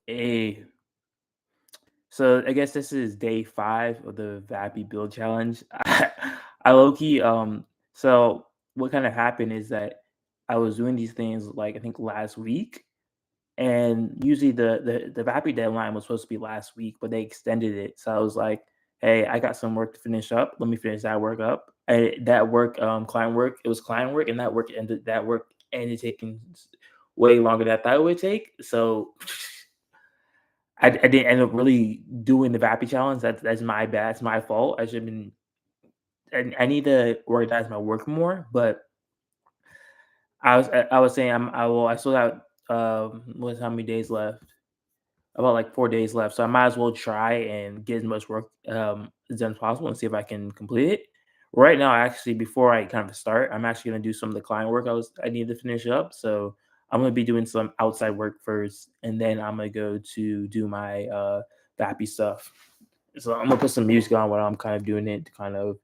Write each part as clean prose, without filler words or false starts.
Hey, so I guess this is day 5 of the VAPI build challenge. I low key, so what kind of happened is that I was doing these things like I think last week, and usually the VAPI deadline was supposed to be last week, but they extended it. So I was like, hey, I got some work to finish up. Let me finish that work up. That work, client work, it was client work, and that work ended taking way longer than I thought it would take. So I didn't end up really doing the VAPI challenge. That's my bad. It's my fault. I should have been. I need to organize my work more. But I was saying I still got what's how many days left? About like 4 days left. So I might as well try and get as much work done as possible and see if I can complete it. Right now, actually, before I kind of start, I'm actually gonna do some of the client work I need to finish up. So I'm gonna be doing some outside work first, and then I'm gonna go to do my VAPI stuff. So I'm gonna put some music on while I'm kind of doing it to kind of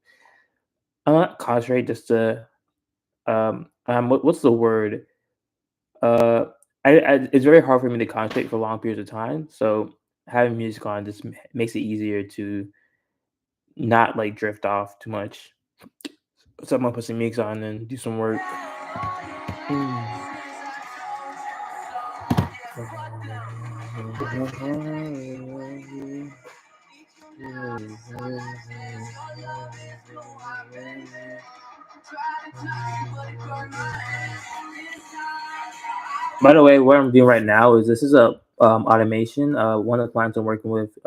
I'm not concentrate just to what's the word? Uh, it's very hard for me to concentrate for long periods of time. So having music on just makes it easier to not like drift off too much. So I'm gonna put some music on and do some work. Mm. By the way, what I'm doing right now is this is a automation. One of the clients I'm working with,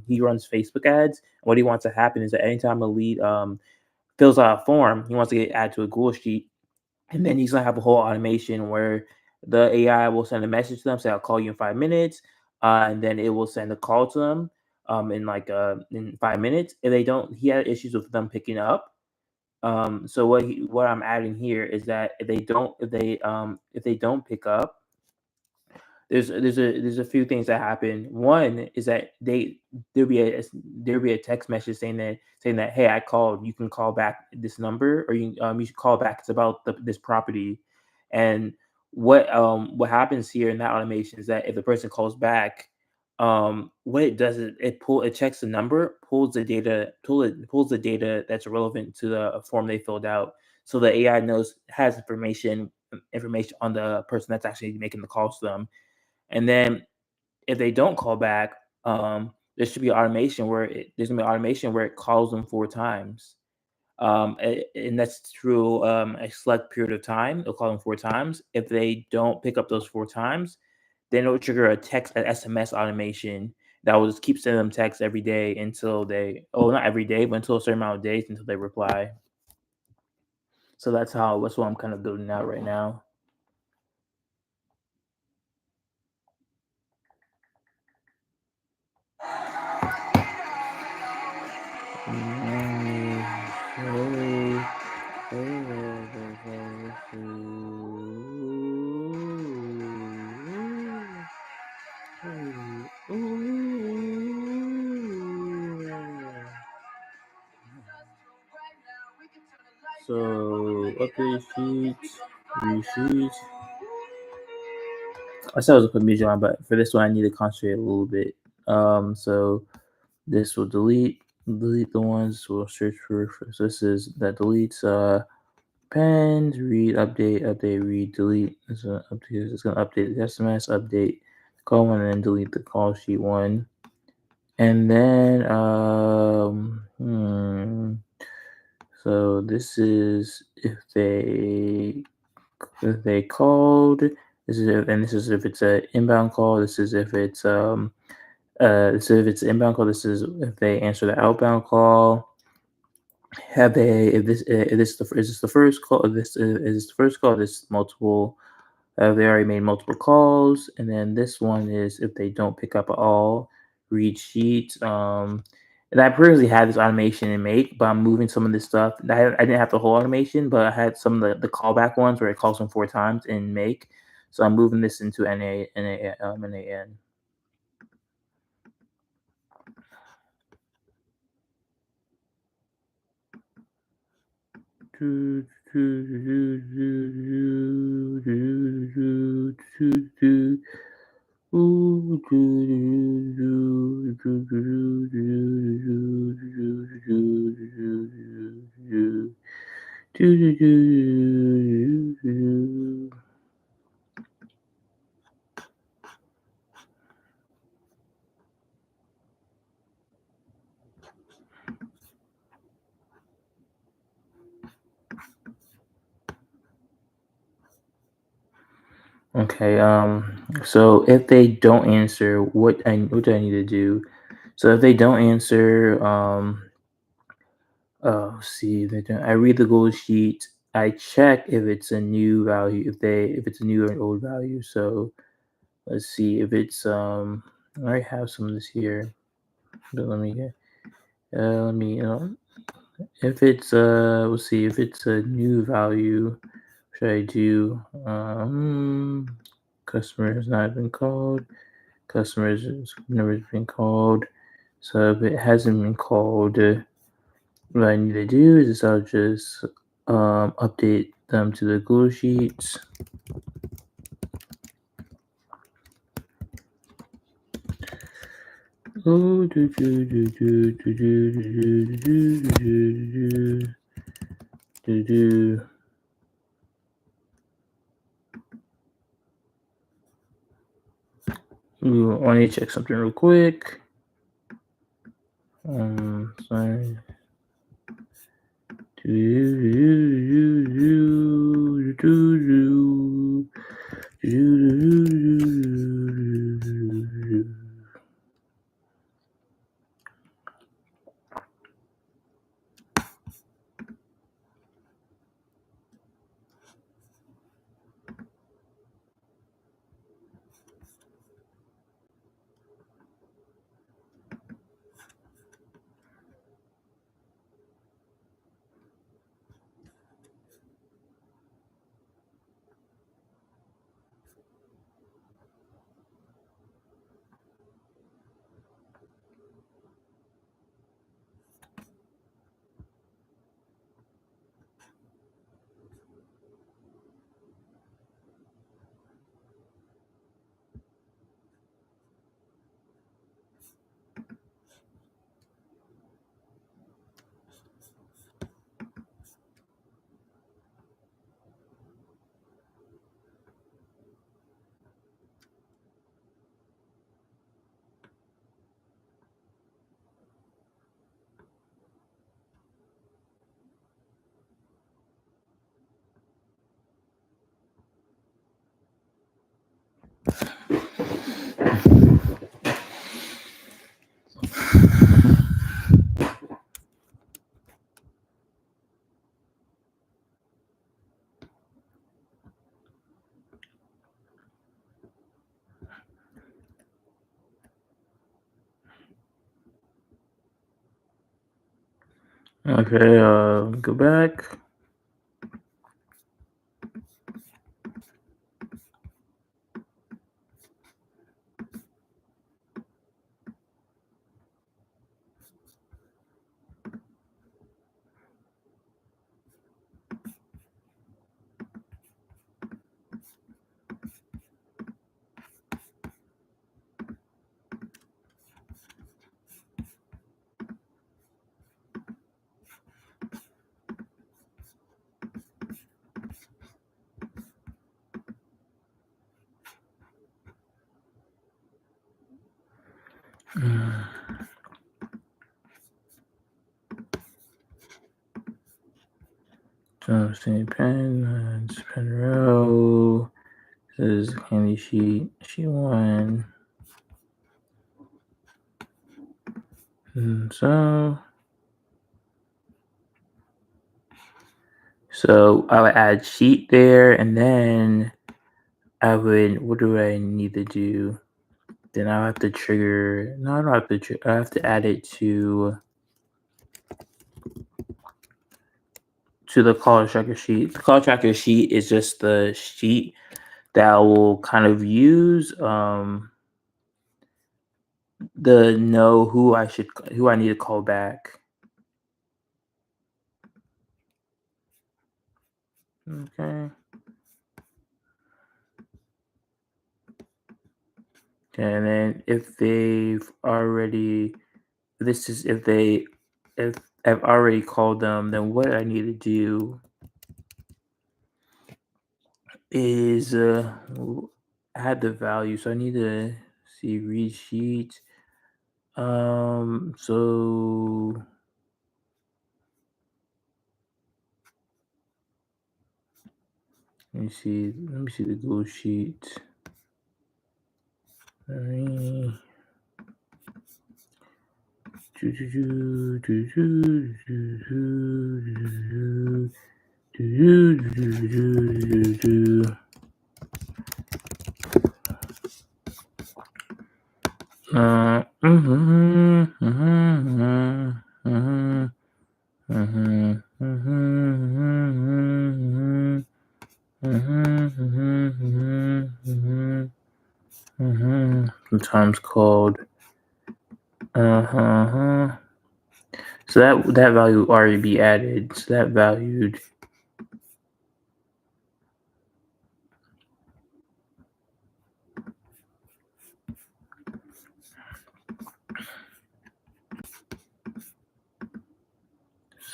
he runs Facebook ads. What he wants to happen is that anytime a lead fills out a form, he wants to get added to a Google sheet, and then he's gonna have a whole automation where the AI will send a message to them, say I'll call you in 5 minutes, and then it will send a call to them in 5 minutes. If they don't, he had issues with them picking up. So what I'm adding here is that if they don't pick up, there's a few things that happen. One is that there'll be a text message saying that hey, I called. You can call back this number, or you should call back. It's about this property. And what happens here in that automation is that if the person calls back, what it does is it checks the number, pulls the data that's relevant to the form they filled out, so the AI has information on the person that's actually making the calls to them. And then if they don't call back, there's gonna be automation where it calls them 4 times. And that's through a select period of time. It'll call them 4 times. If they don't pick up those 4 times, then it'll trigger an SMS automation that will just keep sending them texts every day until not every day, but until a certain amount of days until they reply. So that's what I'm kind of building out right now. So update sheet, resheet. I said I was gonna put music on, but for this one I need to concentrate a little bit. So this will delete the ones. We'll search for so this is that deletes pens, read, update, read, delete. It's gonna update the SMS, update call one, and then delete the call sheet one. And then so this is if they called. This is if it's an inbound call. This is if it's an inbound call. This is if they answer the outbound call. Have they if this is this the first call? Is this the first call? This multiple. Have they already made multiple calls? And then this one is if they don't pick up at all. Read sheet. And I previously had this automation in Make, but I'm moving some of this stuff. I didn't have the whole automation, but I had some of the callback ones where it calls them 4 times in Make. So I'm moving this into NAN. Okay, so if they don't answer, what do I need to do? So if they don't answer, let's see, they don't, I read the goal sheet. I check if it's a new value, if it's a new or an old value. So let's see if it's I already have some of this here, but let me if it's let's see if it's a new value. Should I do customer has not been called? Customers number has been called. So if it hasn't been called, what I need to do is I'll just update them to the Google Sheets. Oh, Ooh, I need to check something real quick. Sorry. Okay, go back. So, say pen, it's pen row. This is candy sheet one. So I would add sheet there, and then what do I need to do? Then I'll have to trigger, no, I don't have to, I have to add it to the call tracker sheet. The call tracker sheet is just the sheet that will kind of use the know who I need to call back. Okay. Okay, and then if they've already, this is if I've already called them, then what I need to do is add the value. So I need to see read sheet. So let me see the Google sheet. Sometimes called. So that value already be added. So that valued.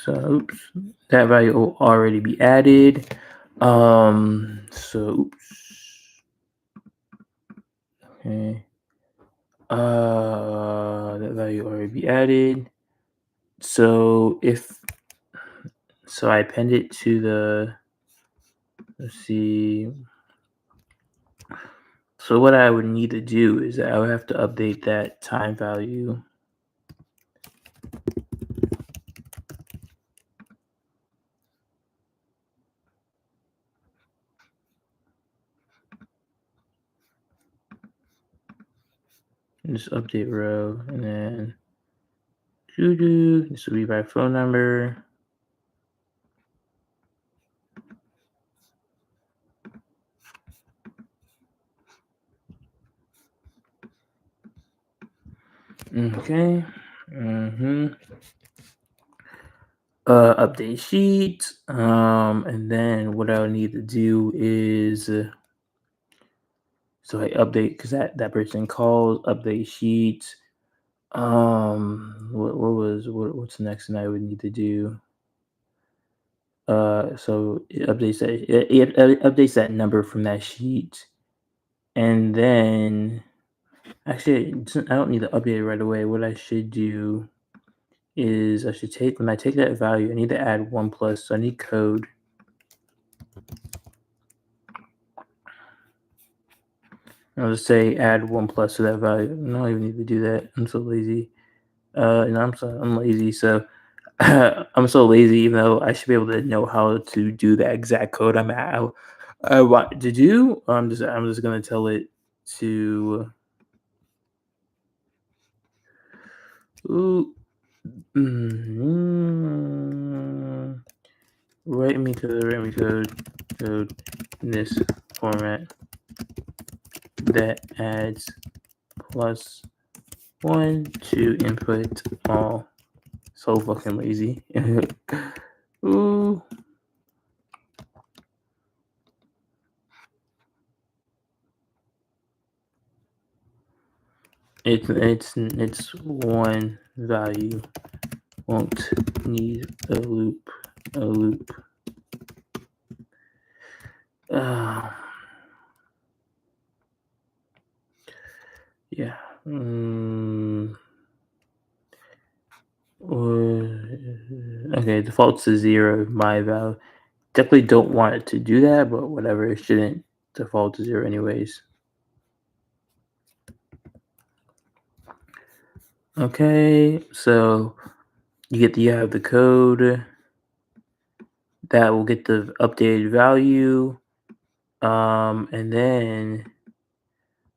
So oops, that value will already be added. So oops. Okay. That value already be added. So I append it to the, let's see. So what I would need to do is I would have to update that time value. And just update row, and then this will be by phone number. Okay. Update sheet. And then what I would need to do is so I update because that person calls, update sheet. What's the next thing I would need to do? So it updates it updates that number from that sheet, and then actually I don't need to update it right away. What I should do is I should take when I take that value, I need to add 1+. So I need code. I'll just say add 1+ to that value. I don't even need to do that. I'm so lazy. I'm lazy. So I'm so lazy, even though I should be able to know how to do the exact code I want to do. I'm just gonna tell it to ooh, mm, write me code in this format that adds +1 to input all. So fucking lazy. Ooh. It's one value. Won't need a loop. Uh, yeah. Okay, default to 0. My value. Definitely don't want it to do that, but whatever. It shouldn't default to 0 anyways. Okay, so you have the code that will get the updated value, and then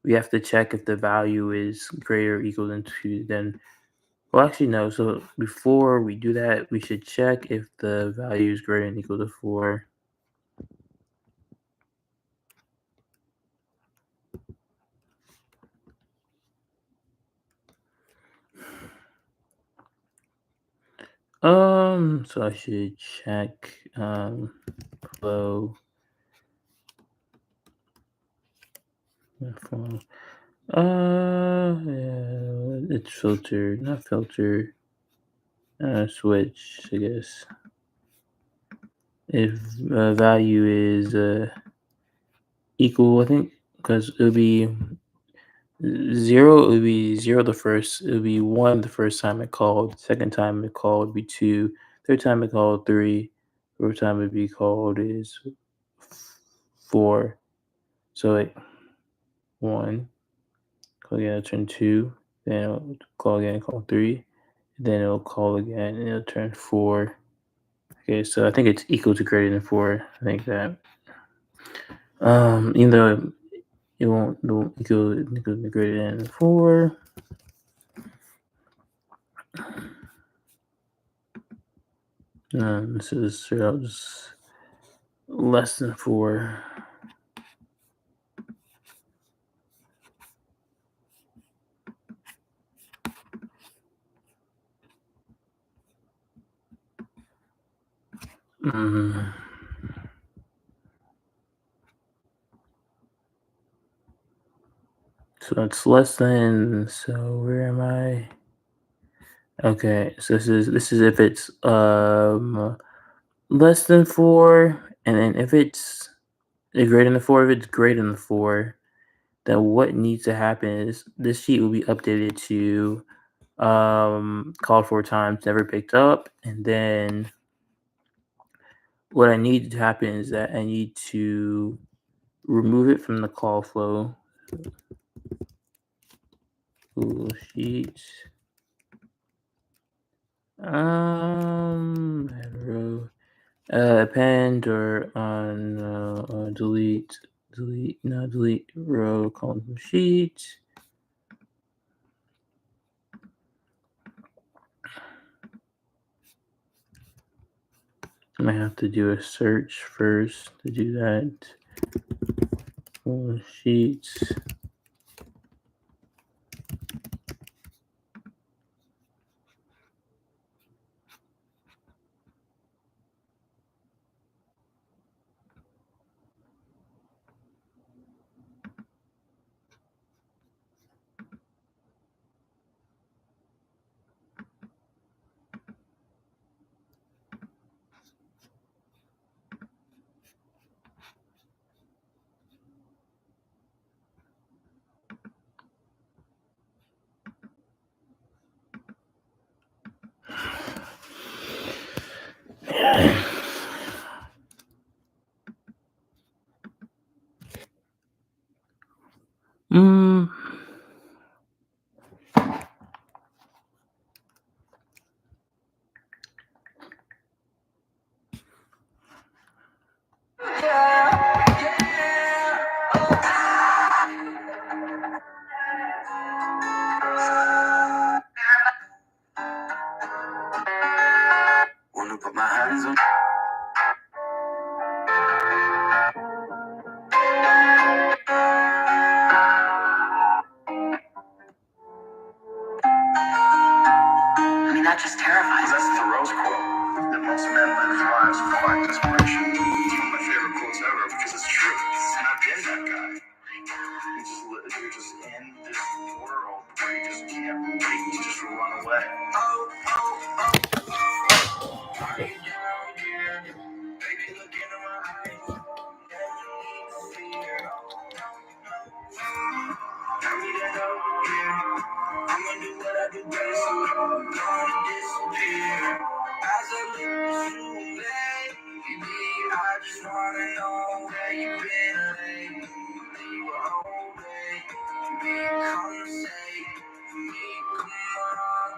we have to check if the value is greater or equal than 2. Then, well, actually no. So before we do that, we should check if the value is greater than equal to 4. So I should check flow. Yeah, it's filtered, not filtered. Switch, I guess. If value is equal, I think, because it would be zero. It would be zero the first. It would be one the first time it called. Second time it called would be two. Third time it called three. Fourth time it be called is four. So like one. Call again, it'll turn two. Then it'll call again, call three. Then it'll call again, and it'll turn four. Okay, so I think it's equal to greater than four. I think that. Even though it won't equal to greater than four. This is just less than four. Mm. So it's less than. So where am I? Okay, so this is if it's less than four, and then if it's greater than four, if it's greater than four, then what needs to happen is this sheet will be updated to called four times, never picked up, and then what I need to happen is that I need to remove it from the call flow. Google Sheets. Row. Append or on delete row column from sheet. I might have to do a search first to do that. Sheets. Mm. Wanna put my hands on. I mean, that just terrifies me. That's Thoreau's quote. That most men live lives of quiet desperation. It's one of my favorite quotes ever because it's true. And I've been that guy. You're just in this world where you just can't wait to just run away. Are you down here? Baby, look into my eyes. Never need to fear. Tell me that I'ma do what I do best. I'm gonna disappear. As I look at you, baby, I just wanna know where you been lately. You were home, baby. Come say me, come on.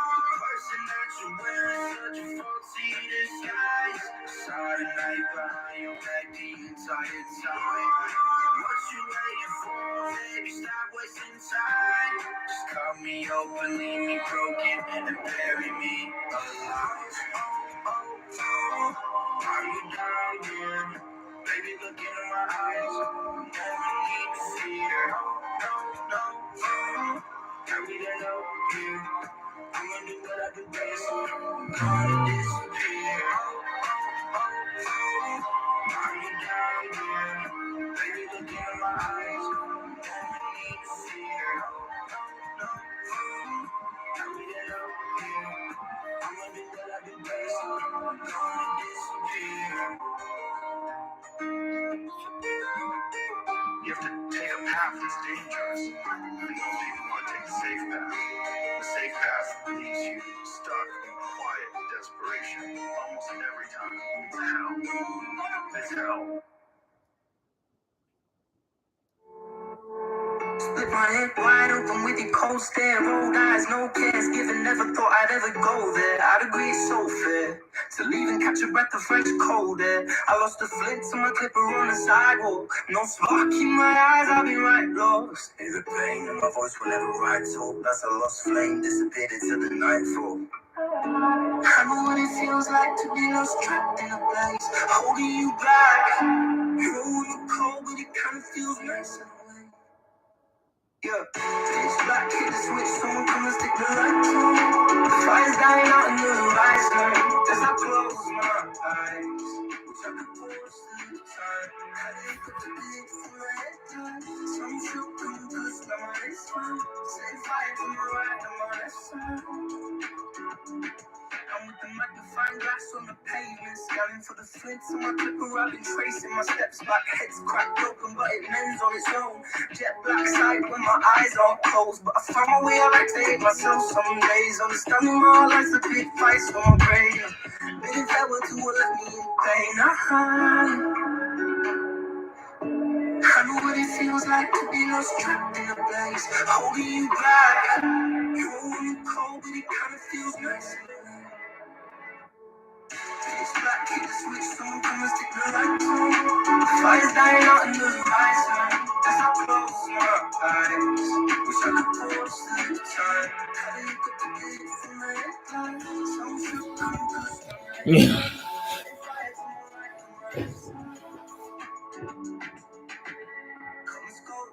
The person that you're wearing such a faulty disguise. Saw the night behind your back the entire time. What you waiting for, baby? Stop wasting time. Just cut me open, leave me broken, and bury me alive. Are you down here? Baby, look into my eyes. Never need to fear. No. Tell me that you. I'ma do what I do best. I'm gonna disappear. Are you down here? Baby, You have to take a path that's dangerous. And most people want to take the safe path. The safe path leaves you stuck in quiet desperation almost every time. It's hell. It's hell. Split my head wide open with your cold stare, rolled eyes, no cares given. Never thought I'd ever go there. I'd agree it's so fair to leave and catch a breath of fresh cold air. I lost the flint to my clipper on the sidewalk. No spark in my eyes, I've been right lost. Hear the pain and my voice will never rise hope. That's a lost flame, disappeared into the nightfall. I know what it feels like to be lost, trapped in a place, holding you back. You're on the cold, but it kind of feels nice in a way. Yeah, pitch black, hit the switch, someone come and stick the light on. The fire's dying out in the horizon. As I close my eyes, wish I could pause the time. Had it put the big from my head. Some shook come close by my wrist. Set fire to my right and my left side. I'm with the magnifying glass on the pavement, scanning for the flints on my clipper. I've been tracing my steps back, head's cracked open, but it mends on its own. Jet black sight when my eyes aren't closed, but I found my way. I like to hate myself some days. Understanding my heart life's a big price for my brain. Bidding farewell to what left me in pain. I know what it feels like to be lost, trapped in a place, holding you back. You're on the cold, but it kind of feels nice in a way. Pitch black, hit the switch, someone come and stick the light on. The fire's dying out in the horizon. As I close my eyes, wish I could pause the time. Had to look up the gate from the headlights. Some should come close to my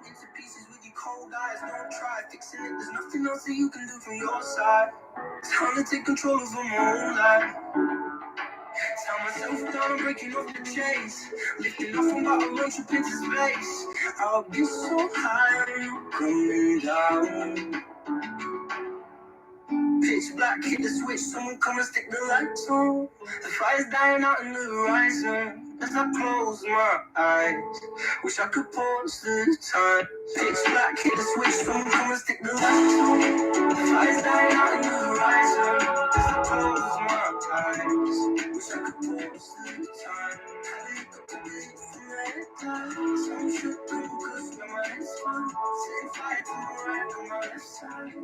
into pieces with your cold eyes. Don't try fixing it, there's nothing else that you can do from your side. It's time to take control over my own life. Tell myself down, I'm breaking off the chains, lifting off from bottom, run trip into space. I'll be so high, I'm not coming down. Pitch black, hit the switch, someone come and stick the lights on. The fire's dying out in the horizon. As I close my eyes, wish I could pause the time. Pitch black, hit the switch, someone come and stick the lights on. The fire's dying out in the horizon. As I close my eyes, wish I could pause the time. Had to look up the gate from the headlights. Some should come close to my head's fine. Set fire to my right and my left side.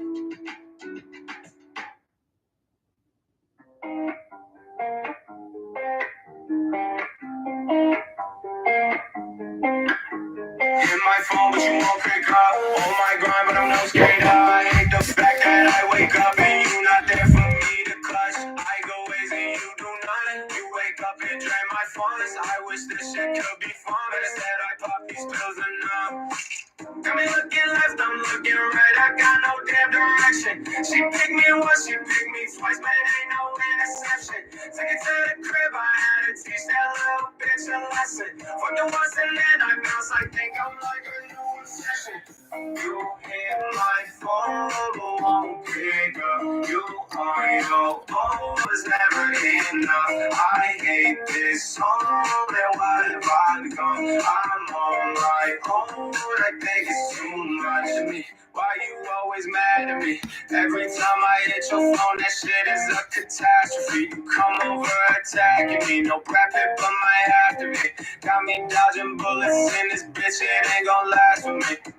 Hit my phone, but you won't pick up. Oh my grind, but I'm no skater. I hate the fact that I wake up and you not there for me to clutch. I go ways and you do none. You wake up and drain my funds. I wish this shit could be fun, but instead I pop these pills and numb. Got me looking left, I'm looking right. I got no damn direction. She picked me once, she picked me twice, but it ain't no interception. Took it to the crib, I had to teach that little bitch a lesson. Fuck the once and then I bounce. I think I'm like a new obsession. You hit my phone, but won't pick up. You on your own was never enough. I hate this song, and what have I become? I'm on my own, I think it's too much of me. Why you always mad at me? Every time I hit your phone, that shit is a catastrophe. You come over attacking me, no prep it, but might have to be. Got me dodging bullets in this bitch, it ain't gon' last with me.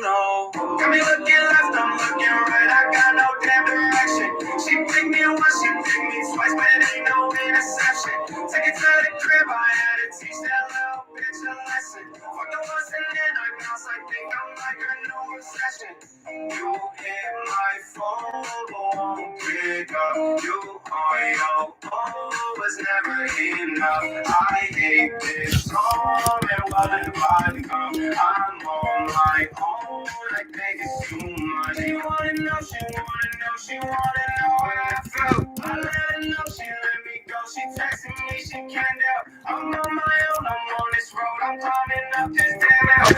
No. Got me looking left, I'm looking right, I got no damn direction. She picked me once, she picked me twice, but it ain't no interception. Take it to the crib, I had to teach that little bitch a lesson. Fuck the once and then I bounce, I think I'm like a new obsession. You hit my phone, but won't pick up. You on your own was never enough. I hate this song, and what have I become? I'm on my own, I think it's too much. She wanna know, she wanna know how I feel. I let her know, she let me go. She texting me, she can't help. I'm on my own, I'm on this road, I'm climbing up this damn hill.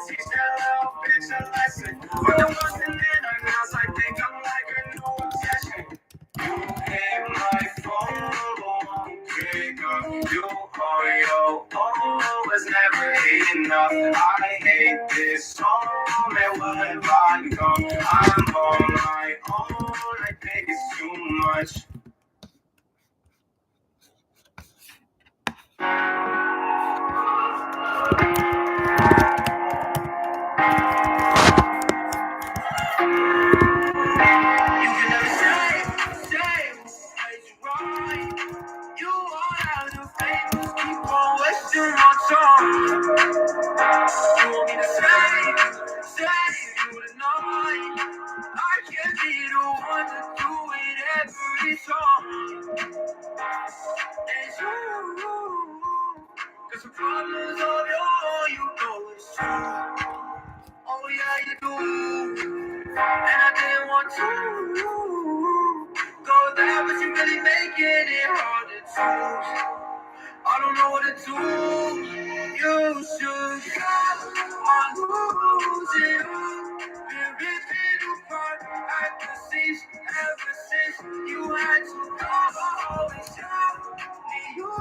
teach that little bitch a lesson. But the bustin' in her nails, I think I'm like her new obsession. You hit my phone, won't pick up. You on your own was never enough. I hate this song, and what have I become? I'm on my own, I think it's too much. You can never say what's right. You all have the favors, keep on wasting my time. You want me to say you tonight. I can't be the one to do it every time. It's you, cause the problems of your own, you know it's true. Oh yeah, you do. And I didn't want to go there, but you really making it hard to choose. I don't know what to do. You should go on losing. Been ripping apart at the seams ever since you had to go. Always tell me you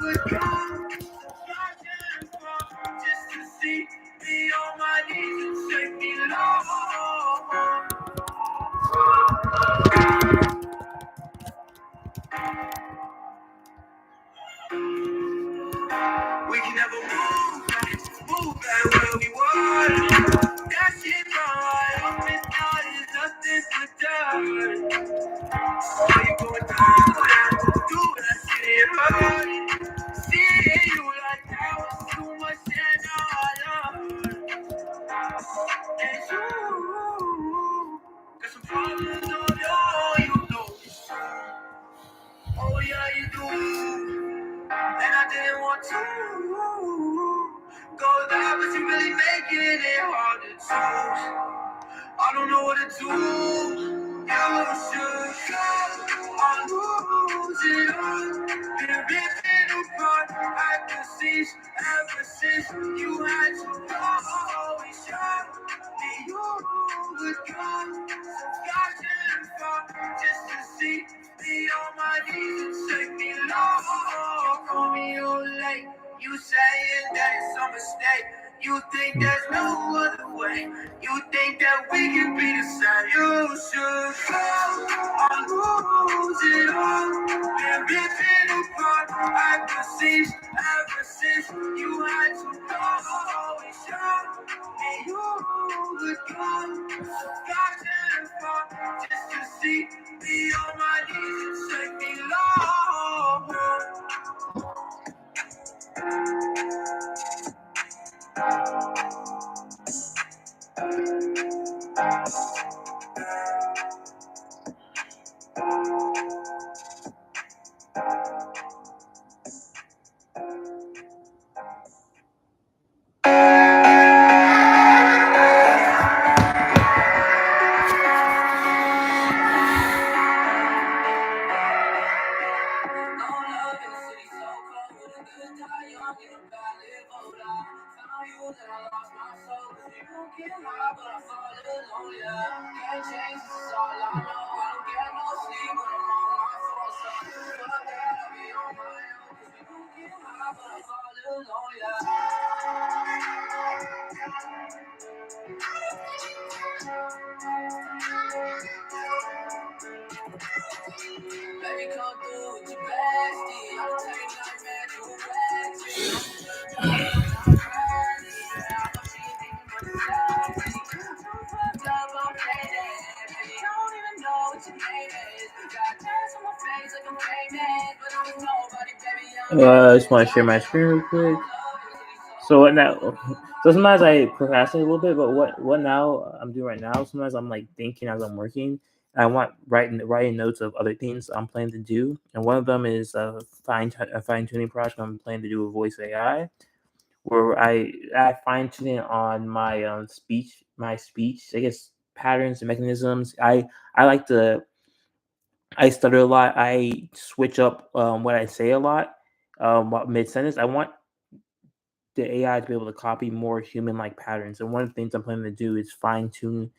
would come. Just to see me on my knees and say me low. We can never move back where we were. That shit right up and down is nothing but dirt. Why you going through that? Do that shit hurt. Seeing you like that was too much and now I learn. And you got some problems of your own, you know it's true. Oh yeah, you do. And I didn't want to go there, but you really making it hard to choose. I don't know what to do. You should go on losing. Been ripping apart at the seams ever since you had to go. Always showed me you would come. So goddamn far just to see me on my knees and take me low. You call me all late. You saying that it's a mistake. You think there's no other way. You think that we can be the same. You should go on losing all. Been ripping apart at the seams ever since you had to go. Always showed me you would come. So goddamn far just to see me on my knees and take me low. Baby, come through with your bestie. I'll take that man to I just want to share my screen real quick. So what now? So sometimes I procrastinate a little bit, but what now I'm doing right now? Sometimes I'm like thinking as I'm working. And I want writing notes of other things I'm planning to do, and one of them is a fine tuning project I'm planning to do with Voice AI, where I fine tune it on my speech, I guess, patterns and mechanisms. I like to I stutter a lot. I switch up what I say a lot mid sentence. I want the AI to be able to copy more human-like patterns. And one of the things I'm planning to do is fine-tune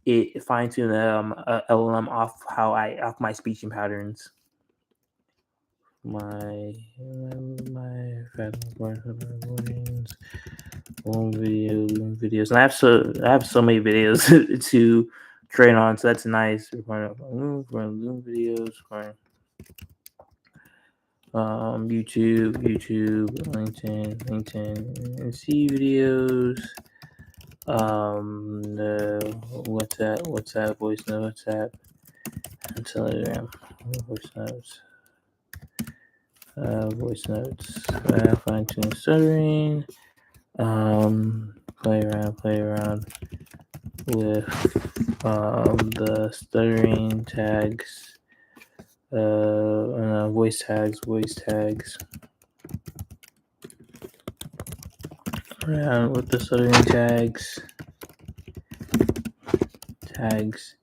LLM off my speech and patterns. My videos, and I have so many videos to train on, so that's nice. We're going videos, YouTube, LinkedIn, and see videos. WhatsApp, voice note, WhatsApp, and Telegram, voice notes, fine tune stuttering, play around with the stuttering tags, voice tags, around with the stuttering tags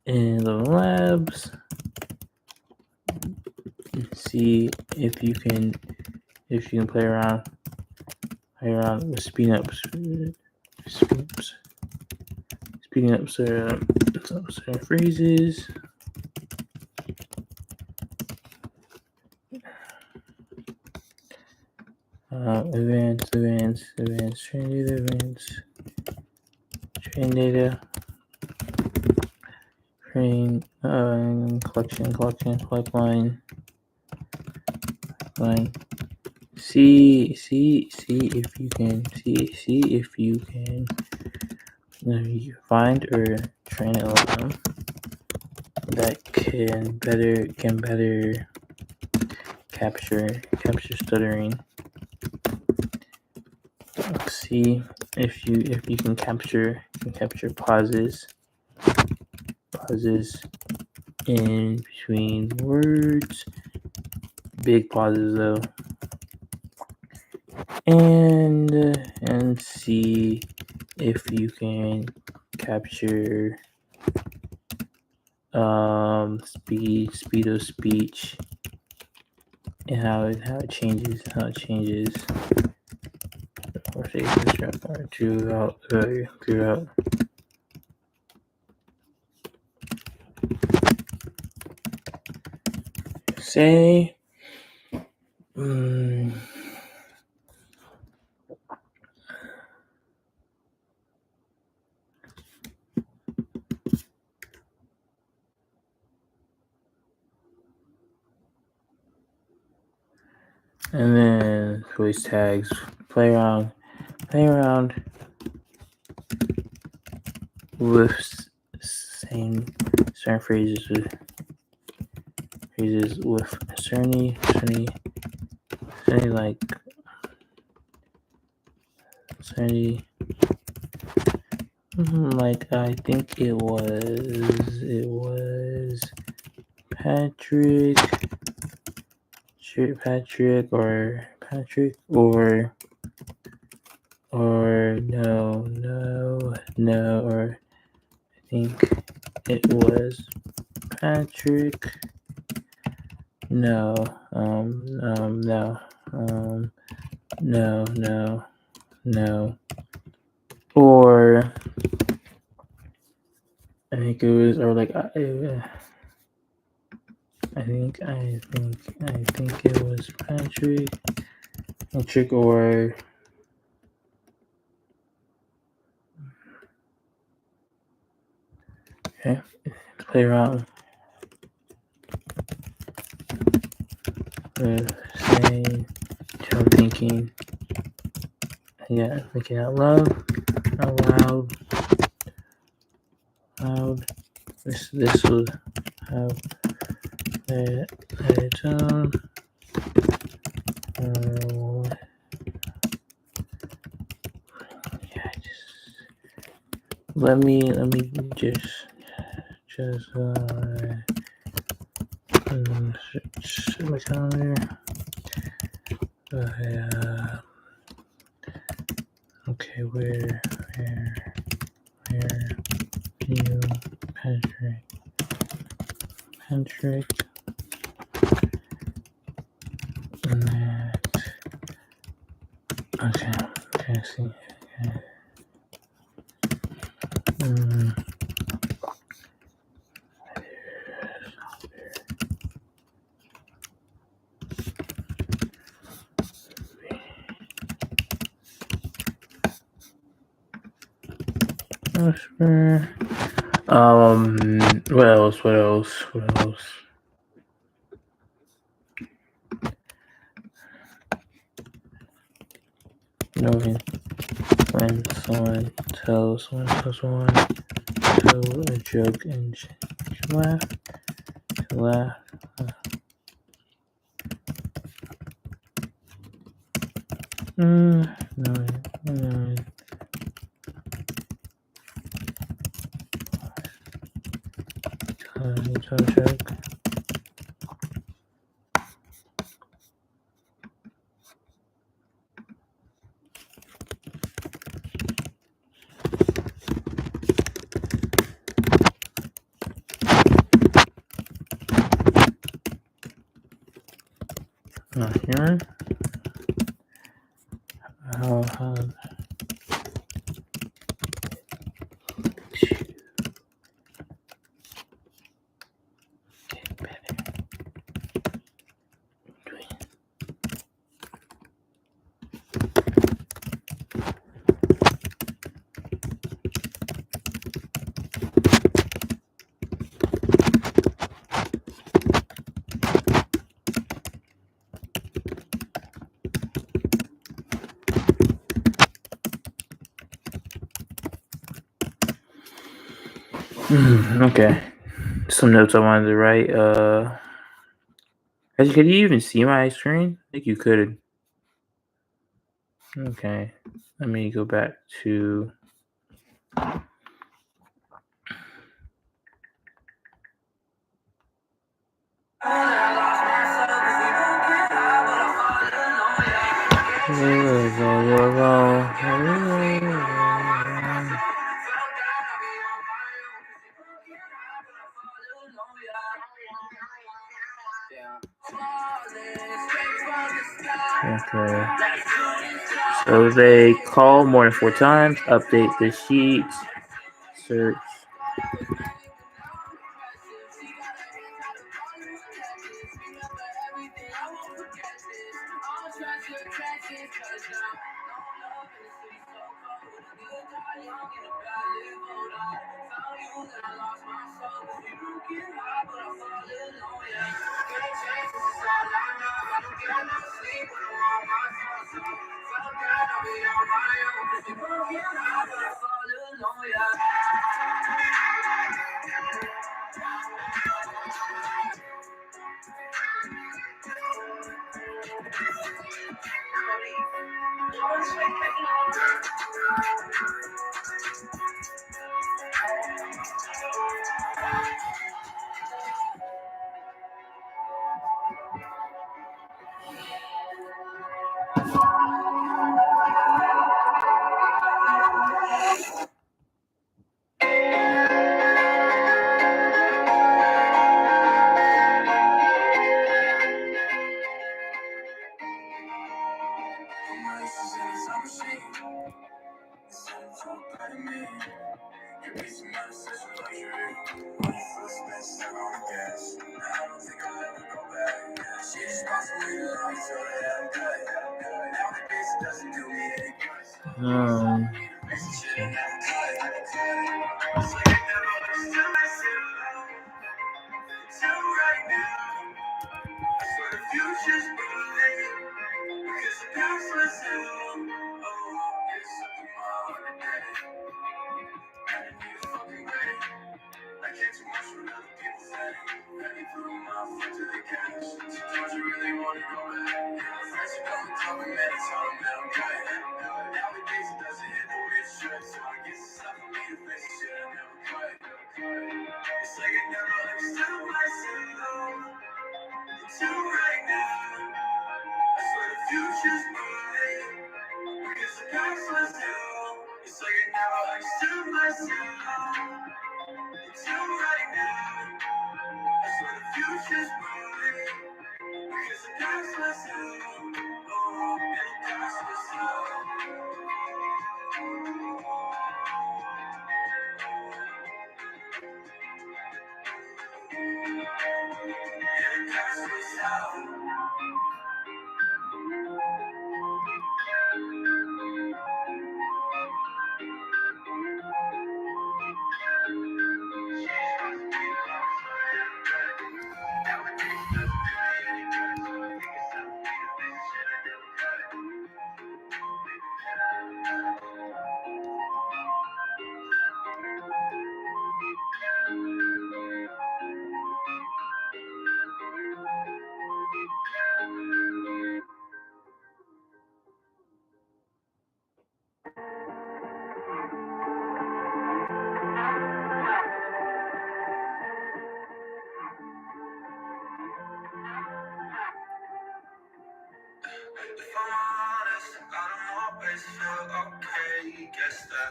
in the labs. See if you can play around with speeding up certain phrases. Advanced train data, train collection pipeline. See if you can find or train an LLM that can better capture stuttering. Let's see if you can capture pauses in between words, big pauses though, and see if you can capture speed of speech and how it changes. Throughout. Say, and then voice tags, play around with saying certain phrases with certain like certain like I think it was Patrick or no, or I think it was Patrick. No, or I think it was, or like I think it was Patrick or okay, play around with saying, thinking out loud. This will have a tone. Let me just set my calendar. Okay, where you Patrick What else? What else? What else? Knowing when someone tells someone to a joke and laugh. Knowing. Tell a joke. Not here. How okay. Some notes I wanted to write. Could you even see my screen? I think you could. Okay. Let me go back to. Okay. So they call more than 4 times, update the sheets, search.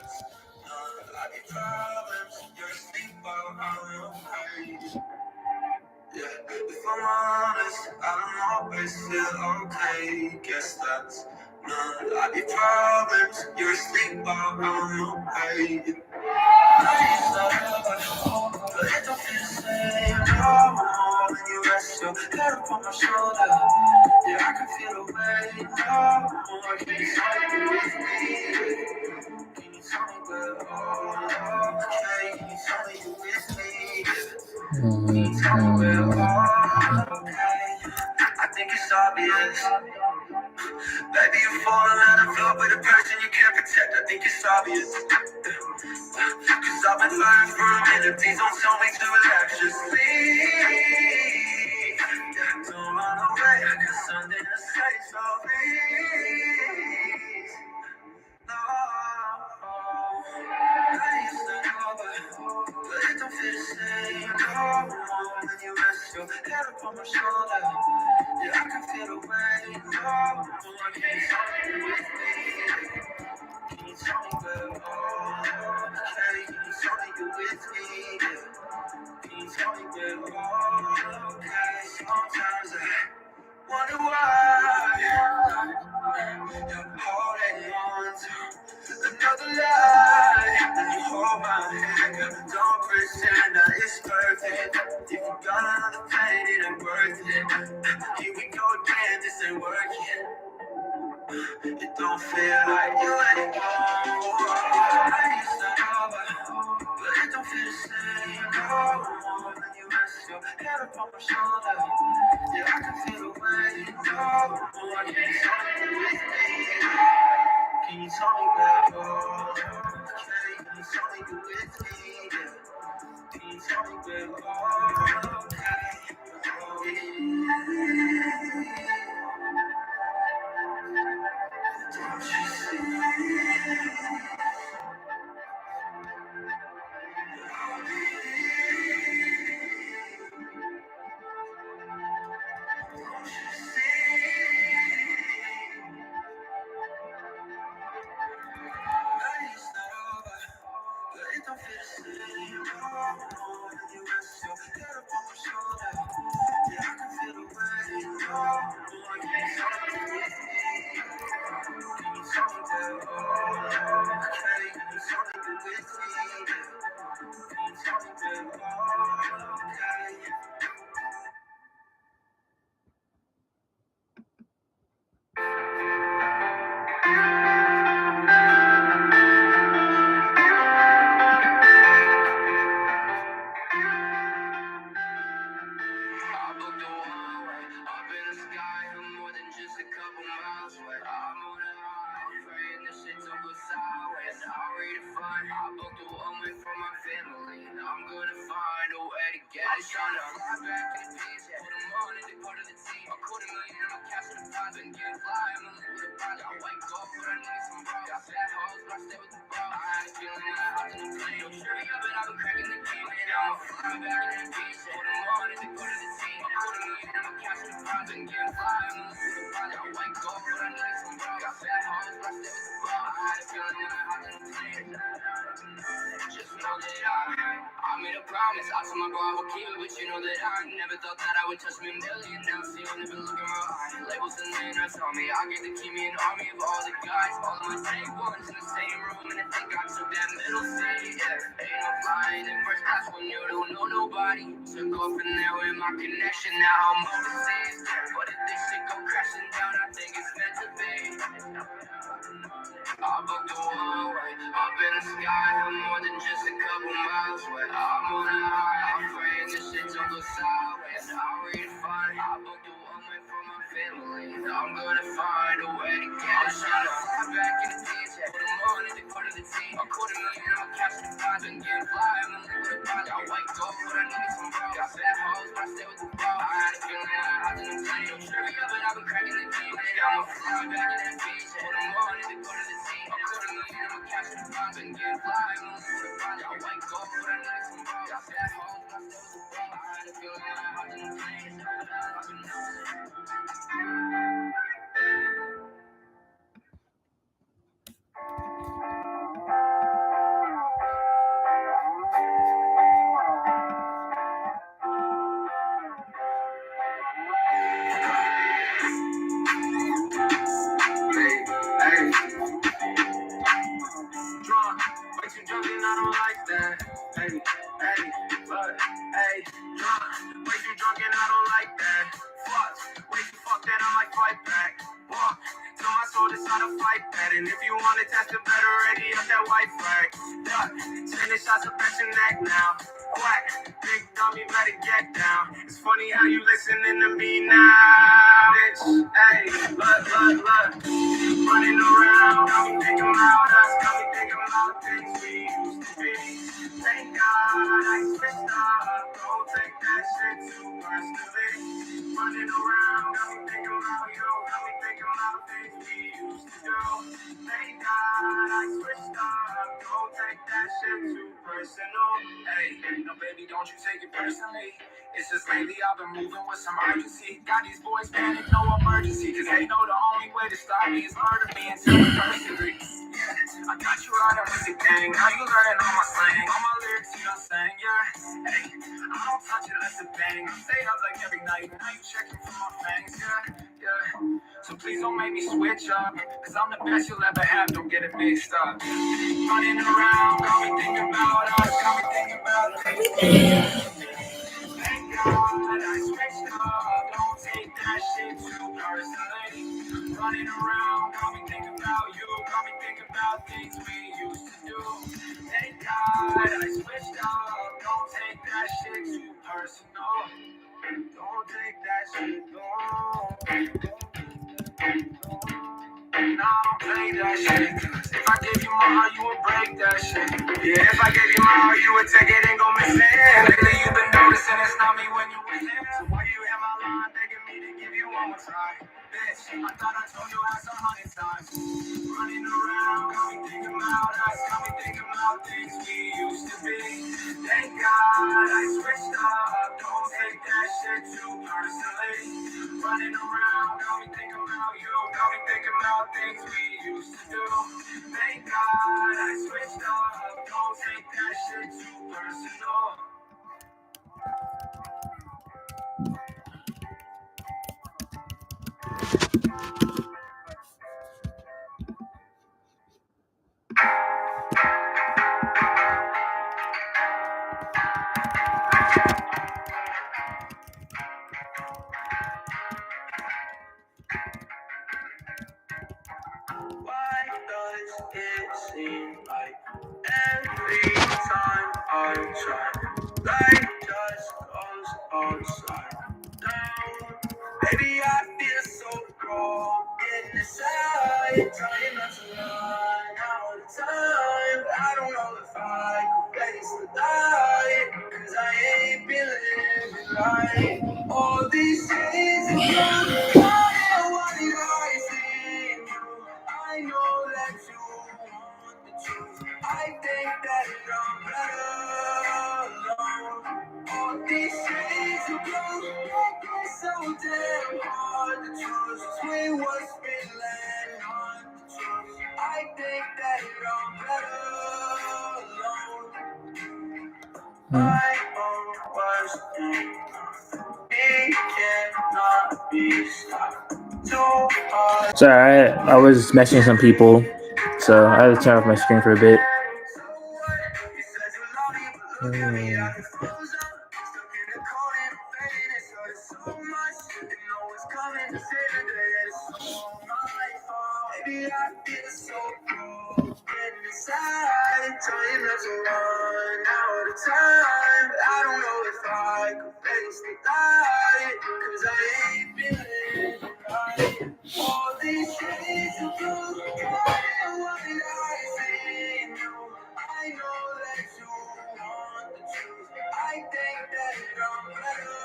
that's none. I be problems, you're asleep while I'm okay. Yeah, if I'm honest, I don't always feel okay. Guess that's none. I be problems, you're asleep while I'm okay. I used to love, but it don't feel the same no more when you rest your head upon my shoulder. Yeah, I can feel the weight no more. Can you tell me with me? Can you tell me we're all okay? Can you tell me you with me? Can you tell me we're all okay? I think it's obvious. Baby, you're falling out of love with a person you can't protect. I think it's obvious. Cause I've been hurting for a minute. Please don't tell me to relax. Just leave. Don't run away. I got something to say, so please. No. I used to know, but it don't feel the same no more when you rest your head upon my shoulder. Yeah, I can feel the weight no more. Can you tell me with me? Can you tell me we're all okay? Can you tell me you're with me? Can you tell me we're all okay? Sometimes I wonder why you're holding on to another lie. And you hold my hand, don't pretend that it's perfect. If you got another pain, it ain't worth it. Here we go again, this ain't working. It don't feel like you anymore. I used to know, but it don't feel the same no more when you rest your head upon my shoulder. Yeah, I can feel the weight no more. Can you tell me with me? Can you tell me we're all okay? Can you tell me you're with me? Can you tell me we're all okay? Don't you see? I booked a one-way up in the sky. I'm more than just a couple miles away. I'm on a high, I'm praying this shit don't go sideways. I'll redefine. I booked a one-way for my family, and I'm gonna find a way to get it. Tryna fly back in the peace, put them on and they part of the team. I caught a million in my cash in the prize, been getting fly. I'm in with a prize. I wake up, but I need some bro. Got fat hoes, but I stay with the bro. I had a feeling that I hopped in the plane. Don't trip me up, but I've been cracking the game, and I'ma fly back in that beach. Put them on and they part of the team. I caught a million in my cash in the prize, been getting fly. I'm in with a prize. I wake up, but I need some bro. Got fat hoes, but I stay with the bro. I had a feeling that I hopped in the plane. Just know that I made a promise. I told my bro I would keep it, but you know that I never thought that I would touch me a million. Now see, I'll never look in my eye. Labels and then I told me I get to keep me an army of all the guys, all of my same ones in the same room, and I think I took that middle seat. Yeah, ain't no flying in first class when you don't know nobody. Took off in there with my connection. Now I'm overseas, but if this shit go crashing down, I think it's meant to be. I booked a one-way up in the sky. I'm more than just a couple miles away. I'm on a high, I'm praying this shit don't go sideways. I'll redefine. I booked a one-way for my family, and I'm gonna find a way to get it. Tryna fly back in the beach, put them on and they part of the team. I caught a million in my cash in the prize, been getting fly. I'm in with a prize. I wake up, but I needed some bro. Got fat hoes, but I stay with the bro. I had a feeling that I hopped in the plane. Don't trip me up, but I've been cracking the game, and I'ma fly back in that beach. Put them on and they part of the team. I caught a million in my cash in the prize, been getting fly. I'm in with a prize. I wake up, but I needed some bro. Got fat hoes, but I stay with the bro. I had a feeling that I hopped in the plane. too drunk and I don't like that. Hey, hey, but, hey, drunk, way too drunk and I don't like that. Fuck, way too fucked that I might fight back. Walk, till my soul decide to fight that. And if you want to test it better, ready up that white flag. Duck, send the shots up at your neck now. Quack, big dummy, better get down. It's funny how you listening to me now, bitch. Hey, look. Running around, got me thinking about us, got me thinking about things we used to be. Thank God I switched up, don't take that shit too personally. Running around, got me thinking about you, got me thinking about things we used to do. Thank God I switched up, don't take that shit too personal. Hey, no baby, don't you take it personally. It's just lately I've been moving with some urgency. Got these boys panic, no emergency. Cause they know the only way to stop me is murder me until we first degree. Yeah, I got you right on music gang. Now you learning all my slang. All my lyrics you done sang, yeah. Hey, I don't touch it unless it bang. I stay up like every night. Now you checking for my fangs, yeah. So please don't make me switch up. Cause I'm the best you'll ever have, don't get it mixed up. Running around, got me thinking about us, got me thinking about things. Thank God I switched up, don't take that shit too personally. Running around, got me thinking about you, got me thinking about things we used to do. Thank God I switched up, don't take that shit too personal. Don't take that shit, Nah, don't play that shit. If I gave you my heart, you would break that shit. Yeah, if I gave you my heart, you would take it and go missing. Lately you've been noticing it's not me when you with him. So why you hit my line begging me to give you one more try? Bitch, I thought I told you ass 100 times. Running around, got me thinking about us, got me thinking about things we used to be. Thank God I switched up, don't take that shit too personally. Running around, got me thinking about you, got me thinking about things we used to do. Thank God I switched up, don't take that shit too personal. Why does it seem like every time I try, light just goes upside down? Baby, I feel so broken inside, trying not to run out of time. I don't know if I could face the light, cause I ain't been living right. All these things are gone. What did I see in you? I know that you want the truth. I think that I'm better alone. All these shades of blue make it so damn hard to choose between what's real and not the truth. I think that I'm better alone. My own worst enemy cannot be stopped. Sorry, I was messaging some people, so I had to turn off my screen for a bit. Baby, I feel so broken inside. Trying not to run out of time. I don't know if I could face the light, cause I ain't feeling right. All these shades of blue, what did I see in you? I know that you want the truth. I think that I'm better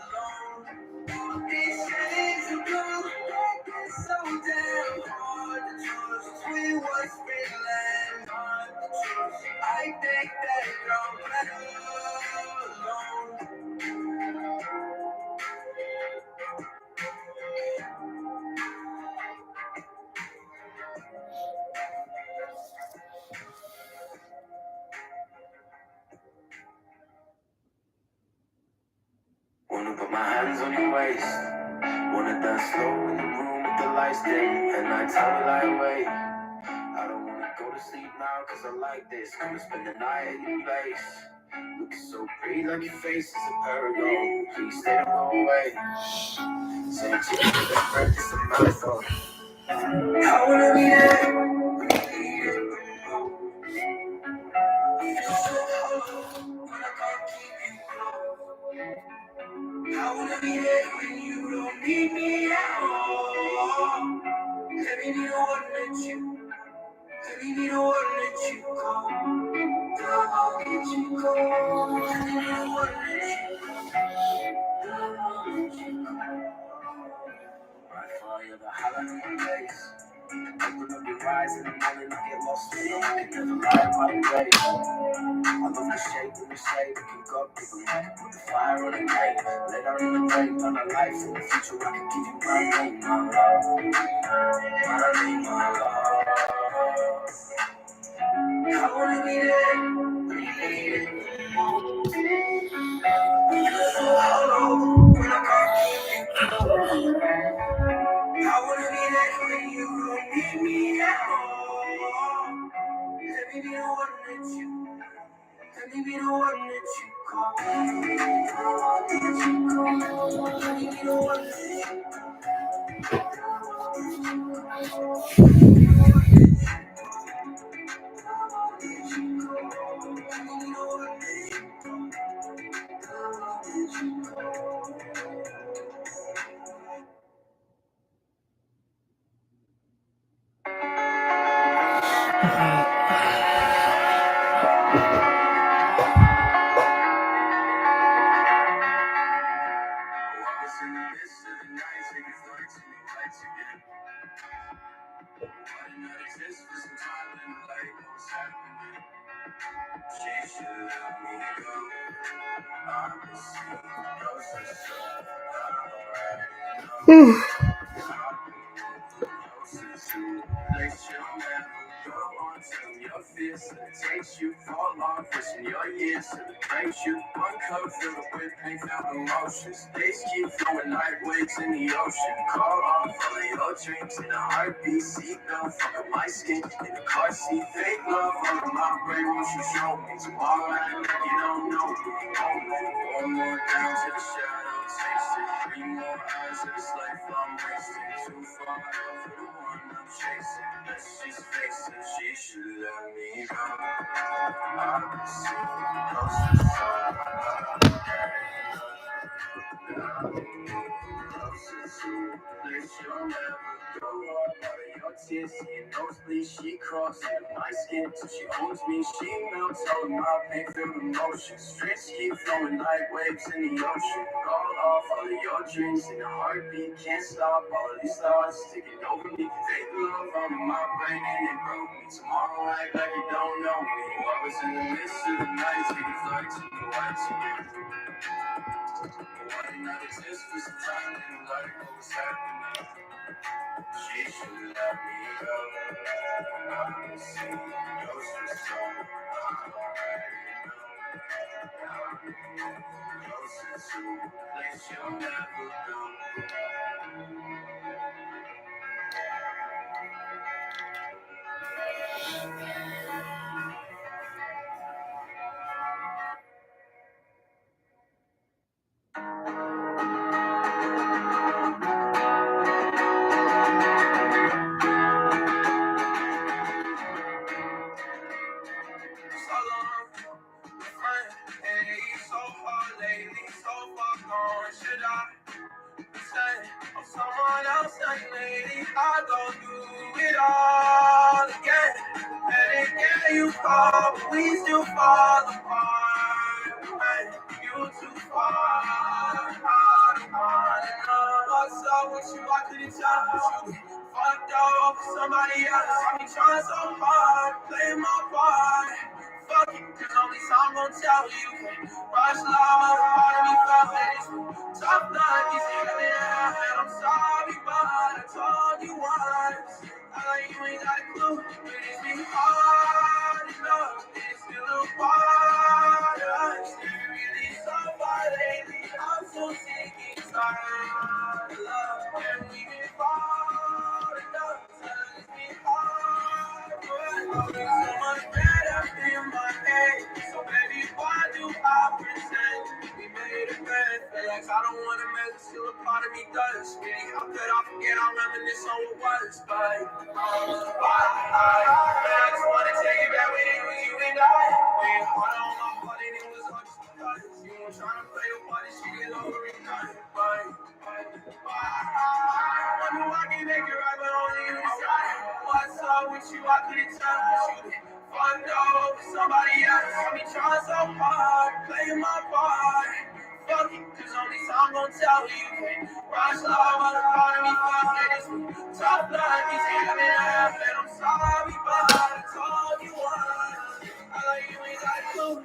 alone. All these shades of blue, make it so damn hard to choose between what's real and not the truth. I think that I'm better alone. Wanna put my hands on your waist. Wanna dance slow in the room with the lights dim. And I tell me lie away. I don't wanna go to sleep now cause I like this. Come and spend the night at your place. Looking so pretty, like your face is a paragon. Please stay the wrong way. Saying to you, the practice of my phone. I wanna be there when you need it most. I feel so hollow when I can't keep you close. I wanna be there when you don't need me at all. Let me be the one that you. Let me be the one that you call. I'll let you go. Let me be the one that you call. I'll let you go. Right for you, the highlight of my face. Open up your eyes in the morning, I get lost in them. I can never lie about the place. I love the shape when you say we can go up, people. I can put the fire on the grave. Lay down in the grave, on a life in the future. I can give you my name, my love. My name, my love. I wanna be there when you need it most. I feel so hollow when I can't keep you close. I wanna be there when you don't need me at all. Let me be the one that you. Let me be the one that you call. Let me be the one that you. Takes you for long, pushing your years to the breaks you. One cup filled with pain, found emotions. Days keep flowing like waves in the ocean. Call on all of your dreams in a heartbeat. Seatbelt, fuck up my skin in the car seat. Fake love all of my brain, won't you show me? Tomorrow act like you don't know me. One more down to the shadow, taste it. Three more hours of this life I'm wasting. Too far out for the one I'm chasing. Let's just face it, she should let me go. I see closer to place you'll never go on. Out of your tears, seeing nosebleed, she crawls into my skin till she owns me. She melts all of my pain, filled emotions. Streets keep flowing like waves in the ocean. Call off all of your dreams in a heartbeat. Can't stop all of these thoughts taking over me. Fake love on my brain and it broke me. Tomorrow act like you don't know me. I was in the midst of the night, taking flights and the lights again. Why did not exist for some time in life? What was happening? She should let me go. I see ghosts for so closer to a place you'll never go. So long, friend. Hey, so far lately, so far gone. Should I say I'm someone else like lady? I go through it all again. And again you fall, but we still fall apart. Hey, you too far, hard to find love. What's up with you? I couldn't touch you. Fucked up for somebody else. I be trying so hard, playing my part. Fuck it, cause only time gon' tell you. Rush love, part of me felt it. Tough luck is healing and I'm sorry, but I told you once. I like you ain't got a clue, but it's been hard enough. It's still a part of us. You really so far lately. I'm so sick and tired of love. And we've been far enough. It's been hard, but I'm so much better. part of me does. Really hope that I forget, I'll reminisce on what was. But I just wanna take it back when it was you and I. When hard on my part and it was all just because you were trying to play a part and shit is over and done. But I know I can make it right, but only you decide. What's up with you? I couldn't tell you. Fucked up with somebody else. I be trying so hard, playing my part. Fuck it, cause only time gon' tell you can't rush love, but a part of me fucks it is me. Tough love, he's having a half, and I'm sorry, but I told you once. I like you ain't got clue.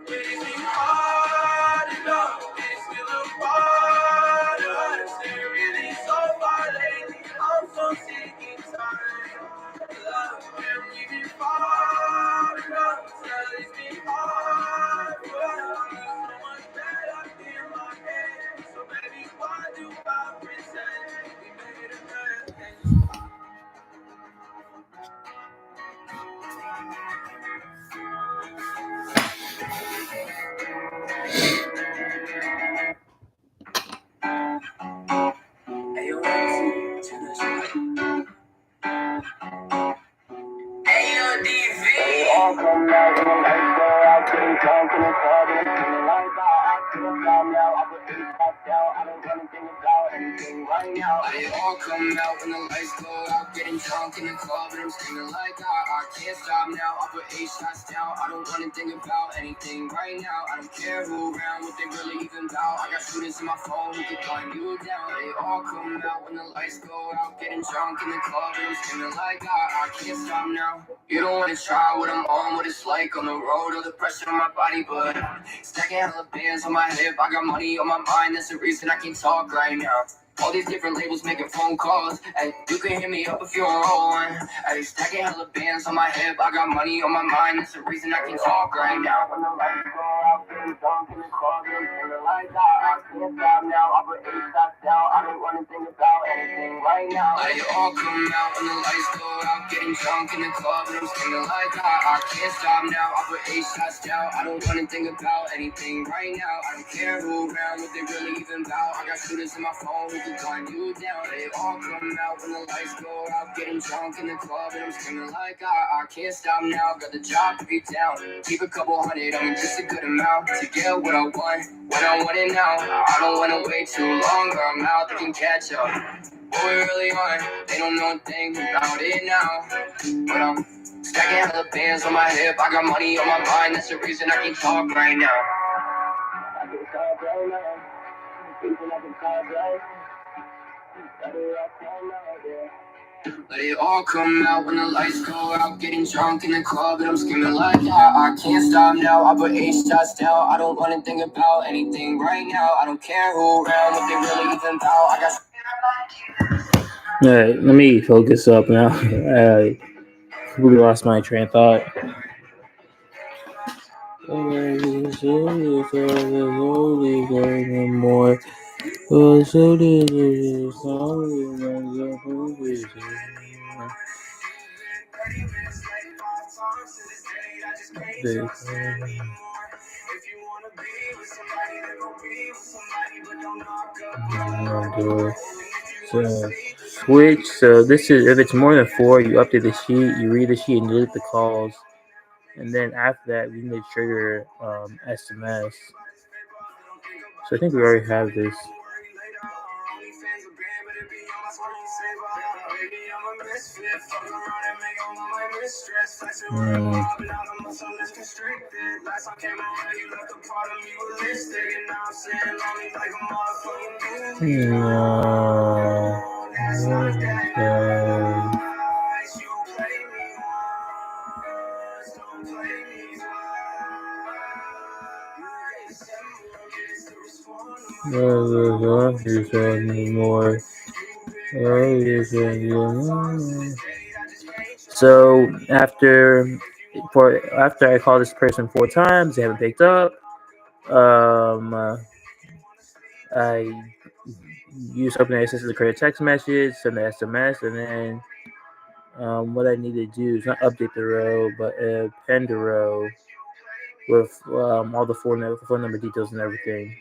It's been hard enough, it's still a part of us. They're really so far lately, I'm so sick and tired. Love, and we've been far enough, till it's been hard for us. So much better in my head, so baby, why do I pretend we made a mess? Hey, yo, turn that shit up. AODV. They all come out in the lights go out, getting drunk in the club and it's feeling like I can't stop now. I put eight shots down, I don't wanna think about anything right now. They all come out when the lights go out, getting drunk in the club and I'm screaming like I can't stop now. I put eight shots down, I don't wanna think about anything right now. I don't care who around, what they really even about. I got shooters in my phone who could gun you down. They all come out when the lights go out, getting drunk in the club and I'm screaming like I can't stop now. You don't wanna try what I'm on, what it's like on the road, all the pressure on my body, but stacking hella bands on my hip. I got money on my mind, that's the reason I can talk right now. All these different labels making phone calls. Hey, you can hit me up if you want one. Hey, stacking hella bands on my hip. I got money on my mind, that's the reason I can talk right now. When the lights go out, getting drunk in the club, and feeling like I can't stop now. I put eight shots down, I don't wanna think about anything right now. They all come out when the lights go out, getting drunk in the club, and I'm feeling like I can't stop now. I put eight shots down, I don't wanna think about anything right now. I don't care who around, what they really even about. I got shooters in my phone who can gun you down. They all come out when the lights go out, getting drunk in the club, and I'm screaming like I can't stop now. Got the job to be down, keep a couple hundred, I mean just a good amount to get what I want when I want it now. I don't wanna wait too long, or I'm out, they can catch up. What we really on, they don't know a thing about it now. But I'm stacking hella bands on my hip, I got money on my mind, that's the reason I can talk right now. I can talk right now, reason I can talk right now. Let it all come out when the lights go out, getting drunk in the club, and I'm screaming like I can't stop now. I put eight shots down, I don't wanna think about anything right now. I don't care who around, what they really even about. I got. All right, let me focus up now. I really lost my train of thought. More. So switch. So this is if it's more than 4, you update the sheet, you read the sheet, and delete the calls, and then after that, we need to trigger SMS. So I think we already have this. More. So after I call this person 4 times, they haven't picked up. I use OpenAccess to create a text message, send the SMS, and then what I need to do is not update the row, but append the row with all the phone number details and everything.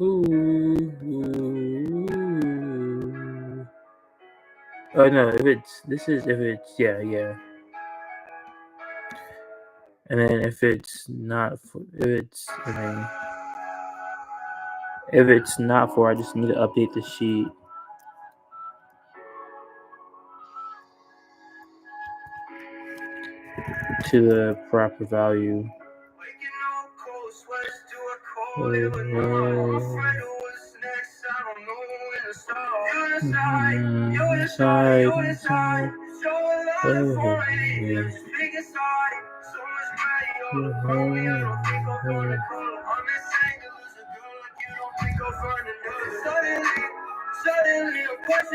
Ooh. Oh no, if it's yeah. And then if it's not for, if it's not for, I just need to update the sheet to the proper value. Inside. Oh, yeah.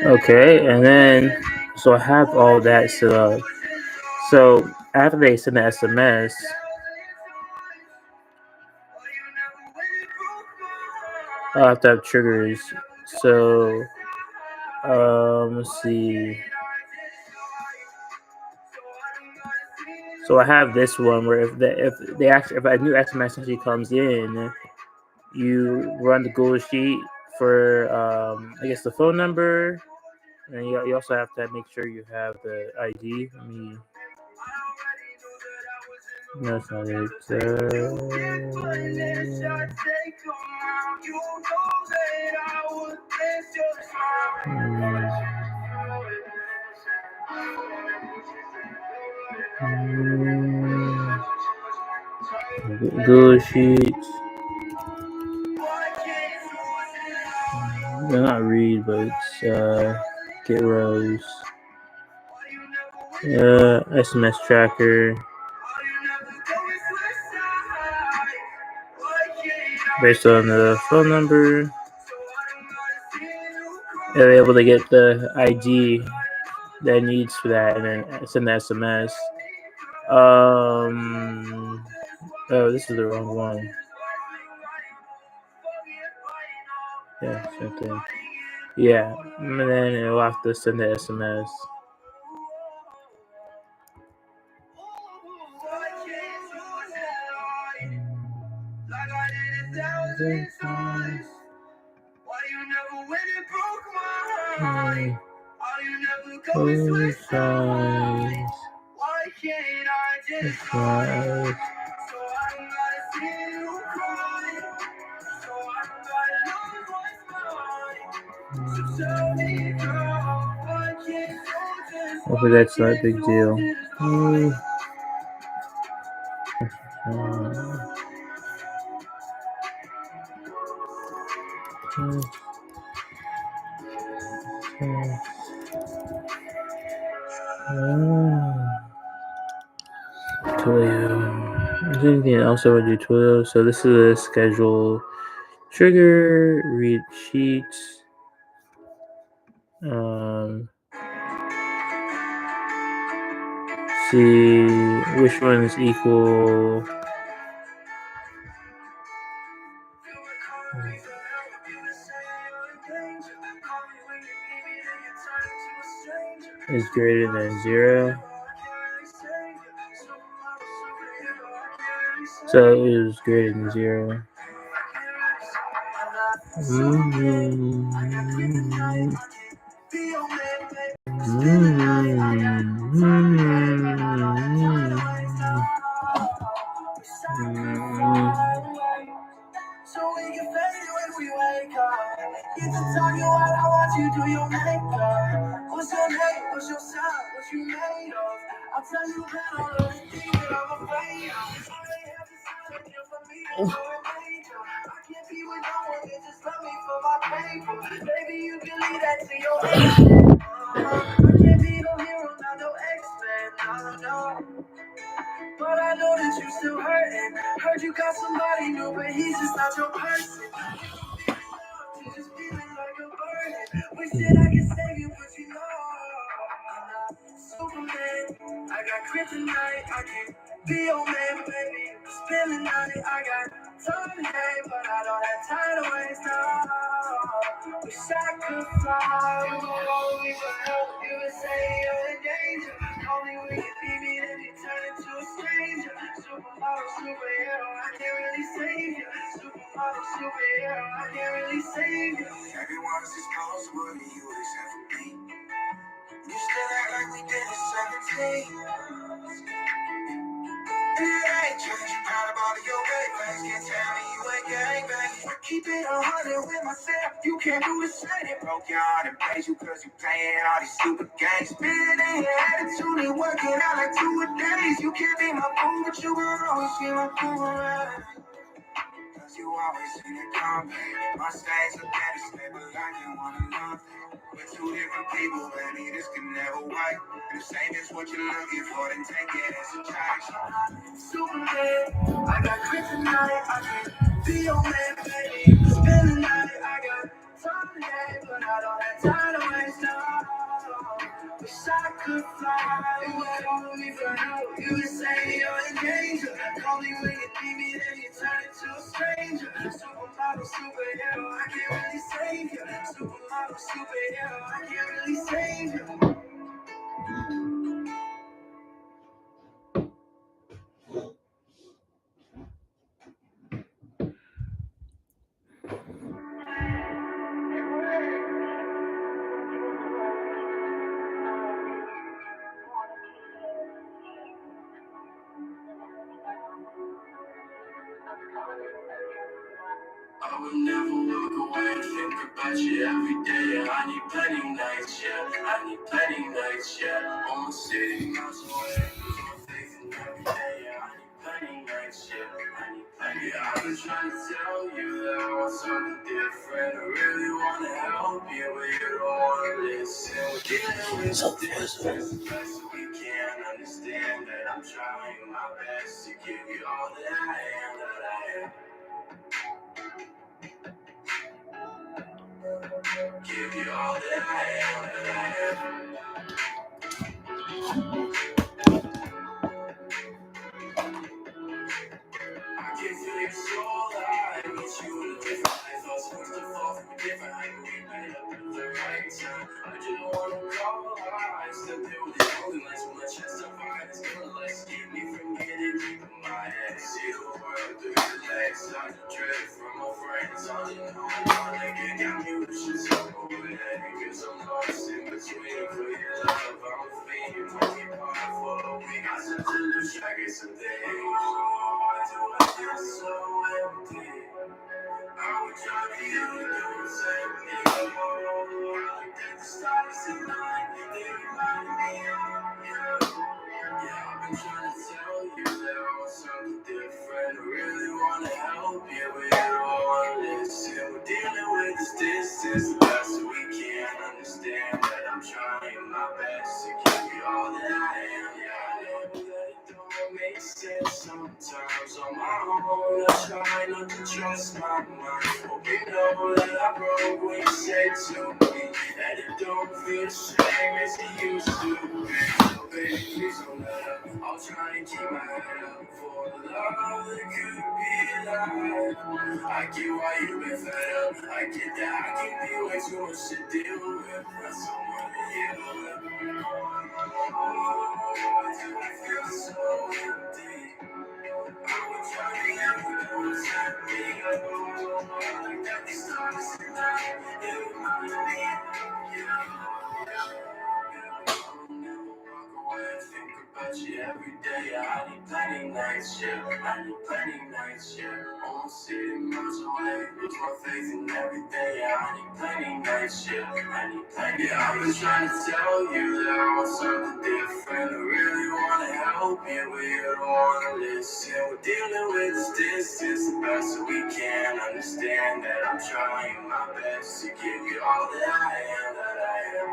Okay, and then so I have all that set up. So after they send the SMS, I have to have triggers. So let's see. So I have this one where if a new SMS actually comes in, you run the Google sheet for I guess the phone number, and you also have to make sure you have the ID. No, that's not it. Google Sheets. Well, not read, but it's get rows. SMS tracker. Based on the phone number, they're able to get the ID that it needs for that, and then send the SMS. Oh, this is the wrong one. Yeah, same thing. Yeah, and then it'll have to send the SMS. Hopefully that's not a big deal. Twilio. Is there anything else I would do Twilio? So this is a schedule trigger, read sheets. See which one is equal. Is greater than 0. So it is greater than 0. So we can fade it when we wake up. Get to talking while I watch you do your makeup. What's your name? What's your sign? What you made of? I'll tell you about all of the things that I'm afraid of. All they have to sign up here for me to go and major. I can't be with no one that just love me for my paper. Baby, you can leave that to your agent. I can't be no hero, not no X-Men. No. But I know that you still hurting. Heard you got somebody new, but he's just not your person. You're just feeling like a burden. Wish that I could save you, but you know I'm not Superman. I got kryptonite. I can be your man, baby. Spending night. I got time, hey, but I don't have time to waste now. Wish I could fly. You hold me for help. You would say you're in danger. Call me when you need me, then you turn into a stranger. Supermodel, superhero, I can't really save you. supermodel, superhero, I can't really save you. Everyone's disposable to you except for me. You still act like we did at 17. And it ain't changed, proud of all of your wavelengths. Can't tell me you ain't gangbanging. I keep it 100 with myself, you can't do the same. It broke your heart and pays you cause you playing all these stupid games. Spinning in your attitude and working out like 2 a days. You can't be my boo, but you will always be my boomerang. Cause you always seem to come back. My stage look better, stable like you wanna love. We're two different people, baby, this can never work. The same is what you're looking for, then take it as a charge. Superman, I got kryptonite, I can be your man, baby. Spend the night, I got time today, but I don't have time to waste time. Wish I could fly away on me for you. You would say you're in danger. Call me when you need me, then you turn into a stranger. Supermodel, superhero, I can't really save you. Supermodel, superhero, I can't really save you. I would never walk away and think about you every day. I need plenty nights, yeah. I need plenty nights, yeah. Almost 60 miles away, lose my faith in every day. Yeah, I need plenty nights, yeah. I need plenty. Yeah, I've been trying to tell you that I want something different. I really want to help you, but you don't want to listen. We're dealing with the distance, the best that we can. Understand that I'm trying my best to give you all that I am, that I am. Give you all that I am, that I am. I can feel your soul alive. Meet you in a different life. I was supposed to fall from a different height, but we made up at the right time. I just wanna call I still there with these golden lights from my chest. I'm fine, it's gonna lights keep me from getting deep in my head. See the world through your legs. I just drift from my friends. All you know, nigga got me wishing so overhead. Cause I'm lost in between. For your love, I'm a fiend. Might be powerful. We got such a lose track of some things. Why do I feel so empty? I would try to you, don't set me up. I looked at the stars tonight, they reminded me of you. Yeah, I've been trying to tell you that I want something different. I really want to help you, but you don't want to listen. We're dealing with this distance the best that we can. Understand that I'm trying my best to give you all that I am. Yeah, I know that it don't make sense sometimes on my own. I try not to trust my mind. Hope you know that I broke when you said to me that it don't feel the same as it used to be. So baby, please don't let up. I'll try and keep my head up for the love that could be alive. I get why you've been fed up. I get that I can be way too much to deal with. That's someone to heal with. Why do I feel so empty? I would try to let you know set me up. I looked at these stars tonight. It reminded me of you. I'll never walk away and think about you every day. I need plenty nights, yeah. I need plenty nights, yeah. Almost 60 miles away, lose my faith in every day. I need plenty nights, yeah. I need plenty. Yeah, I've been trying to tell you that I want something different. I really want to help you, but you don't want to listen. We're dealing with this distance the best that we can. Understand that I'm trying my best to give you all that I am, that I am.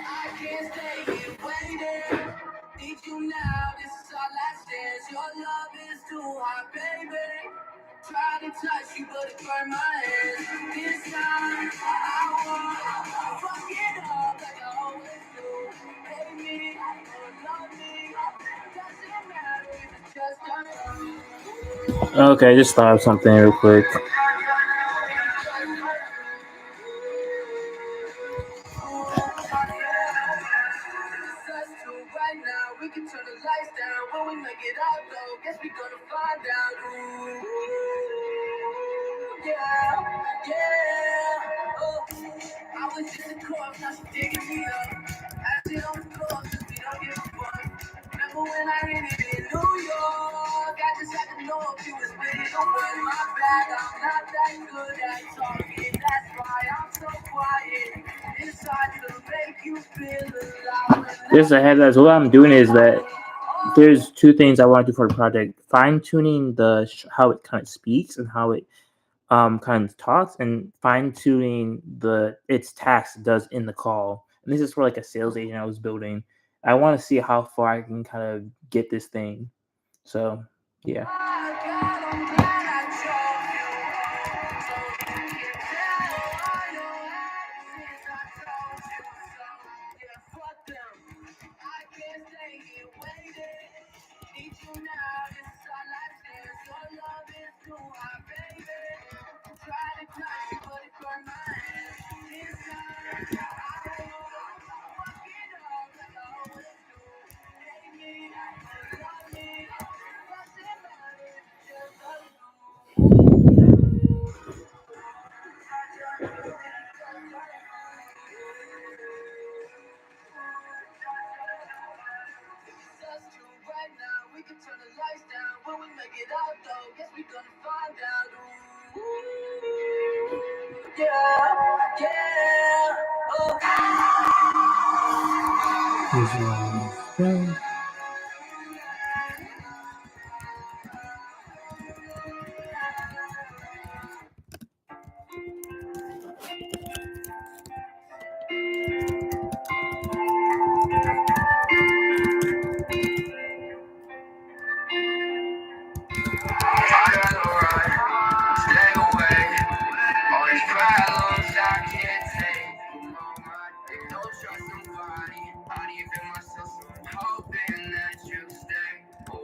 I can't stay here waiting. Need you now, this is our last dance. Your love is too hot, baby. Try to touch you, but it burned my hands. This time, I won't fuck it up like I always do. Hate me or love me, doesn't matter if it's just us. Okay, just thought of something real quick. Right now, we can turn the lights down when we make it out, though. Guess we gonna find out. Ooh, yeah, yeah. Oh, I was just a corpse, now she digging me up. Acid on the floor, 'cause we don't give a fuck. Remember when I hit it in New York? I just had to know if you was with it or was my bad. I'm not that good at talking, that's why I'm so quiet. Inside to make you feel alive. Just ahead, as what I'm doing is that there's two things I want to do for the project: fine tuning how it kind of speaks and how it kind of talks, and fine tuning its tasks it does in the call. And this is for like a sales agent I was building. I want to see how far I can kind of get this thing. So yeah. Right now, we can turn the lights down when we make it out, though. Guess we gonna find out. Ooh, yeah, yeah. Oh. I'd rather run, stay away. All these problems I can't take. Don't trust nobody. I even myself, so I'm hoping that you stay. Oh, I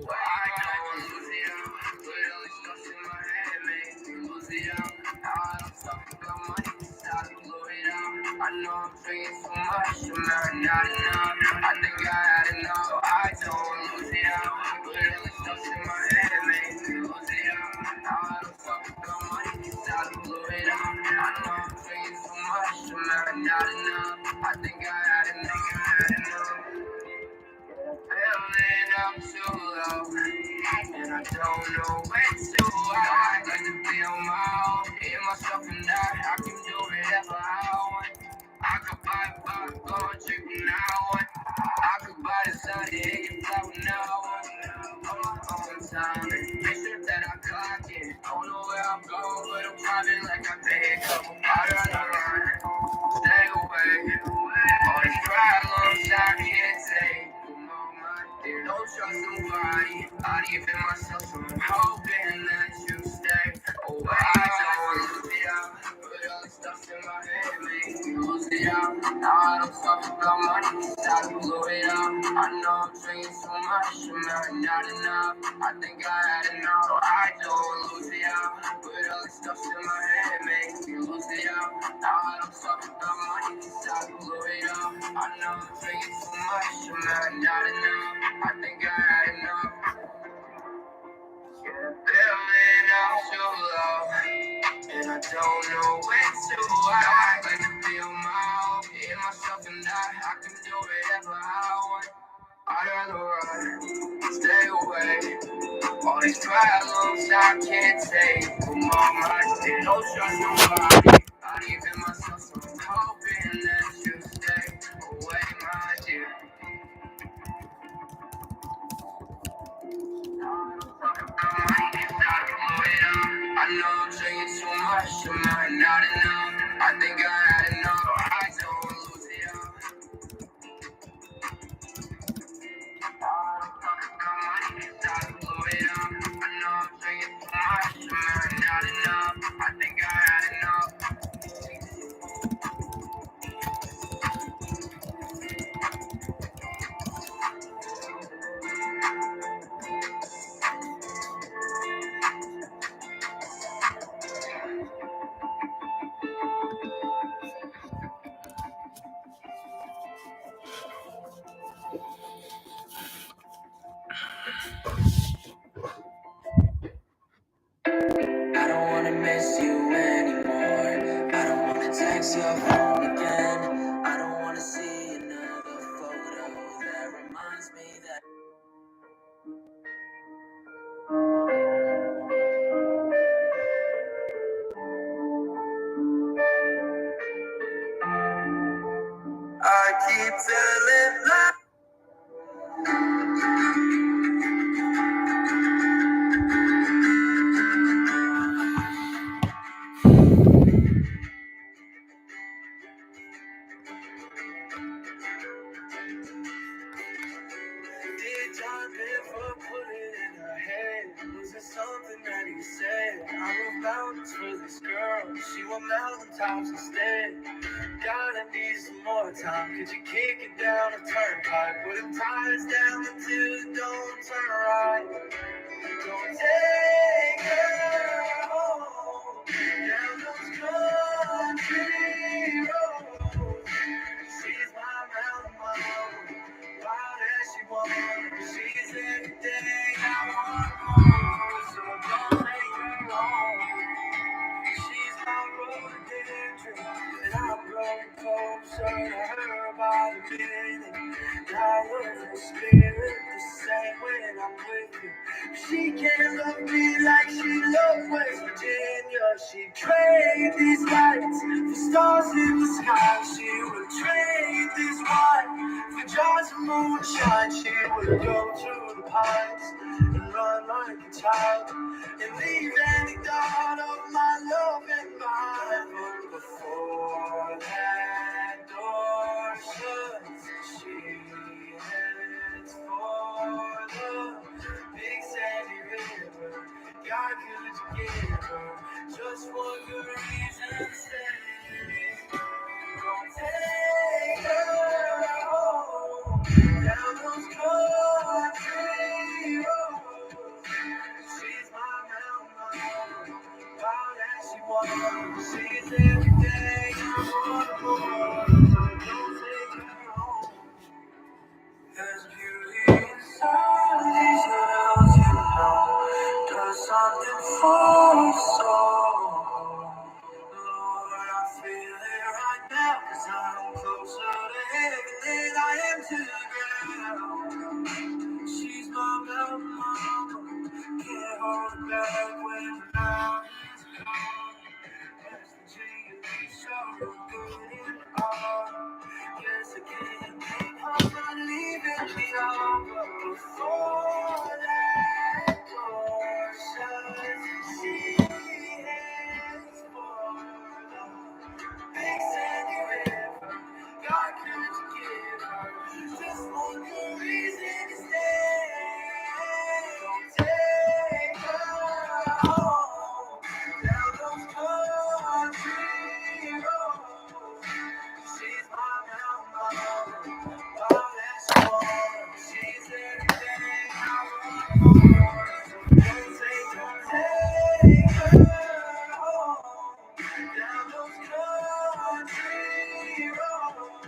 know I'm losing out, but all these thoughts in my head make me lose it out. Now I don't talk about money, cause I can blow it out. I know I'm drinking too much, I'm not enough. I think I had enough, so I don't lose it out. But all these thoughts in my head make me lose it out. Now I don't talk about money, cause I can blow it out. I know I'm drinking too much, I'm not enough. I think I had enough. Feeling I'm too low, and I don't know when to. I like to be on my own, hear myself and I can do whatever I want. I could buy a bar, go and drink when I want. I could buy the sun, and get fly when I want. On my own time, make sure that I clock it. Don't know where I'm going, but I'm driving like I paid a couple bottles of run. Stay away, all these problems I can't take. Don't trust nobody, not even myself, so I'm hoping that you stay. Oh, I don't lose it out, but all the stuff in my head makes me lose it out. Now I don't talk about money, cause I can blow it out. I know I'm drinking too much, I'm not enough. I think I had enough, so I don't lose it out, but all the stuff in my head makes me lose it out. Now I don't talk about money, cause I can blow it out. I know I'm drinking too much, I'm not enough. I think I had enough. Feeling I'm too low, and I don't know when to. I like to be on my own, hear myself and I can do whatever I want. I'd rather run, stay away. All these problems I can't take. Come on, my dear, don't trust nobody, not even myself, so I'm hoping that you stay away, my dear. I know I'm drinking too much, I'm not enough. I think I had enough, I don't lose it out. I know I'm drinking too much, I'm my mountaintops instead. Gotta need some more time. Could you kick it down the turnpike? Put them tires down until it don't turn right. Don't take her home down those country roads. She's my mountain mama, wild as she wants. She's everything I want more, so don't take her home. She's my rhododendron, and I'm growing closer to her by the minute. I love her spirit the same when I'm with you. She can't love me like she loves West Virginia. She'd trade these lights for stars in the sky. She would trade this wine for jars of moonshine. She would go to the pines and run like a child and leave any doubt of my love and mine. But before that door shuts, she heads for the big sandy river. God, could you give her just one good reason to stay? Don't take her home down those country roads. She's my mountain mama, wild as she wants. She's everything I want more. So don't take her home. There's beauty inside these hills, you know. Does something for your soul. Lord, I feel it right now, 'cause I'm closer to heaven than I am to the ground. She's my mountain mama, can't hold it back when the mountains come. West Virginia, so good in all. Yes, I can't keep on leaving me all, but before that door shuts, she heads for the big sandy river. God, could you give her just one good reason to stay? Don't take her home down those country roads. She's my mountain mama, wild as she wants. She's everything I want more. So don't take her home down those country roads.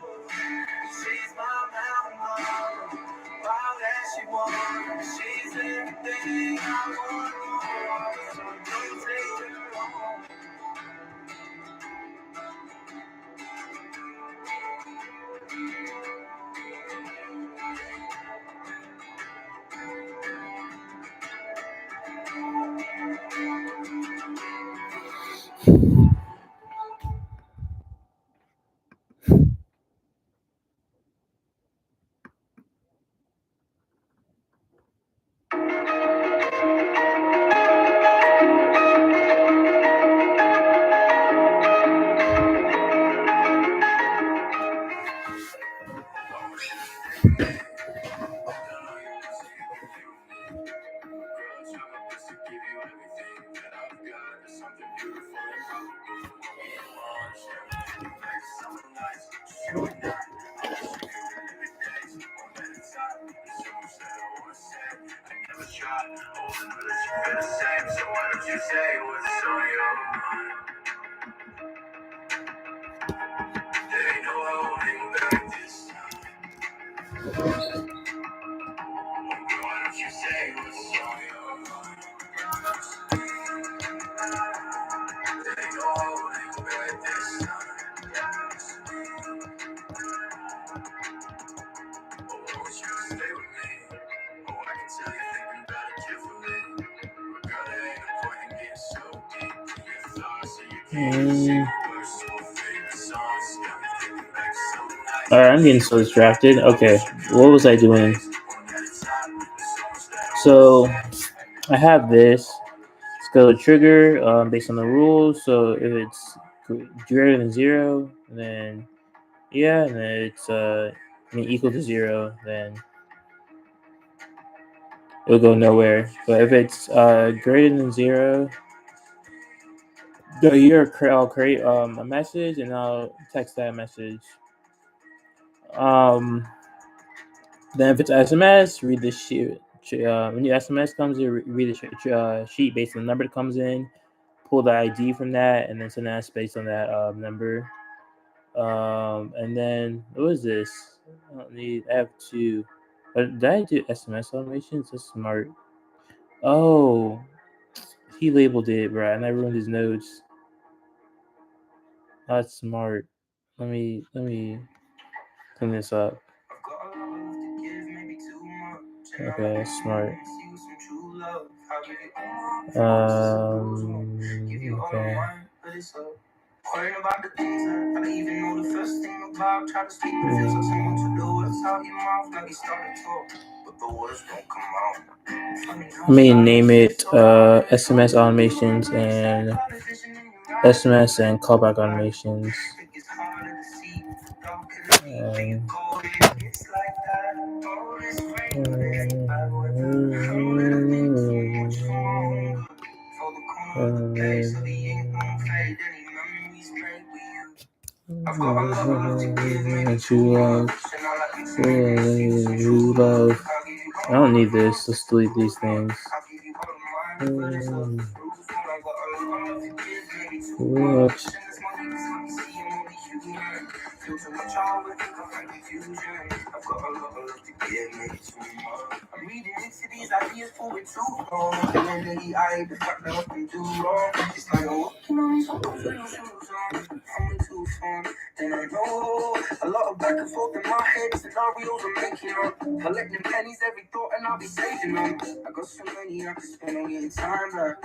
She's my mountain mama, wild as she wants. She's everything I want more. So don't take her home. All right, I'm getting so distracted. Okay, what was I doing? So I have this. Let's go trigger based on the rules. So if it's greater than 0, then yeah, and then it's equal to 0, then it'll go nowhere. But if it's greater than 0, So here, I'll create a message and I'll text that message. Um, then if it's SMS, read the sheet. When your SMS comes in, read the sheet based on the number that comes in. Pull the ID from that, and then send that based on that number. And then what is this? I don't need. I have two. Did I do SMS automations? That's smart. Oh, he labeled it right, and I ruined his notes. That's smart. Let me clean this up. Okay, that's smart. Okay. Worrying about the things that I don't even know the first thing about. Try to speak the feels like someone to the words out your mouth, like you started to talk, but the words don't come out. I may name it SMS automations and SMS and callback automations. True love. True love. I don't need this. Let's delete these things. What? And I know a lot of back and forth in my head, scenarios I'm making up. Collecting pennies every thought and I'll be saving them. I got so many I can spend on getting time back.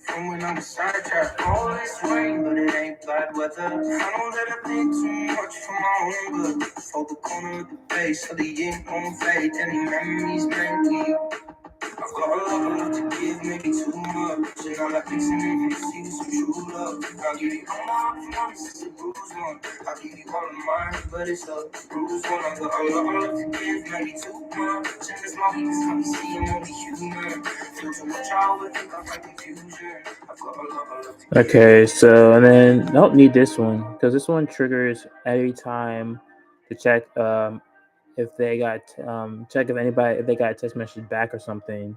From when I was sidetracked. All this rain, but it ain't bad weather. I know that I think too much for my own good. Fold the corner of the face so the ink won't fade. Any memories made with you. I've got a lot of love to give, maybe too much. And all I fixing it is see some true love. I'll give you all my promises, it's a bruised one. I'll give you all of mine, but it's a bruised one. I've got a lot of love to give, maybe too much. And it's my weakness, can't be seen, only human. Feel too much, I overthink, I find confusion. I've got a lot of love to give. Okay, so, and then I don't need this one, because this one triggers every time to check if they got check if they got a text message back or something.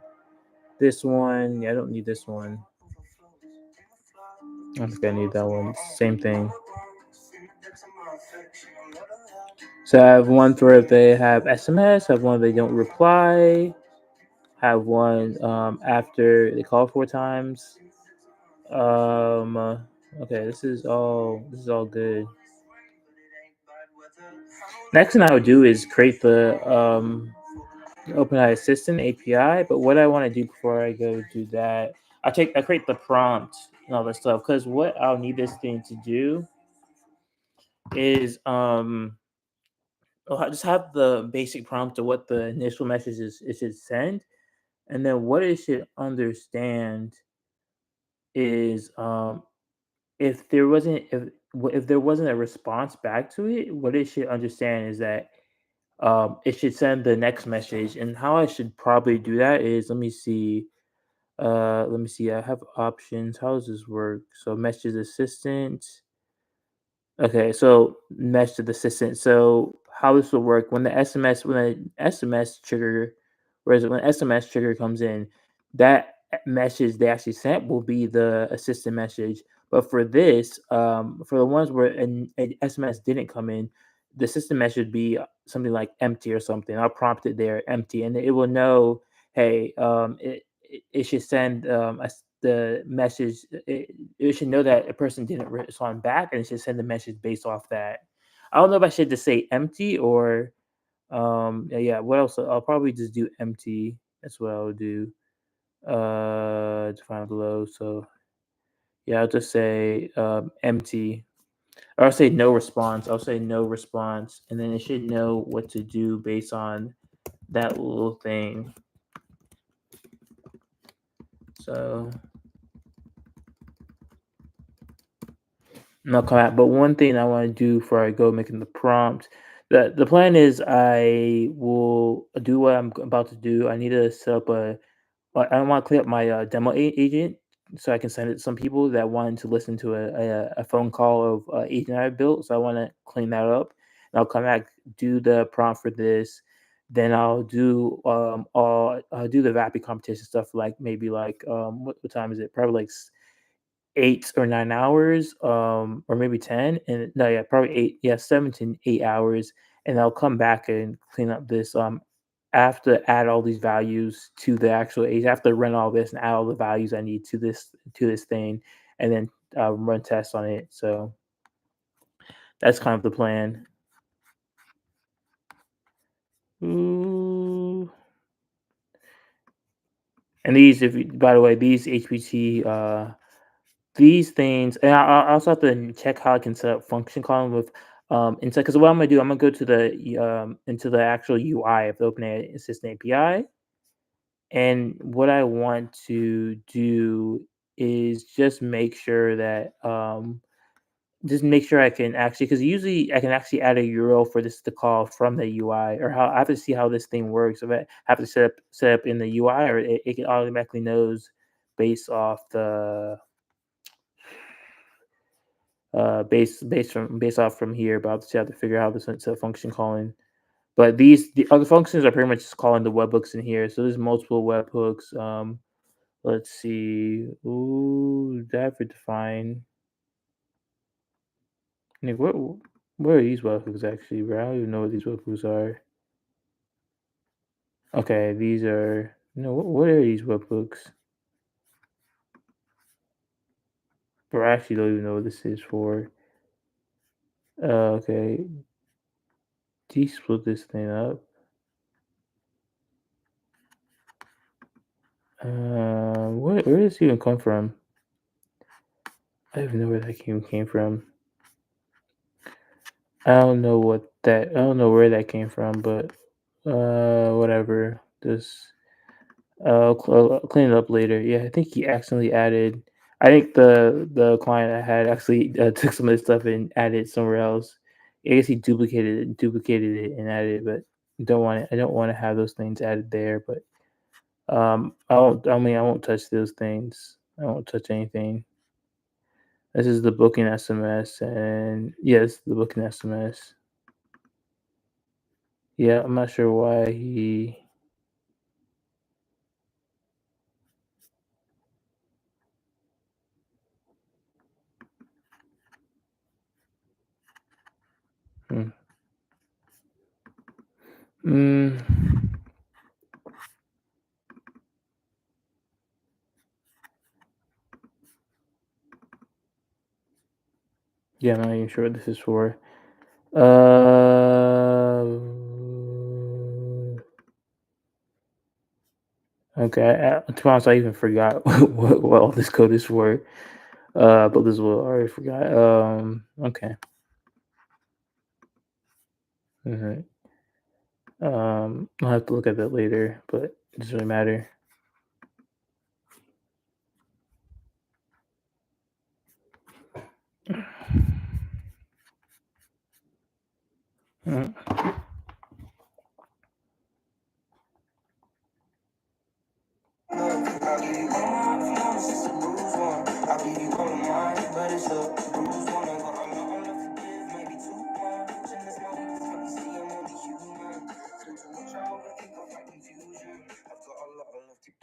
This one, yeah, I don't need this one. I don't think I need that one. Same thing. So I have one for if they have SMS, have one if they don't reply, have one after they call 4 times. Okay, this is all good. Next thing I would do is create the OpenAI Assistant API. But what I want to do before I go do that, I create the prompt and all that stuff, because what I'll need this thing to do is I'll just have the basic prompt of what the initial message is it should send, and then what it should understand is if there wasn't if there wasn't a response back to it, what it should understand is that it should send the next message. And how I should probably do that is, let me see, I have options. How does this work? So message assistant. Okay, so mesh to the assistant. So how this will work when the SMS when an SMS trigger, whereas when SMS trigger comes in, that message they actually sent will be the assistant message. But for this, for the ones where an SMS didn't come in, the system message would be something like empty or something. I'll prompt it there empty, and it will know, hey, it should send the message. It should know that a person didn't respond back, and it should send the message based off that. I don't know if I should just say empty or yeah. What else? I'll probably just do empty. That's what I'll do. Define below. So yeah, I'll just say empty. Or I'll say no response. I'll say no response, and then it should know what to do based on that little thing. So no comment. But one thing I want to do before I go making the prompt, the plan is I will do what I'm about to do. I need to set up a. I don't want to clear up my demo agent so I can send it to some people that wanted to listen to a phone call of agent I built. So I want to clean that up, and I'll come back, do the prompt for this. Then I'll do the VAPI competition stuff, like maybe like what time is it? Probably like 8 or 9 hours, or maybe 10. And no, yeah, probably 8, yeah, 7 to 8 hours. And I'll come back and clean up this. I have to add all these values to the actual age. I have to run all this and add all the values I need to this thing, and then run tests on it. So that's kind of the plan. Ooh. And these, if by the way, these HPT these things, and I also have to check how I can set up function calling with inside. Because what I'm gonna do, I'm gonna go to the into the actual UI of the OpenAI Assistant API, and what I want to do is just make sure I can actually, because usually I can actually add a URL for this to call from the UI, or how I have to see how this thing works. If I have to set up in the UI, or it can automatically knows based off the based off from here, but I'll just have to figure out how this into function calling. But the other functions are pretty much just calling the webhooks in here. So there's multiple webhooks. Let's see. Ooh, that for define. Nick, where are these webhooks actually, bro? I don't even know what these webhooks are. Okay, these are no. What are these webhooks? Bro, I actually don't even know what this is for. Okay, split this thing up. Where does this even come from? I don't even know where that came from. I don't know I don't know where that came from, but whatever. Just I'll clean it up later. Yeah, I think he accidentally added. I think the client I had actually took some of this stuff and added it somewhere else. I guess he duplicated it and added it, but don't want it. I don't want to have those things added there. But I won't. I mean, I won't touch those things. I won't touch anything. This is the booking SMS, and yes, the booking SMS. Yeah, I'm not sure why he. Hmm. Mm, yeah, I'm not even sure what this is for. Uh, okay. To be honest, I even forgot what all this code is for. But this will I already forgot. Okay. All right. I'll have to look at that later, but it doesn't really matter. Mm.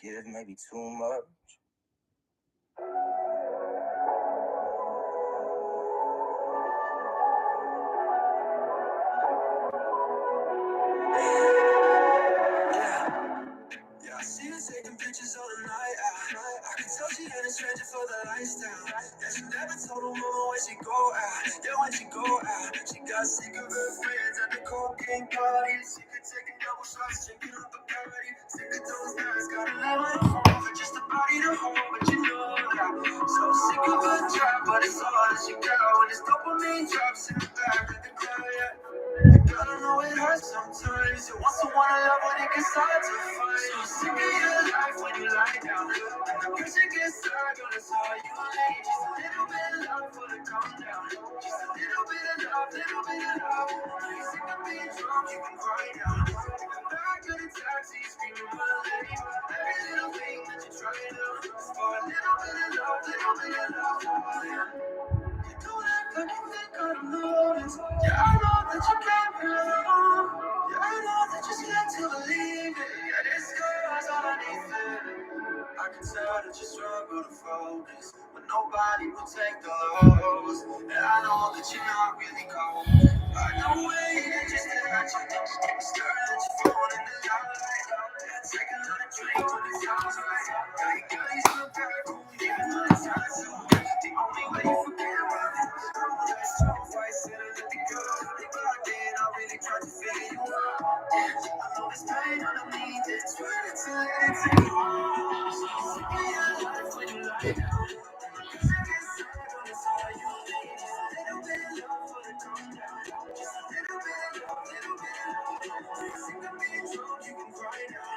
Give maybe too much. Yeah, I see her taking pictures all the night. I can tell she ain't a stranger for the lifestyle. Yeah, she never told her mama where she go out. Yeah, when she go out, she got sick of her friends at the cocaine parties. She could take a double shots, drinking up a party. Sick of those guys, got a level at home, but just a body to hold, but you know that. So sick of her trap, but it's all that she got. When this dopamine drops in the back of the car, yeah. Gotta know it hurts sometimes. You want someone to love, but it gets hard to find. So sick of your life when you lie down. And the pressure gets tired, gonna saw you leave. Just a little bit of love for the calm down. Just a little bit of love, little bit of love. When you're sick of being drunk, you can cry down. Take a back to the taxi, screaming my name. Every little thing that you try to do, just for a little bit of love. that you struggle to focus, but nobody will take the lows. And I know that you're not really cold. I know it just to let you know. Staring at your phone in the light. Take another drink when it sounds right. Got you guys in the back room, giving all the time to. The only way you forget about it. Let's talk, fight, sit and let it go. They blocked it, I really tried to figure you out. I know this pain underneath it, trying to let it take you on. So be alive when you lie down. Cause I get sad when it's all you need. Just a little bit of love for the calm down. Just a little bit of love, little bit of love. Sick of being drunk, you can cry now.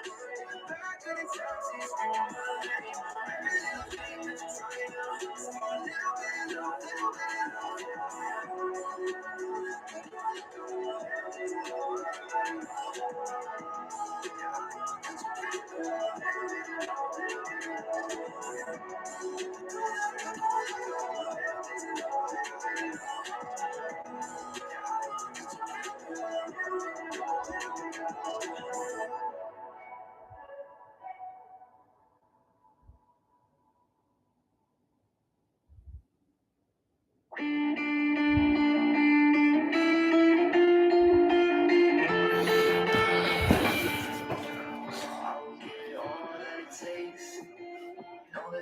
Back to the taxi, screaming my name. Every little thing that you try now. Just a little bit of love, little bit of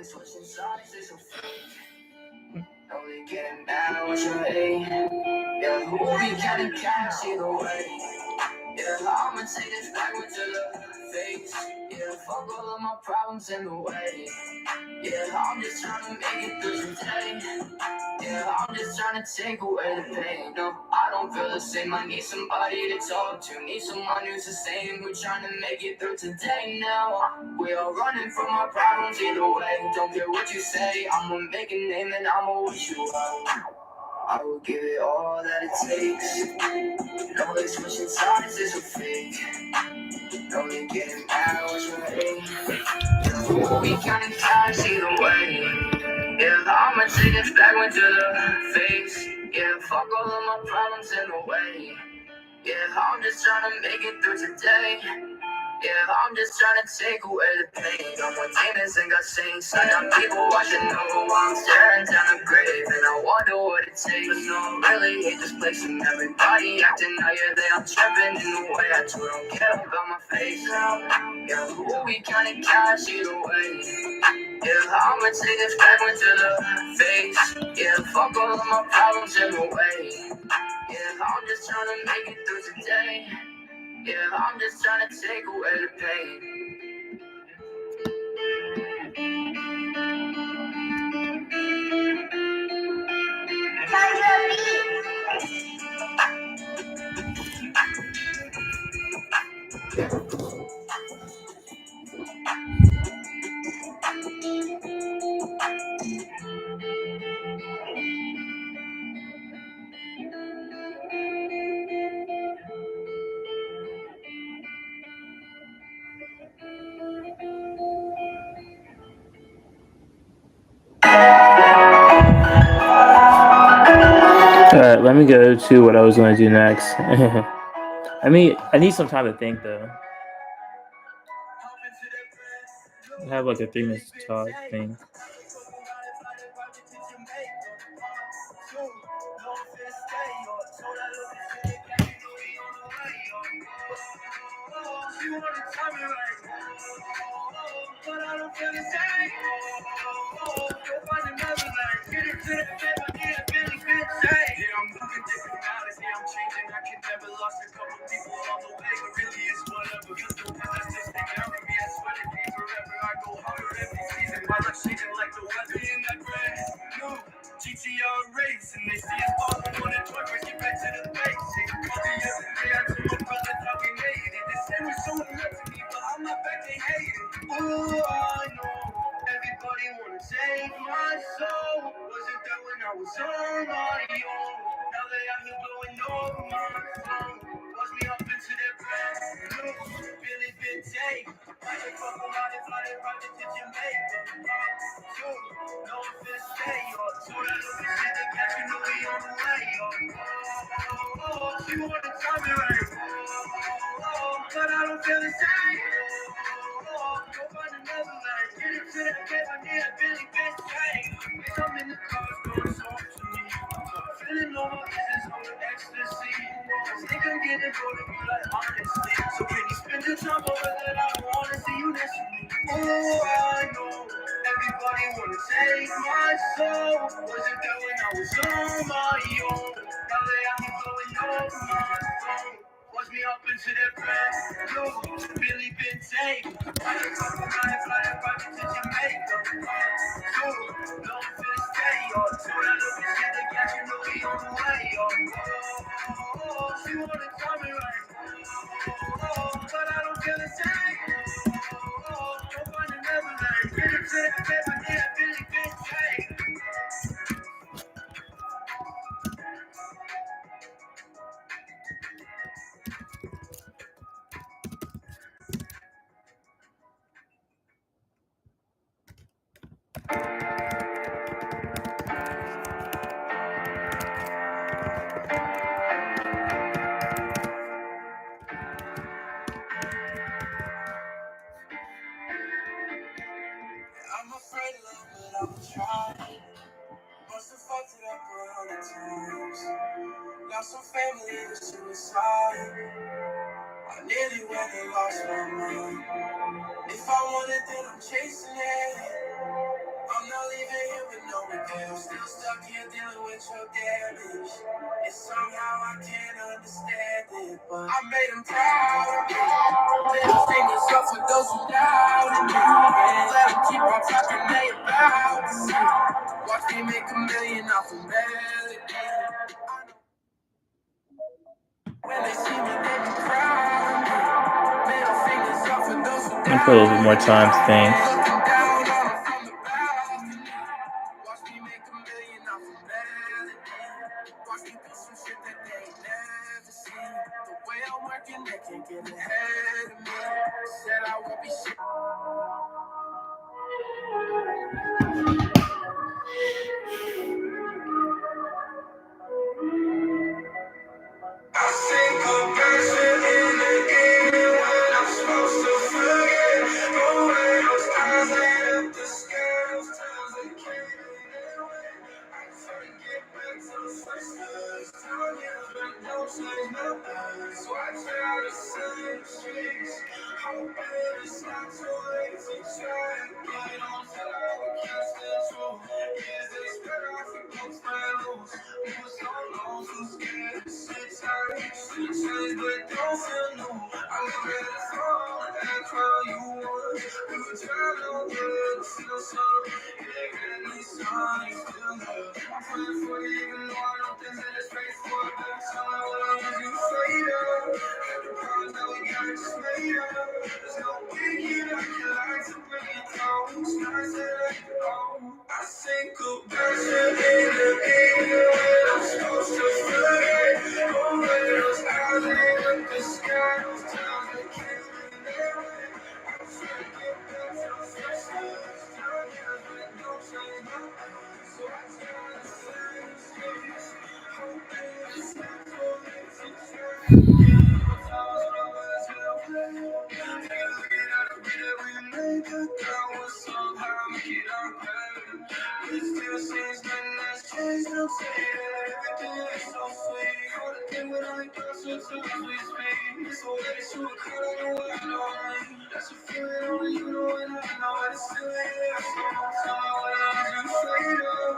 switching sides is so fake. Only getting mad what you hate. Yeah, who we counting cash either way. Yeah, I'ma take this backwards to the face. Yeah, fuck all of my problems in the way. Yeah, I'm just trying to make it through today. Yeah, I'm just trying to take away the pain. No, I don't feel the same. I need somebody to talk to. Need someone who's the same. We're trying to make it through today now. We are running from our problems either way. Don't care what you say. I'ma make a name and I'ma wish you well. I will give it all that it takes. No, they switching sides is a fake. No, they getting mad what you hate. We counting cash either way. Yeah, I'ma take this back one to the face. Yeah, fuck all of my problems in the way. Yeah, I'm just trying to make it through today. Yeah, I'm just trying to take away the pain. No more demons and got saints. I got people watching over while I'm staring down a grave. And I wonder what it takes. But no, I really hate this place and everybody acting how you're there. I'm trapping in the way. I too don't care about my face now. Yeah, who we counting cash either way. Yeah, I'ma take this back one to the face. Yeah, fuck all of my problems in the way. Yeah, I'm just trying to make it through today. Yeah, I'm just trying to take away the pain. Alright, let me go to what I was going to do next. I need some time to think though. I have like a 3 minute talk thing. GTR race and they see us falling on the truck, bring it back to the basics. All the other day I told my brother how we made it. They said we're showing love to me, but I'm not back, they hate it. Ooh, I know everybody wanna take my soul. Wasn't there when I was on my own. Now they out here blowing up my phone. Watch me up into their past. Billy been taken. I can fuck around and fly their private to Jamaica. No offense, stay up. So that little shit they catch you know we on the way up. She wanna tell me right. But I don't feel the same. Go find another life. Get it to that bed, I need a Billy bitch, hey. I'm in the car, don't talk to me. Feeling all my business on the ecstasy. I think I'm getting bored of you, like honestly. So can you spend your time over that? I don't wanna see you next to me. Oh, I know everybody wanna take my soul. Was it that when I was on my own? Now they have me blowing up my phone. Watch me up into that bed, yo, Billy been taken. I just come from my fly private to Jamaica. Yo, don't feel stay, yo. So that look is get the gas, you know we on the way, yo. She wanna tell me right, but I don't feel the same. Don't find another line, get it to that bed, but yeah, Billy been taken. I'm afraid of love, but I will try. Must have fucked it up 100 times. Lost some family to suicide. I nearly went and lost my mind. If I want it, then I'm chasing it. I'm not leaving here with no regret. I'm still stuck here dealing with your damage. And somehow I can't understand it, but I made them proud of me. Little fingers up for those who doubted me. Let them keep on talking, they about to see. Watch me make $1 million off of melody. When they see me, they be proud of me. Little fingers up for those who I'm gonna put a little bit more time to think. looking down on them from the balcony. Watch me make $1 million off of melody. Watch me do some shit that they ain't never seen. The way I'm working, they can't get ahead of me. Said I won't be shit. I sing compassion in the ear when I'm supposed to forget. Rolling those eyes light up the sky, those times they came and went. I try to get back to the first love. Time has been no change, no eyes. So I try to sing the streets. Hoping it's not too late to try again. On till I catch the truth. Is this better off with both my lose? We was so long, too scared to sit tight. Should change, but don't feel new. I look at the phone and ask how you was. We were trying to get to feel something. Yeah, get me some, you still love. I'm praying for you, even though I don't think that it's straightforward. Tell me what is you afraid of? Every promise that we got just made up. There's no weekend I can lie to bring it down. It's not that I say goodbye to the air when I'm supposed to forget. Over those eyes lit up the sky, those times that came and they went. I'm trying to get back to the first love. Time has been no change, no eyes. So I try to say the streets. Hoping it's not too late to try again. No times when I was away. Take a look at the way that we made the ground was somehow make it all better. It still seems nothing has changed. I'm saying that everything is so sweet. All the thing when I go so as we speak. It's a way that you would call it the way I know me. That's a feeling only you know and I know what it's feeling. So tell me what else you afraid of.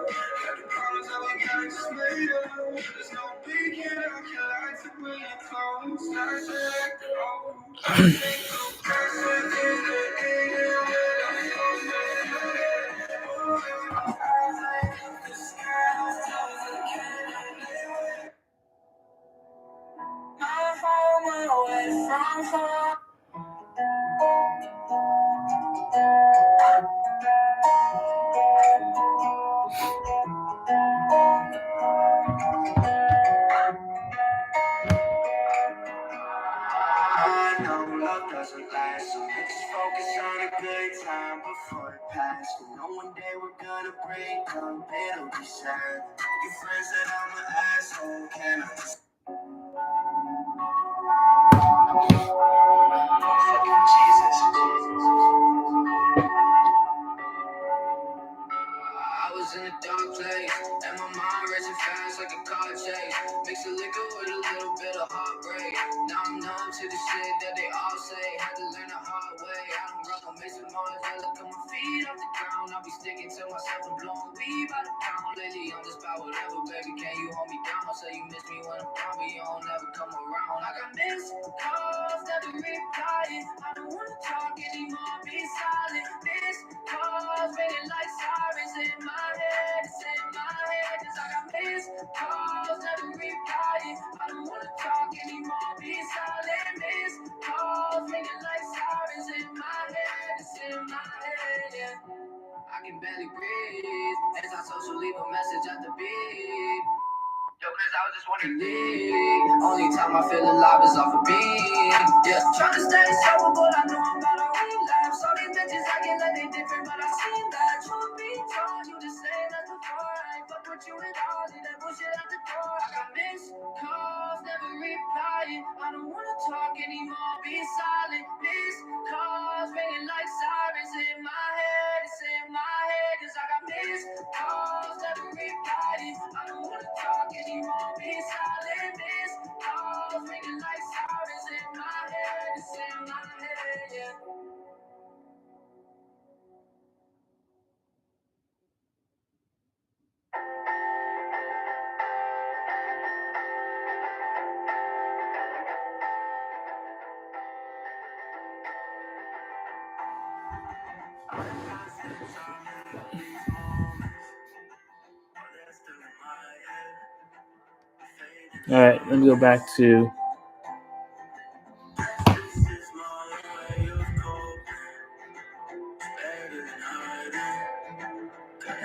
Every promise that we got just made up. There's no beacon I can light to bring you close. Not to let go. I think of person in the air when I'm supposed to forget. The sky tells the canyon. I'm home away from home. I know love doesn't last, so let's just focus on a good time before it passes. We know one day we're gonna break up, it'll be sad. Your friends said I'm an asshole, can I just Jesus, Jesus. say, had to learn the hard way. I don't run no Mason Mars, I look at my feet off the ground. I'll be sticking to myself and blowing weed by the pound. Lately, I'm just about whatever, baby. Can you hold me down? I'll say you miss me when I'm down, but you don't ever come around. I got missed calls, never replying. I don't wanna talk anymore, be silent. Missed calls, ringing like sirens in my head. It's in my head, 'cause I got missed calls, never replying. I don't wanna talk anymore, be silent. Missed calls, ringing like sirens in my head. It's in my head, yeah. I can barely breathe as I social leave a message at the beat. Yo, cause I was just wanting to leave. Only time I feel alive is off a beat. Yeah, trying to stay sober, but I know I'm about to relapse. All these bitches acting like they different, but I seen that. Truth be told, you the same as before. I ain't fuck with you at all. Leave that bullshit at the door. I got missed calls, never replying. I don't wanna talk anymore, be silent. Missed calls, ringing like sirens in my head. It's in my head, 'cause I got missed calls, never replying. I don't wanna talk anymore, be silent. Missed calls, ringing like sirens in my head. It's in my head, yeah. All right, let me go back to.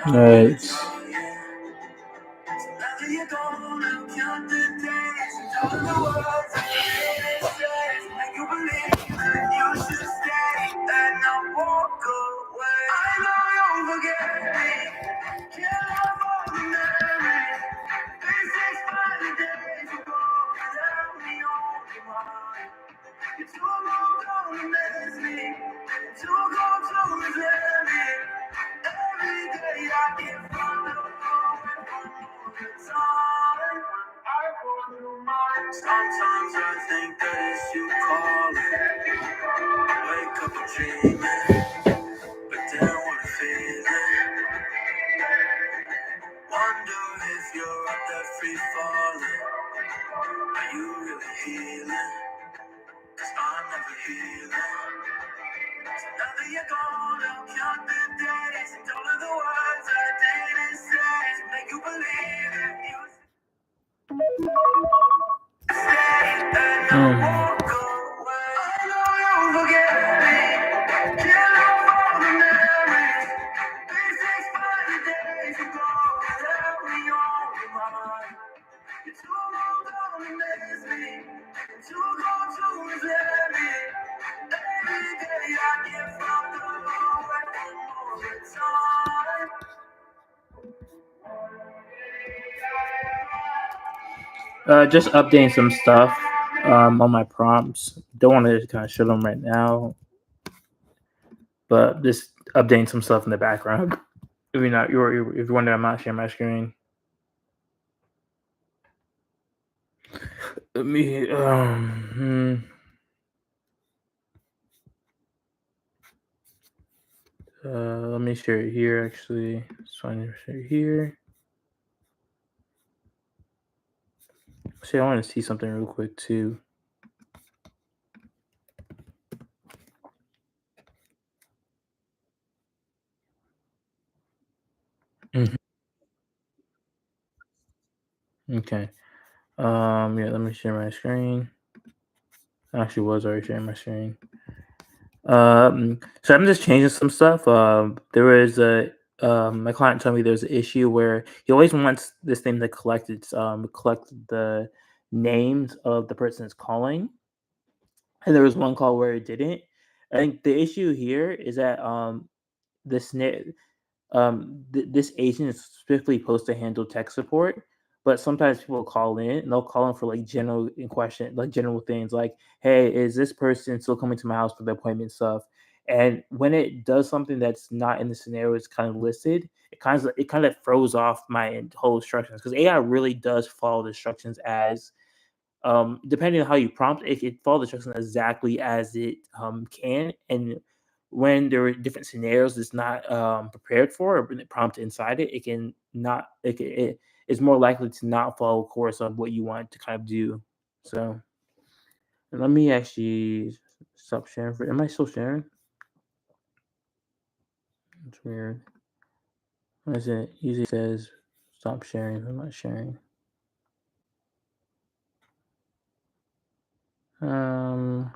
All right. Sometimes I think that it's you calling. Wake up and dreaming, but then what a feeling. Wonder if you're up there free falling. Are you really healing? 'Cause I'm never healing. So now that you're gone, I'll count the days and all of the words I didn't say to make you believe that you stay and I'll walk away. I know you'll forget me. Can't help all the memories. These expired days ago without me on your mind. You're too long gone to miss me. Too gone to resent me. Every day I get from the away for more time. Just updating some stuff on my prompts. Don't want to kind of show them right now, but just updating some stuff in the background. If you're wondering, I'm not sharing my screen. Let me let me share it here. Actually, so I'm gonna share it here. See, I want to see something real quick too. Mhm. Okay. Yeah, let me share my screen. I actually was already sharing my screen. So I'm just changing some stuff. There is a my client told me there's an issue where he always wants this thing to collect the names of the person that's calling, and there was one call where it didn't. I think the issue here is that this this agent is specifically supposed to handle tech support, but sometimes people call in and they'll call in for like general in question, like general things like, "Hey, is this person still coming to my house for the appointment stuff?" And when it does something that's not in the scenario it's kind of listed, it kind of throws off my whole instructions because AI really does follow the instructions as depending on how you prompt, it can follow the instructions exactly as it can. And when there are different scenarios it's not prepared for or been prompted inside it, it can not it is more likely to not follow course of what you want to kind of do. So let me actually stop sharing. Am I still sharing? It's weird. What is it? Usually says stop sharing. I'm not sharing. Um.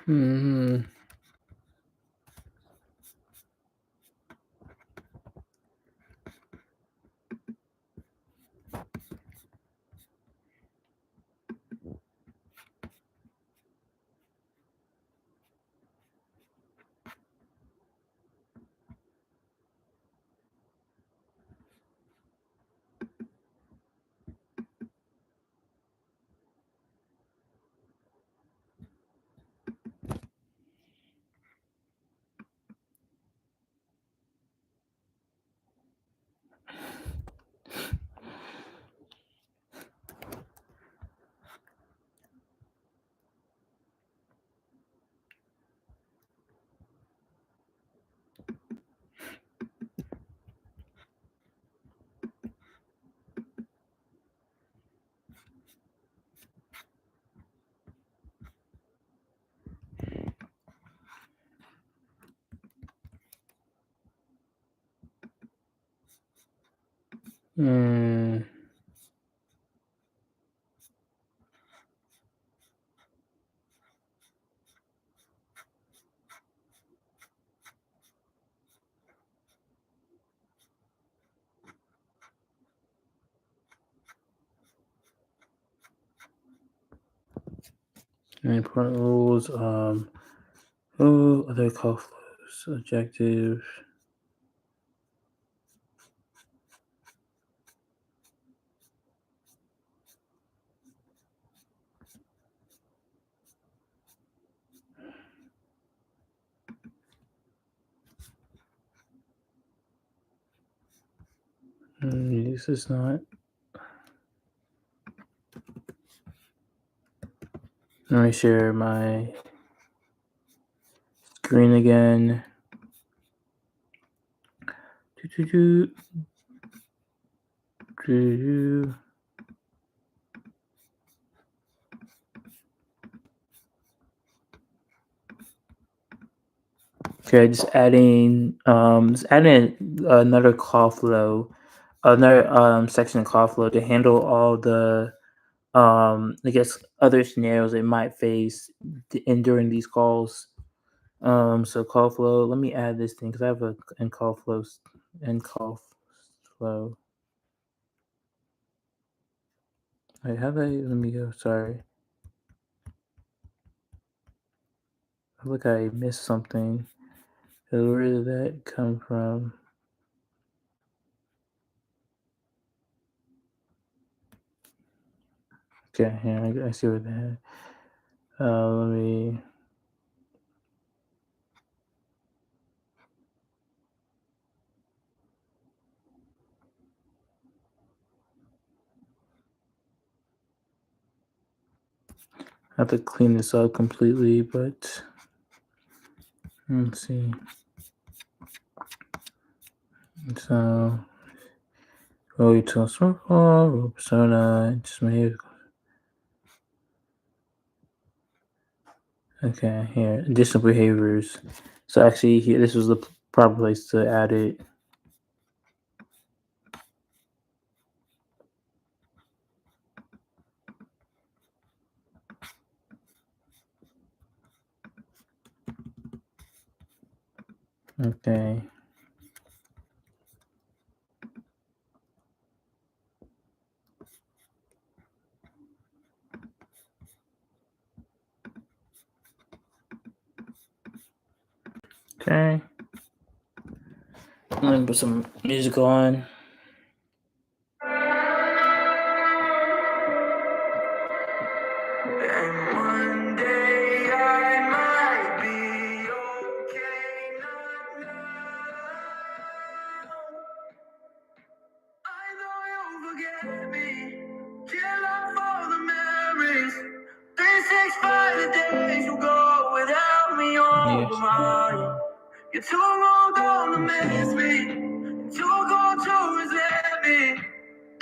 Hmm. Hmm. Important rules. Oh, other call flows, objective. This is not. Let me share my screen again. Okay, just adding another call flow, another section of call flow to handle all the I guess other scenarios they might face in during these calls. So call flow. Let me add this thing because I have a in call flows and call flow. Wait, how do I? Let me go. Sorry. I feel like I missed something. Where did that come from? Okay, here I see what that. Let me. I have to clean this up completely, but let's see. So, go to a persona, just made. Okay, here, additional behaviors. So actually, here, this was the proper place to add it. Okay. Okay. I'm gonna put some music on. And one day I might be okay, not now. I know you'll forget me. Kill off all the memories. 365 the days you go without me on Yes. mine. You're too long gone to miss me. Too gone to resent me.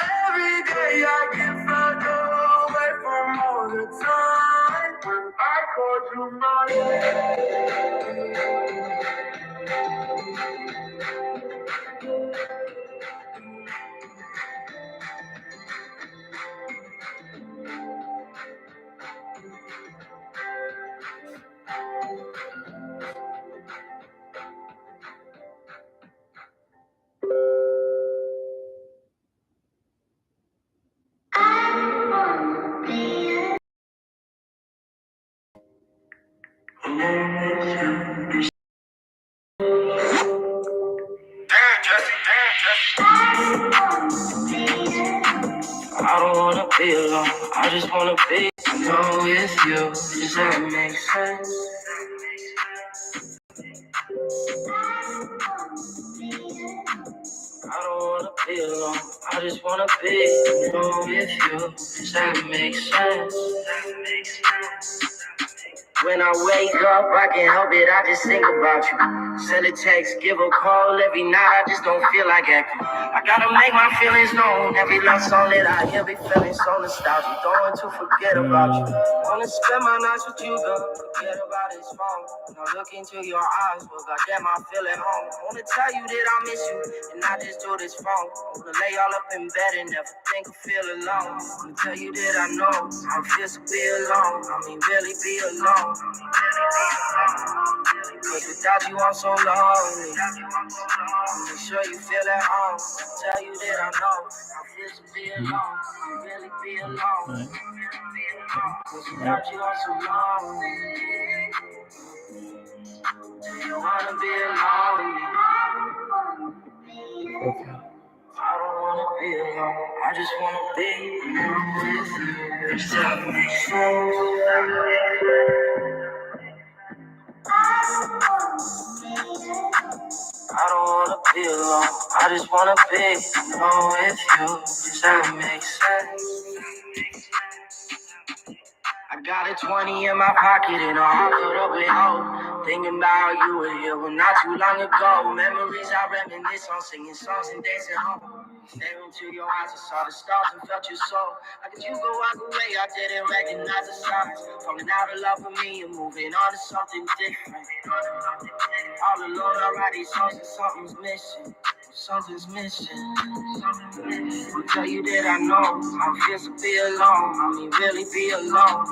Every day I get further away from all the time when I called you mine. I don't wanna be alone, I just wanna be alone with you. Does that make sense? I don't wanna be alone, I just wanna be alone with you. Does that make sense? When I wake up, I can't help it, I just think about you. Send a text, give a call every night, I just don't feel like acting. I gotta make my feelings known. Every love song that I hear be feeling so nostalgic. Don't want to forget about you. Wanna spend my nights with you, girl. Forget about this phone. When I look into your eyes, well, goddamn, I feel at home. Wanna tell you that I miss you, and not just do this phone. Wanna lay all up in bed and never think of feel alone. Wanna tell you that I know how it feels to be alone. I mean, really be alone. Cause without you, I'm so lonely. Make sure you feel at home. Tell you that I know how it feels to be alone. Really be alone. Cause without you, I'm so lonely. Do you wanna be alone with me? I don't wanna be alone. I just wanna be with you. Does that make sense? I don't wanna be alone. I just wanna be alone with you. Does that make sense? I got a 20 in my pocket and a heart filled up with hope. Thinking about you were here but not too long ago. Memories I reminisce on, singing songs and dancing home. Staring into your eyes, I saw the stars and felt your soul. How could you go walk away? I didn't recognize the signs. Falling out of love with me and moving on to something different. All alone, I write these songs and something's missing. Something's missing. I'll tell you that I know how it feels to be alone. I mean, really be alone.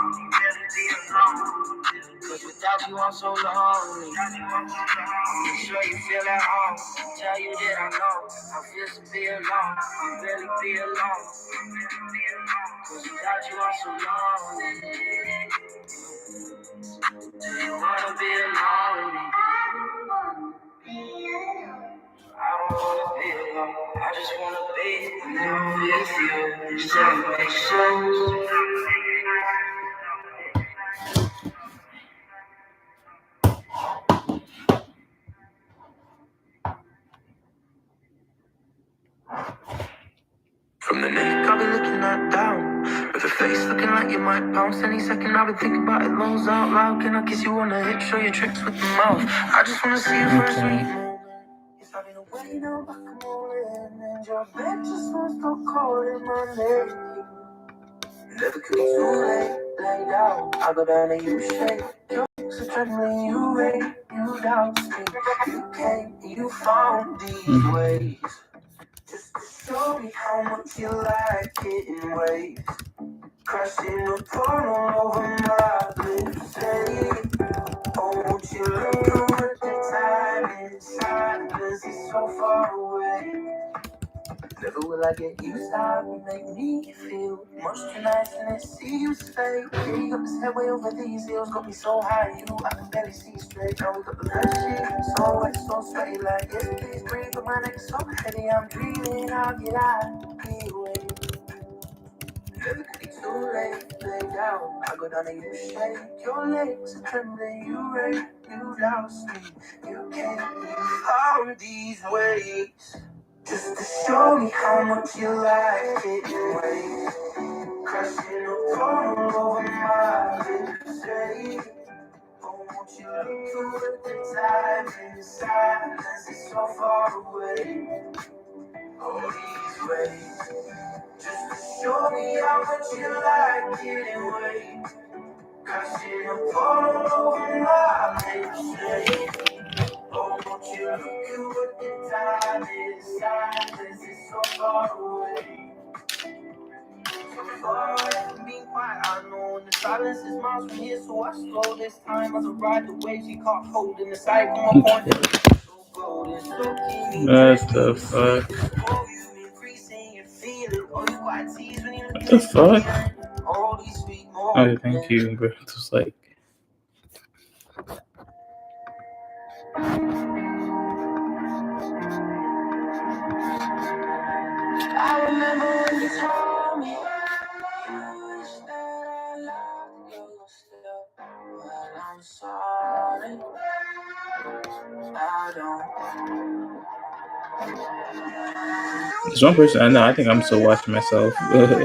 Cause without you, I'm so lonely. Make sure you feel at home. Tell you that I know how it feels to be alone. I really be alone. Cause without you, I'm so lonely. Do you wanna be alone with me? I don't wanna be alone. I just wanna be alone with you. Just tell me make sense. From the neck, I'll be looking that down. With a face looking like you might bounce any second. I'll be thinking about it, lungs out loud. Can I kiss you on the hip, show you tricks with the mouth? I just wanna see you for a sweet moment. If I've been away now, back I'm rolling. And your bed just won't stop calling my name. Never could be too late, lay down. I go down and you shake. Your legs are trembling, you rage, you doubt me. You came, you found these ways. Just to show me how much you like it in waves. Crashing upon all over my lips. Say, oh, won't you look at the time inside? Cause it's so far away. Never will I get used to how you make me feel. Much too nice and it seems fake. Yeah, you got this head way over these hills. Got me so high, you I can barely see straight. Now we got the best shit. So wet, so sweaty, like yes, please breathe. But my neck's so heavy, I'm dreaming. I'll get out of the way. Never could be too late, lay down. I go down and you shake. Your legs are trembling, you rage, you douse me. You came, you found these ways. Just to show me how much you like it in waves. Crashing upon all over my lips. Say, oh, won't you look at the time inside? Cause it's so far away. All these ways. Just to show me how much you like it in waves. Crashing upon all over my lips. Say, oh, won't you look at what the time inside? Cause it's so far away. So far away from being quiet, I know. And the silence is miles from here, so I slow this time. As I ride the waves, you caught hold in the sight from my point. So golden, so keen. What the fuck? What the fuck? Oh, thank you, bro. Just like. I remember when you told me you wish that I loved you still. Well, I'm sorry, I don't. There's one person I know. I think I'm still watching myself. I know that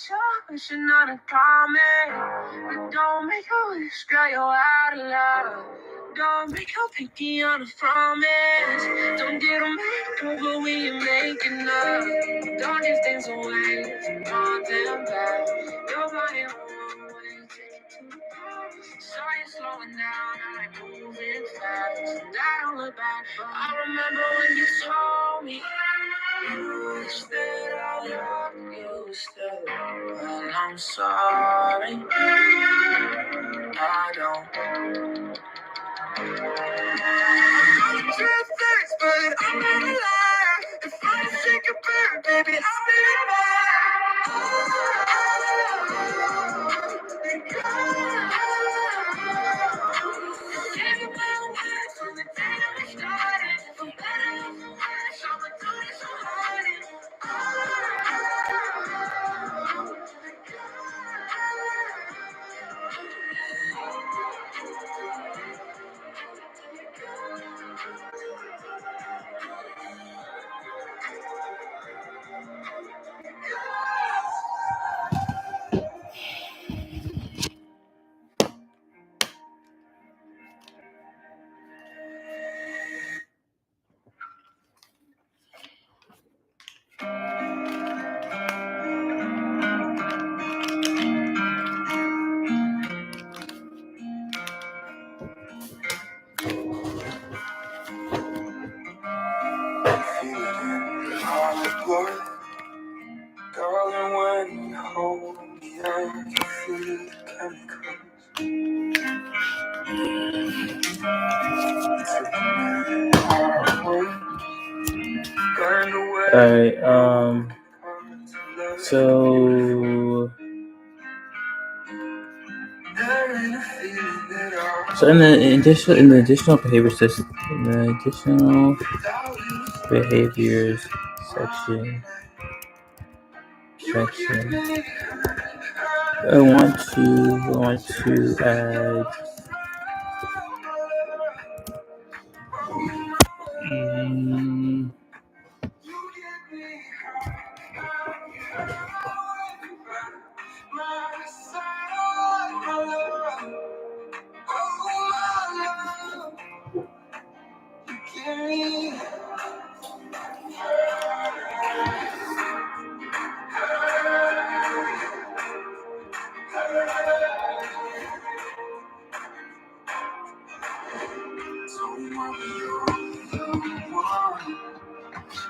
you're wishing on a comment, but don't make a wish, girl, you're out of love. Don't make a picky on a promise. Don't get a makeover when you're making up. Don't give things away, don't them back. Your body on one way, take it to the past. Saw you slowing down, now I'm moving fast. And I don't look back, but I remember when you told me you wish that I loved you still. Well, I'm sorry, I don't. Truth hurts, but I'm not a liar. If I take a bird, baby, I'll be from the day that we started. For better or for worse, I'ma do this so hard. All right. So. So in the additional behaviors section, I want to add. mm,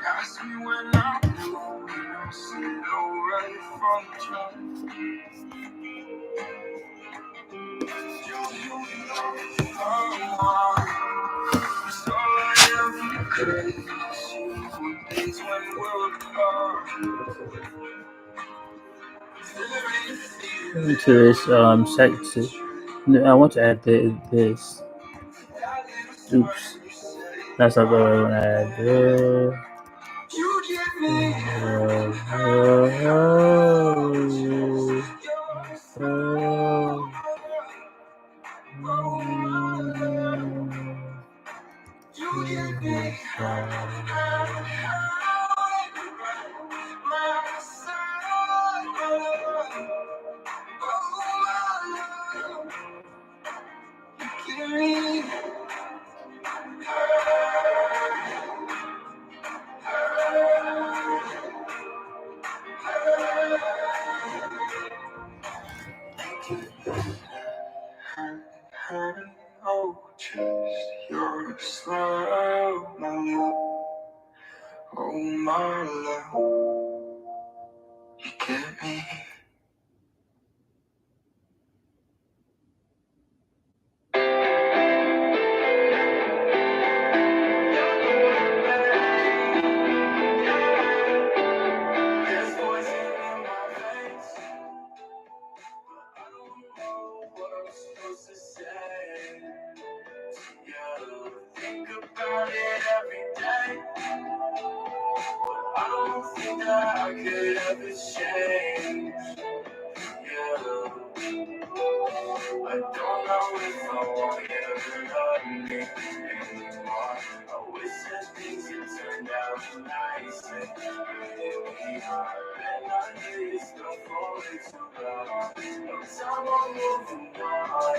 Ask me when I'm blue, and I'll say no right from the jump. So I am crazy. Days when we're apart. into this section. I want to add this. Oops, that's not what I want to add. Oh, just your smile, my love. Oh, my love, you get me. There's poison in my veins. I don't know what I'm supposed to say. Yeah, think about it every day. I don't think that I could ever change. Yeah, I don't know if I want you to love me anymore. I wish that things had turned out nicely. But here we are, and I knew this stuff for way too long. No time I'm moving on.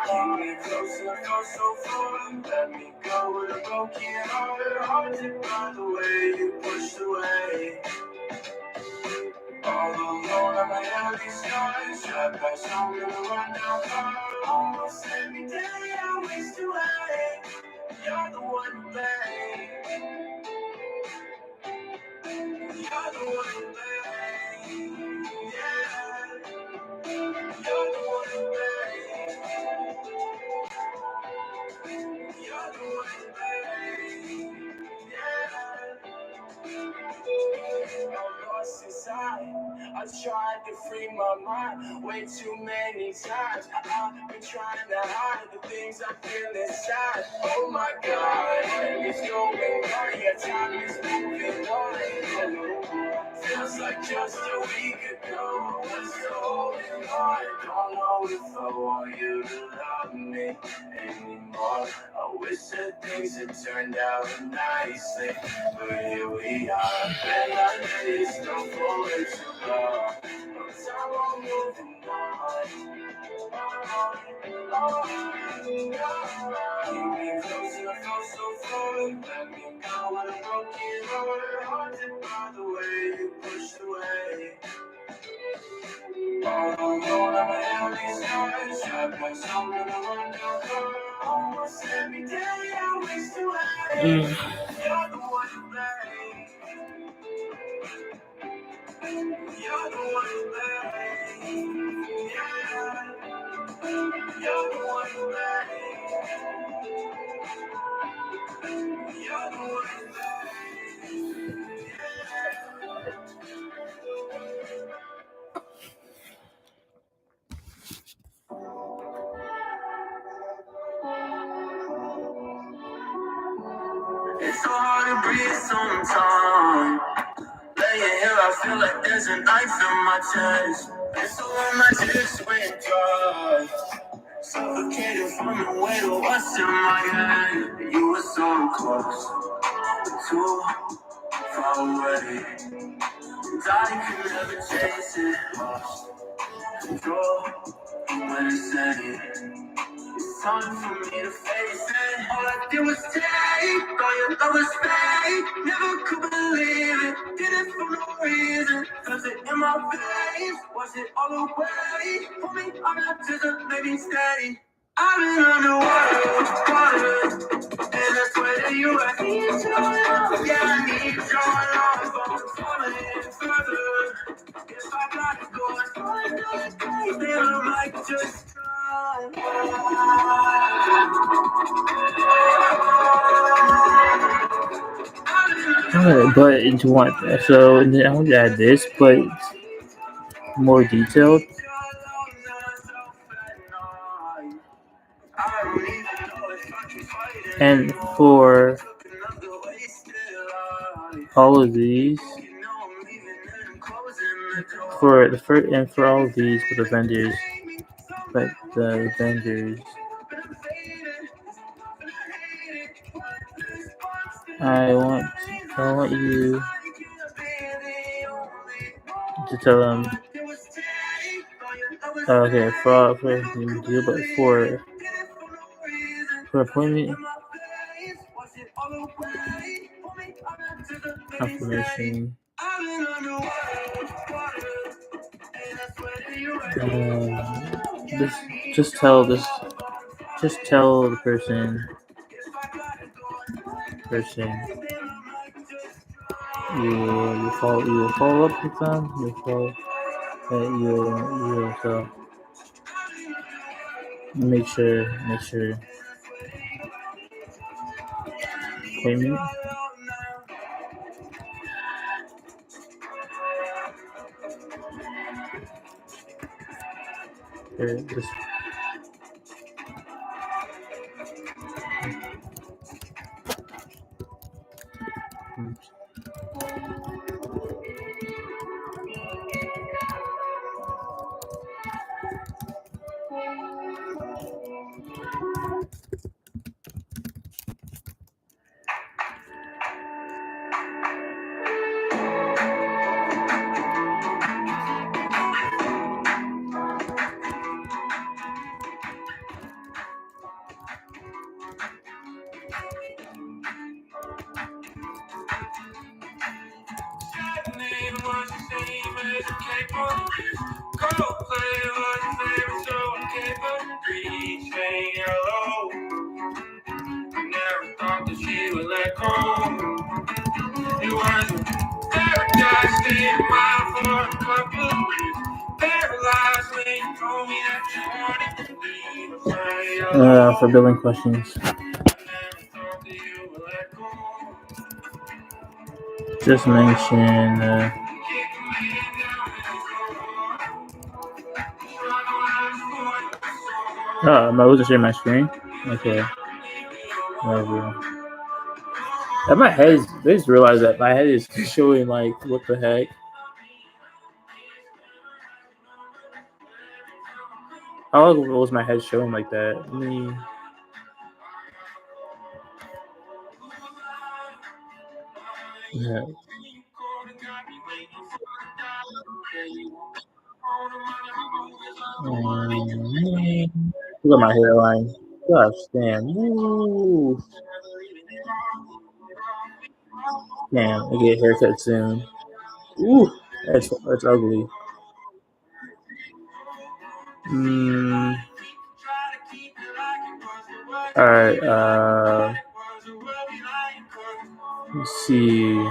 Keep me closer, go so far. Let me go with a broken heart. Haunted by the way you pushed away. All alone on my alley skies, trapped by some little rundown car. Almost every day I waste away. You're the one to blame. You're the one to blame. Yeah. You're the one to blame. You're the one to blame. Yeah. I'm lost inside. I've tried to free my mind way too many times. I've been trying to hide the things I feel inside. Oh my God, and it's going on. Yeah, time is moving on. Feels like just a week ago. What's going on? Don't know if I want you to love me anymore. I wish that things had turned out nicely. But here we are, and I know you still for way too long. No time I'm moving on. Keep me closer, feel so far. Let me go with a broken heart. Haunted by the way you pushed away. All alone on my alley skies, trapped by some little rundown car. Almost every day I waste away. You're the one to blame. You're the one to blame. Yeah. You're the one to blame. It's so hard to breathe sometimes. Laying here, I feel like there's a knife in my chest. And so all my tears went dry. Suffocating from the weight of what's in my head. You were so close, too far away. And I could never chase it. Lost control when it's saying it's time for me to face it. All I did was take all your love was fake. Never could believe it. Did it for no reason. Felt it in my veins. Was it all away? For me, I'm not just a maybe steady. I've been underwater, water, and I swear to you, I need your love. Yeah, I need your love. I'm falling further. If I gotta go as far as I can, then I might just Alright, but do you want so then I want to add this, but more detailed. And for all of these, for the first and for all of these, for the vendors, but the vendors, I want you to tell them. Okay, for deal, but for appointment confirmation. This just tell the person you follow up with them. You tell make sure appointment. This for billing questions. Just mention. I wasn't sharing my screen. Okay. Whatever. And my head, I just realized that my head is showing like what the heck. How long was my head showing like that? I mean, yeah. Look at my hairline. Gosh, damn. Woo. Damn, I get a haircut soon. Ooh, that's ugly. All right. Let's see.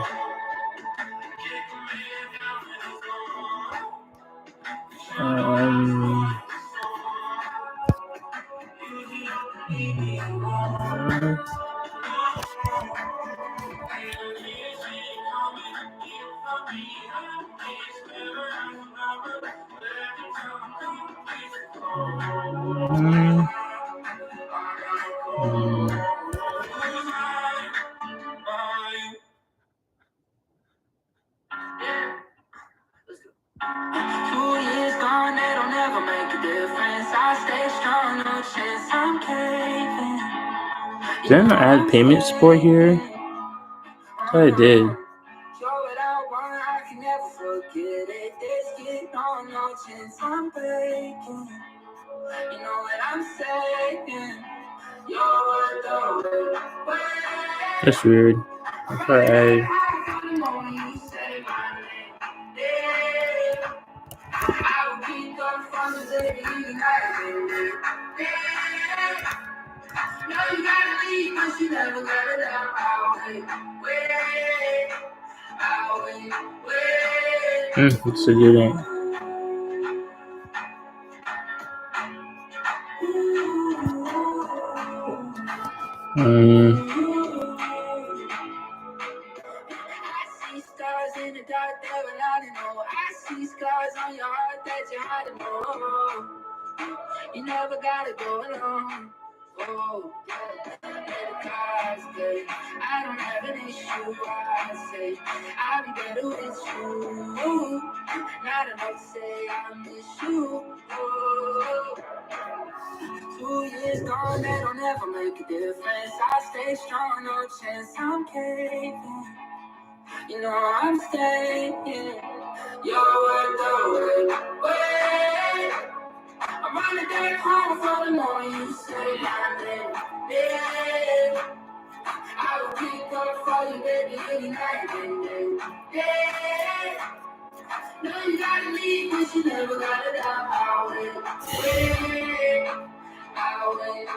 Mm. Gone, they don't ever make a difference. I stay strong, no chance I'm caving. Didn't I add payment support here? I thought I did. Show it out, one I can never forget it. This kid, no chance I'm breaking. You know what I'm saying? You're the way. That's weird. I thought I added. I will keep up from the day you no, you gotta leave, but you never let it out. It's a good one. I see stars in the dark that we're not to know. I see scars on your heart that you had to know. You never gotta go alone. Oh, let the cards play. I don't have an issue. I say I'll be better with you. Not enough to say I miss you. Oh, 2 years gone, they don't ever make a difference. I stay strong, no chance I'm caving. You know I'm staying. You're worth the wait. I'm running back home for the morning you say my name. Yeah, I will pick up for you, baby, any night and day. Yeah, no, you gotta leave, but you never gotta die. I'll wait, I'll wait.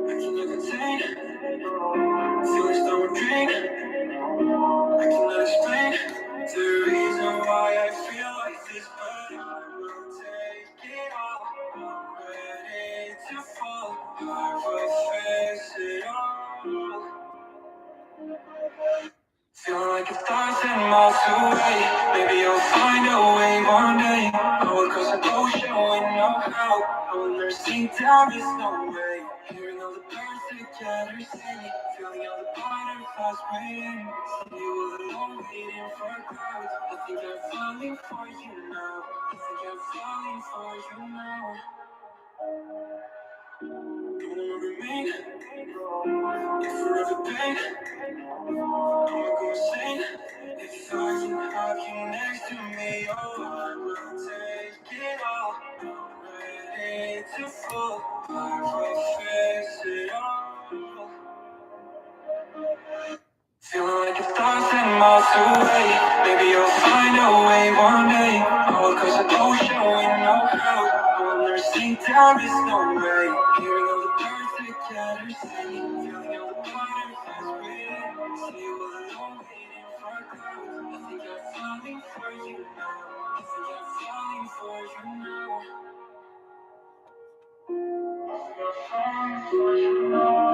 I can never contain feelings that were drained. I cannot explain the reason why I feel like this, but I will take it all. I'm ready to fall. I will face it all. Feeling like 1,000 miles away. Maybe you'll find a way one day. I will cross an ocean with no help. I will never sink down, there's no way. Hearing all the birds together singing, feeling all the butterflies waiting. See you all alone waiting for clouds. I think I'm falling for you now. I think I'm falling for you now. Gonna remain, if forever pain. I'ma go insane if I can have you next to me. Oh, I will take it all. I'm ready to fall. I will face it all. Feeling like 1,000 miles away. Maybe you'll find a way one day. I will cross an ocean with no help. I will never sink down, there's no way. Hearing all the birds together singing, feeling all the butterflies waiting. See you all alone waiting for clouds. I think I'm falling for you now. I think I'm falling for you now. I think I'm falling for you now.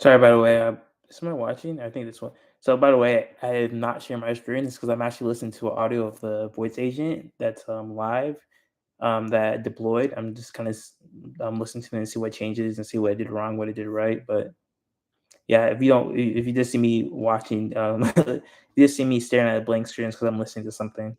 Sorry, by the way, is somebody watching? I think this one. So, by the way, I did not share my screen. It's because I'm actually listening to an audio of the voice agent that's live, that deployed. I'm just kind of listening to it and see what changes and see what I did wrong, what I did right. But yeah, if you just see me watching, you just see me staring at a blank screen because I'm listening to something.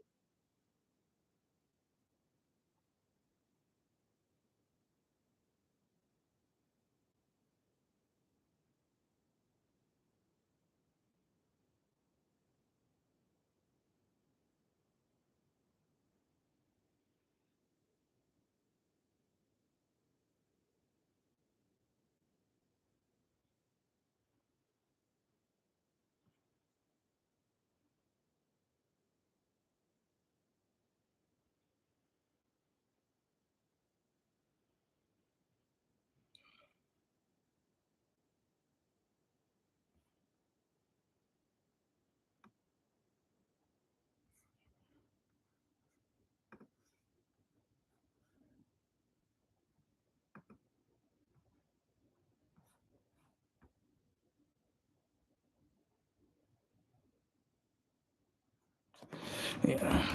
Yeah.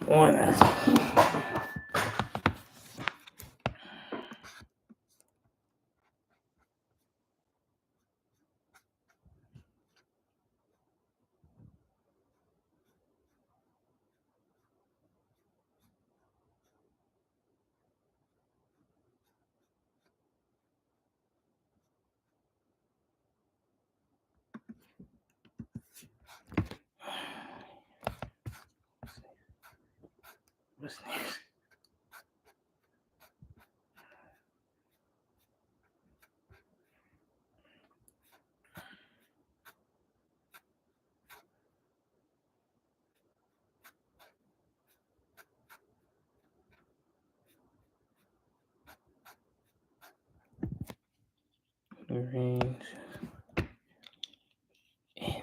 On. What's next? Range in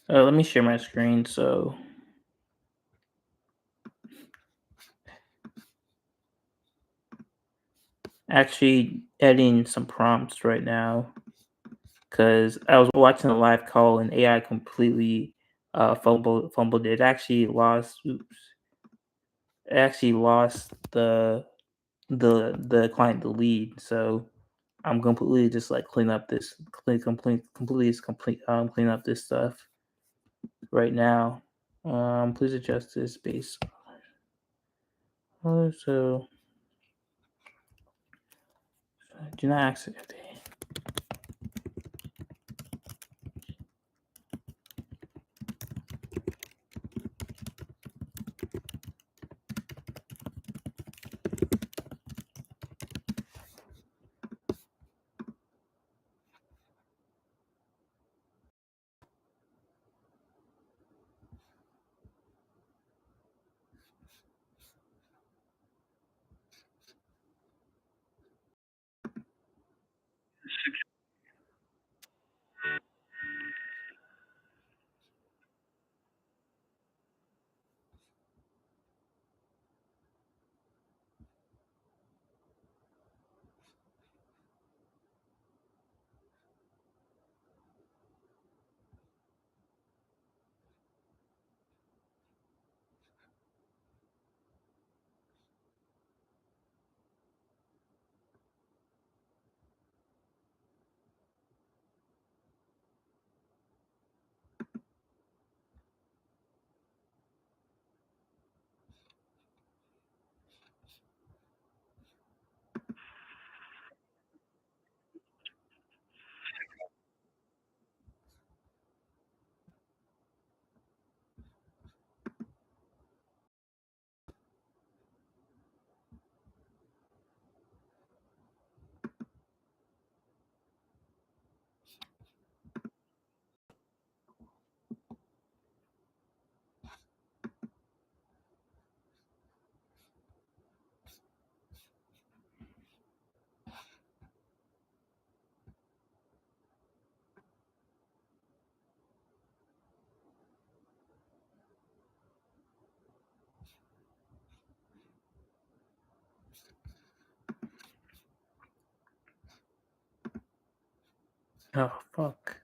Let me share my screen. So actually editing some prompts right now because I was watching a live call and AI completely fumbled. It actually lost. Oops. It actually lost the client the lead. So I'm completely just like clean up this clean up this stuff right now. Please adjust this base. So do not accept. Oh fuck.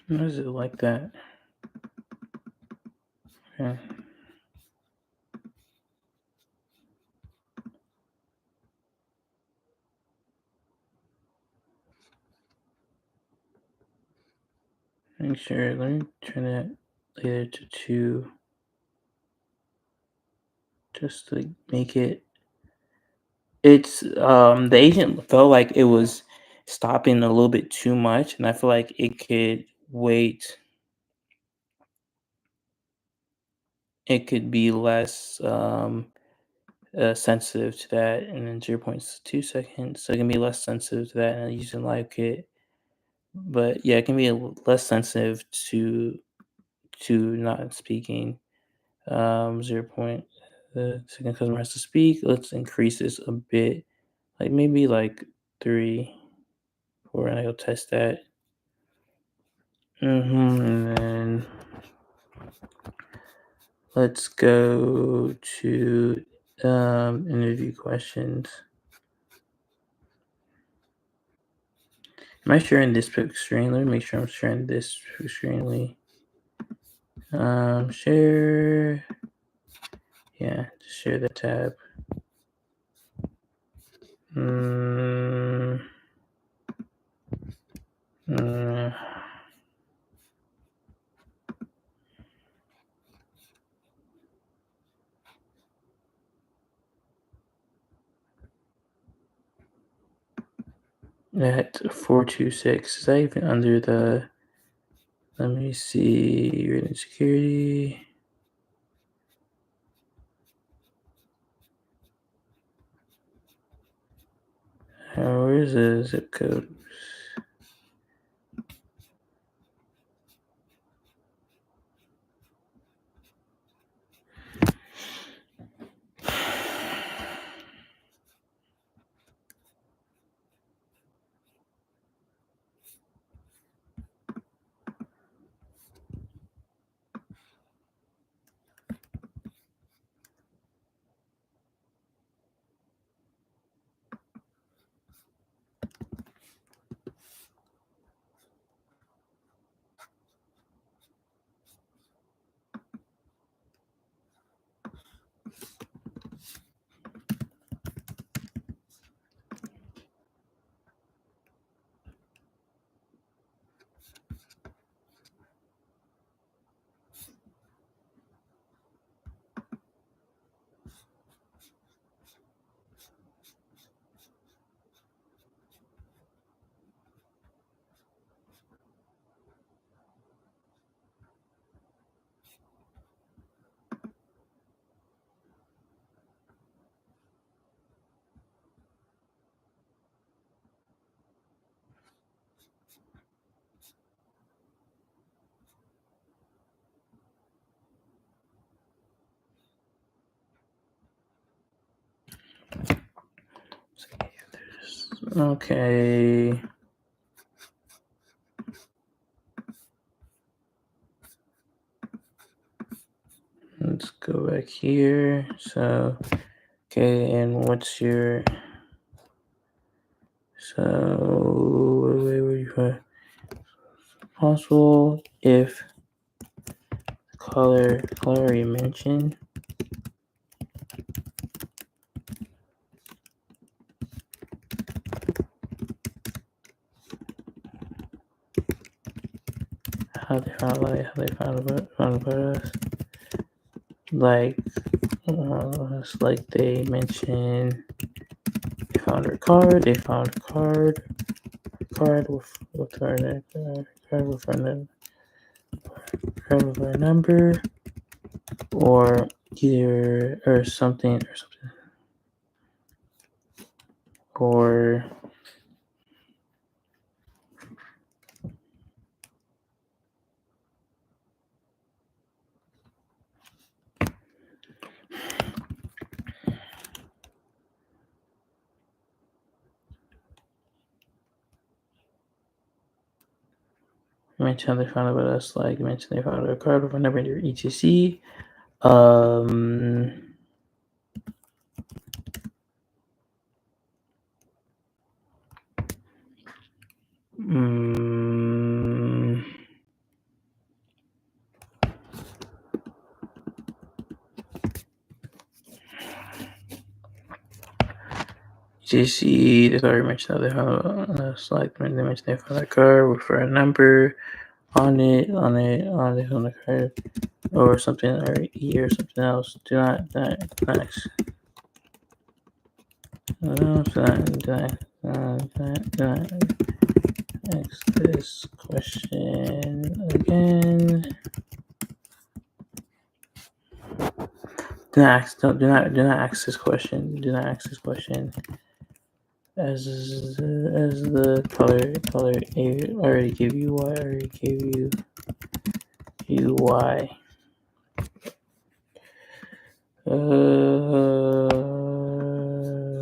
Why is it like that? Okay. Make sure, let me turn that later to 2 just to make it. It's the agent felt like it was stopping a little bit too much, and I feel like it could wait. It could be less sensitive to that, and then 0.2 seconds. So it can be less sensitive to that, and using live kit. But yeah, it can be less sensitive to not speaking. 0. The second customer has to speak. Let's increase this a bit, like maybe like 3, 4, and I'll test that. And then let's go to interview questions. Am I sharing this screen? Let me make sure I'm sharing this screen. Share. Yeah, just share the tab. Mm, mm, at 426. Is that even under the? Let me see. Written security. Where is the zip code? Okay. Let's go back here. So, okay, and what's your? So, wait, where you at? Possible if color you mentioned. How they found about us. Like, it's like they mentioned they found her card. They found a card with her card with her number, or either or something or mention they found about us, like mention they found a card with a number in your etc. Mm, GC, the car mentioned other select the dimension of the car for a number on the car or something or E or something else. Do not ask. Do not ask this question again. Do not ask this question. Do not ask this question. As the color already gave you y, already gave you y.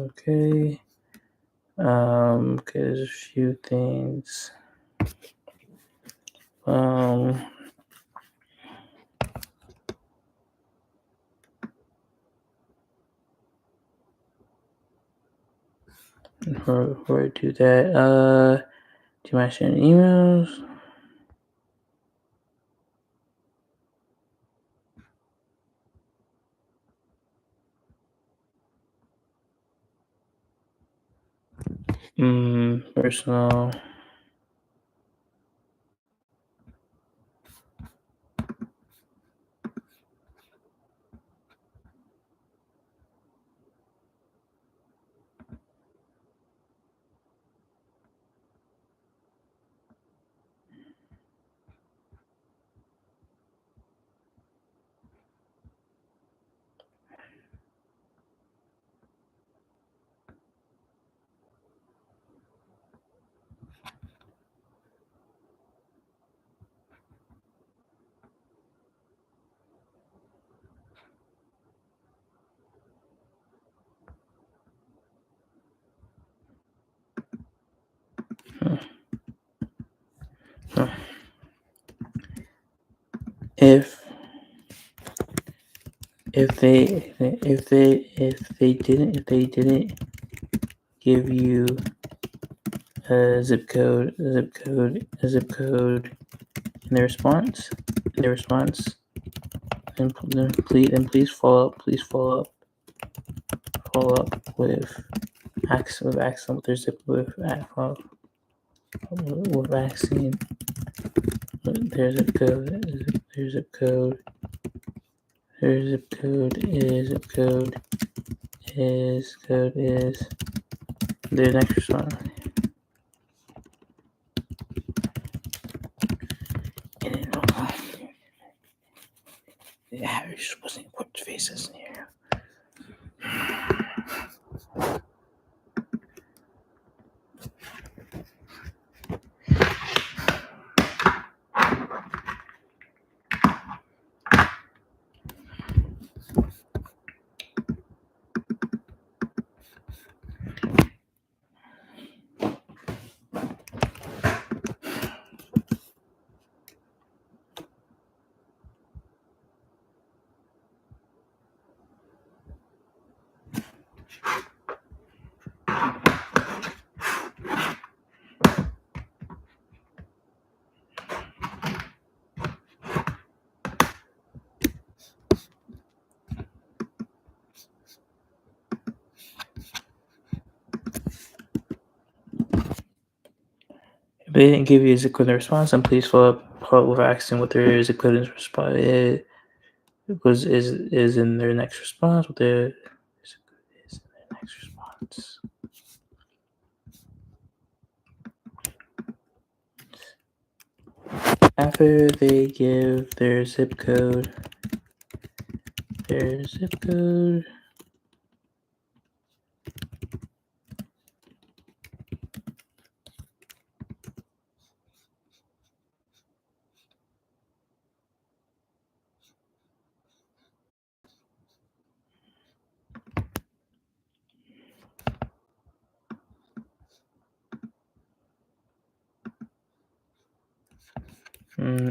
Okay. Okay, there's a few things. Before I do that, do you mind sharing emails? Personal. If they didn't give you a zip code in the response, then please follow up with accent with their zip with vaccine. Their zip code. Their zip code is their next response. Yeah, you're supposed to put faces in here. If they didn't give you a equivalent response, then please follow up with asking what their equivalent response is in their next response. What their is in their next response. After they give their zip code.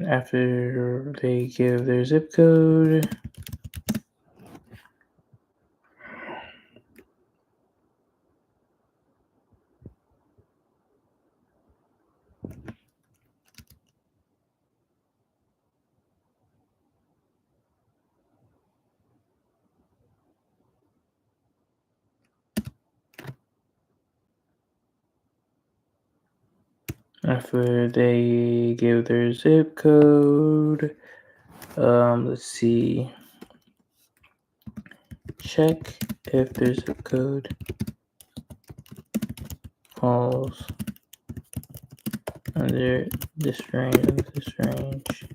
After they give their zip code. After they give their zip code, let's see. Check if their zip code falls under this range.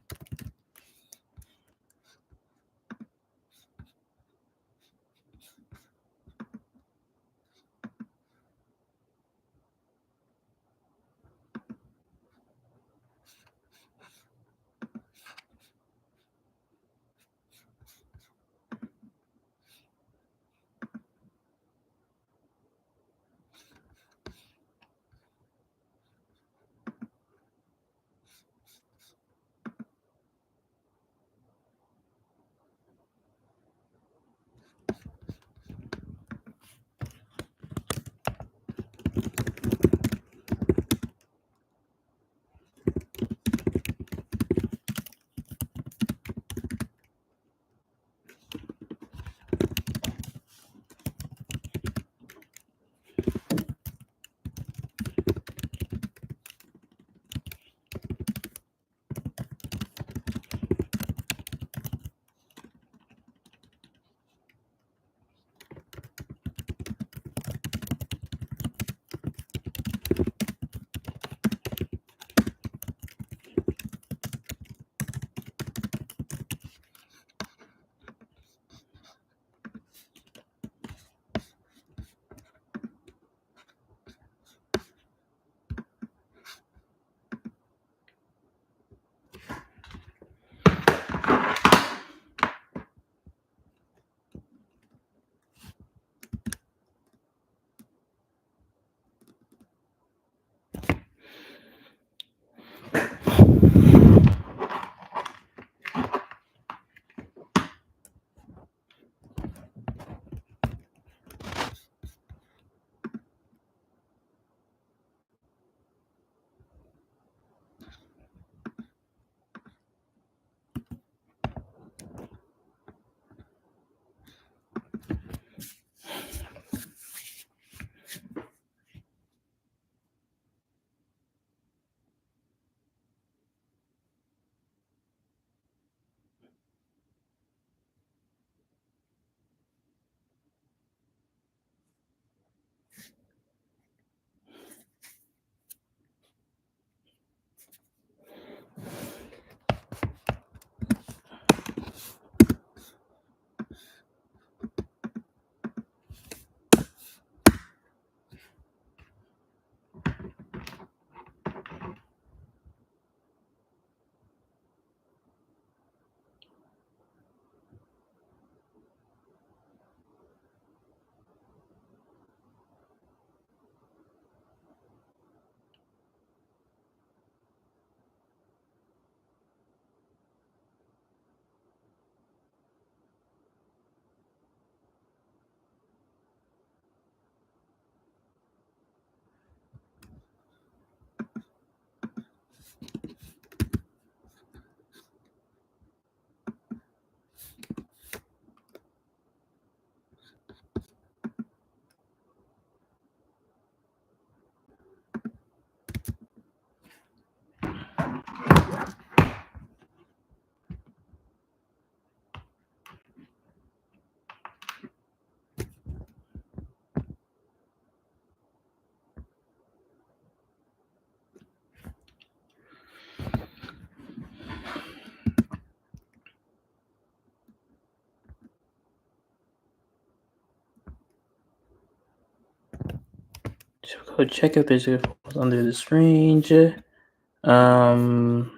So go check if there's a falls under this range. Um,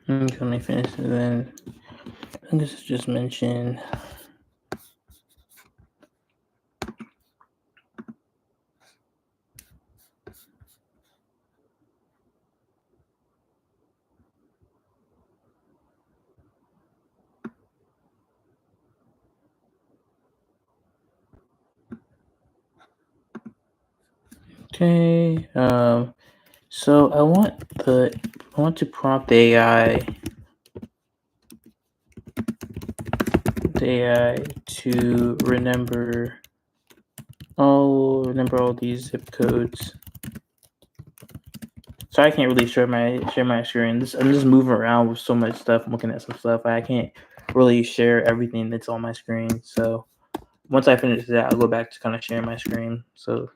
Let me finish and then I think this is just mention. Okay. So I want to prompt the AI to remember all these zip codes. So I can't really share my screen. I'm just moving around with so much stuff. I'm looking at some stuff. I can't really share everything that's on my screen. So once I finish that, I'll go back to kind of sharing my screen. So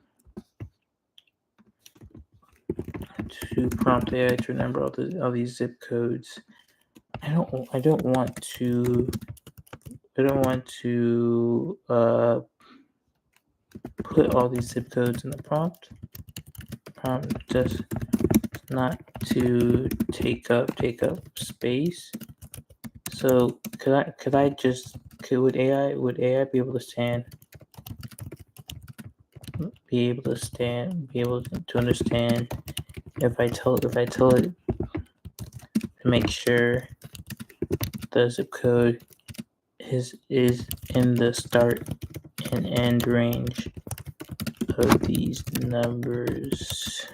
to prompt AI to remember all these zip codes. I don't want to put all these zip codes in the prompt. Just not to take up space. So would AI be able to understand if I tell it to make sure the zip code is in the start and end range of these numbers.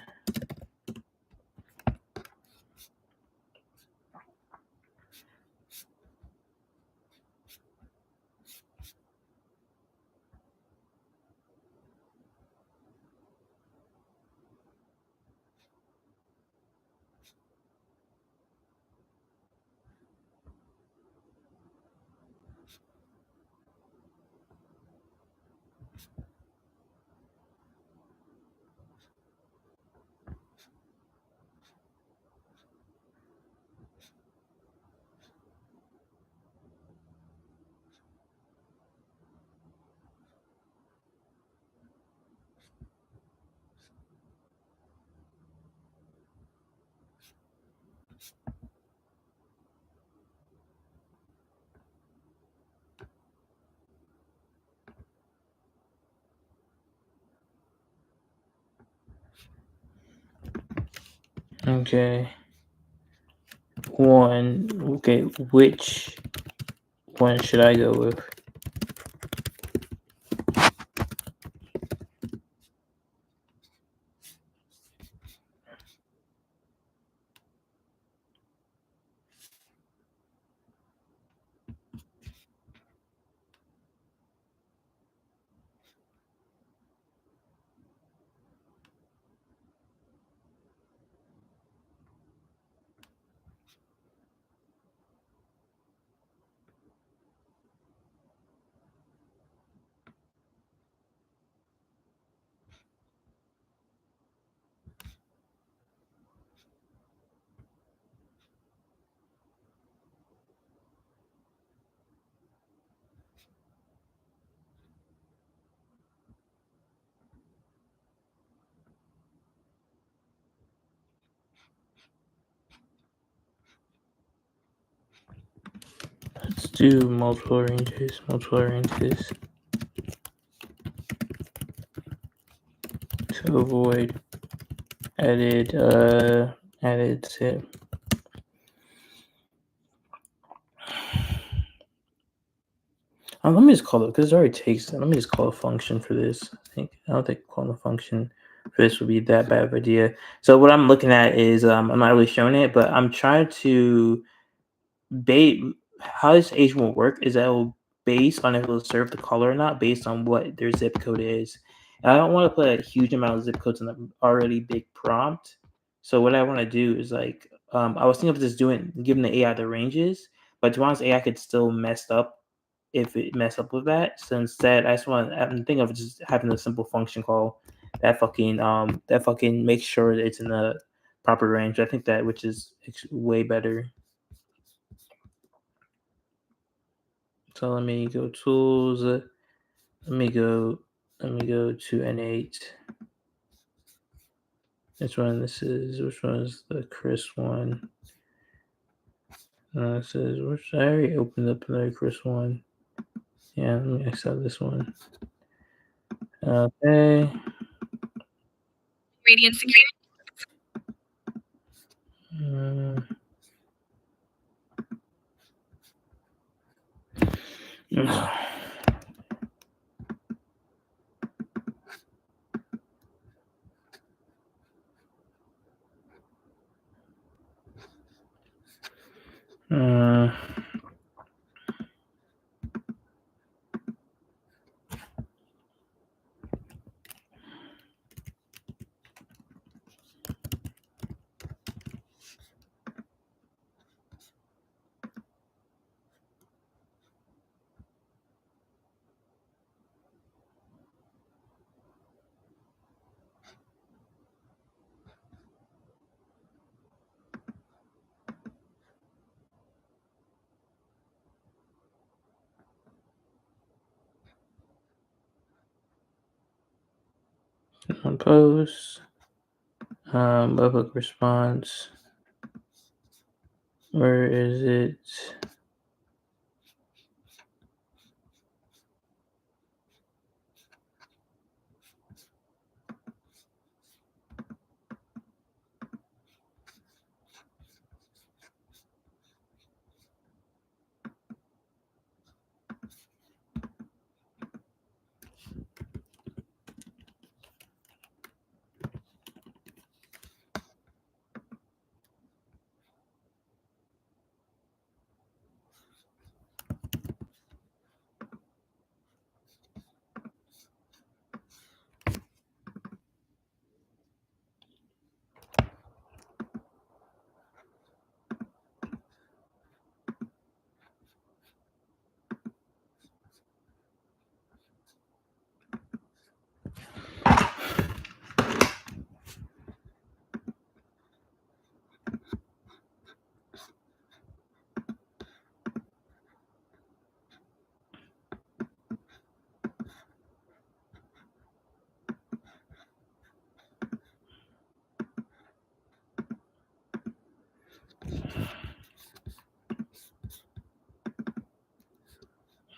Okay. Okay, which one should I go with? Let's do multiple ranges. To avoid added zip. Let me just call it because it already takes. Let me just call a function for this. I don't think calling a function for this would be that bad of an idea. So what I'm looking at is I'm not really showing it, but I'm trying to bait how this agent will work is that it will base on if it will serve the caller or not based on what their zip code is. And I don't want to put a huge amount of zip codes in an already big prompt. So what I want to do is I was thinking of just giving the AI the ranges, but to be honest, AI could still mess up if it mess up with that. So instead, I'm thinking of just having a simple function call that fucking makes sure that it's in the proper range. I think that which is way better. So let me go tools. Let me go to N8. Which one this is? Which one is the Chris one? It says, which I already opened up another Chris one. Yeah, let me accept this one. Okay. Radiant security. Mm. Uh, Post. Public response. Where is it?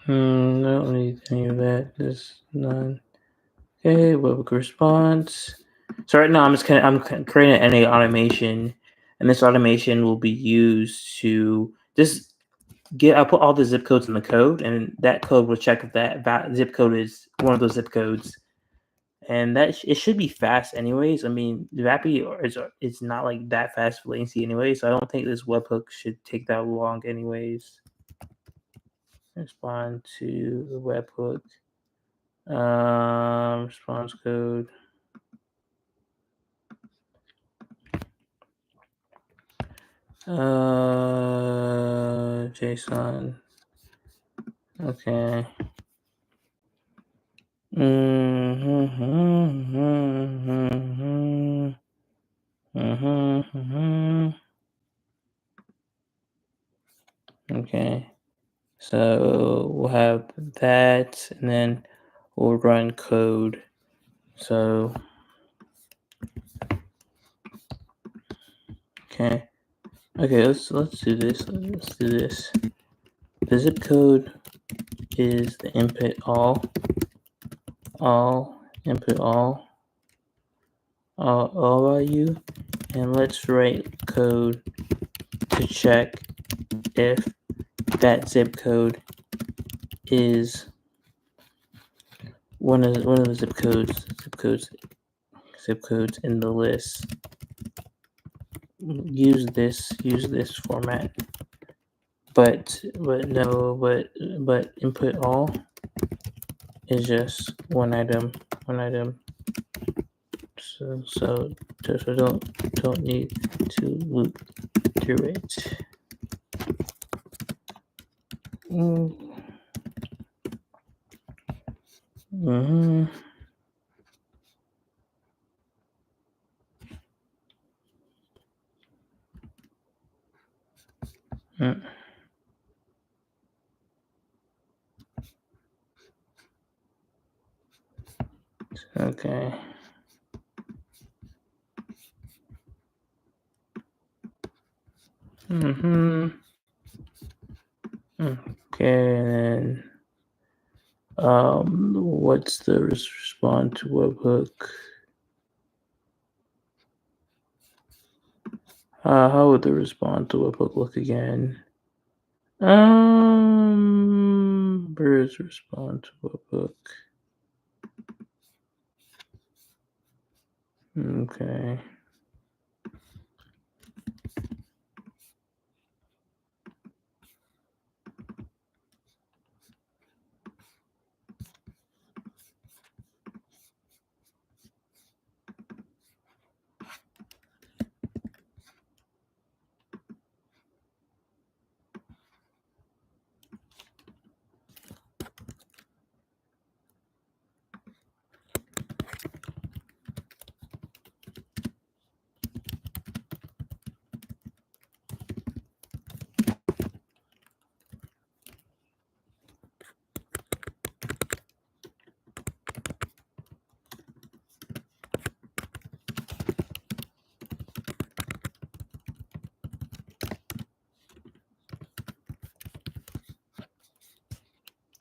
I don't need any of that. Just none. Okay, public response. So right now I'm creating an NA automation, and this automation will be used to just I'll put all the zip codes in the code, and that code will check if that zip code is one of those zip codes, and it should be fast anyways. I mean, the VAPI it's not like that fast for latency anyway, so I don't think this webhook should take that long anyways. Respond to the webhook. Response code. JSON. Okay. Okay. So we'll have that, and then we'll run code. So, okay. Okay, let's do this. Let's do this. The zip code is the input all input all value, and let's write code to check if that zip code is one of the zip codes in the list. Use this format, but input all is just one item. So don't need to loop through it. Okay. Okay, and what's the respond to webhook? How would the respond to webhook look again? Where's respond to webhook? Okay.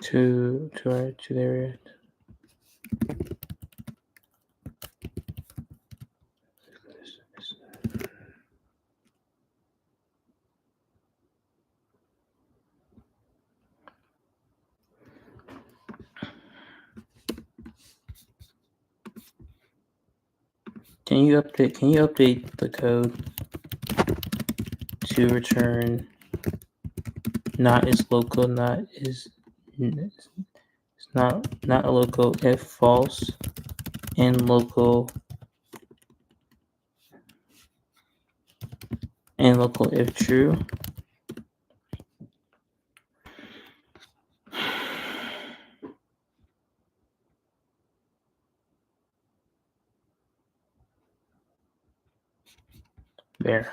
To there. Can you update the code to return not is local, it's not a local if false, and local if true. There.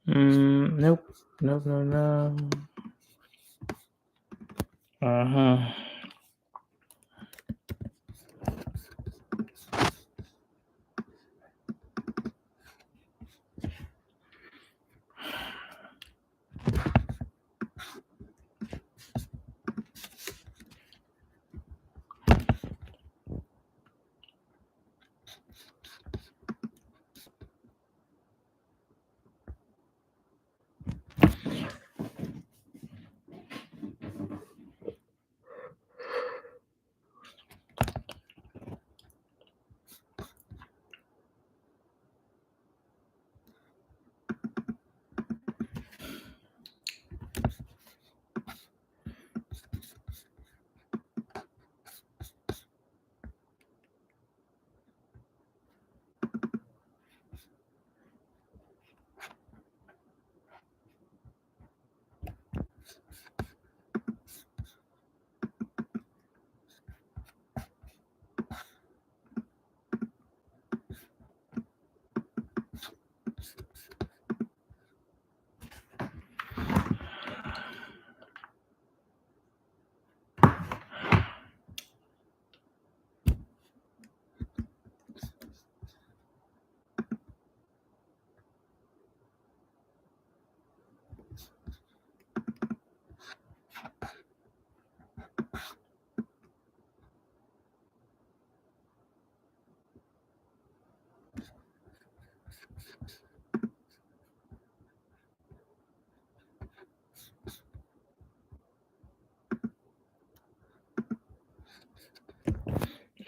Nope. No. Uh-huh.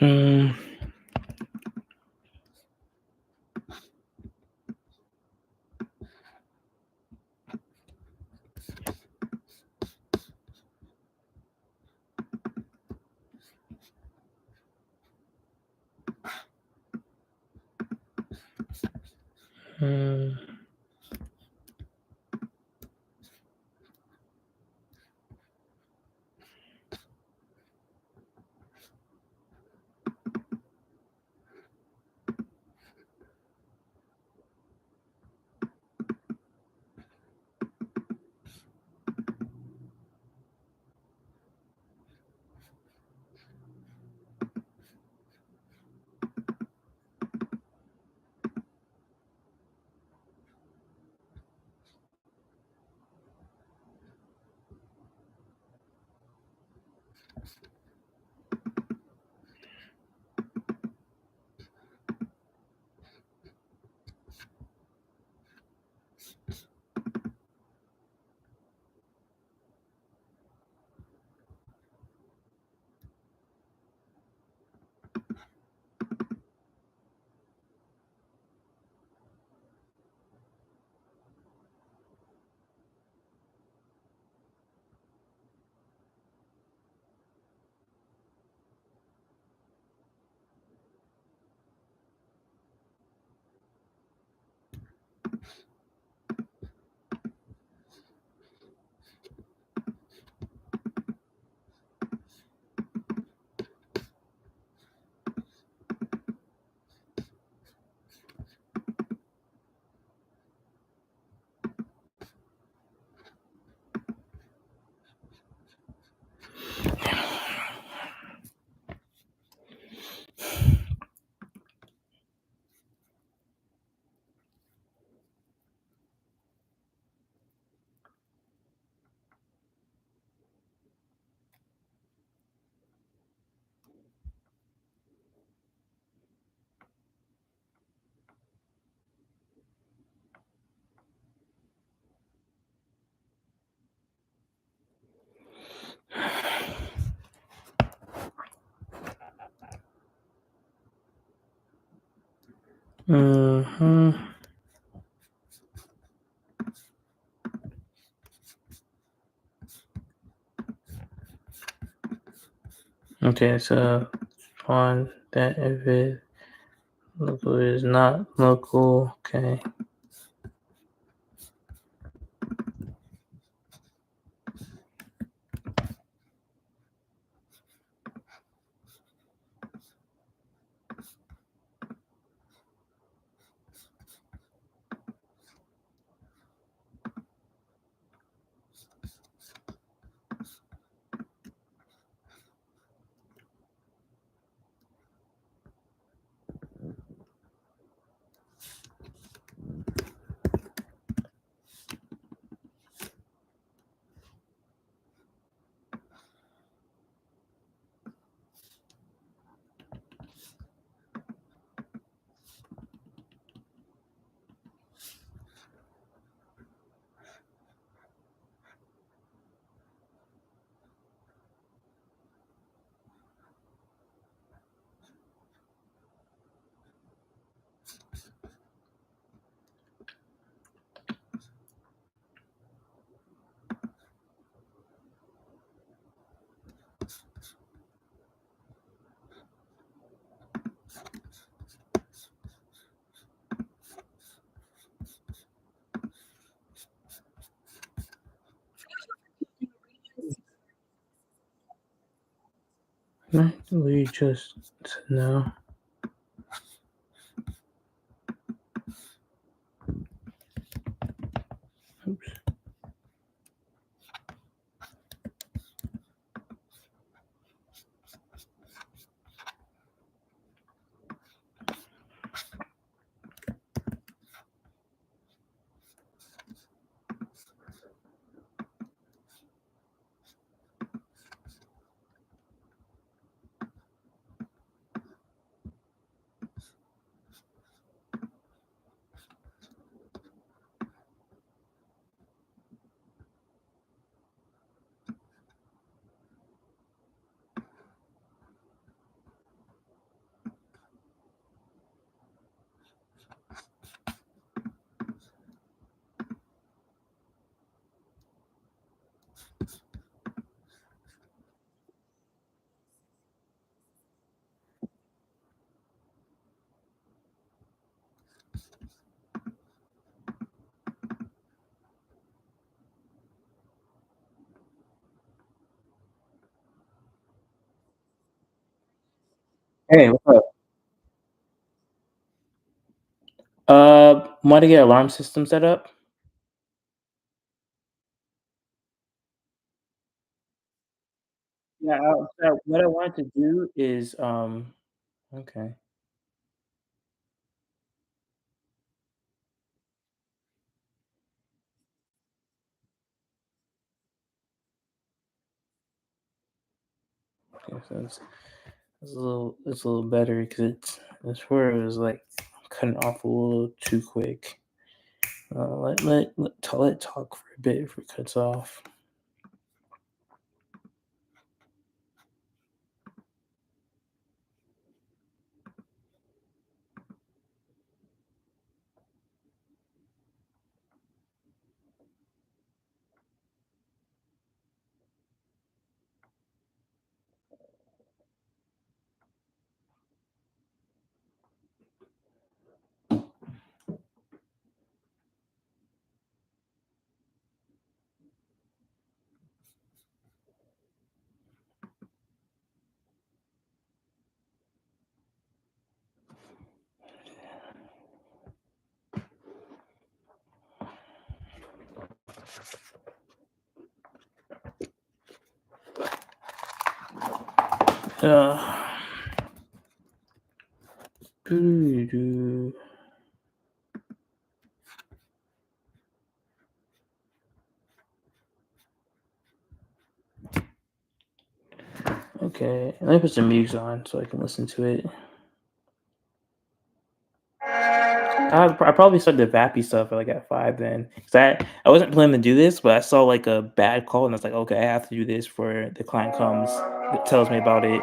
Mm, mm, Hmm. Okay, so find that if it local is not local. Okay. We just no. Oops. Hey, what's up? Want to get alarm system set up? Yeah. So what I wanted to do is Okay. sense. It's a little better because it's where it was like cutting off a little too quick. Let talk for a bit if it cuts off. Uh, doo-doo-doo. Okay, let me put some music on so I can listen to it. I probably started the VAPI stuff like at 5 then, 'cause I wasn't planning to do this, but I saw like a bad call and I was like, okay, I have to do this for the client comes, that tells me about it.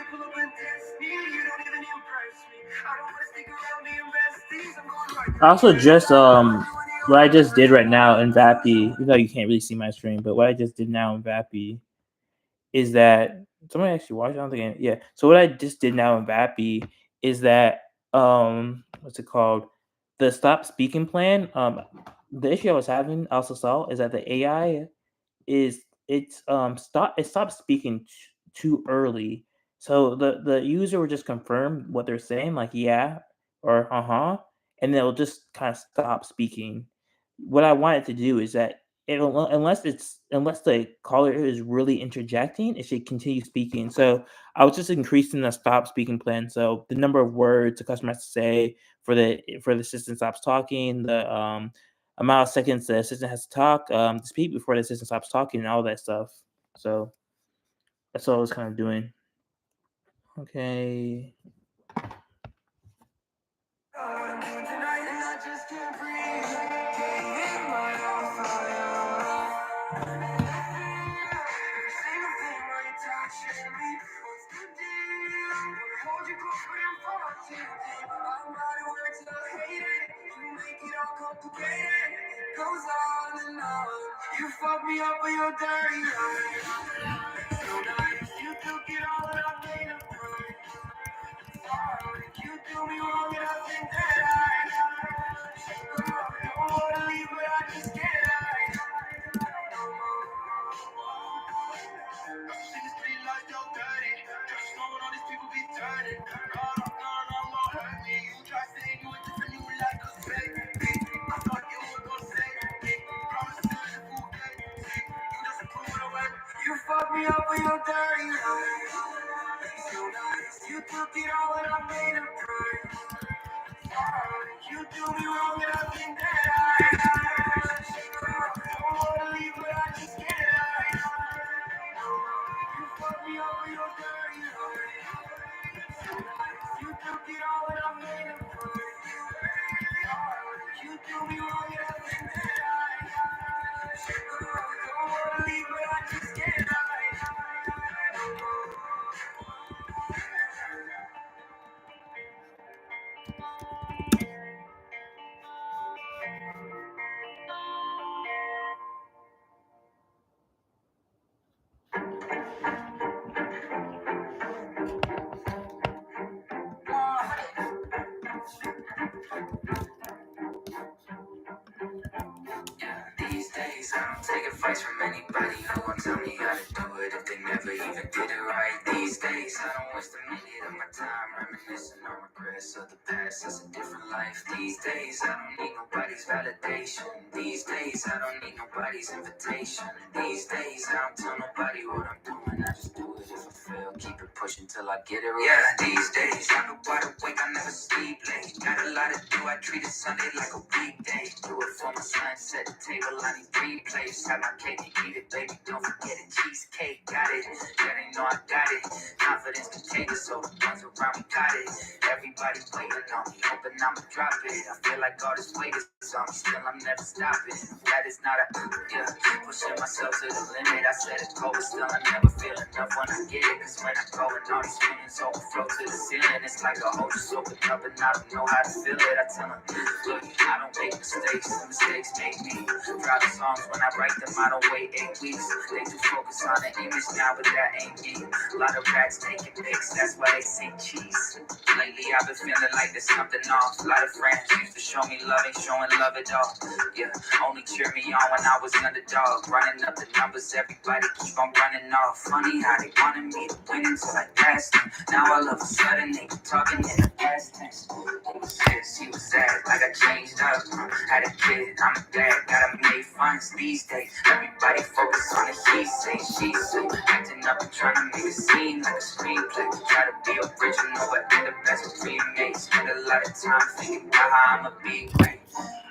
pull up and test me. You don't even impress me. I don't wanna stick around being besties. I'm going right I now. also just what I just did right now in VAPI, even though you can't really see my screen, but what I just did now in VAPI is that somebody actually watched. I don't think. Yeah. So what I just did now in VAPI is that what's it called? The stop speaking plan. The issue I was having, I also saw, is that the AI is it stopped speaking too early. So the user will just confirm what they're saying, like yeah or and then it'll just kind of stop speaking. What I wanted to do is that unless the caller is really interjecting, it should continue speaking. So I was just increasing the stop speaking plan. So the number of words the customer has to say for the assistant stops talking, the amount of seconds the assistant has to talk to speak before the assistant stops talking, and all that stuff. So that's what I was kind of doing. Okay. I'm doing tonight and I just can't breathe. Can't hit my own fire. Every single thing while you're touching me. What's the deal? Wanna hold you close, but I'm far too deep. I'm out of words and I hate it. You make it all complicated. It goes on and on. You fuck me up with your dirty lies. So nice, you took it all and I paid a price. You do me wrong and I think that I don't wanna leave, but I just can't. See this pretty life, yo, dirty. Just knowing all these people be turning. God, I'm gonna hurt me. You try saying you a different, you like a fake. I thought you were gonna save me. Promise to the fool game. You just threw it away. You fucked me up with your dirty lies. So nice, you took it all and I paid a price. You do me wrong and I think that I don't wanna leave, but I just can't. You fucked me up with your dirty lies. You took it all and I made it right. You do me wrong and I think that I don't wanna leave, but I just can't. These days, I don't take advice from anybody who won't tell me how to do it if they never even did it right. These days, I don't waste a minute of my time reminiscing on regrets of the past. It's a different life. These days, I don't need nobody's validation. These days, I don't need nobody's invitation. These days, I don't tell nobody what I'm doing. I just do it if I fail. Keep it pushing till I get it right. Yeah, these days, I know wide awake, I never sleep late. Got a lot to do, I treat it Sunday like a weekday. Do it for my son, set the table, I need 3 plates. Have my cake and eat it, baby, don't forget it. Cheesecake, got it, yeah, they know I got it. Confidence contagious, so the ones around me got it. Everybody waiting on me, hoping I'ma drop it. I feel like all this weight is on me, still I'm never stopping. That is not a, yeah, pushing myself to the limit. I set a goal, but still I never feel enough when I get it. Cause when I go and all these feelings overflow to the ceiling, it's like a hole just opened up and I don't know how to feel it. I tell them, look, I don't make mistakes, the mistakes make me. Drop songs when I write them, I don't wait 8 weeks. They too focus on the image now, but that ain't me. A lot of rats taking pics, that's why they say cheese. Lately I've been feeling like there's something off. A lot of friends used to show me love, ain't showing love at all. Yeah, only cheer me on when I was underdog. Running up the numbers, everybody keep on running off. Funny how they wanted me to win until I passed them. Now all of a sudden they be talking in the past tense. He was this, he was that, like I changed up. Had a kid, I'm a dad, gotta make funds these days. Everybody focus on the he say, she say. Acting up and trying to make a scene like a screenplay. Try to be original, but end up as a remake. Spend a lot of time thinking about how I'ma be great.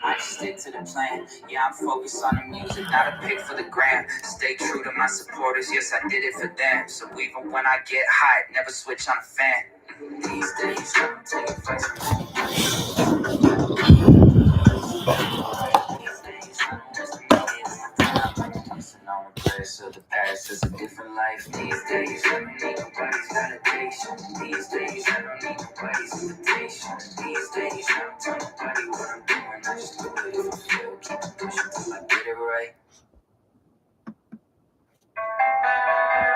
I just stick to the plan. Yeah, I'm focused on the music, not a pick for the gram. Stay true to my supporters, yes, I did it for them. So even when I get hot, never switch on a fan. These days, I don't take advice from anybody. These days, I don't waste a minute of my time reminiscing on regrets of the past. It's a different life these days. I don't need nobody's validation. motivation. These days, I don't need nobody's invitation. These days, I don't tell nobody what I'm doing. I just do it if I feel. Keep it pushing till I get it right. Okay.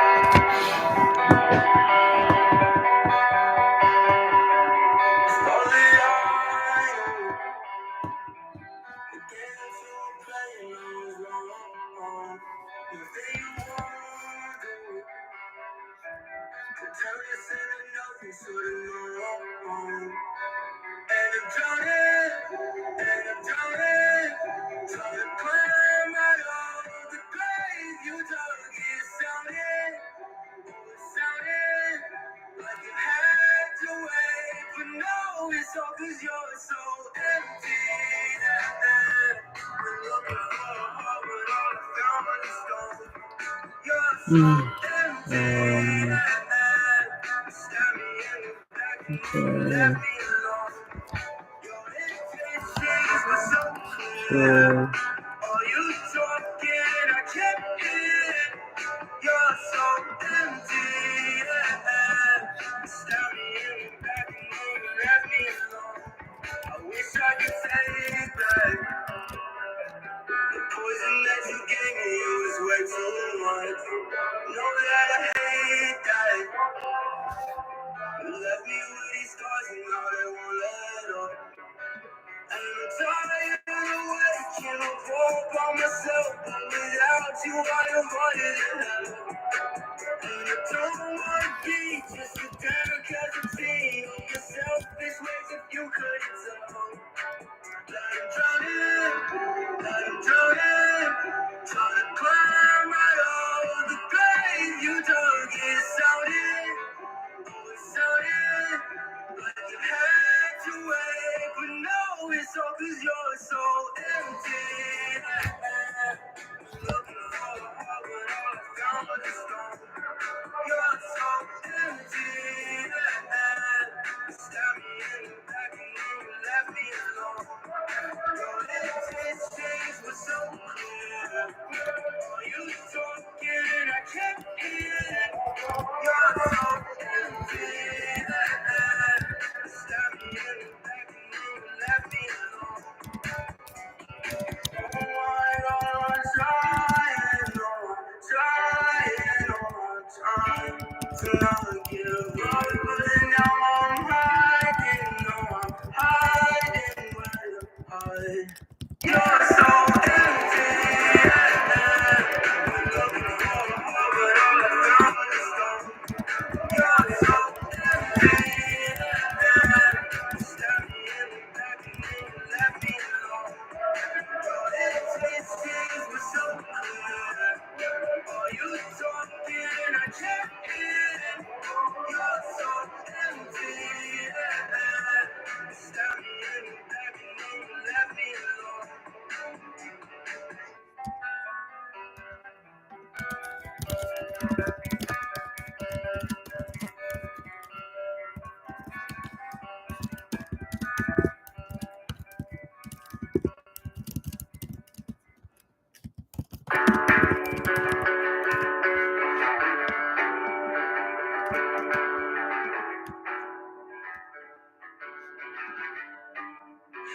So,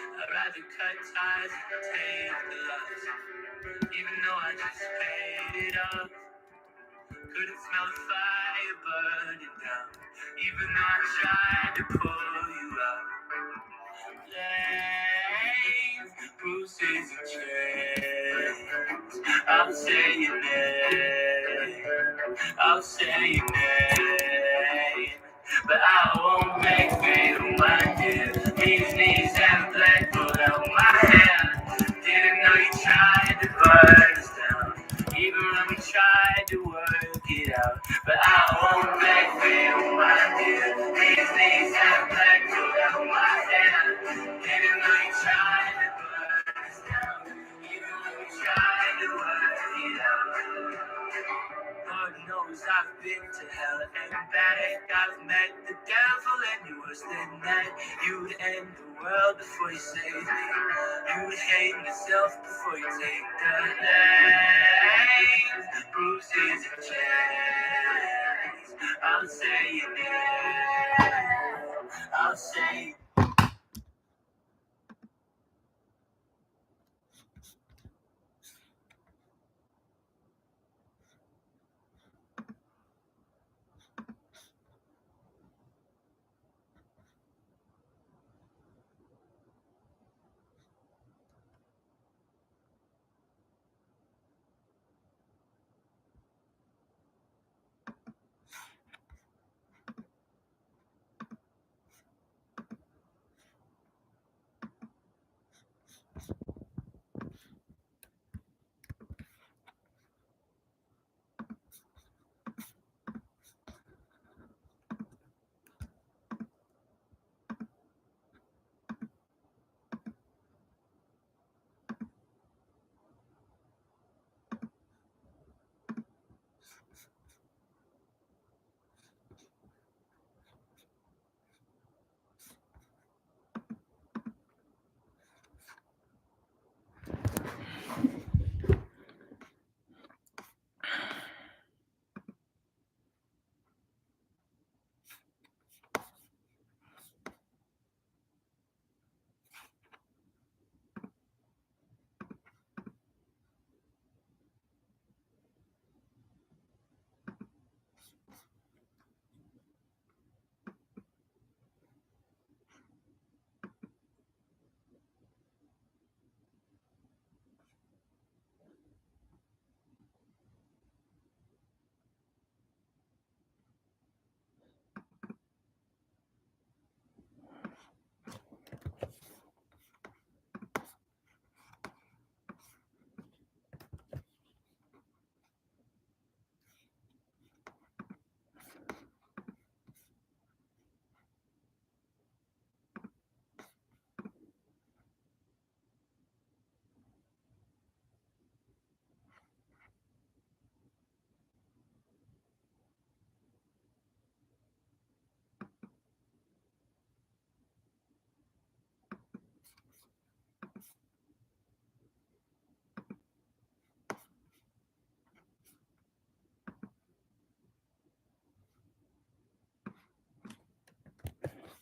I'd rather cut ties and take the loss, even though I just paid it off. Couldn't smell the fire burning down, even though I tried to pull you out. Flames, bruises and chains. I'll say your name, I'll say your name, but I won't make fatal minded. These knees have bled blood out my hand. Didn't know you tried to burn us down, even when we tried to work it out. But I won't make fatal minded. These knees have bled blood out my hand. Didn't know you tried to burn us down, even when we tried to work it out. Lord knows I've been to hell and back. I've met the devil and you're worse than that. You'd end the world before you save me. You'd hate yourself before you take the names, bruises and chains. I'll say it again. I'll say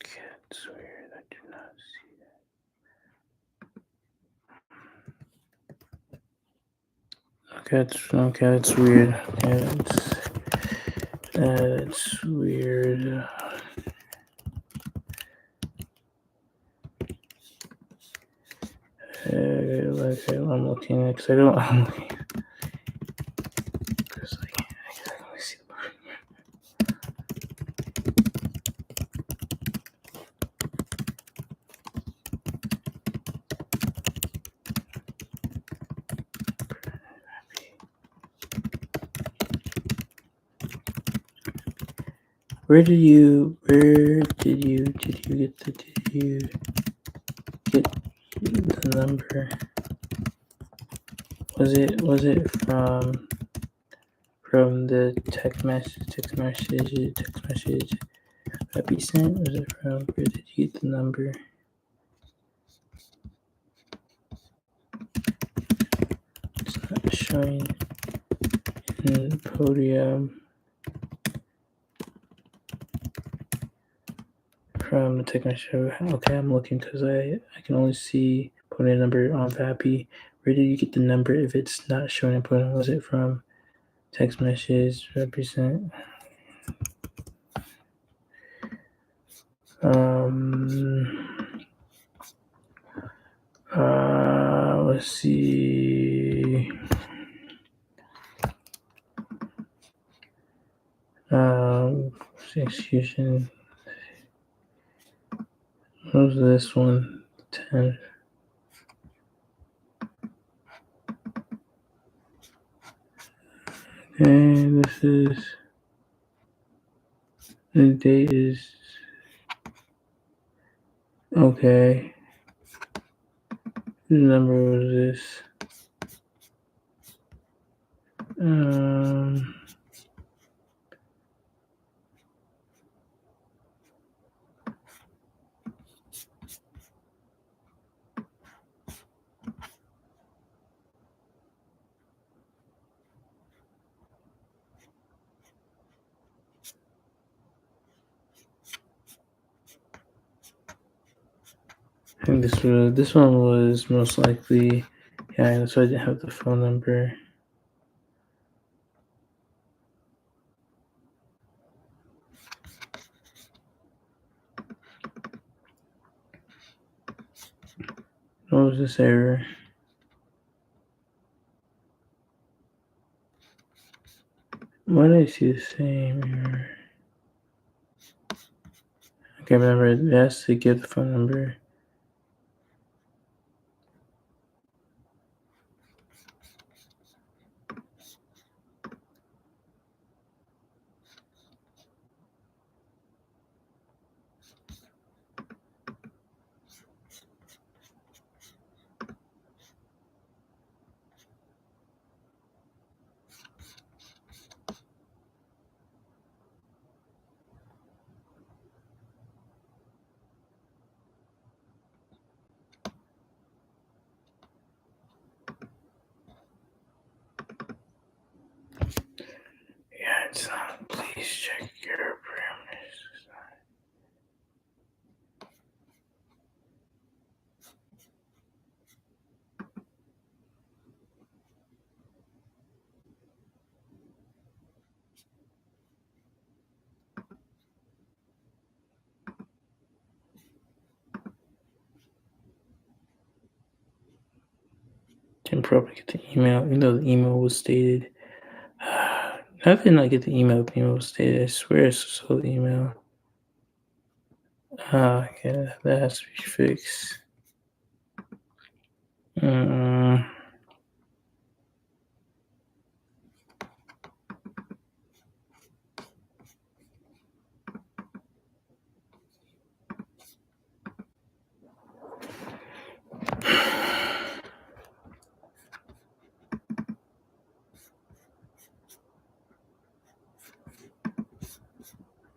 Okay, it's weird. I do not see that. Okay, it's weird. It's weird. Okay, I'm looking because I don't. I'm looking because I can't exactly see the button. Where did you get the number? Was it from the text message that we sent? Was it from where did you get the number? It's not showing in the podium. From the text message. Okay, I'm looking because I can only see podium number on VAPI. Where did you get the number if it's not showing in podium? Was it from text message represent? Let's see. Execution. What was this one? 10. And this is the date is okay. Whose number was this? I think this one was most likely. Yeah, so I didn't have the phone number. What was this error? Why did I see the same error? Okay, remember it has to get the phone number. Yeah, it's not. Please check your parameters. Didn't probably get the email, even though the email was stated. How did I not get the email? The email was stated. I swear it's so the email. Okay, that has to be fixed. Mm.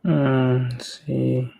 Let's see.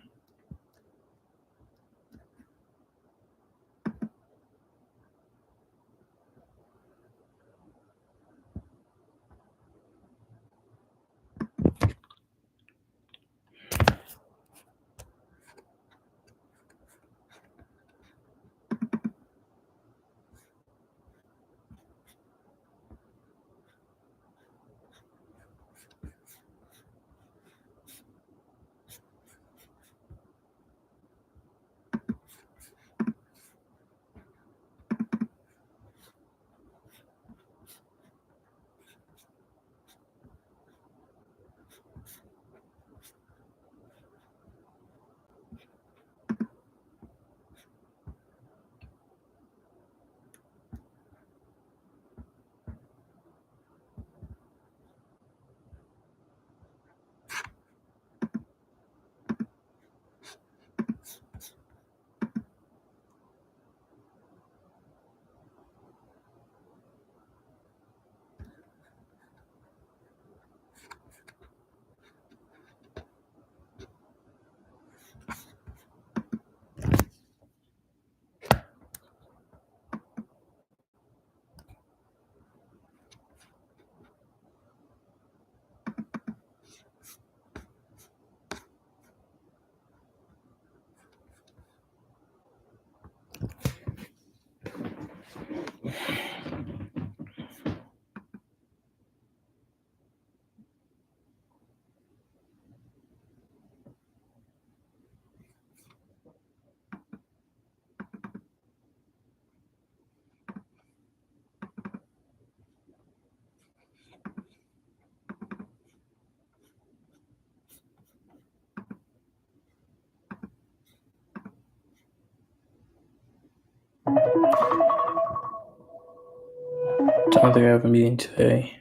Don't think I have a meeting today.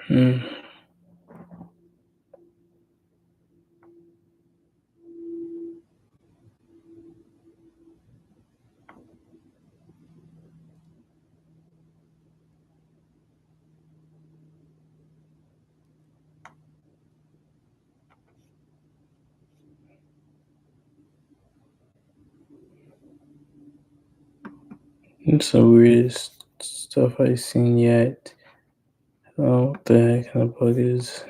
Hmm. It's the weirdest stuff I've seen yet. Oh, what the heck kind of bug is?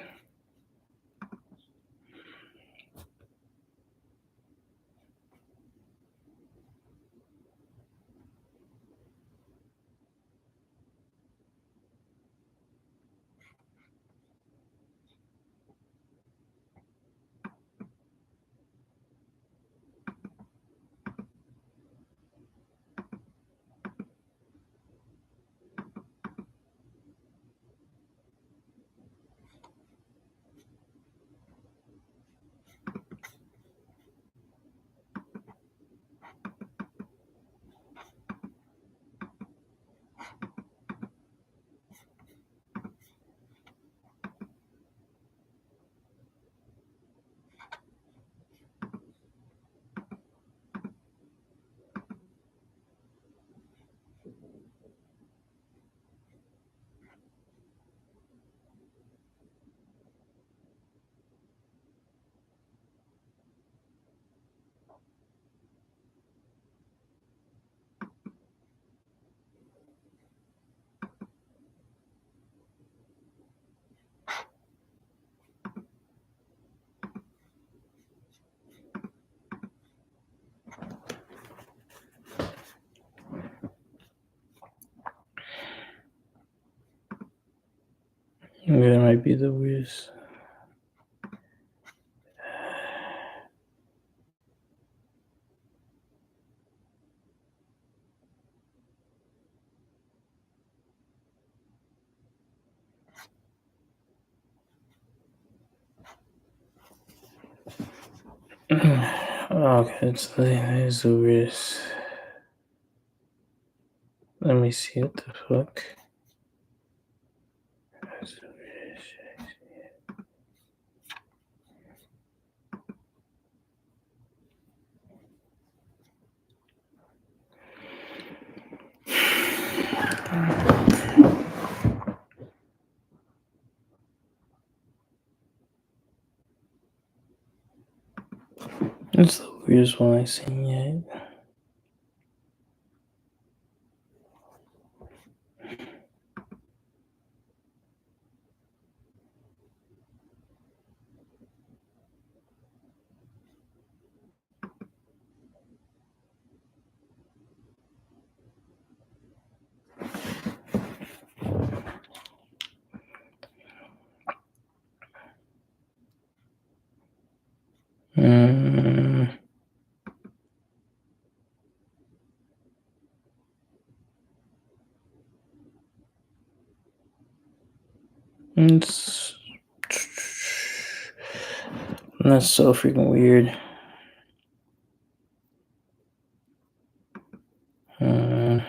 That might be the weirdest. Okay, that is the weirdest. Let me see what the fuck. That's the weirdest shit. It's the weirdest one I've seen yet. Mm, it's that's so freaking weird. Uh,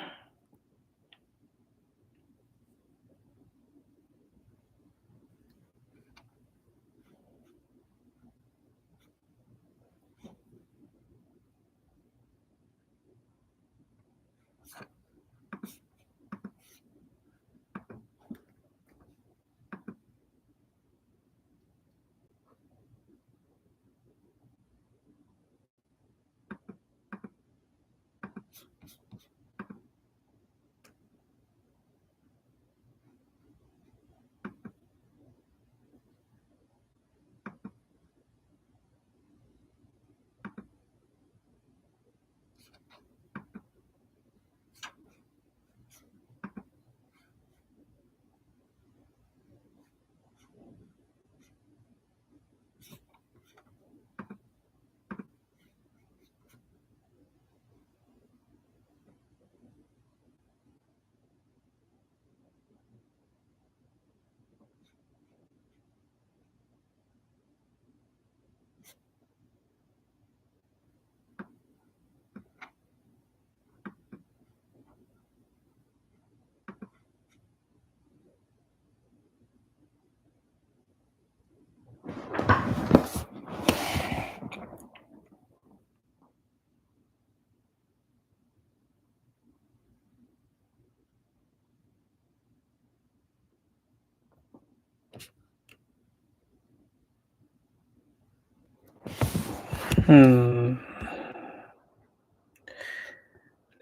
Hmm.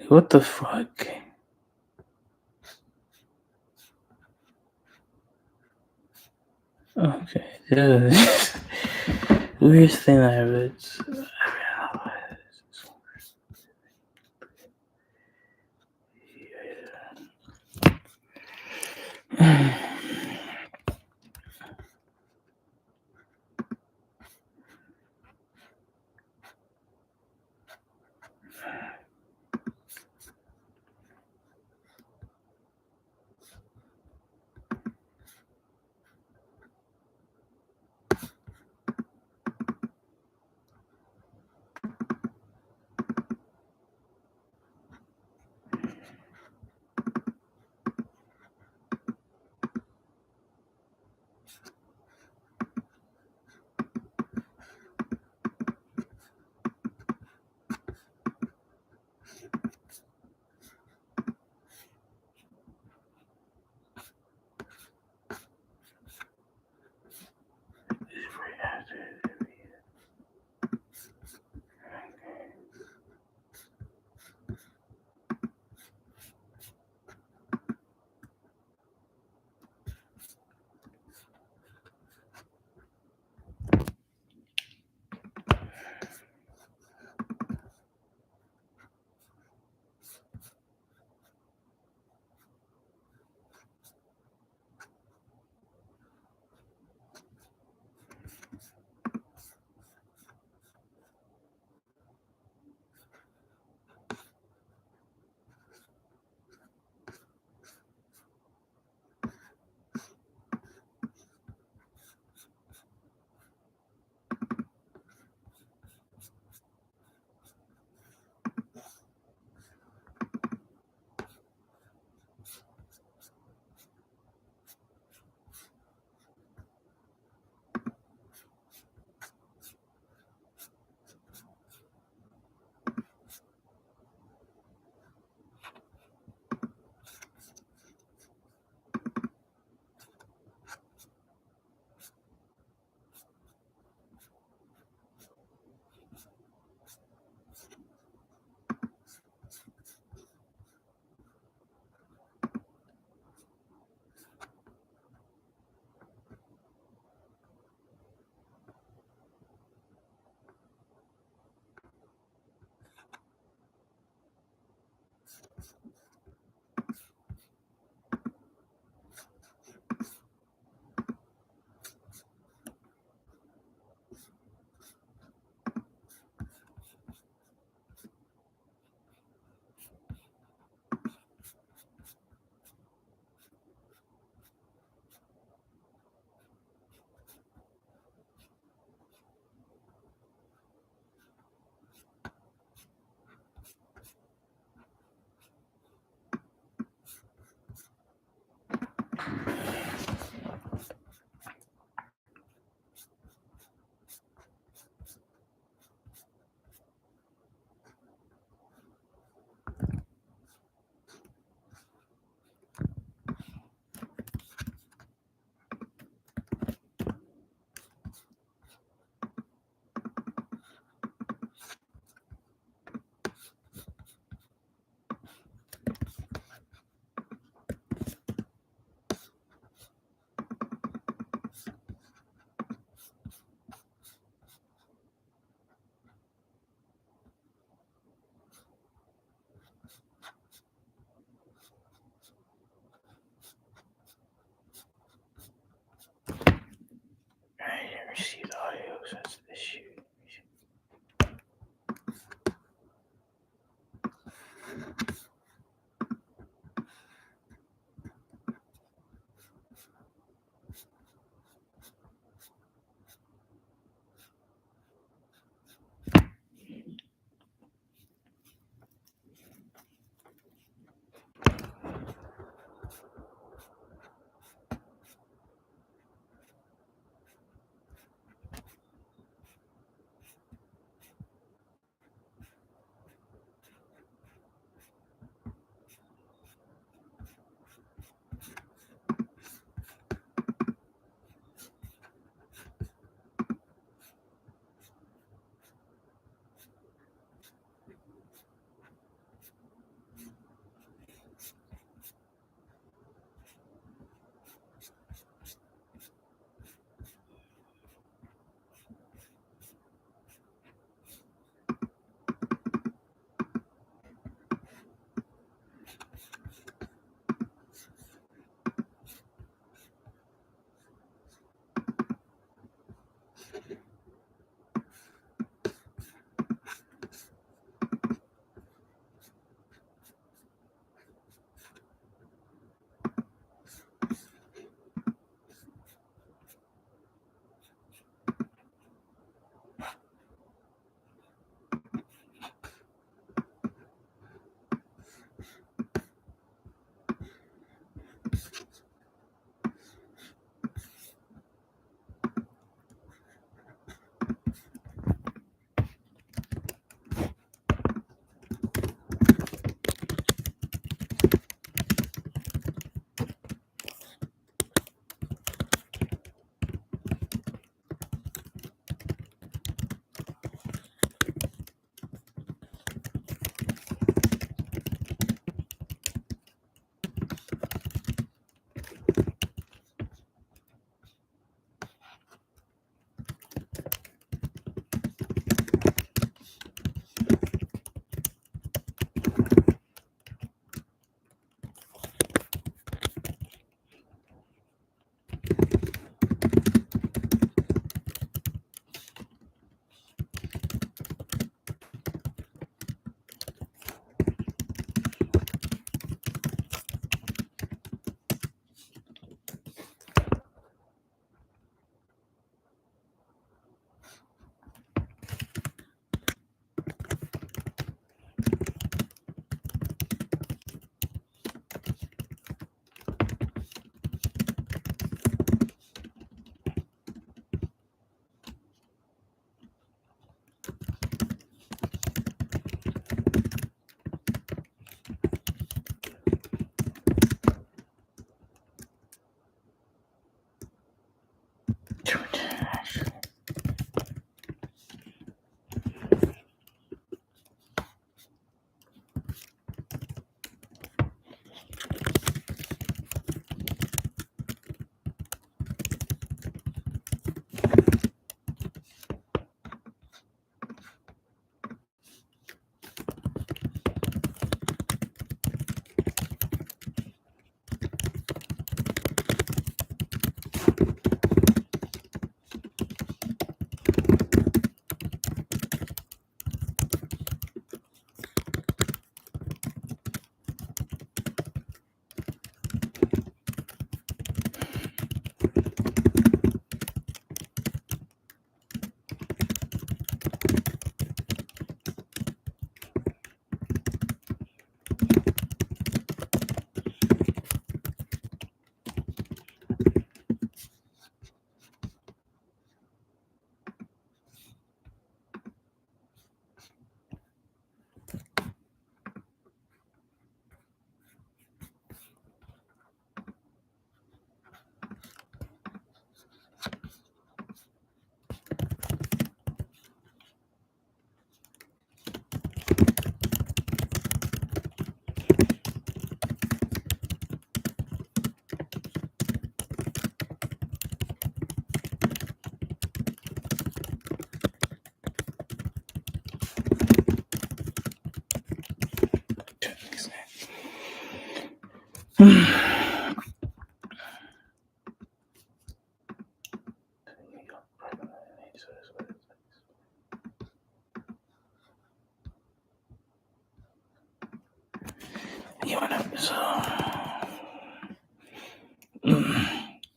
What the fuck? Okay. Weirdest thing I ever.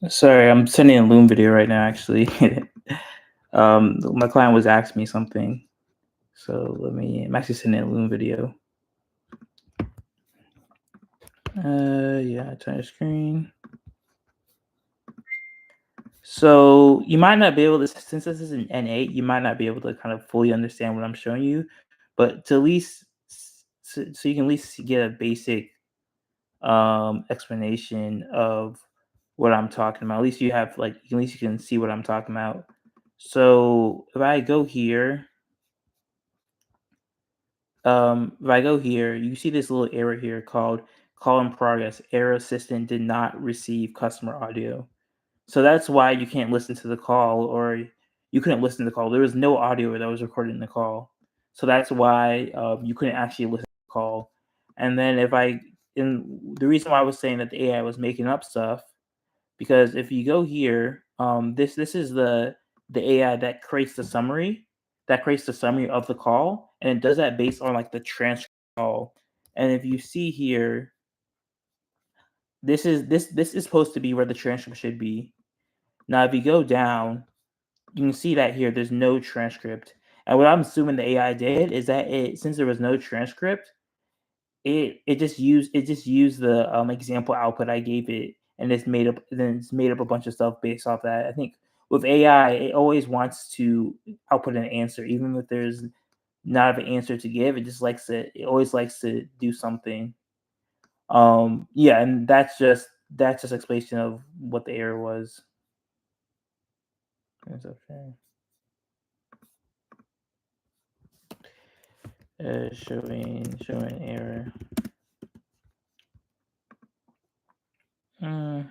Sorry, I'm sending a Loom video right now. Actually, my client was asking me something, so I'm actually sending a Loom video. Yeah, turn the screen. So you might not be able to, since this is an N8, you might not be able to kind of fully understand what I'm showing you, but to at least, so you can at least get a basic explanation of what I'm talking about. At least you have like, at least you can see what I'm talking about. So if I go here, you see this little error here called call in progress. Error assistant did not receive customer audio. So that's why you can't listen to the call, or you couldn't listen to the call. There was no audio that was recorded in the call. So that's why you couldn't actually listen to the call. And then and the reason why I was saying that the AI was making up stuff, because if you go here, this is the AI that creates the summary of the call, and it does that based on like the transcript call. And if you see here, this is supposed to be where the transcript should be. Now, if you go down, you can see that here there's no transcript. And what I'm assuming the AI did is that since there was no transcript, it just used the example output I gave it, and it's made up a bunch of stuff based off that. I think with AI, it always wants to output an answer, even if there's not an answer to give. It always likes to do something. Yeah, and that's just explanation of what the error was. That's okay. Showing error. Mm.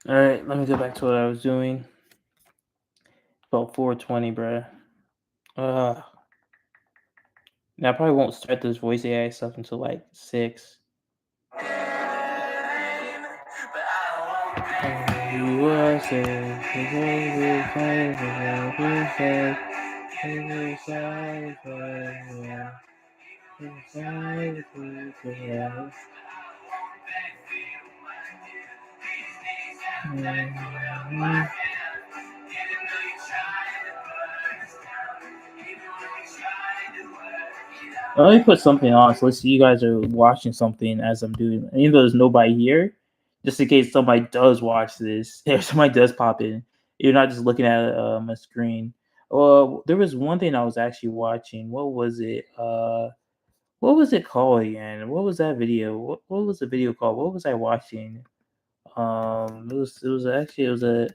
All right, let me go back to what I was doing. About 4:20, bruh. Now I probably won't start this voice AI stuff until like 6. You are safe. Let me put something on so let's see you guys are watching something as I'm doing, even though there's nobody here, just in case somebody does watch this, if somebody does pop in, you're not just looking at a screen. Well, there was one thing I was actually watching. What was it? What was it called again? What was that video? What was the video called? What was I watching? It was a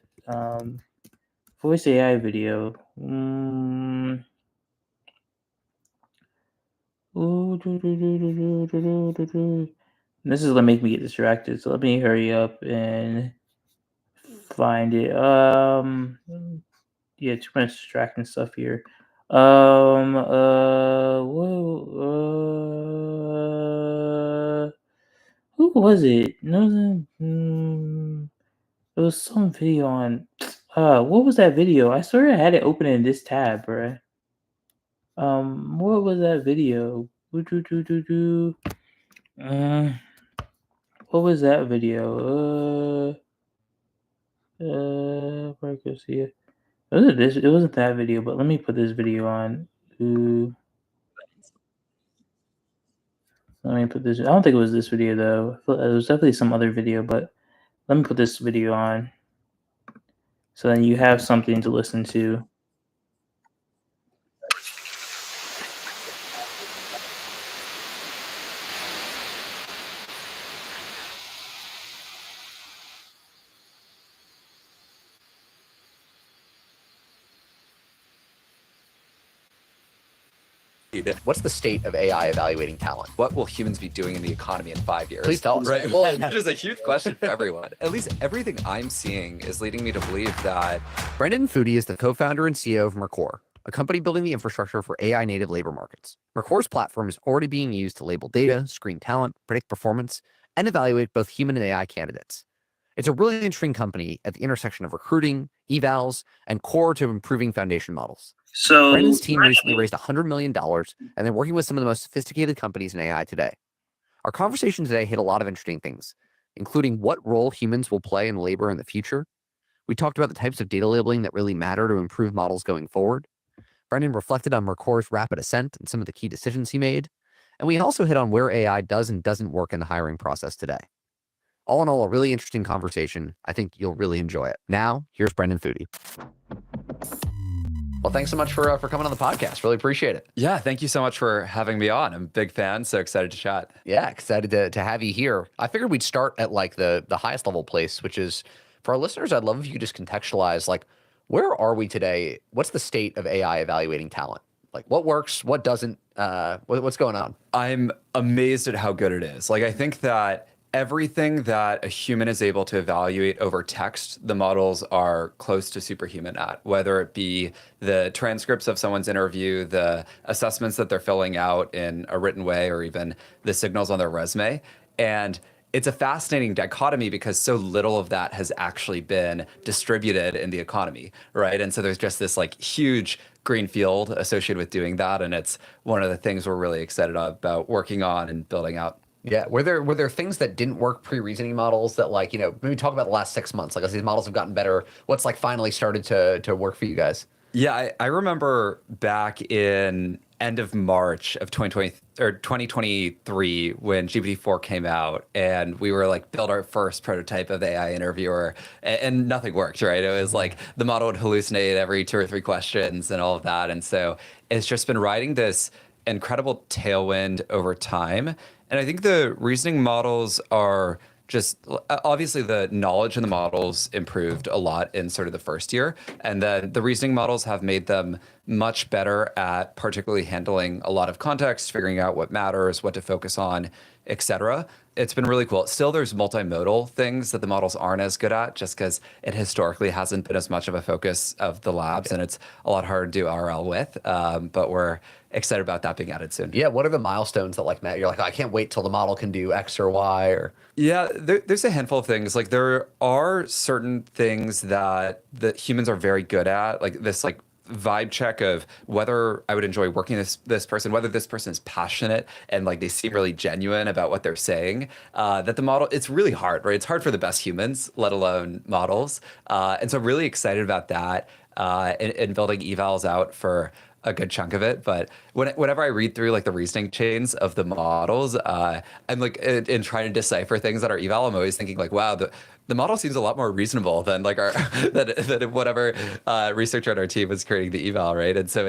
voice AI video. This is gonna make me get distracted, so let me hurry up and find it. Yeah, too much distracting stuff here. Who was it? No, it was some video on. What was that video? I swear I had it open in this tab, bruh. What was that video? What was that video? Where I go see it? Was it this? It wasn't that video, but let me put this video on. Let me put this. I don't think it was this video though. It was definitely some other video, but let me put this video on. So then you have something to listen to. What's the state of AI evaluating talent? What will humans be doing in the economy in 5 years? Please tell us. Right. Well, that is a huge question for everyone. At least everything I'm seeing is leading me to believe that Brendan Foodie is the co-founder and CEO of Mercor, a company building the infrastructure for AI native labor markets. Mercor's platform is already being used to label data, screen talent, predict performance, and evaluate both human and AI candidates. It's a really interesting company at the intersection of recruiting, evals, and core to improving foundation models. So Brendan's team recently raised $100 million, and they're working with some of the most sophisticated companies in AI today. Our conversation today hit a lot of interesting things, including what role humans will play in labor in the future. We talked about the types of data labeling that really matter to improve models going forward. Brendan reflected on Mercor's rapid ascent and some of the key decisions he made. And we also hit on where AI does and doesn't work in the hiring process today. All in all, a really interesting conversation. I think you'll really enjoy it. Now, here's Brendan Foodie. Well, thanks so much for coming on the podcast. Really appreciate it. Yeah, thank you so much for having me on. I'm a big fan, so excited to chat. Yeah, excited to have you here. I figured we'd start at like the highest level place, which is for our listeners, I'd love if you could just contextualize like where are we today? What's the state of AI evaluating talent? Like what works, what doesn't, what's going on? I'm amazed at how good it is. Like, I think that everything that a human is able to evaluate over text, the models are close to superhuman at, whether it be the transcripts of someone's interview, the assessments that they're filling out in a written way, or even the signals on their resume. And it's a fascinating dichotomy because so little of that has actually been distributed in the economy, right? And so there's just this like huge green field associated with doing that. And it's one of the things we're really excited about working on and building out. Yeah, were there things that didn't work pre-reasoning models that like, maybe talk about the llast 6 months, like as these models have gotten better, what's like finally started to work for you guys? Yeah, I remember back in end of March of 2020 or 2023 when GPT-4 came out and we were like build our first prototype of AI interviewer and nothing worked, right? It was like the model would hallucinate every 2 or 3 questions and all of that. And so it's just been riding this incredible tailwind over time. And I think the reasoning models are just obviously the knowledge in the models improved a lot in sort of the first year. And then the reasoning models have made them much better at particularly handling a lot of context, figuring out what matters, what to focus on, etc. It's been really cool. Still, there's multimodal things that the models aren't as good at, just because it historically hasn't been as much of a focus of the labs, and it's a lot harder to do RL with. But we're excited about that being added soon. Yeah, what are the milestones that like Matt, you're like, oh, I can't wait till the model can do X or Y or Yeah, there's a handful of things. Like there are certain things that humans are very good at, like this like vibe check of whether I would enjoy working with this person, whether this person is passionate and like they seem really genuine about what they're saying. That the model, it's really hard, right? It's hard for the best humans, let alone models. And so I'm really excited about that and building evals out for a good chunk of it. But whenever I read through like the reasoning chains of the models, I'm like in trying to decipher things that are eval, I'm always thinking like, wow, the model seems a lot more reasonable than like our than whatever researcher on our team was creating the eval, right? And so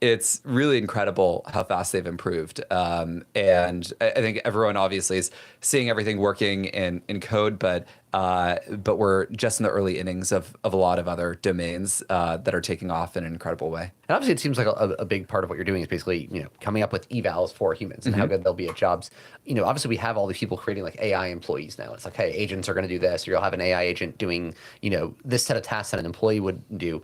it's really incredible how fast they've improved. And I think everyone obviously is seeing everything working in code, but we're just in the early innings of a lot of other domains that are taking off in an incredible way. And obviously, it seems like a big part of what you're doing is basically, coming up with evals for humans and how good they'll be at jobs. Obviously, we have all these people creating like AI employees now. It's like, hey, agents are going to do this, or you'll have an AI agent doing, this set of tasks that an employee would do.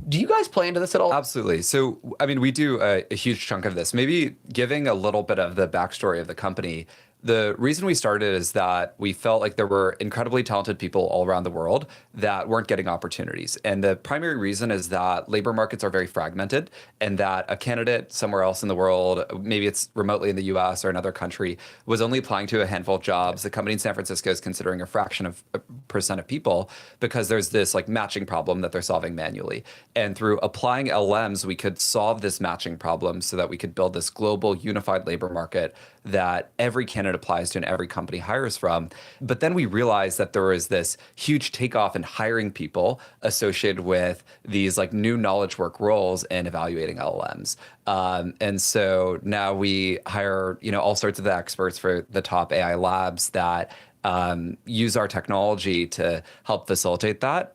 Do you guys play into this at all? Absolutely. So, I mean, we do a huge chunk of this. Maybe giving a little bit of the backstory of the company. The reason we started is that we felt like there were incredibly talented people all around the world that weren't getting opportunities. And the primary reason is that labor markets are very fragmented and that a candidate somewhere else in the world, maybe it's remotely in the US or another country, was only applying to a handful of jobs. The company in San Francisco is considering a fraction of percent of people because there's this like matching problem that they're solving manually. And through applying LLMs, we could solve this matching problem so that we could build this global unified labor market that every candidate applies to and every company hires from. But then we realized that there was this huge takeoff in hiring people associated with these like new knowledge work roles and evaluating LLMs. And so now we hire, all sorts of the experts for the top AI labs that use our technology to help facilitate that,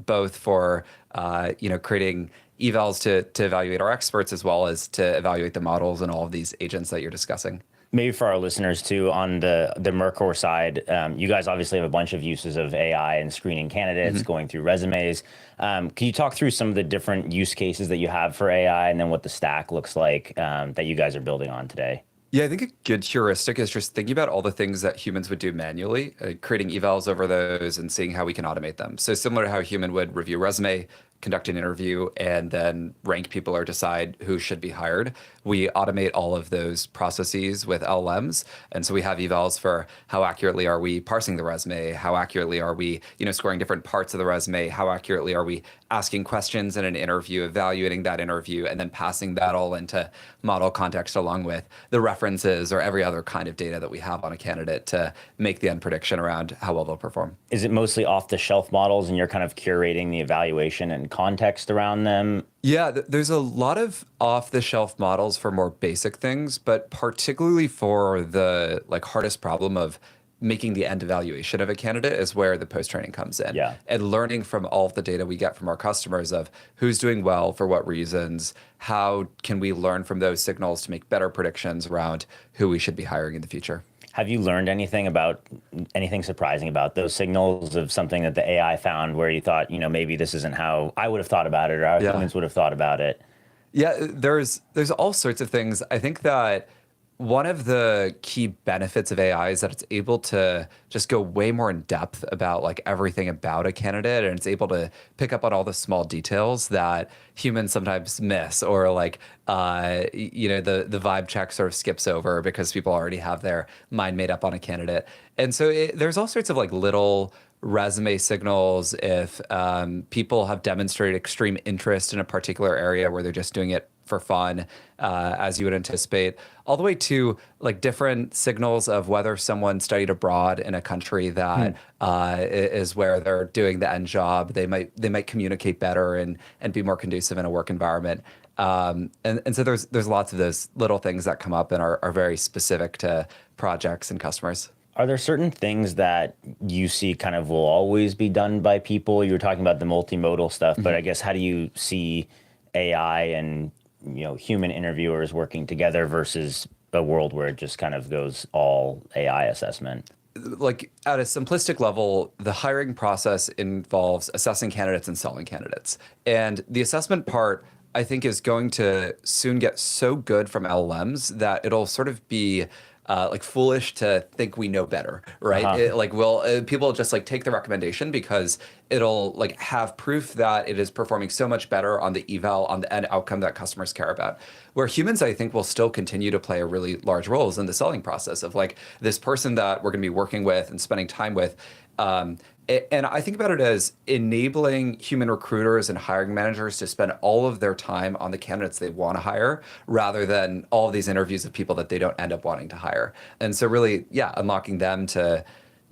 both for creating evals to evaluate our experts as well as to evaluate the models and all of these agents that you're discussing. Maybe for our listeners too, on the Mercor side, you guys obviously have a bunch of uses of AI and screening candidates, going through resumes. Can you talk through some of the different use cases that you have for AI and then what the stack looks like that you guys are building on today? Yeah, I think a good heuristic is just thinking about all the things that humans would do manually, creating evals over those and seeing how we can automate them. So similar to how a human would review a resume, conduct an interview, and then rank people or decide who should be hired, we automate all of those processes with LLMs. And so we have evals for how accurately are we parsing the resume, how accurately are we, scoring different parts of the resume, how accurately are we asking questions in an interview, evaluating that interview, and then passing that all into model context along with the references or every other kind of data that we have on a candidate to make the end prediction around how well they'll perform. Is it mostly off-the-shelf models and you're kind of curating the evaluation and context around them? Yeah, there's a lot of off-the-shelf models for more basic things, but particularly for the hardest problem of making the end evaluation of a candidate is where the post-training comes in. Yeah. And learning from all of the data we get from our customers of who's doing well, for what reasons, how can we learn from those signals to make better predictions around who we should be hiring in the future. Have you learned anything surprising about those signals of something that the AI found where you thought, maybe this isn't how I would have thought about it or our humans would have thought about it? Yeah, there's all sorts of things. I think that one of the key benefits of AI is that it's able to just go way more in depth about everything about a candidate, and it's able to pick up on all the small details that humans sometimes miss, or the vibe check sort of skips over because people already have their mind made up on a candidate. And so there's all sorts of little resume signals if people have demonstrated extreme interest in a particular area where they're just doing it for fun, as you would anticipate, all the way to different signals of whether someone studied abroad in a country that is where they're doing the end job. They might communicate better and be more conducive in a work environment. And so there's lots of those little things that come up and are very specific to projects and customers. Are there certain things that you see kind of will always be done by people? You were talking about the multimodal stuff, but I guess how do you see AI and human interviewers working together versus a world where it just kind of goes all AI assessment? Like at a simplistic level, the hiring process involves assessing candidates and selling candidates. And the assessment part, I think, is going to soon get so good from LLMs that it'll sort of be like foolish to think we know better, right? Like, people just like take the recommendation because it'll like have proof that it is performing so much better on the eval, on the end outcome that customers care about. Where humans, I think, will still continue to play a really large role in the selling process of like this person that we're going to be working with and spending time with. And I think about it as enabling human recruiters and hiring managers to spend all of their time on the candidates they want to hire rather than all of these interviews of people that they don't end up wanting to hire. And so really, yeah, unlocking them to,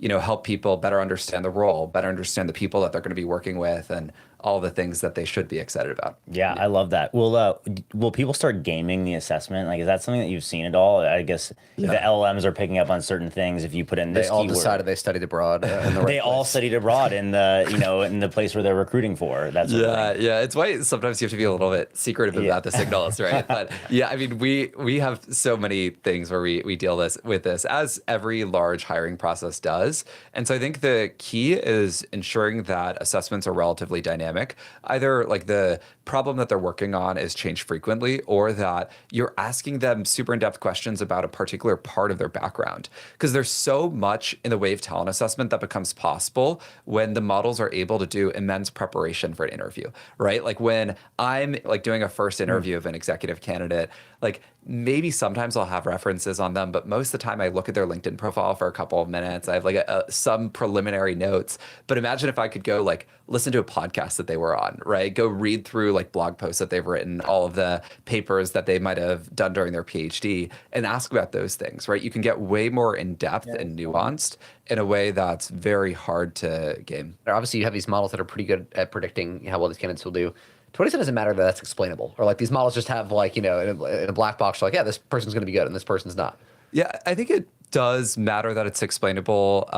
help people better understand the role, better understand the people that they're going to be working with, and all the things that they should be excited about. Yeah, I love that. Will people start gaming the assessment? Like, is that something that you've seen at all? I guess if the LLMs are picking up on certain things, if you put in this They all keyword, decided they studied abroad. In the right they all place. studied abroad in the in the place where they're recruiting for. That's Yeah. It's why sometimes you have to be a little bit secretive about the signals, right? But yeah, I mean, we have so many things where we deal with this, as every large hiring process does. And so I think the key is ensuring that assessments are relatively dynamic. Either like the problem that they're working on is changed frequently, or that you're asking them super in-depth questions about a particular part of their background. Because there's so much in the way of talent assessment that becomes possible when the models are able to do immense preparation for an interview, right? Like when I'm like doing a first interview of an executive candidate, like maybe sometimes I'll have references on them, but most of the time I look at their LinkedIn profile for a couple of minutes. I have like some preliminary notes. But imagine if I could go like listen to a podcast that they were on, right? Go read through like blog posts that they've written, all of the papers that they might have done during their PhD, and ask about those things, right? You can get way more in depth and nuanced in a way that's very hard to game. Obviously, you have these models that are pretty good at predicting how well these candidates will do. To what extent does it matter that that's explainable? Or like these models just have like, in a black box, like, yeah, this person's going to be good and this person's not. Yeah, I think it does matter that it's explainable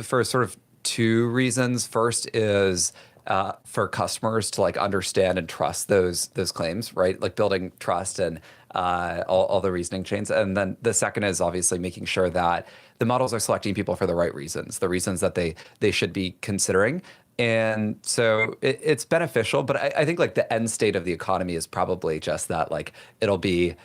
for sort of two reasons. First is for customers to like understand and trust those claims, right? Like building trust and all the reasoning chains. And then the second is obviously making sure that the models are selecting people for the right reasons, the reasons that they should be considering. And so it's beneficial, but I think like the end state of the economy is probably just that like it'll be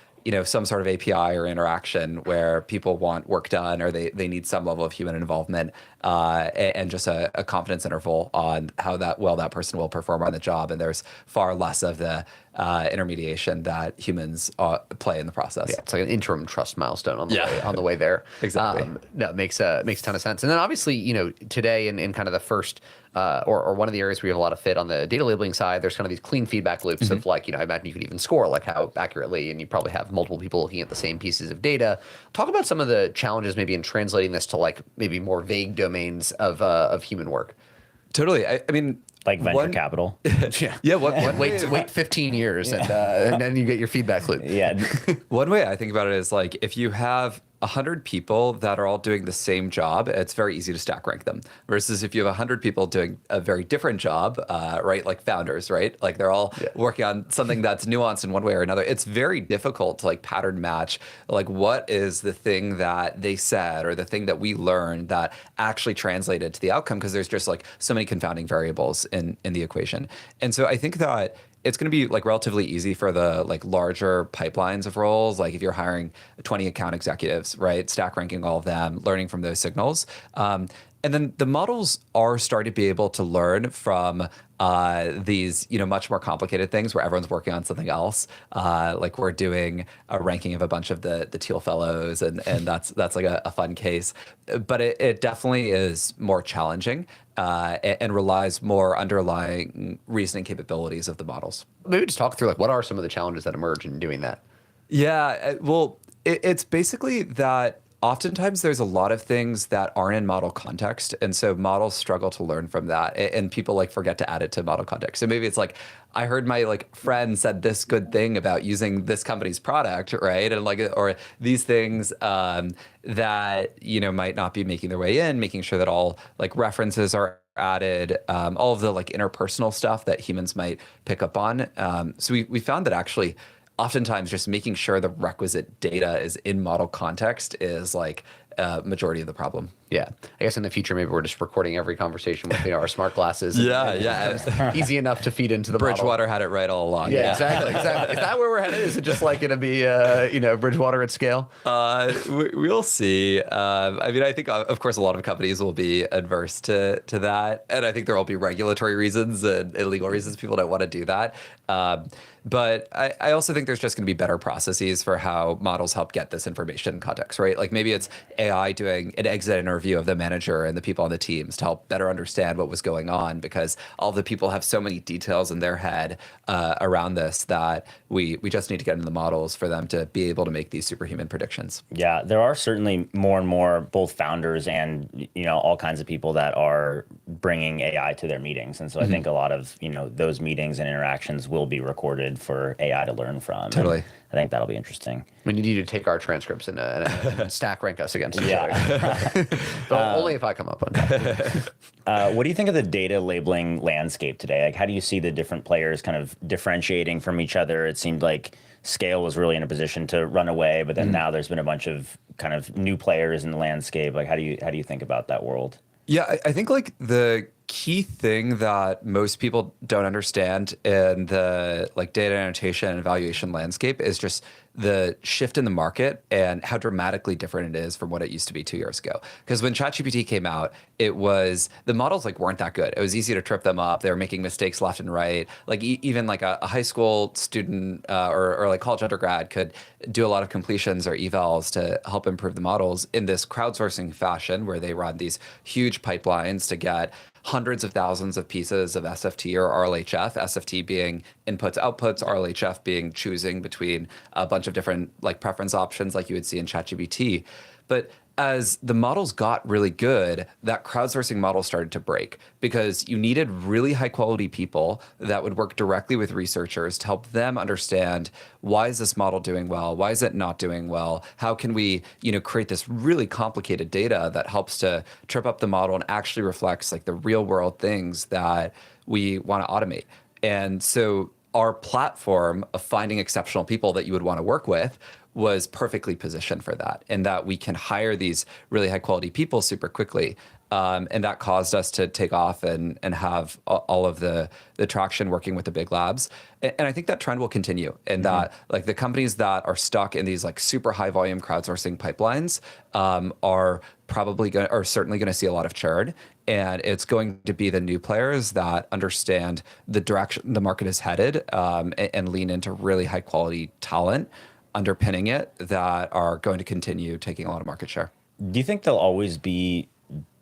some sort of API or interaction where people want work done or they need some level of human involvement and just a confidence interval on how that person will perform on the job. And there's far less of the intermediation that humans play in the process. Yeah, it's like an interim trust milestone on the way there. Exactly. No, it makes a ton of sense. And then obviously, today in kind of the first or one of the areas where you have a lot of fit on the data labeling side, there's kind of these clean feedback loops of like, I imagine you could even score like how accurately, and you probably have multiple people looking at the same pieces of data. Talk about some of the challenges maybe in translating this to like maybe more vague domains of human work. Totally. I mean, like venture capital. Wait 15 years and then you get your feedback loop. Yeah. One way I think about it is like if you have 100 people that are all doing the same job, it's very easy to stack rank them. Versus if you have 100 people doing a very different job, right? Like founders, right? Like they're all working on something that's nuanced in one way or another. It's very difficult to like pattern match, like what is the thing that they said or the thing that we learned that actually translated to the outcome, because there's just like so many confounding variables in the equation. And so I think that it's going to be like relatively easy for the like larger pipelines of roles. Like if you're hiring 20 account executives, right? Stack ranking all of them, learning from those signals. And then the models are starting to be able to learn from these, much more complicated things where everyone's working on something else. Like we're doing a ranking of a bunch of the Teal Fellows, and that's like a fun case. But it definitely is more challenging and relies more underlying reasoning capabilities of the models. Maybe just talk through like what are some of the challenges that emerge in doing that? Yeah, well, it's basically that oftentimes there's a lot of things that aren't in model context. And so models struggle to learn from that. And people like forget to add it to model context. So maybe it's like, I heard my like friend said this good thing about using this company's product, right? And like, or these things that, you know, might not be making their way in, making sure that all like references are added, all of the like interpersonal stuff that humans might pick up on. So we found that actually oftentimes just making sure the requisite data is in model context is like a majority of the problem. Yeah, I guess in the future maybe we're just recording every conversation with our smart glasses. Yeah. Easy enough to feed into the Bridgewater model. had it right all along. Yeah, exactly. Is that where we're headed? Is it just like going to be, Bridgewater at scale? We'll see. I mean, I think, of course, a lot of companies will be adverse to that. And I think there will be regulatory reasons and legal reasons people don't want to do that. But I also think there's just going to be better processes for how models help get this information in context, right? Like maybe it's AI doing an exit interview of the manager and the people on the teams to help better understand what was going on, because all the people have so many details in their head around this that we just need to get into the models for them to be able to make these superhuman predictions. Yeah, there are certainly more and more both founders and, you know, all kinds of people that are bringing AI to their meetings. And so I think a lot of, you know, those meetings and interactions will be recorded for AI to learn from. Totally. And I think that'll be interesting. We need you to take our transcripts and stack rank us against each Yeah. other. But only if I come up on that. What do you think of the data labeling landscape today? Like, how do you see the different players kind of differentiating from each other? It seemed like Scale was really in a position to run away, but then now there's been a bunch of kind of new players in the landscape. Like, how do you think about that world? Yeah, I think like the key thing that most people don't understand in the like data annotation and evaluation landscape is just the shift in the market and how dramatically different it is from what it used to be 2 years ago. Because when ChatGPT came out, it was the models like weren't that good. It was easy to trip them up. They were making mistakes left and right. Like even like a high school student or like college undergrad could do a lot of completions or evals to help improve the models in this crowdsourcing fashion where they run these huge pipelines to get hundreds of thousands of pieces of SFT or RLHF, SFT being inputs, outputs, RLHF being choosing between a bunch of different like preference options like you would see in ChatGPT. But as the models got really good, that crowdsourcing model started to break because you needed really high quality people that would work directly with researchers to help them understand, why is this model doing well? Why is it not doing well? How can we, create this really complicated data that helps to trip up the model and actually reflects like the real world things that we want to automate? And so our platform of finding exceptional people that you would want to work with was perfectly positioned for that, and that we can hire these really high quality people super quickly. And that caused us to take off and have all of the traction working with the big labs. And I think that trend will continue, and that like the companies that are stuck in these like super high volume crowdsourcing pipelines are certainly going to see a lot of churn. And it's going to be the new players that understand the direction the market is headed and lean into really high quality talent underpinning it that are going to continue taking a lot of market share. Do you think there'll always be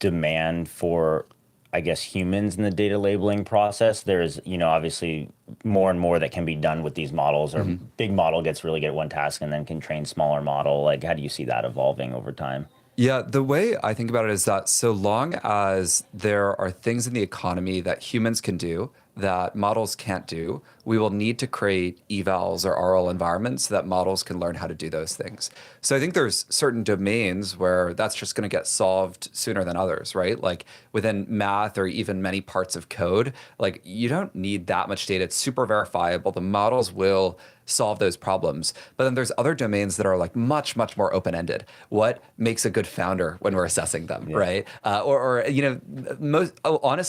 demand for, I guess, humans in the data labeling process? There's, obviously more and more that can be done with these models, or big model gets really good at one task and then can train smaller model. Like, how do you see that evolving over time? Yeah, the way I think about it is that so long as there are things in the economy that humans can do that models can't do, we will need to create evals or RL environments so that models can learn how to do those things. So I think there's certain domains where that's just going to get solved sooner than others, right? Like within math or even many parts of code, like you don't need that much data. It's super verifiable. The models will solve those problems. But then there's other domains that are like much, much more open-ended. What makes a good founder when we're assessing them, right? Honestly,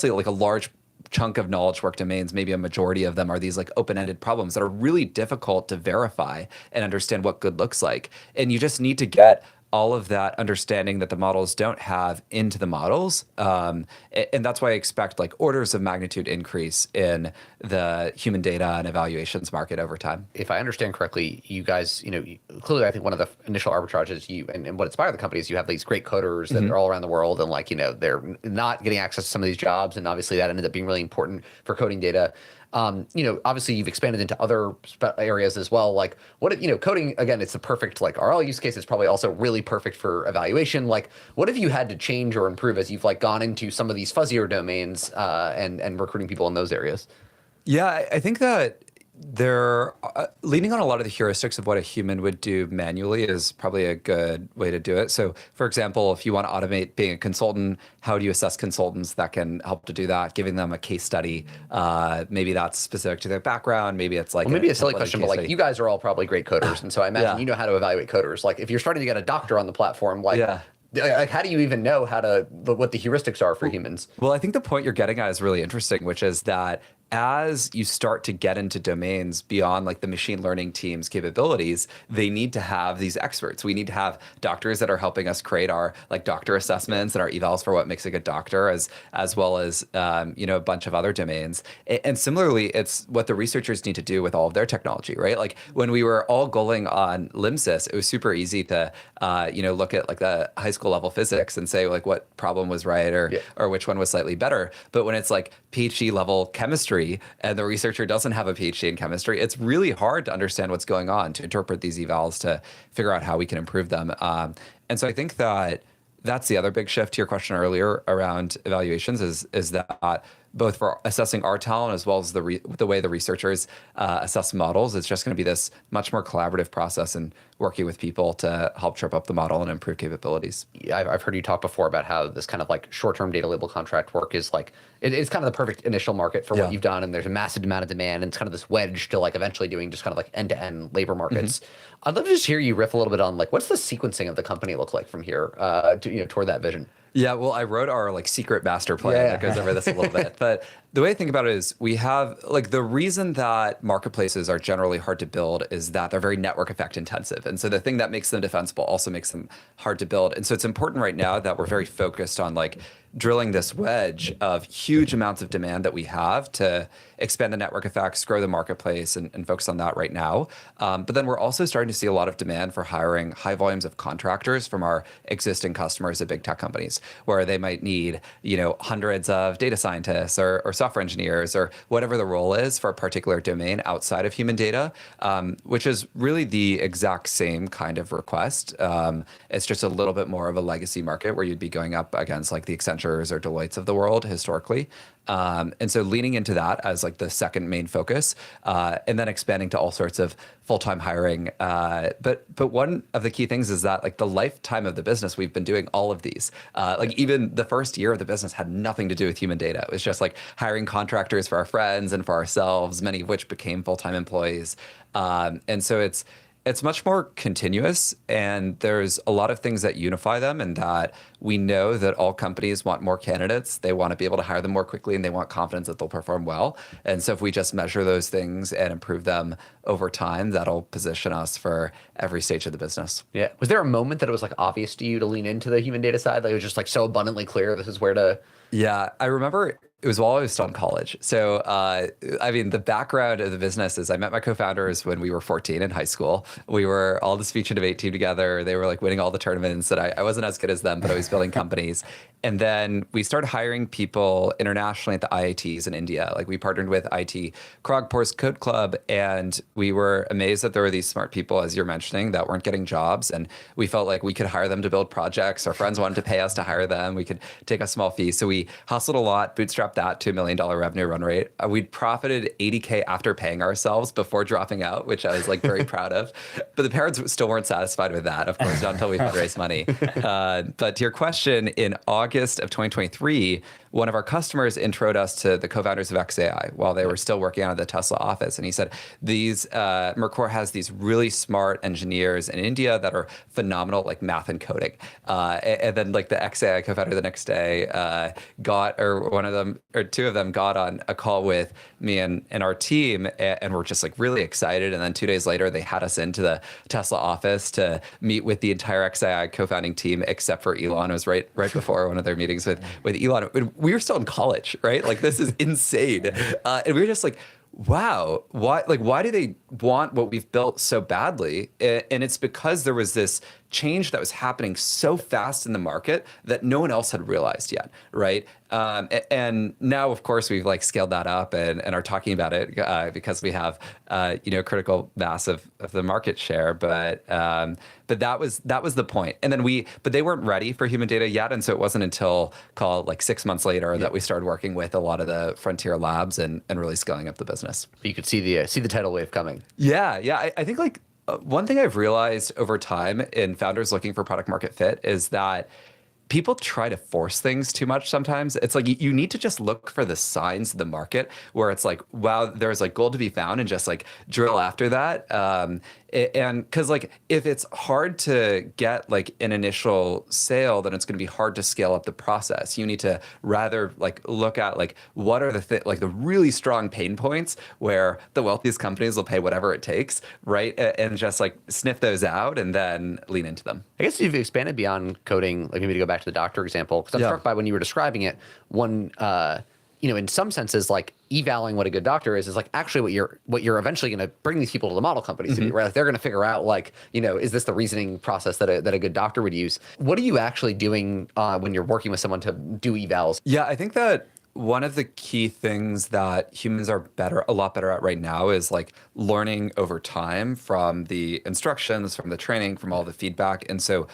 like a large chunk of knowledge work domains, maybe a majority of them are these like open-ended problems that are really difficult to verify and understand what good looks like. And you just need to get all of that understanding that the models don't have into the models. And that's why I expect like orders of magnitude increase in the human data and evaluations market over time. If I understand correctly, you guys, clearly I think one of the initial arbitrages and what inspired the company is you have these great coders that are all around the world, and they're not getting access to some of these jobs. And obviously that ended up being really important for coding data. Obviously you've expanded into other areas as well. Like what if, coding, again, it's the perfect like RL use case. It's probably also really perfect for evaluation. Like what have you had to change or improve as you've like gone into some of these fuzzier domains and recruiting people in those areas? Yeah, I think that they're leaning on a lot of the heuristics of what a human would do manually is probably a good way to do it. So, for example, if you want to automate being a consultant, how do you assess consultants that can help to do that? Giving them a case study, maybe that's specific to their background. Maybe it's like well, maybe a silly question, but like you guys are all probably great coders, and so I imagine you know how to evaluate coders. Like if you're starting to get a doctor on the platform, like. Yeah. Like, how do you even know what the heuristics are for humans? Well, I think the point you're getting at is really interesting, which is that as you start to get into domains beyond like the machine learning team's capabilities, they need to have these experts. We need to have doctors that are helping us create our like doctor assessments and our evals for what makes a good doctor, as well as a bunch of other domains. And similarly, it's what the researchers need to do with all of their technology, right? Like when we were all goaling on LIMSYS, it was super easy to look at like the high school level physics and say like what problem was right or which one was slightly better. But when it's like PhD level chemistry and the researcher doesn't have a PhD in chemistry, it's really hard to understand what's going on, to interpret these evals, to figure out how we can improve them. And so I think that that's the other big shift to your question earlier around evaluations is that both for assessing our talent as well as the way the researchers assess models, it's just going to be this much more collaborative process and working with people to help trip up the model and improve capabilities. Yeah, I've heard you talk before about how this kind of like short-term data label contract work is like, it's kind of the perfect initial market for what you've done, and there's a massive amount of demand, and it's kind of this wedge to like eventually doing just kind of like end-to-end labor markets. I'd love to just hear you riff a little bit on like, what's the sequencing of the company look like from here toward that vision? Yeah, well, I wrote our like secret master plan that goes over this a little bit. But the way I think about it is we have like the reason that marketplaces are generally hard to build is that they're very network effect intensive. And so the thing that makes them defensible also makes them hard to build. And so it's important right now that we're very focused on like drilling this wedge of huge amounts of demand that we have to expand the network effects, grow the marketplace, and focus on that right now. But then we're also starting to see a lot of demand for hiring high volumes of contractors from our existing customers at big tech companies, where they might need, hundreds of data scientists or software engineers or whatever the role is for a particular domain outside of human data, which is really the exact same kind of request. It's just a little bit more of a legacy market where you'd be going up against like the Accentures or Deloittes of the world historically. And so leaning into that as like the second main focus, and then expanding to all sorts of full-time hiring. But one of the key things is that like the lifetime of the business, we've been doing all of these. Like even the first year of the business had nothing to do with human data. It was just like hiring contractors for our friends and for ourselves, many of which became full-time employees. And so it's much more continuous, and there's a lot of things that unify them, and that we know that all companies want more candidates. They want to be able to hire them more quickly, and they want confidence that they'll perform well. And so if we just measure those things and improve them over time, that'll position us for every stage of the business. Yeah. Was there a moment that it was like obvious to you to lean into the human data side? Like it was just like so abundantly clear this is where to... Yeah, I remember it was while I was still in college. So, the background of the business is I met my co-founders when we were 14 in high school. We were all the speech and debate team together. They were like winning all the tournaments, and I wasn't as good as them, but I was building companies. And then we started hiring people internationally at the IITs in India. Like we partnered with IT Kharagpur's Code Club, and we were amazed that there were these smart people, as you're mentioning, that weren't getting jobs. And we felt like we could hire them to build projects. Our friends wanted to pay us to hire them. We could take a small fee. So we hustled a lot, bootstrapped that to $1 million revenue run rate. We'd profited $80K after paying ourselves before dropping out, which I was like very proud of. But the parents still weren't satisfied with that, of course, not until we fundraised money. But to your question, in August of 2023, one of our customers introed us to the co-founders of XAI while they were still working out of the Tesla office. And he said, Mercor has these really smart engineers in India that are phenomenal, like math and coding. And then like the XAI co-founder the next day one of them or two of them got on a call with me and our team, and we're just like really excited. And then 2 days later, they had us into the Tesla office to meet with the entire XAI co-founding team, except for Elon. It was right before one of their meetings with Elon. We were still in college, right? Like this is insane. And we were just like, wow, why do they want what we've built so badly? And it's because there was this change that was happening so fast in the market that no one else had realized yet, right? And now, of course, we've like scaled that up and are talking about it because we have critical mass of the market share. But that was the point. And then but they weren't ready for human data yet, and so it wasn't until like 6 months later that we started working with a lot of the frontier labs and really scaling up the business. You could see the tidal wave coming. Yeah. I think like one thing I've realized over time in founders looking for product market fit is that people try to force things too much sometimes. It's like you need to just look for the signs of the market where it's like, wow, there's like gold to be found, and just like drill after that. And because like if it's hard to get like an initial sale, then it's going to be hard to scale up the process. You need to rather like look at like what are like the really strong pain points where the wealthiest companies will pay whatever it takes, right? And just like sniff those out and then lean into them. I guess you've expanded beyond coding, like maybe to go back to the doctor example, because I'm struck by when you were describing it, in some senses, like evaluating what a good doctor is like actually what you're eventually going to bring these people to the model companies to be, right? Like they're going to figure out like, is this the reasoning process that a good doctor would use? What are you actually doing when you're working with someone to do evals? Yeah, I think that one of the key things that humans are a lot better at right now is like learning over time from the instructions, from the training, from all the feedback. And so,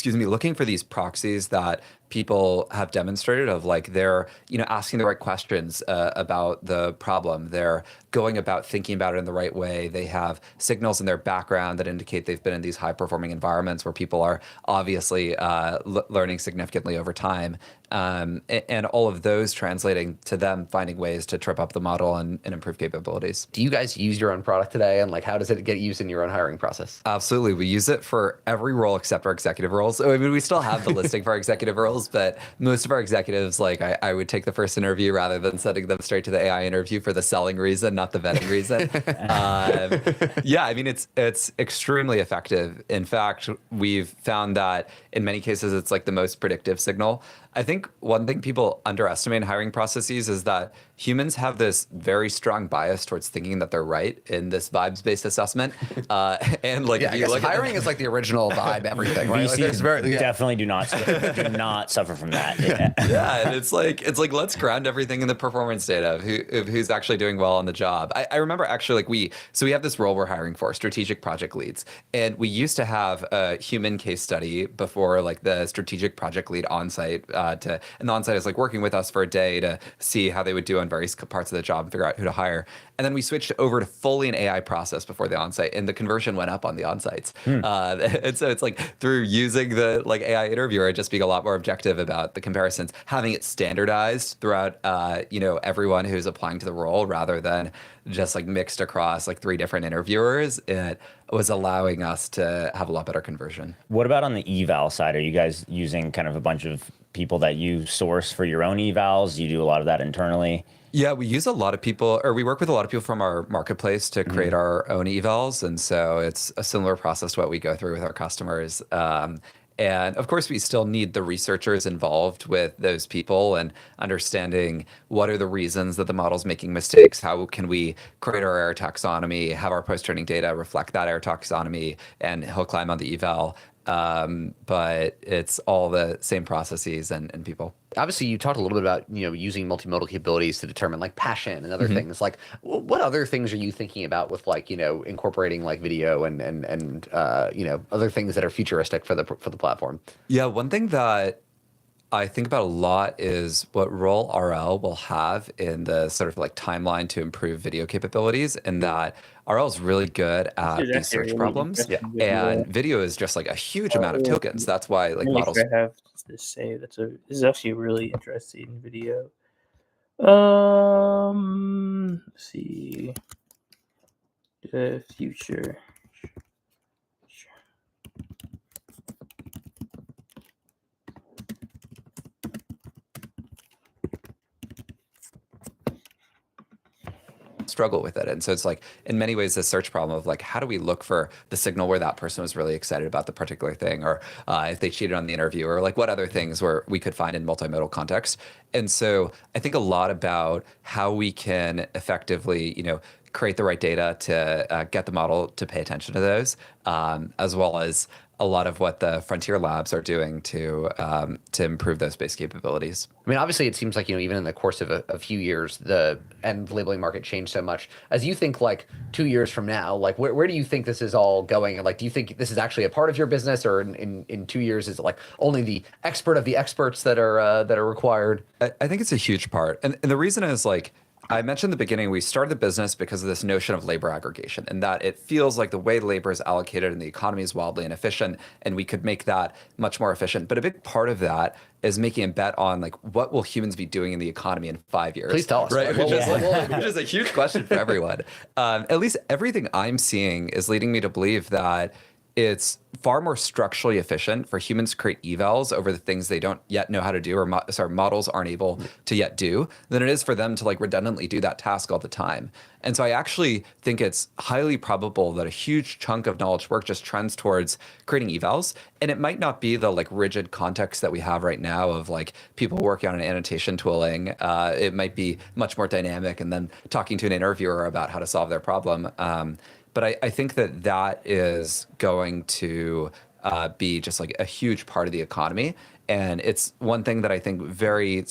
looking for these proxies that people have demonstrated of like they're asking the right questions about the problem, they're going about thinking about it in the right way, they have signals in their background that indicate they've been in these high performing environments where people are obviously learning significantly over time, and all of those translating to them finding ways to trip up the model and improve capabilities. Do you guys use your own product today, and like how does it get used in your own hiring process? Absolutely, we use it for every role except our executive roles. I mean, we still have the listing for our executive roles, but most of our executives, like I would take the first interview rather than sending them straight to the AI interview for the selling reason, not the vetting reason. Yeah, I mean, it's extremely effective. In fact, we've found that in many cases, it's like the most predictive signal. I think one thing people underestimate in hiring processes is that humans have this very strong bias towards thinking that they're right in this vibes-based assessment. And like, if you look hiring is like the original vibe, everything. Right? VCs definitely do not suffer from that. Yeah, and it's like let's ground everything in the performance data of who's actually doing well on the job. I remember actually like we have this role we're hiring for, strategic project leads, and we used to have a human case study before like the strategic project lead onsite. And the onsite is like working with us for a day to see how they would do on various parts of the job and figure out who to hire. And then we switched over to fully an AI process before the onsite, and the conversion went up on the onsites. And so it's like through using the like AI interviewer, just being a lot more objective about the comparisons, having it standardized throughout everyone who's applying to the role rather than just like mixed across like 3 different interviewers. It was allowing us to have a lot better conversion. What about on the eval side? Are you guys using kind of a bunch of people that you source for your own evals? You do a lot of that internally? Yeah, we use a lot of people, or we work with a lot of people from our marketplace to create our own evals. And so it's a similar process to what we go through with our customers. And of course, we still need the researchers involved with those people and understanding what are the reasons that the model's making mistakes, how can we create our error taxonomy, have our post-training data reflect that error taxonomy, and he'll climb on the eval. But it's all the same processes and people. Obviously, you talked a little bit about using multimodal capabilities to determine like passion and other things. Like, what other things are you thinking about with like incorporating like video and other things that are futuristic for the platform? Yeah, one thing that I think about a lot is what role RL will have in the sort of like timeline to improve video capabilities, and that RL is really good at these search problems, and video is just like a huge amount of tokens. That's why like models. I have to say this is actually a really interesting video. Let's see, the future. Struggle with it. And so it's like in many ways the search problem of like how do we look for the signal where that person was really excited about the particular thing, or if they cheated on the interview, or like what other things where we could find in multimodal context. And so I think a lot about how we can effectively create the right data to get the model to pay attention to those, as well as a lot of what the frontier labs are doing to improve those base capabilities. I mean, obviously, it seems like, even in the course of a few years, the end labeling market changed so much. As you think, like 2 years from now, like where do you think this is all going? And like, do you think this is actually a part of your business, or in 2 years is it like only the expert of the experts that are required? I think it's a huge part, and the reason is like I mentioned in the beginning, we started the business because of this notion of labor aggregation, and that it feels like the way labor is allocated in the economy is wildly inefficient, and we could make that much more efficient. But a big part of that is making a bet on like what will humans be doing in the economy in 5 years. Please tell us. Right, which is a huge question for everyone. At least everything I'm seeing is leading me to believe that it's far more structurally efficient for humans to create evals over the things they don't yet know how to do, or models aren't able to yet do, than it is for them to like redundantly do that task all the time. And so I actually think it's highly probable that a huge chunk of knowledge work just trends towards creating evals. And it might not be the like rigid context that we have right now of like people working on an annotation tooling. It might be much more dynamic and then talking to an interviewer about how to solve their problem. But I think that is going to be just like a huge part of the economy. And it's one thing that I think very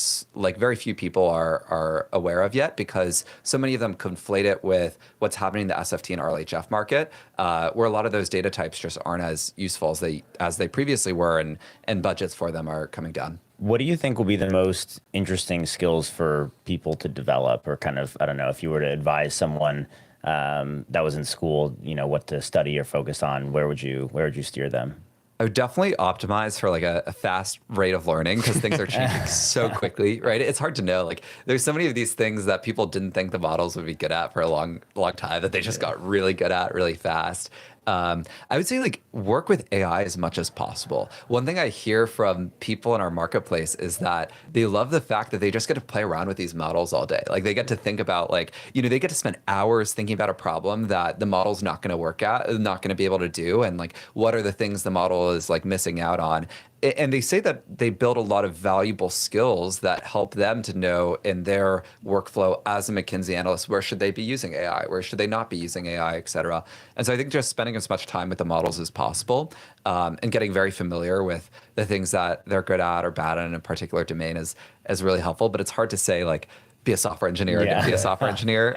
few people are aware of yet, because so many of them conflate it with what's happening in the SFT and RLHF market, where a lot of those data types just aren't as useful as they previously were, and budgets for them are coming down. What do you think will be the most interesting skills for people to develop, or kind of, I don't know, if you were to advise someone that was in school, what to study or focus on, where would you steer them? I would definitely optimize for like a fast rate of learning, because things are changing so quickly, right? It's hard to know. Like there's so many of these things that people didn't think the models would be good at for a long time that they just got really good at really fast. I would say like work with AI as much as possible. One thing I hear from people in our marketplace is that they love the fact that they just get to play around with these models all day. Like they get to think about like, they get to spend hours thinking about a problem that the model's not going to be able to do. And like, what are the things the model is like missing out on? And they say that they build a lot of valuable skills that help them to know in their workflow as a McKinsey analyst, where should they be using AI, where should they not be using AI, et cetera. And so I think just spending as much time with the models as possible, and getting very familiar with the things that they're good at or bad at in a particular domain is really helpful. But it's hard to say like, be a software engineer, be a software engineer.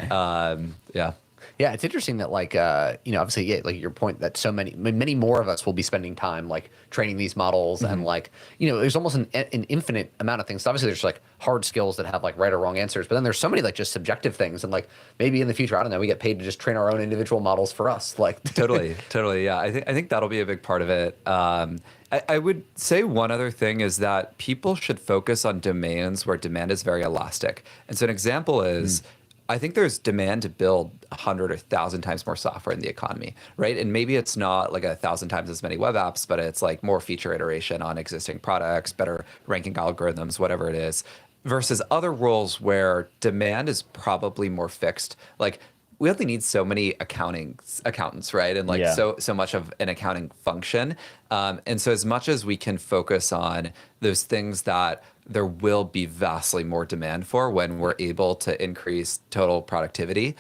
Yeah. Yeah, it's interesting that like obviously, yeah, like your point that so many more of us will be spending time like training these models, and like there's almost an infinite amount of things. Obviously, there's like hard skills that have like right or wrong answers, but then there's so many like just subjective things, and like maybe in the future, I don't know, we get paid to just train our own individual models for us. Like totally, yeah. I think that'll be a big part of it. I would say one other thing is that people should focus on domains where demand is very elastic. And so an example is, I think there's demand to build 100 or 1,000 times more software in the economy, right? And maybe it's not like 1,000 times as many web apps, but it's like more feature iteration on existing products, better ranking algorithms, whatever it is, versus other roles where demand is probably more fixed. Like we only need so many accountants, right? And like so much of an accounting function. And so as much as we can focus on those things that there will be vastly more demand for when we're able to increase total productivity,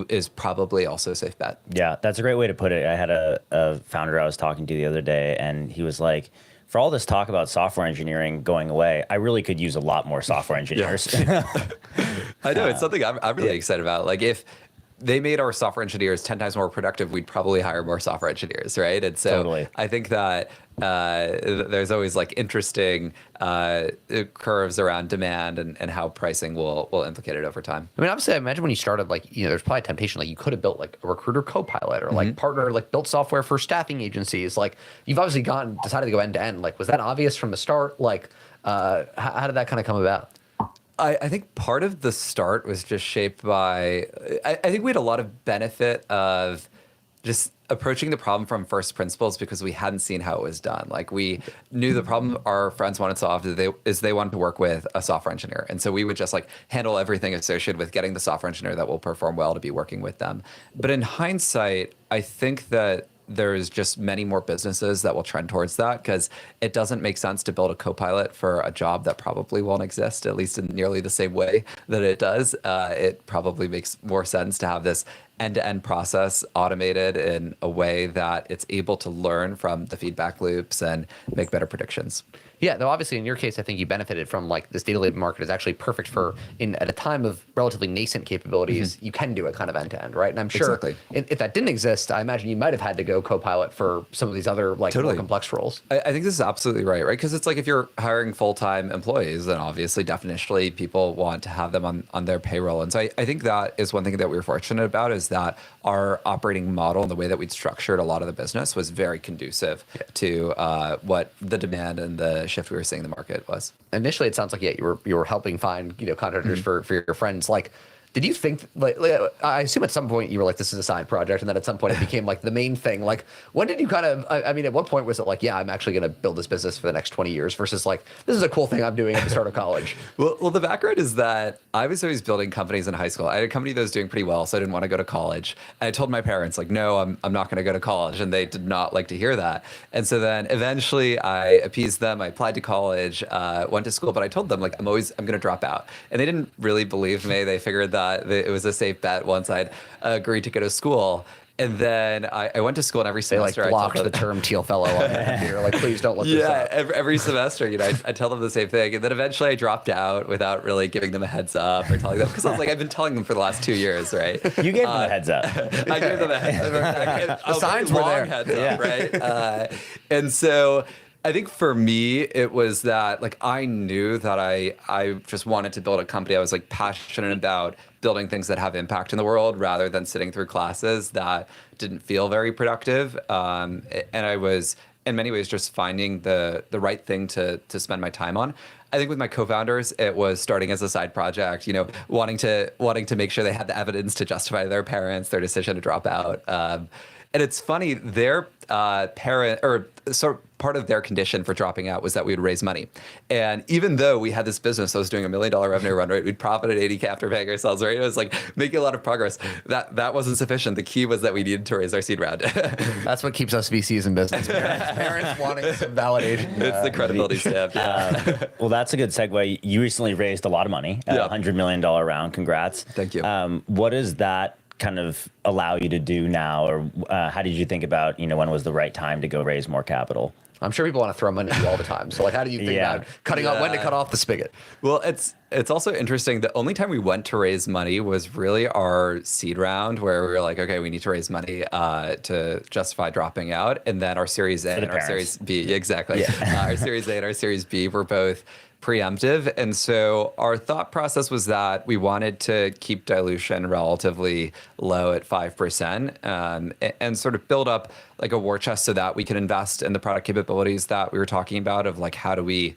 is probably also a safe bet. Yeah, that's a great way to put it. I had a founder I was talking to the other day, and he was like, for all this talk about software engineering going away, I really could use a lot more software engineers. I know, it's something I'm really excited about. Like if they made our software engineers 10 times more productive, we'd probably hire more software engineers, right? And so totally. I think that there's always like interesting curves around demand and how pricing will implicate it over time. I mean, obviously, I imagine when you started, like, there's probably a temptation, like you could have built like a recruiter copilot, or like partner, like built software for staffing agencies. Like you've obviously decided to go end to end. Like, was that obvious from the start? Like, how did that kind of come about? I think part of the start was just shaped by, I think we had a lot of benefit of just approaching the problem from first principles, because we hadn't seen how it was done. Like we knew the problem our friends wanted solved is they wanted to work with a software engineer. And so we would just like handle everything associated with getting the software engineer that will perform well to be working with them. But in hindsight, I think that there's just many more businesses that will trend towards that, because it doesn't make sense to build a copilot for a job that probably won't exist, at least in nearly the same way that it does. It probably makes more sense to have this end-to-end process automated in a way that it's able to learn from the feedback loops and make better predictions. Yeah, though obviously in your case, I think you benefited from like this data label market is actually perfect for at a time of relatively nascent capabilities, you can do it kind of end to end, right? And I'm sure if that didn't exist, I imagine you might have had to go co-pilot for some of these other like more complex roles. I think this is absolutely right? Because it's like if you're hiring full-time employees, then obviously definitionally people want to have them on their payroll. And so I think that is one thing that we were fortunate about is that our operating model and the way that we'd structured a lot of the business was very conducive to what the demand and the shift we were seeing in the market was. Initially, it sounds like you were helping find contractors for your friends. Like, did you think like I assume at some point you were like this is a side project, and then at some point it became like the main thing. Like, when did you kind of? I mean, at what point was it like, yeah, I'm actually going to build this business for the next 20 years versus like this is a cool thing I'm doing at the start of college? Well, the background is that I was always building companies in high school. I had a company that was doing pretty well, so I didn't want to go to college. And I told my parents like, no, I'm not going to go to college, and they did not like to hear that. And so then eventually I appeased them. I applied to college, went to school, but I told them like I'm going to drop out, and they didn't really believe me. They figured that it was a safe bet once I'd agreed to go to school. And then I went to school, and every semester they like blocked the term Teal Fellow on their computer. Like, please don't look this up. Every semester, I tell them the same thing. And then eventually I dropped out without really giving them a heads up or telling them, because I was like, I've been telling them for the last 2 years, right? You gave them a heads up. I gave them a heads up. The signs were there. Heads up, right? And so I think for me, it was that like I knew that I just wanted to build a company. I was like passionate about building things that have impact in the world rather than sitting through classes that didn't feel very productive. And I was in many ways just finding the right thing to spend my time on. I think with my co-founders, it was starting as a side project, wanting to make sure they had the evidence to justify to their parents their decision to drop out. And it's funny, their parent or sort of part of their condition for dropping out was that we would raise money. And even though we had this business that was doing $1 million revenue run rate, we'd profited 80K after paying ourselves, right? It was like making a lot of progress. That wasn't sufficient. The key was that we needed to raise our seed round. That's what keeps us VCs in business. Parents wanting some validation. It's the credibility stamp. Well, that's a good segue. You recently raised a lot of money, $100 million round. Congrats. Thank you. What does that kind of allow you to do now, or how did you think about when was the right time to go raise more capital? I'm sure people want to throw money at you all the time. So like, how do you think about cutting off, when to cut off the spigot? Well, it's also interesting. The only time we went to raise money was really our seed round, where we were like, okay, we need to raise money to justify dropping out, and then our Series A and our Series B, exactly. Our Series A and our Series B were both preemptive. And so our thought process was that we wanted to keep dilution relatively low at 5%, and sort of build up like a war chest so that we can invest in the product capabilities that we were talking about of like, how do we,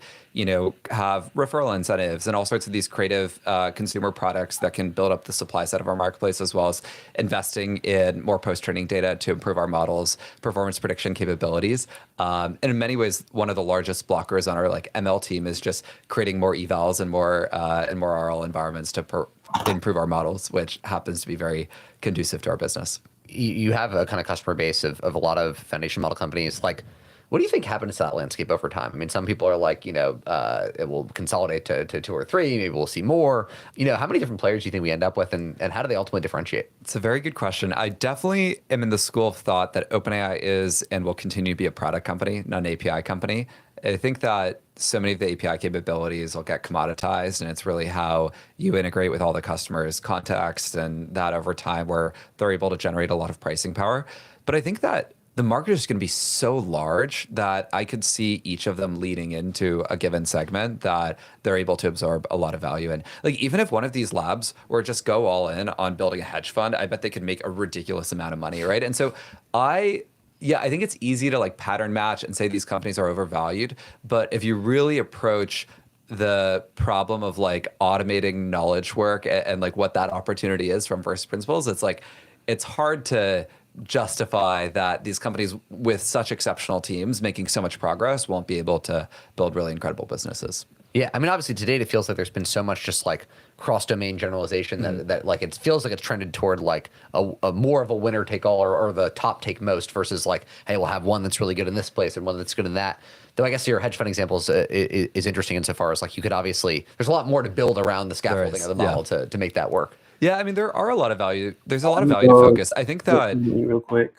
have referral incentives and all sorts of these creative consumer products that can build up the supply side of our marketplace, as well as investing in more post-training data to improve our models' performance prediction capabilities. And in many ways, one of the largest blockers on our like ML team is just creating more evals and more RL environments to improve our models, which happens to be very conducive to our business. You have a kind of customer base of a lot of foundation model companies. Like, what do you think happens to that landscape over time? I mean, some people are like, it will consolidate to 2 or 3. Maybe we'll see more. How many different players do you think we end up with, and how do they ultimately differentiate? It's a very good question. I definitely am in the school of thought that OpenAI is and will continue to be a product company, not an API company. I think that so many of the API capabilities will get commoditized, and it's really how you integrate with all the customers' context, and that over time where they're able to generate a lot of pricing power. But I think that the market is going to be so large that I could see each of them leading into a given segment that they're able to absorb a lot of value in. Like, even if one of these labs were just go all in on building a hedge fund, I bet they could make a ridiculous amount of money, right? And so I think it's easy to like pattern match and say these companies are overvalued. But if you really approach the problem of like automating knowledge work and like what that opportunity is from first principles, it's like, it's hard to justify that these companies with such exceptional teams making so much progress won't be able to build really incredible businesses. Yeah, I mean, obviously to date, it feels like there's been so much just like cross-domain generalization that like it feels like it's trended toward like a more of a winner take all or the top take most versus like, hey, we'll have one that's really good in this place and one that's good in that. Though I guess your hedge fund example is interesting insofar as like you could obviously, there's a lot more to build around the scaffolding of the model to make that work. Yeah, I mean, there are a lot of value. There's a lot of Let me value to go focus. I think that eat real quick.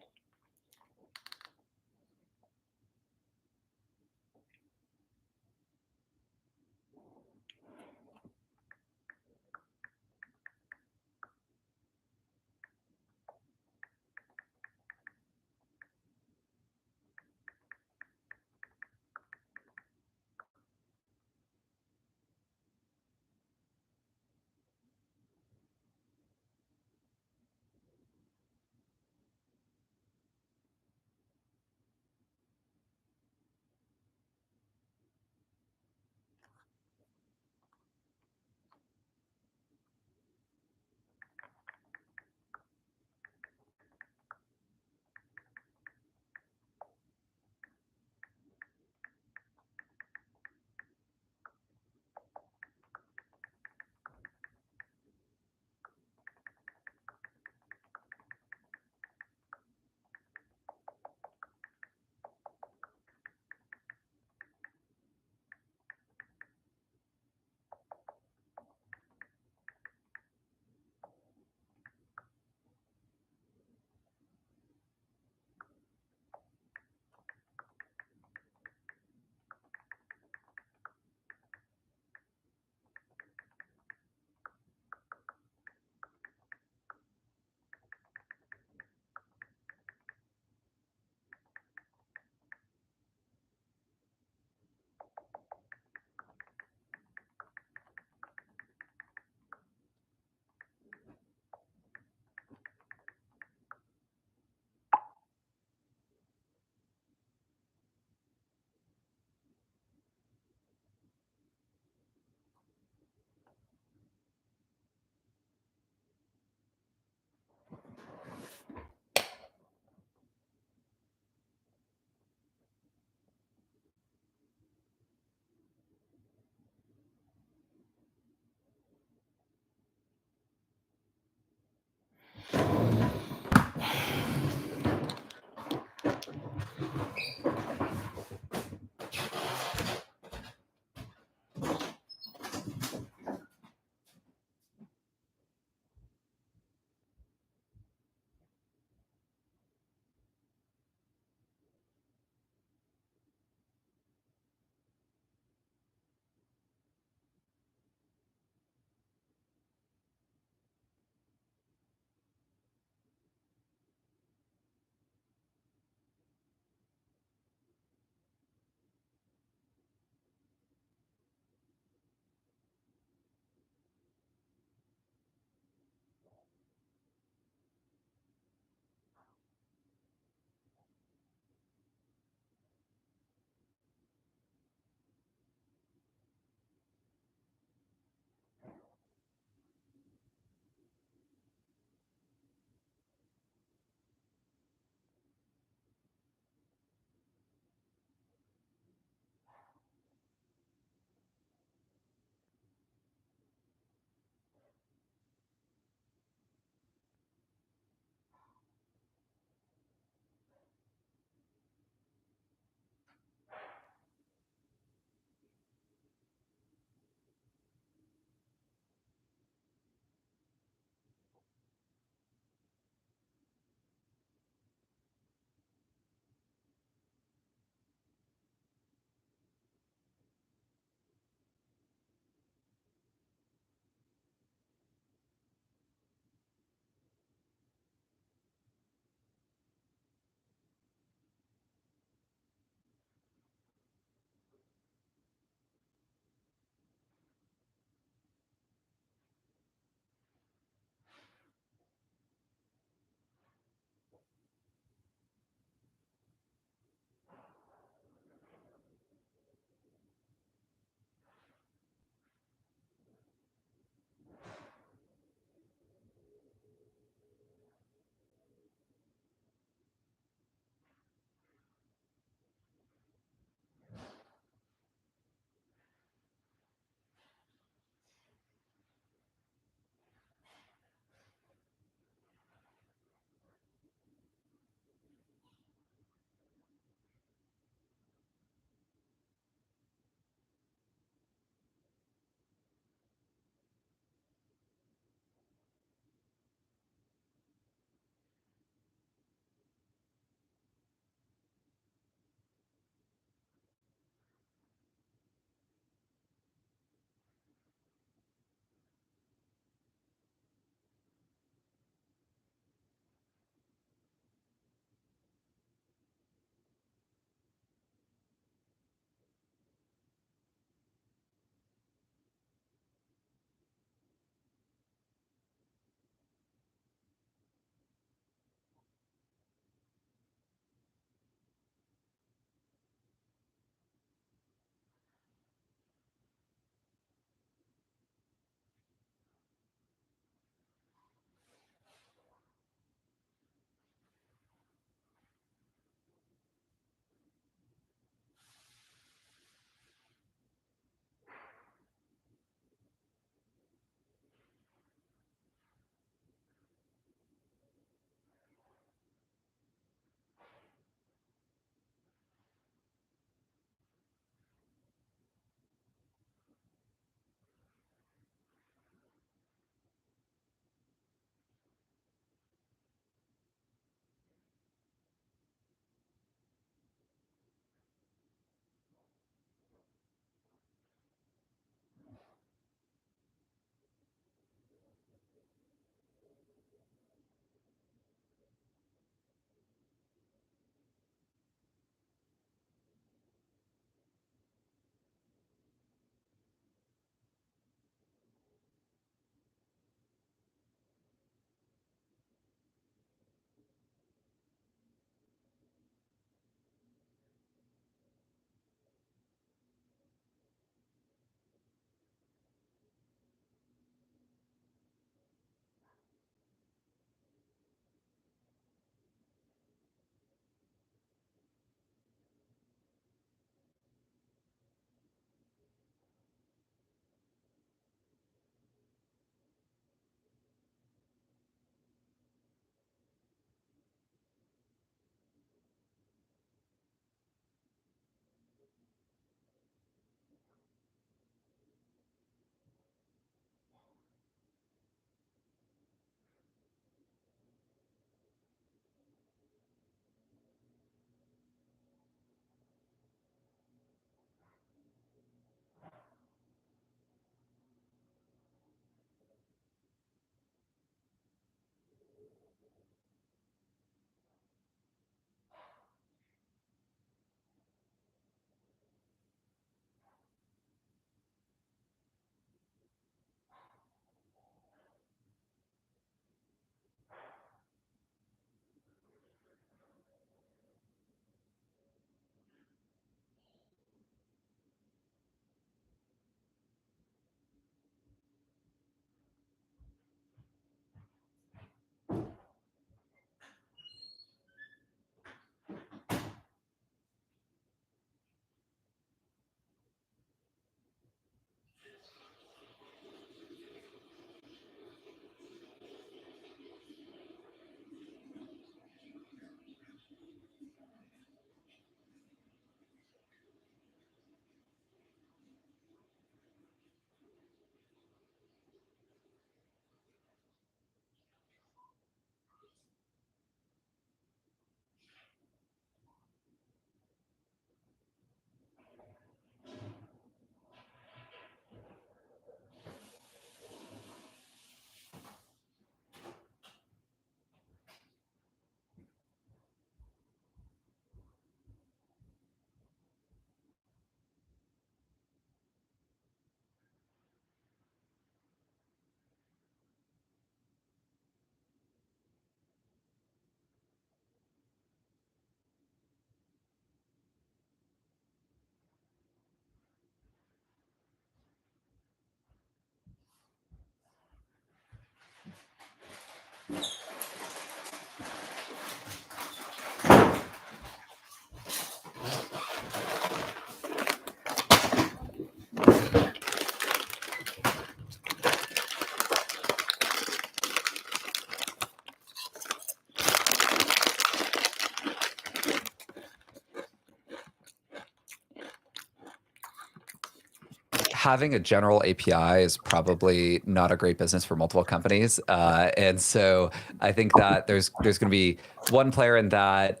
Having a general API is probably not a great business for multiple companies, and so I think that there's going to be one player in that,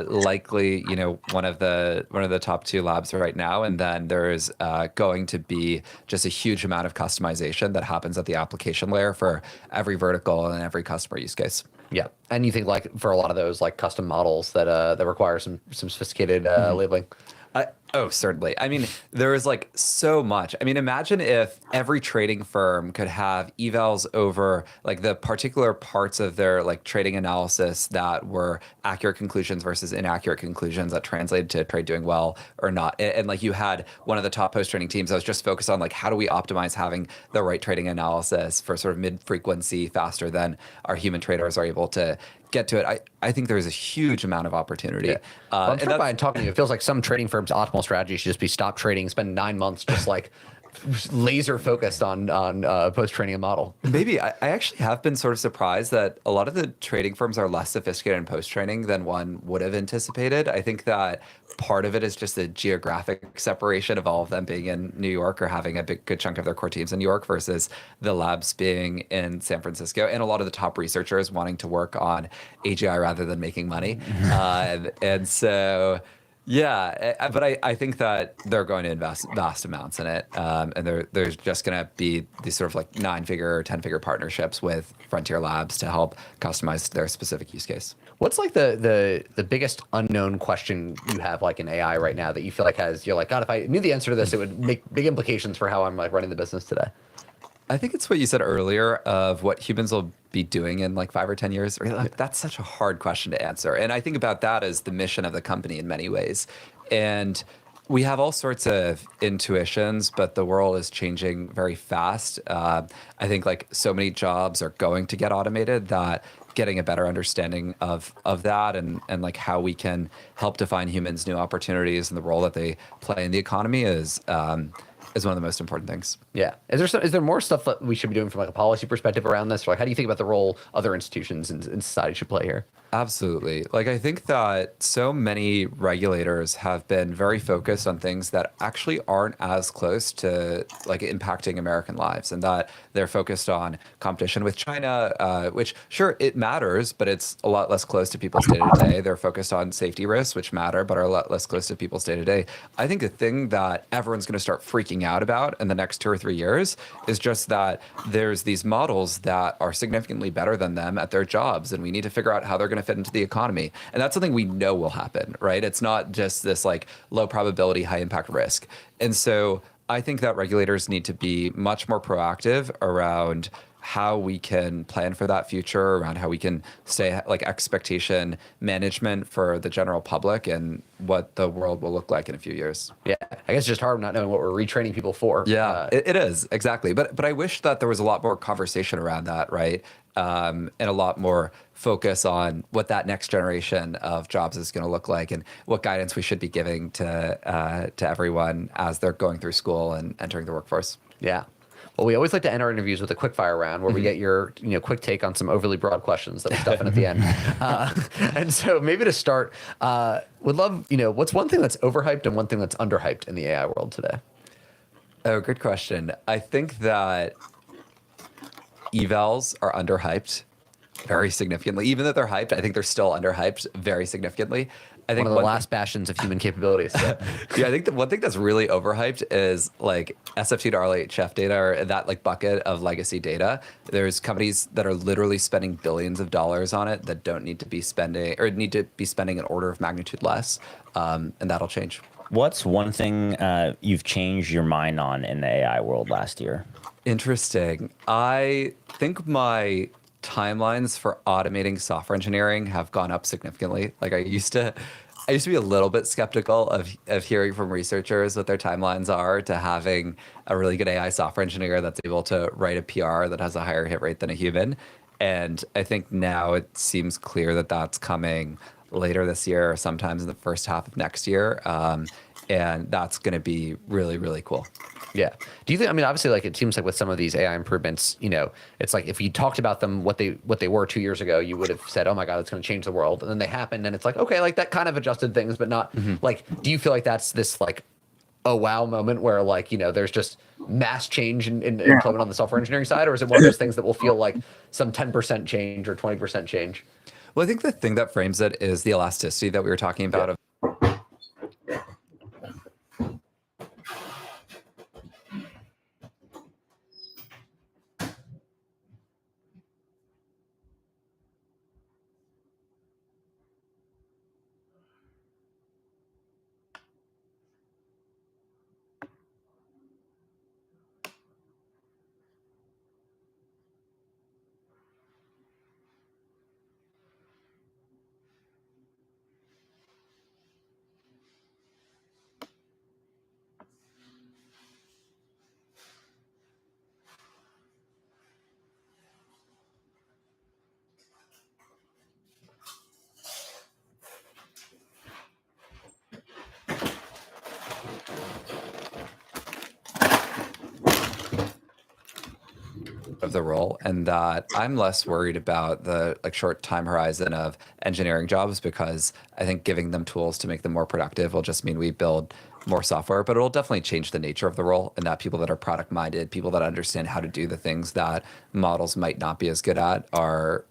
likely, one of the top two labs right now, and then there's going to be just a huge amount of customization that happens at the application layer for every vertical and every customer use case. Yeah, and you think like for a lot of those like custom models that that require some sophisticated labeling. Oh, certainly. I mean, there is like so much. I mean, imagine if every trading firm could have evals over like the particular parts of their like trading analysis that were accurate conclusions versus inaccurate conclusions that translated to trade doing well or not. And like you had one of the top post-trading teams that was just focused on like how do we optimize having the right trading analysis for sort of mid-frequency faster than our human traders are able to get to it. I think there's a huge amount of opportunity. Yeah. Well, I'm struck by talking to you. It feels like some trading firms' optimal strategy should just be stop trading, spend 9 months just like laser focused on post-training a model. Maybe. I actually have been sort of surprised that a lot of the trading firms are less sophisticated in post-training than one would have anticipated. I think that part of it is just the geographic separation of all of them being in New York or having a good chunk of their core teams in New York versus the labs being in San Francisco, and a lot of the top researchers wanting to work on AGI rather than making money. And so... Yeah, but I think that they're going to invest vast amounts in it, and there's just going to be these sort of like 9-figure or 10-figure partnerships with frontier labs to help customize their specific use case. What's like the biggest unknown question you have like in AI right now that you feel like you're like, God, if I knew the answer to this, it would make big implications for how I'm like running the business today? I think it's what you said earlier of what humans will be doing in like 5 or 10 years. That's such a hard question to answer. And I think about that as the mission of the company in many ways. And we have all sorts of intuitions, but the world is changing very fast. I think like so many jobs are going to get automated that getting a better understanding of that and like how we can help define humans' new opportunities and the role that they play in the economy is one of the most important things. Yeah. Is there more stuff that we should be doing from like a policy perspective around this? Or like, how do you think about the role other institutions in society should play here? Absolutely. Like, I think that so many regulators have been very focused on things that actually aren't as close to like impacting American lives, and that they're focused on competition with China, which sure, it matters, but it's a lot less close to people's day to day. They're focused on safety risks, which matter, but are a lot less close to people's day to day. I think the thing that everyone's going to start freaking out about in the next 2 or 3 years is just that there's these models that are significantly better than them at their jobs, and we need to figure out how they're going to fit into the economy. And that's something we know will happen, right? It's not just this like low probability, high impact risk. And so I think that regulators need to be much more proactive around how we can plan for that future, around how we can say like expectation management for the general public and what the world will look like in a few years. Yeah, I guess it's just hard not knowing what we're retraining people for. Yeah, it is, exactly. But I wish that there was a lot more conversation around that, right? And a lot more focus on what that next generation of jobs is going to look like and what guidance we should be giving to everyone as they're going through school and entering the workforce. Yeah. Well, we always like to end our interviews with a quick fire round where we get your quick take on some overly broad questions that we stuff in at the end. And so maybe to start, would love, what's one thing that's overhyped and one thing that's underhyped in the AI world today? Oh, good question. I think that evals are underhyped very significantly. Even though they're hyped, I think they're still underhyped very significantly. I think one of the last bastions of human capabilities. So. Yeah, I think the one thing that's really overhyped is like SF2 to RLHF data, or that like bucket of legacy data. There's companies that are literally spending billions of dollars on it that don't need to be spending, or need to be spending an order of magnitude less, and that'll change. What's one thing you've changed your mind on in the AI world last year? Interesting. I think my timelines for automating software engineering have gone up significantly. Like I used to be a little bit skeptical of hearing from researchers what their timelines are to having a really good AI software engineer that's able to write a PR that has a higher hit rate than a human. And I think now it seems clear that that's coming later this year or sometimes in the first half of next year. And that's going to be really, really cool. Yeah. Do you think, I mean, obviously, like, it seems like with some of these AI improvements, you know, it's like if you talked about them, what they were 2 years ago, you would have said, oh my God, it's going to change the world. And then they happened and it's like, okay, like that kind of adjusted things, but not like, do you feel like that's this like, a wow moment where like, you know, there's just mass change in employment on the software engineering side? Or is it one of those things that will feel like some 10% change or 20% change? Well, I think the thing that frames it is the elasticity that we were talking about. Of the role, and that I'm less worried about the like short time horizon of engineering jobs, because I think giving them tools to make them more productive will just mean we build more software, but it'll definitely change the nature of the role, and that people that are product minded, people that understand how to do the things that models might not be as good at,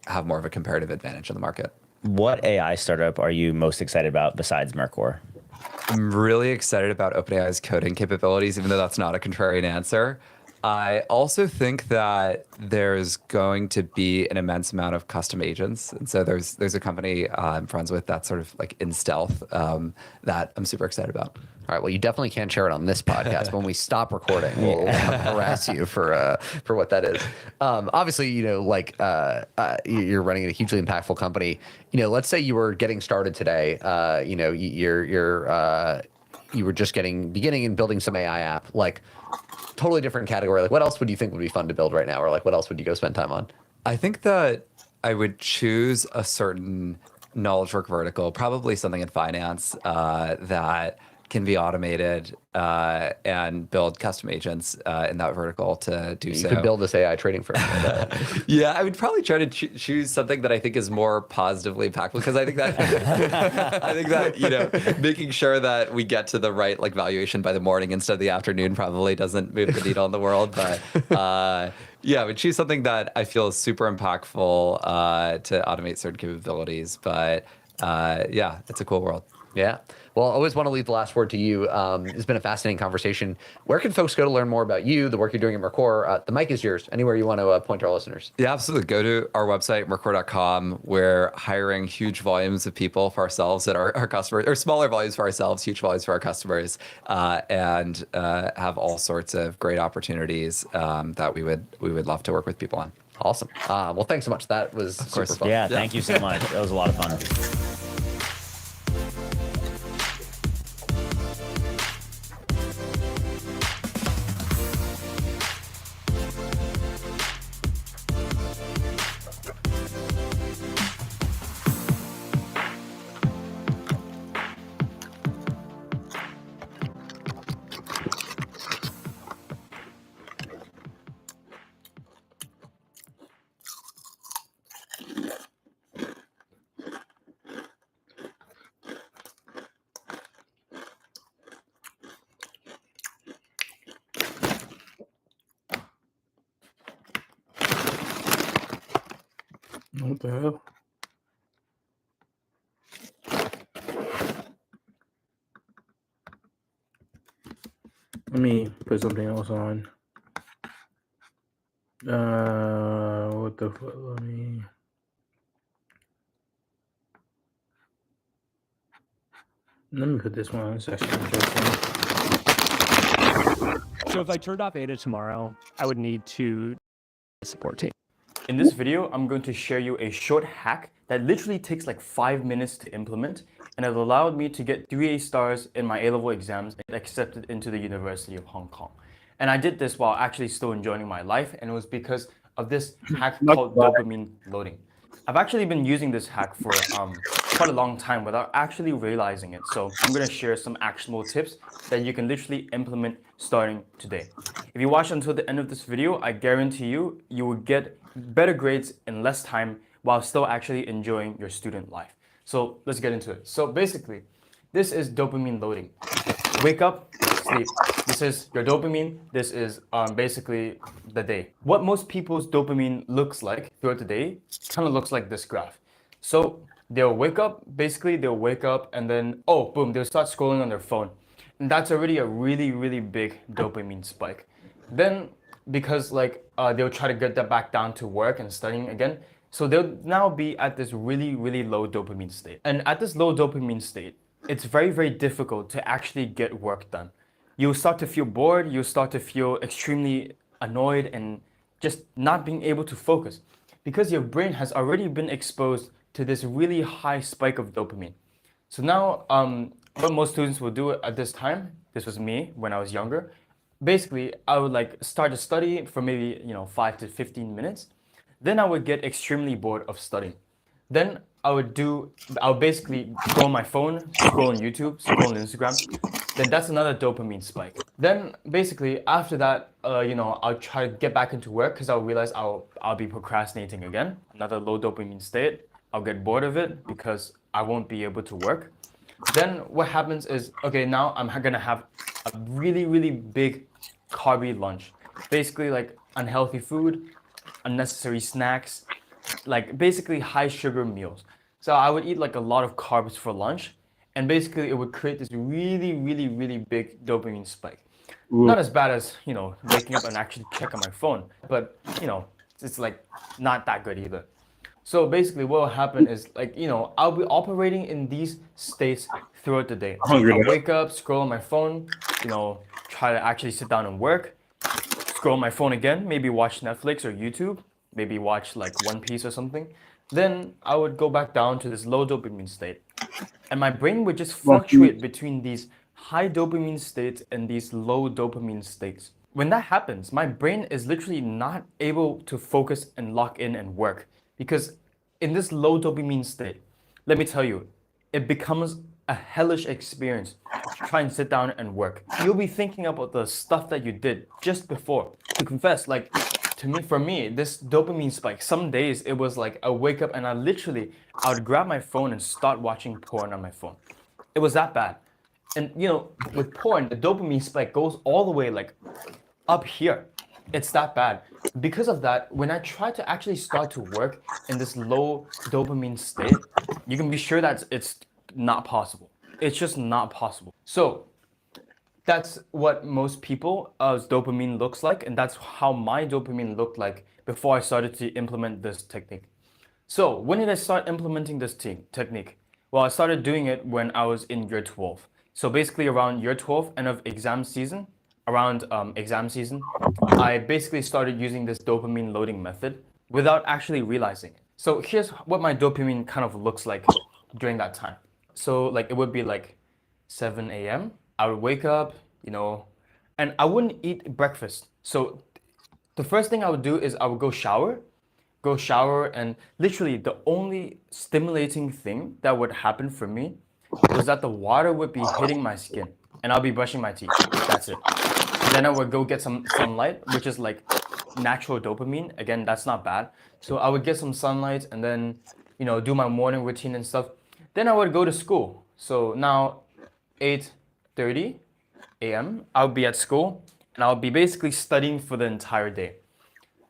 have more of a comparative advantage in the market. What AI startup are you most excited about besides Mercor? I'm really excited about OpenAI's coding capabilities, even though that's not a contrarian answer. I also think that there's going to be an immense amount of custom agents. And so there's a company I'm friends with that's sort of like in stealth that I'm super excited about. All right. Well, you definitely can't share it on this podcast. When we stop recording, we'll harass you for what that is. Obviously, you know, like you're running a hugely impactful company. You know, let's say you were getting started today. You know, you were just beginning and building some AI app. Like, totally different category. Like, what else would you think would be fun to build right now, or like, what else would you go spend time on? I think that I would choose a certain knowledge work vertical, probably something in finance that can be automated and build custom agents in that vertical to do so. You could build this AI trading firm. Yeah, I would probably try to choose something that I think is more positively impactful, because I think that I think that, you know, making sure that we get to the right like valuation by the morning instead of the afternoon probably doesn't move the needle in the world. But yeah, I would choose something that I feel is super impactful to automate certain capabilities. But yeah, it's a cool world. Yeah. Well, I always want to leave the last word to you. It's been a fascinating conversation. Where can folks go to learn more about you, the work you're doing at Mercor? The mic is yours. Anywhere you want to point to our listeners. Yeah, absolutely. Go to our website, mercor.com. We're hiring huge volumes of people for ourselves and our customers, or smaller volumes for ourselves, huge volumes for our customers, and have all sorts of great opportunities that we would love to work with people on. Awesome. Well, thanks so much. That was super fun. Yeah, thank you so much. That was a lot of fun. What the hell? Let me put something else on. What the fuck? Let me put this one on. It's actually interesting. So if I turned off Ada tomorrow, I would need to support team. In this video, I'm going to share you a short hack that literally takes like 5 minutes to implement, and it allowed me to get 3 A stars in my A-level exams and accepted into the University of Hong Kong. And I did this while actually still enjoying my life, and it was because of this hack called dopamine loading. I've actually been using this hack for quite a long time without actually realizing it. So I'm going to share some actionable tips that you can literally implement starting today. If you watch until the end of this video, I guarantee you, you will get better grades in less time while still actually enjoying your student life. So let's get into it. So basically, this is dopamine loading. Wake up, sleep. This is your dopamine. This is basically the day. What most people's dopamine looks like throughout the day kind of looks like this graph. So they'll wake up, basically they'll wake up and then, oh, boom, they'll start scrolling on their phone. And that's already a really, really big dopamine spike. Then because they'll try to get that back down to work and studying again. So they'll now be at this really, really low dopamine state. And at this low dopamine state, it's very, very difficult to actually get work done. You'll start to feel bored, you'll start to feel extremely annoyed and just not being able to focus because your brain has already been exposed to this really high spike of dopamine. So now, what most students will do at this time, this was me when I was younger, basically I would start to study for maybe 5 to 15 minutes. Then I would get extremely bored of studying. Then I'll basically go on my phone, scroll on YouTube, scroll on Instagram. Then that's another dopamine spike. Then basically after that, I'll try to get back into work because I'll realize I'll be procrastinating again. Another low dopamine state. I'll get bored of it because I won't be able to work. Then what happens is, okay, now I'm gonna have a really, really big carby lunch. Basically like unhealthy food, unnecessary snacks, like basically high sugar meals. So I would eat like a lot of carbs for lunch, and basically it would create this really, really, really big dopamine spike. Not as bad as, waking up and actually checking my phone, but it's like not that good either. So basically what will happen is I'll be operating in these states throughout the day. I'll wake up, scroll on my phone, try to actually sit down and work, scroll my phone again, maybe watch Netflix or YouTube, maybe watch like One Piece or something. Then I would go back down to this low dopamine state. And my brain would just fluctuate between these high dopamine states and these low dopamine states. When that happens, my brain is literally not able to focus and lock in and work because in this low dopamine state, let me tell you, it becomes a hellish experience to try and sit down and work. You'll be thinking about the stuff that you did just before. To confess, for me, this dopamine spike, some days it was like I wake up and I would grab my phone and start watching porn on my phone. It was that bad. And with porn, the dopamine spike goes all the way up here. It's that bad. Because of that, when I try to actually start to work in this low dopamine state, you can be sure that it's not possible. It's just not possible. So that's what most people's dopamine looks like, and that's how my dopamine looked like before I started to implement this technique. So when did I start implementing this technique? Well, I started doing it when I was in year 12. So basically around year 12, end of exam season, I basically started using this dopamine loading method without actually realizing it. So here's what my dopamine kind of looks like during that time. So it would be 7 a.m. I would wake up, and I wouldn't eat breakfast. So the first thing I would do is I would go shower, and literally the only stimulating thing that would happen for me was that the water would be hitting my skin and I'll be brushing my teeth. That's it. Then I would go get some sunlight, which is like natural dopamine. Again, that's not bad. So I would get some sunlight and then, do my morning routine and stuff. Then I would go to school. So now 8:30 a.m. I'll be at school and I'll be basically studying for the entire day.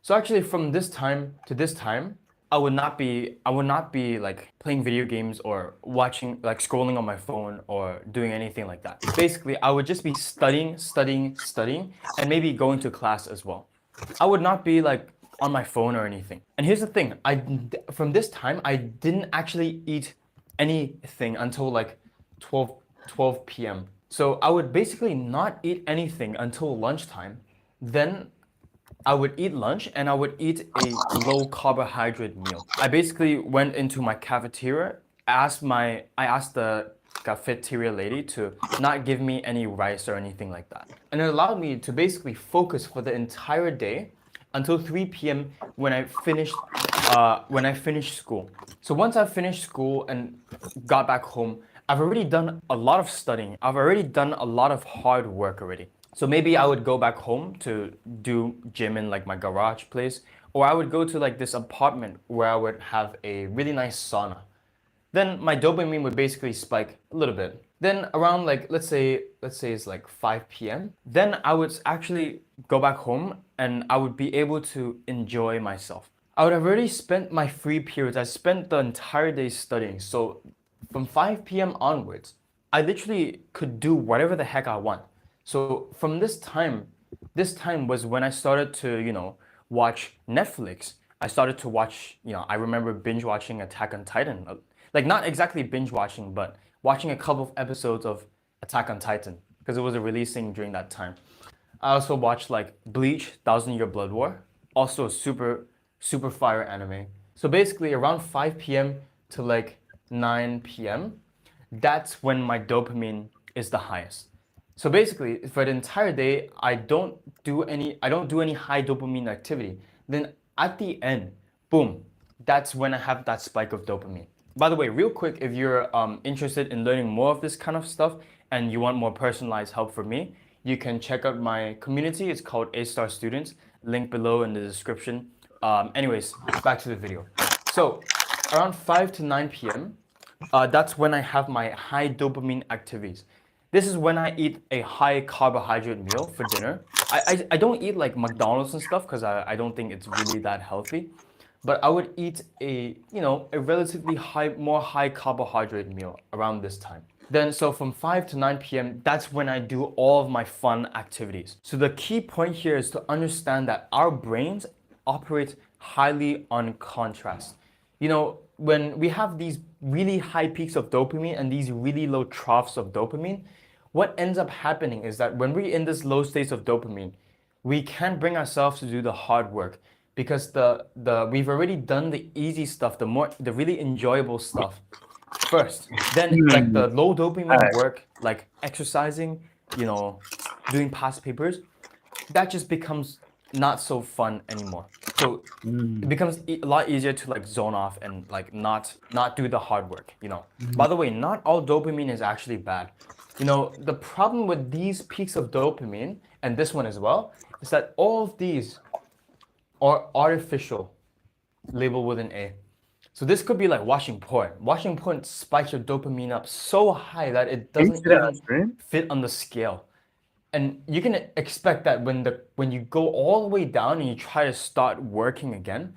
So actually from this time to this time, I would not be playing video games or watching, scrolling on my phone or doing anything like that. Basically, I would just be studying, and maybe going to class as well. I would not be on my phone or anything. And here's the thing, from this time, I didn't actually eat anything until 12 p.m. So I would basically not eat anything until lunchtime. Then I would eat lunch and I would eat a low carbohydrate meal. I basically went into my cafeteria, I asked the cafeteria lady to not give me any rice or anything like that. And it allowed me to basically focus for the entire day until 3 p.m. when I finished school. So once I finished school and got back home, I've already done a lot of studying. I've already done a lot of hard work already. So maybe I would go back home to do gym in like my garage place, or I would go to like this apartment where I would have a really nice sauna. Then my dopamine would basically spike a little bit. Then around like let's say it's like 5 p.m. Then I would actually go back home and I would be able to enjoy myself. I would have already spent my free periods. I spent the entire day studying. So from 5 p.m. onwards, I literally could do whatever the heck I want. So from this time was when I started to, watch Netflix. I started to watch, I remember binge watching Attack on Titan. Like not exactly binge watching, but watching a couple of episodes of Attack on Titan because it was releasing during that time. I also watched like Bleach, Thousand Year Blood War, also a super fire anime. So basically around 5 p.m. to like 9 p.m., that's when my dopamine is the highest. So basically, for the entire day, I don't do any high dopamine activity. Then at the end, boom, that's when I have that spike of dopamine. By the way, real quick, if you're interested in learning more of this kind of stuff and you want more personalized help from me, you can check out my community. It's called A-Star Students. Link below in the description. Anyways, back to the video. So around 5 to 9 p.m., that's when I have my high dopamine activities. This is when I eat a high carbohydrate meal for dinner. I don't eat like McDonald's and stuff because I don't think it's really that healthy. But I would eat a relatively more high carbohydrate meal around this time. Then so from 5 to 9 p.m., that's when I do all of my fun activities. So the key point here is to understand that our brains operate highly on contrast. When we have these really high peaks of dopamine and these really low troughs of dopamine, what ends up happening is that when we're in this low states of dopamine, we can't bring ourselves to do the hard work because we've already done the easy stuff, the really enjoyable stuff first. Then like the low dopamine work, like exercising, doing past papers, that just becomes not so fun anymore. So it becomes a lot easier to like zone off and like not do the hard work. By the way, not all dopamine is actually bad. The problem with these peaks of dopamine and this one as well is that all of these are artificial, labeled with an A. So this could be like watching porn. Watching porn spikes your dopamine up so high that it Can you doesn't see that on even screen? fit on the scale. And you can expect that when you go all the way down and you try to start working again,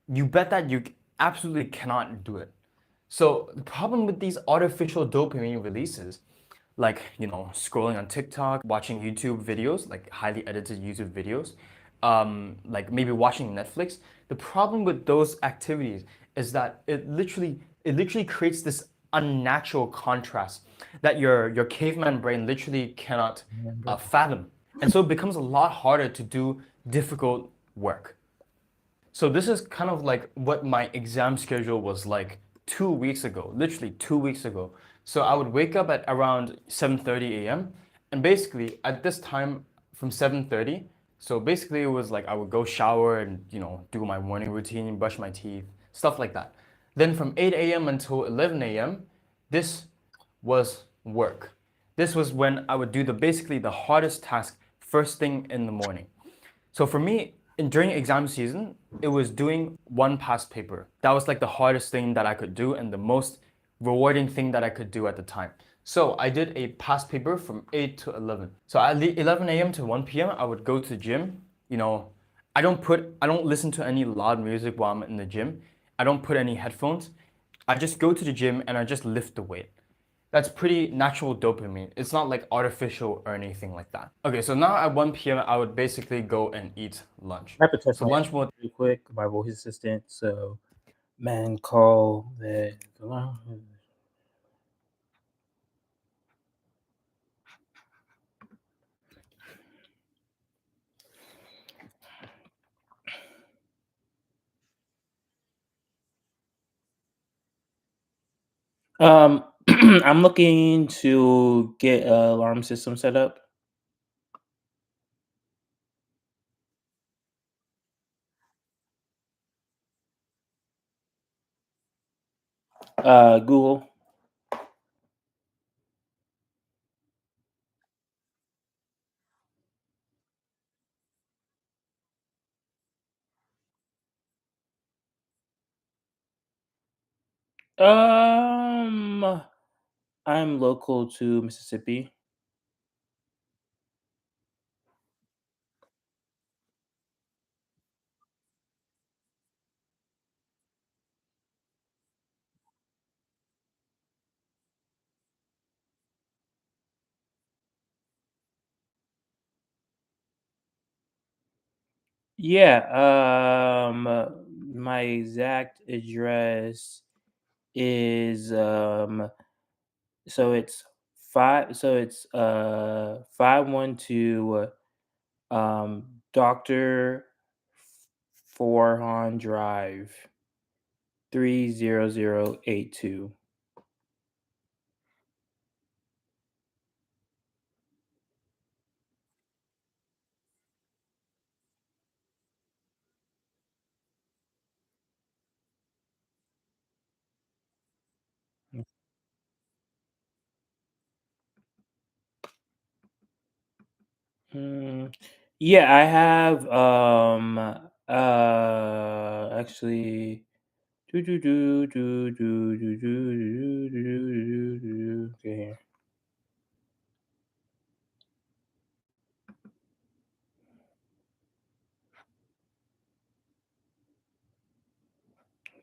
you bet that you absolutely cannot do it. So the problem with these artificial dopamine releases, like scrolling on TikTok, watching YouTube videos, like highly edited YouTube videos, like maybe watching Netflix. The problem with those activities is that it literally creates this unnatural contrast that your caveman brain literally cannot fathom, and so it becomes a lot harder to do difficult work. So this is kind of like what my exam schedule was like 2 weeks ago, literally 2 weeks ago. So I would wake up at around 7:30 a.m. and basically at this time from 7:30, so basically it was like I would go shower and do my morning routine, brush my teeth, stuff like that. Then from 8 a.m. until 11 a.m., this was work. This was when I would do basically the hardest task first thing in the morning. So for me, during exam season, it was doing one past paper. That was like the hardest thing that I could do and the most rewarding thing that I could do at the time. So I did a past paper from 8 to 11. So at 11 a.m. to 1 p.m., I would go to the gym. I don't listen to any loud music while I'm in the gym. I don't put any headphones. I just go to the gym and I just lift the weight. That's pretty natural dopamine. It's not like artificial or anything like that. Okay, so now at 1 p.m., I would basically go and eat lunch. I have to test So my lunch will really quick. My voice assistant. So, man, call the. I'm looking to get an alarm system set up. Google. Um, I'm local to Mississippi. Yeah. My exact address is so it's 512 Dr. Forhan Drive 30082. Mm, yeah, I have actually do do do do do do do do do do do do. Okay, here.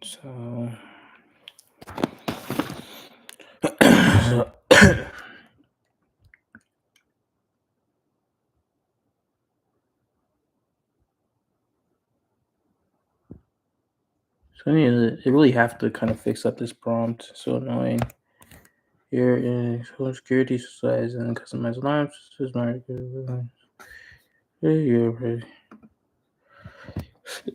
So so I really have to kind of fix up this prompt. So annoying. Here in social security size and customized alarms. This is my it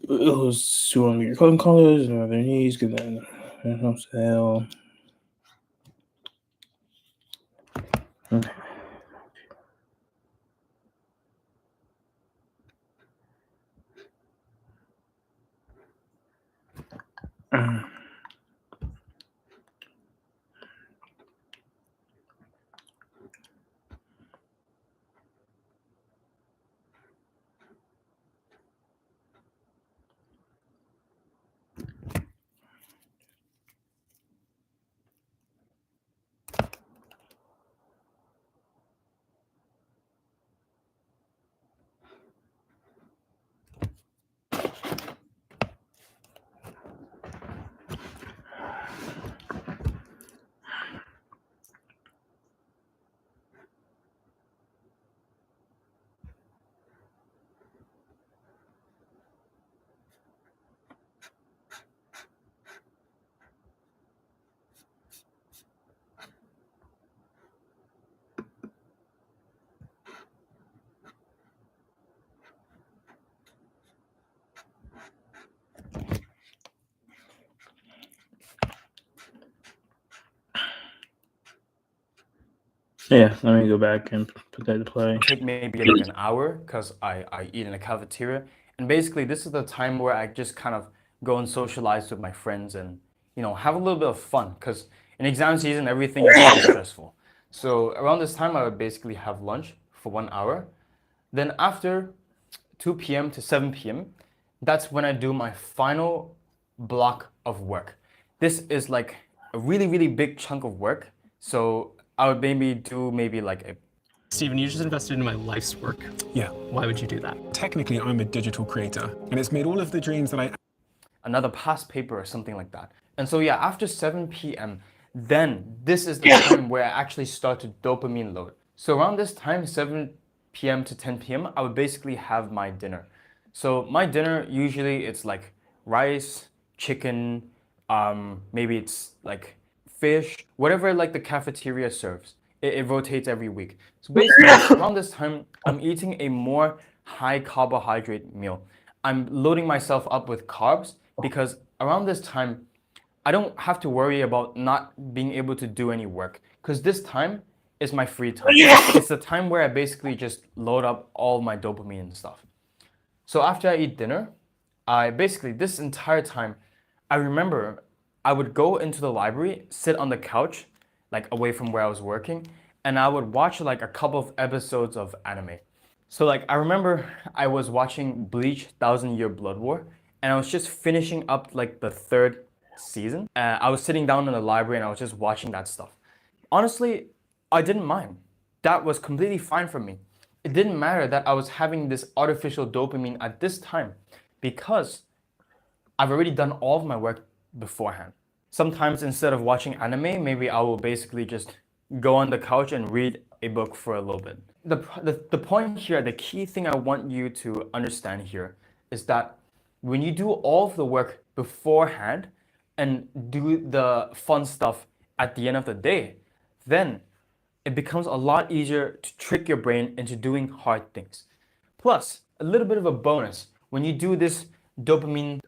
was suing your code colors and other needs. Get that no sale. Okay. Yeah, let me go back and put that to play. Take maybe like an hour because I eat in a cafeteria. And basically, this is the time where I just kind of go and socialize with my friends and, have a little bit of fun because in exam season, everything is so stressful. So around this time, I would basically have lunch for 1 hour. Then after 2 p.m. to 7 p.m., that's when I do my final block of work. This is like a really, really big chunk of work. So I would maybe do maybe like a Steven, you just invested in my life's work. Yeah. Why would you do that? Technically, I'm a digital creator, and it's made all of the dreams that I another past paper or something like that. And so yeah, after 7 p.m., then this is the time where I actually start to dopamine load. So around this time, 7 p.m. to 10 p.m., I would basically have my dinner. So my dinner, usually it's like rice, chicken, maybe it's like fish, whatever like the cafeteria serves. It rotates every week. So basically, around this time, I'm eating a more high carbohydrate meal. I'm loading myself up with carbs because around this time, I don't have to worry about not being able to do any work because this time is my free time. It's the time where I basically just load up all my dopamine and stuff. So after I eat dinner, I basically, this entire time, I remember I would go into the library, sit on the couch, like away from where I was working, and I would watch like a couple of episodes of anime. So like I remember I was watching Bleach Thousand Year Blood War, and I was just finishing up like the third season. I was sitting down in the library and I was just watching that stuff. Honestly, I didn't mind. That was completely fine for me. It didn't matter that I was having this artificial dopamine at this time because I've already done all of my work beforehand. Sometimes instead of watching anime, maybe I will basically just go on the couch and read a book for a little bit. The point here, the key thing I want you to understand here is that when you do all of the work beforehand and do the fun stuff at the end of the day, then it becomes a lot easier to trick your brain into doing hard things. Plus, a little bit of a bonus when you do this dopamine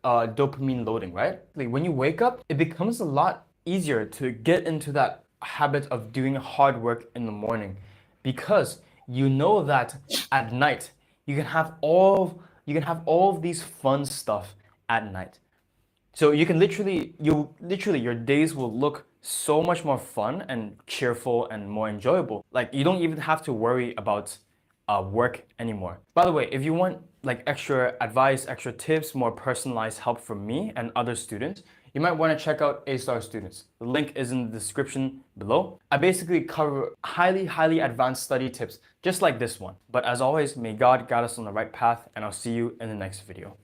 loading, right? Like when you wake up, it becomes a lot easier to get into that habit of doing hard work in the morning because you know that at night you can have all of these fun stuff at night. So you literally your days will look so much more fun and cheerful and more enjoyable. Like you don't even have to worry about work anymore. By the way, if you want like extra advice, extra tips, more personalized help from me and other students, you might want to check out A-Star Students. The link is in the description below. I basically cover highly advanced study tips just like this one. But as always, may God guide us on the right path, and I'll see you in the next video.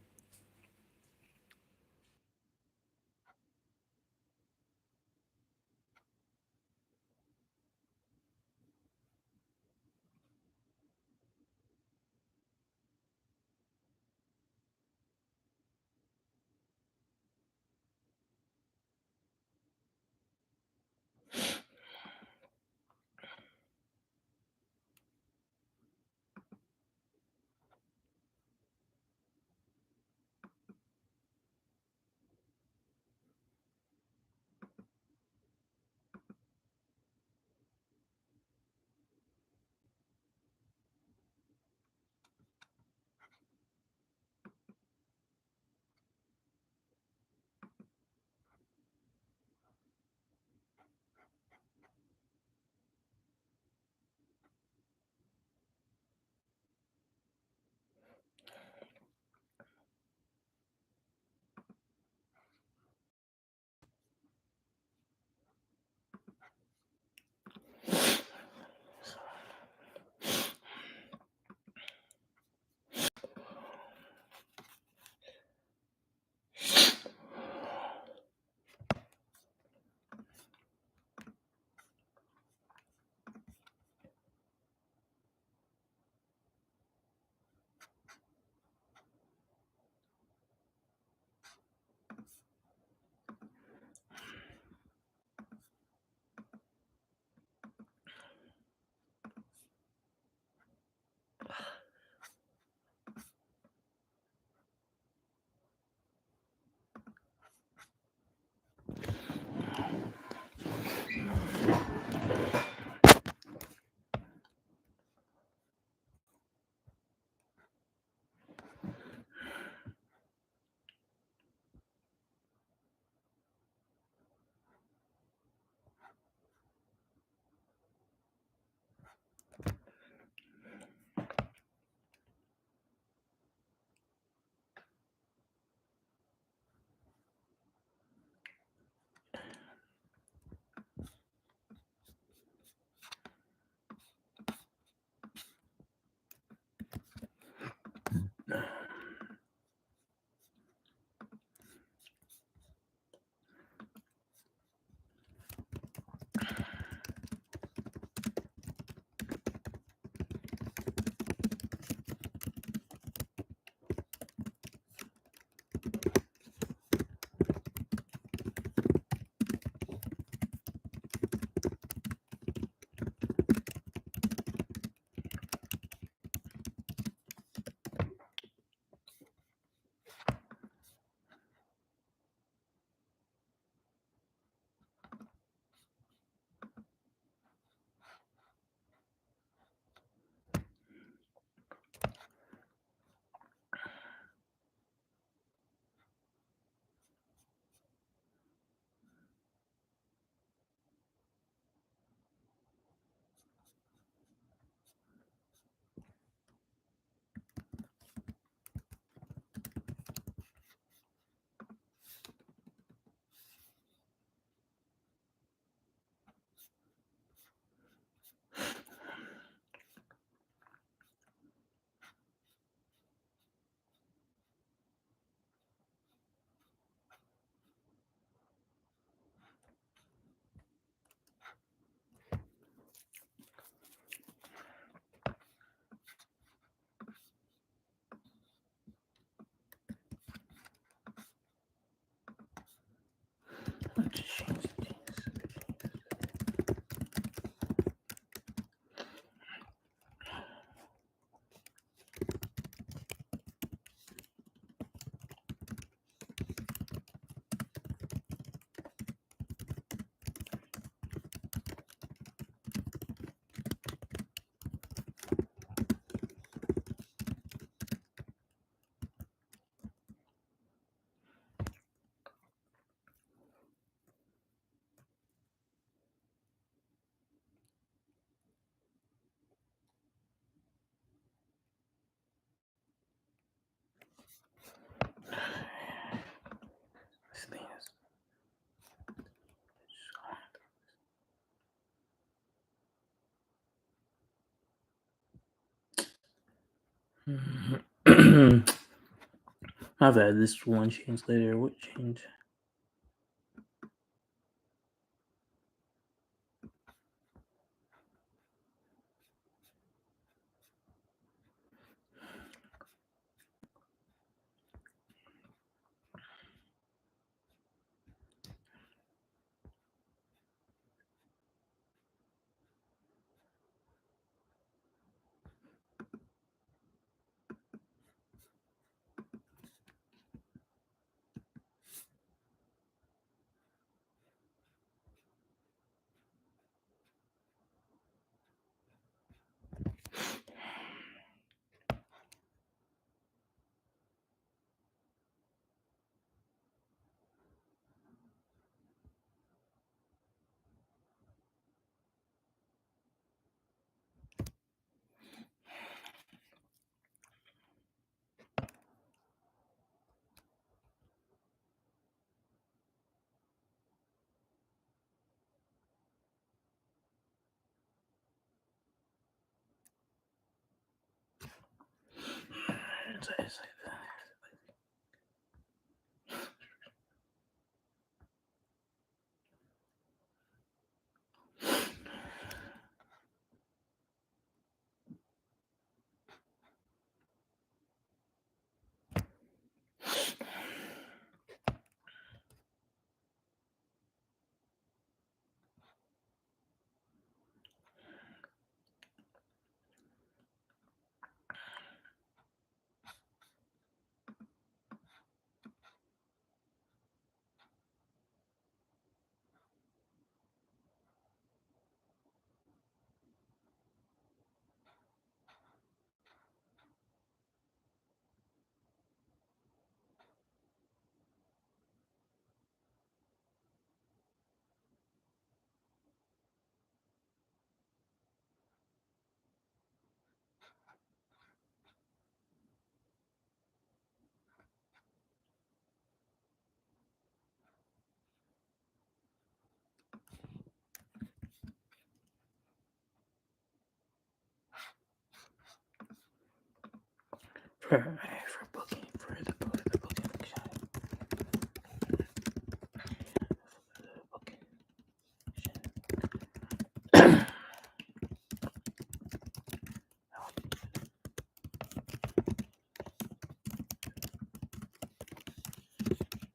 I've had this one change later. What change? For booking for the booking function.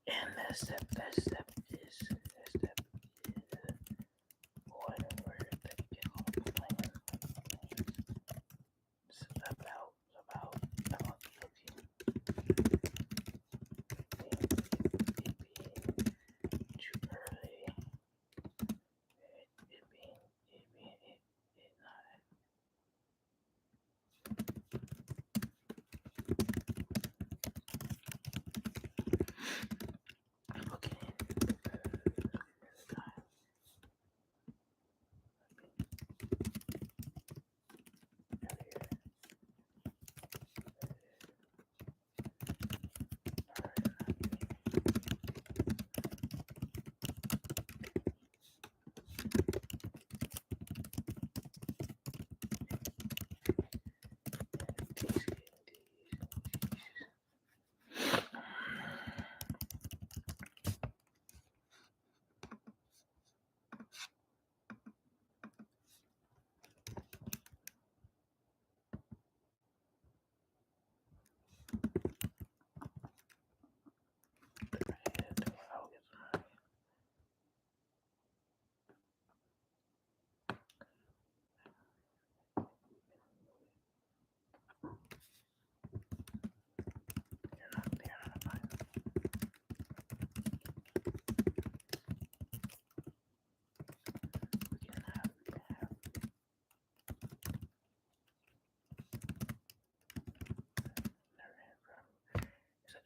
And that step is one where the plan is about booking. It being too early. It not booking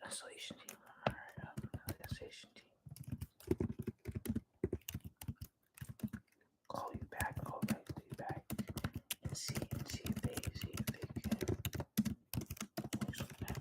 isolation team. Isolation team. Call you back, and see if they can works on that.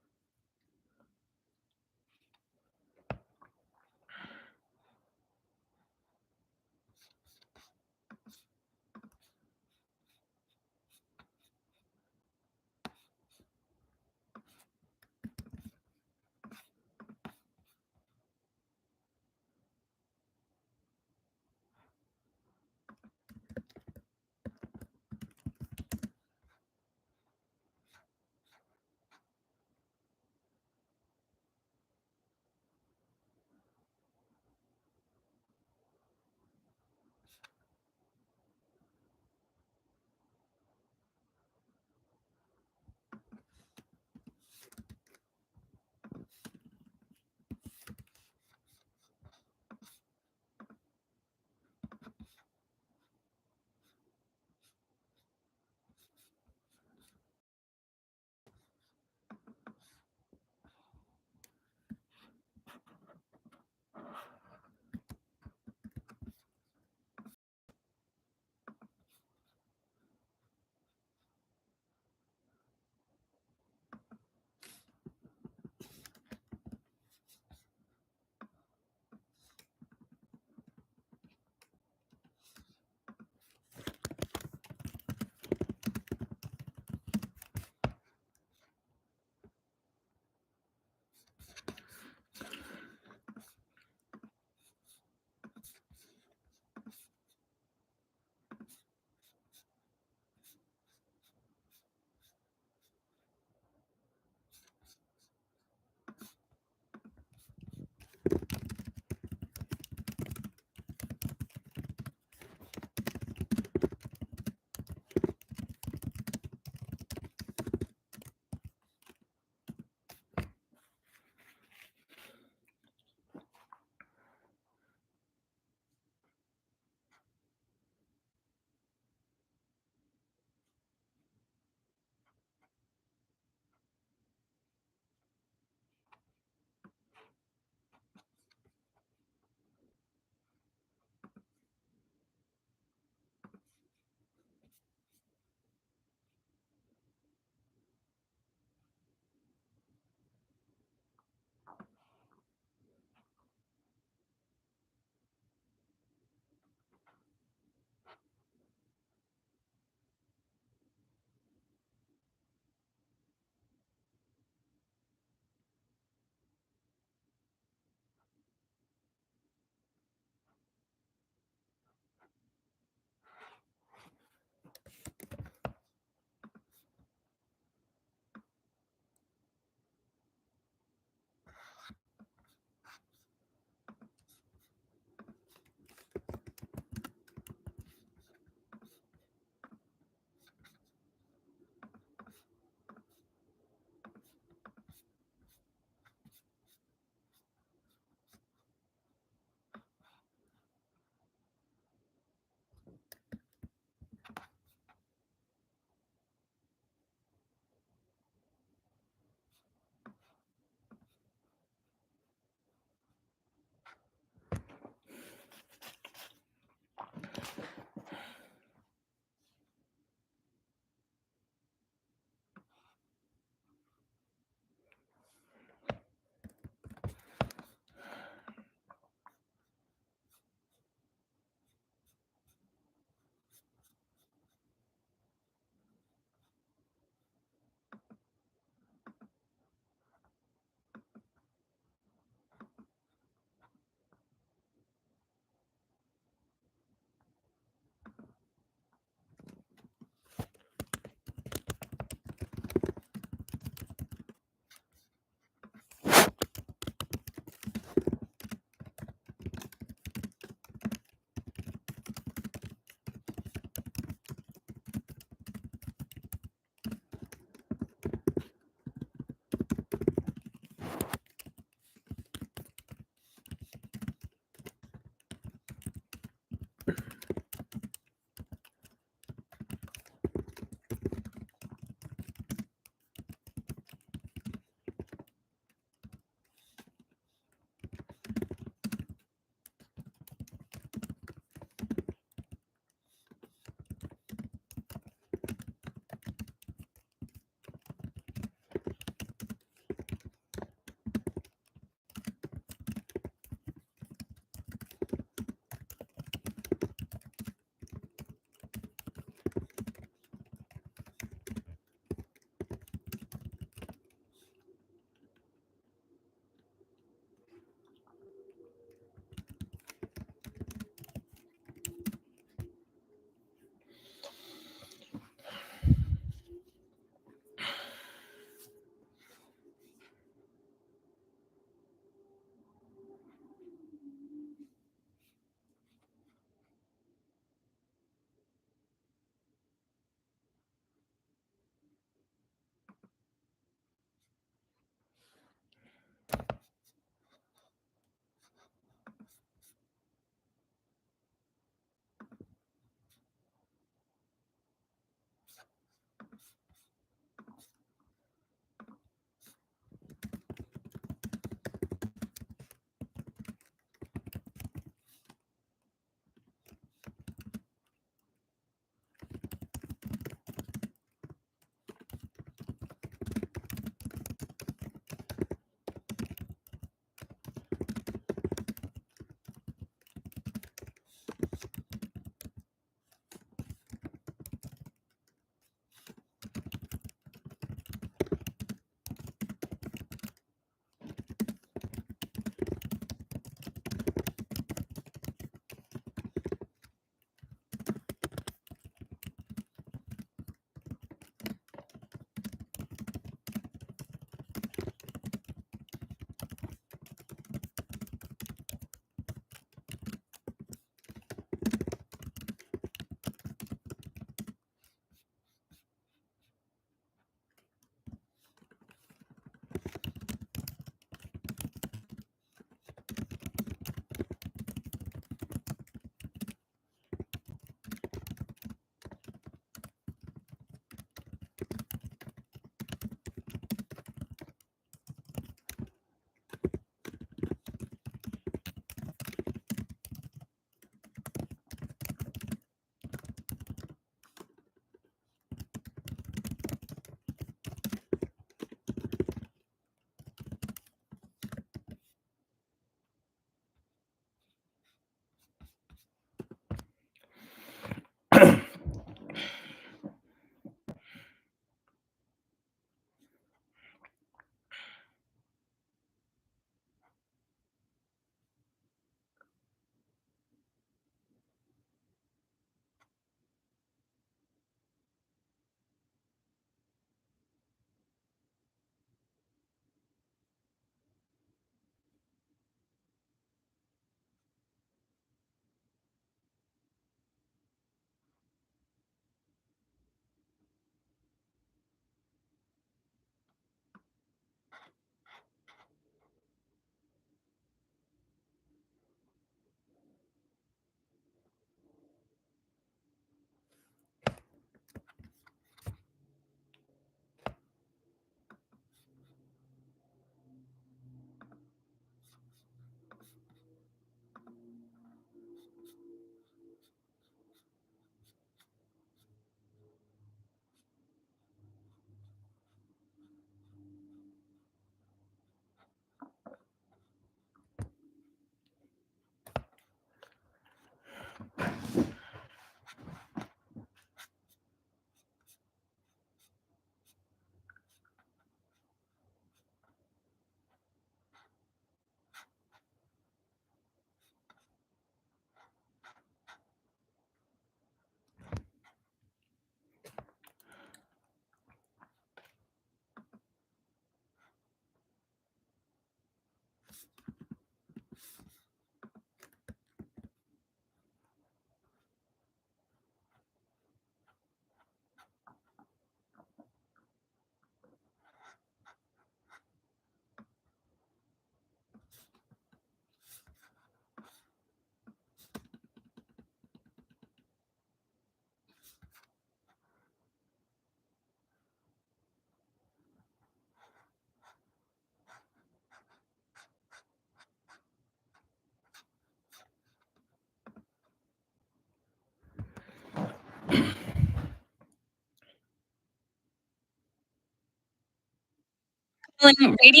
Radio.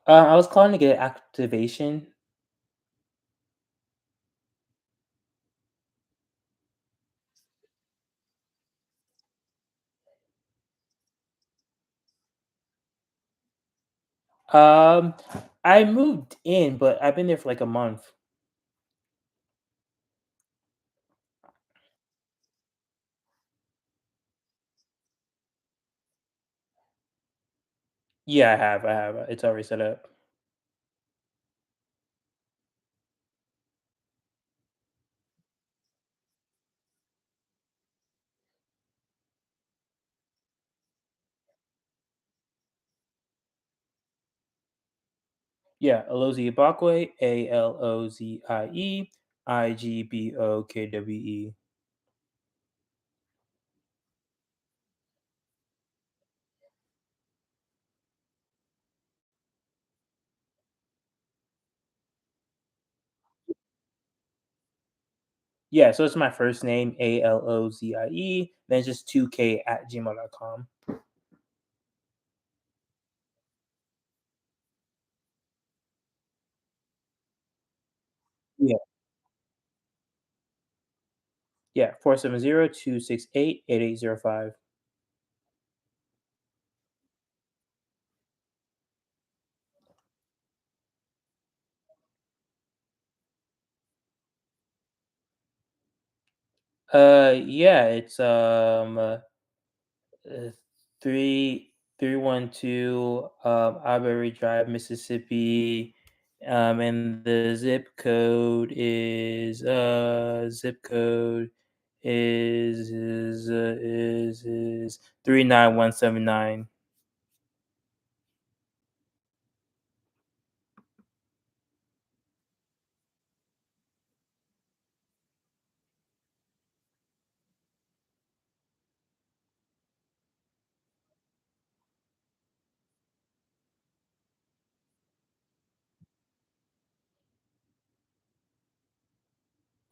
I was calling to get activation. Um, I moved in, but I've been there for like a month. Yeah, I have. I have. It's already set up. Yeah, Alozie Ibakwe, Alozie Igbokwe. Yeah, so it's my first name, Alozie, then it's just 2K at gmail.com. Yeah. Yeah, 470-268-8805. Yeah, it's uh, 3312 Aubrey Drive, Mississippi. And the zip code is 39179.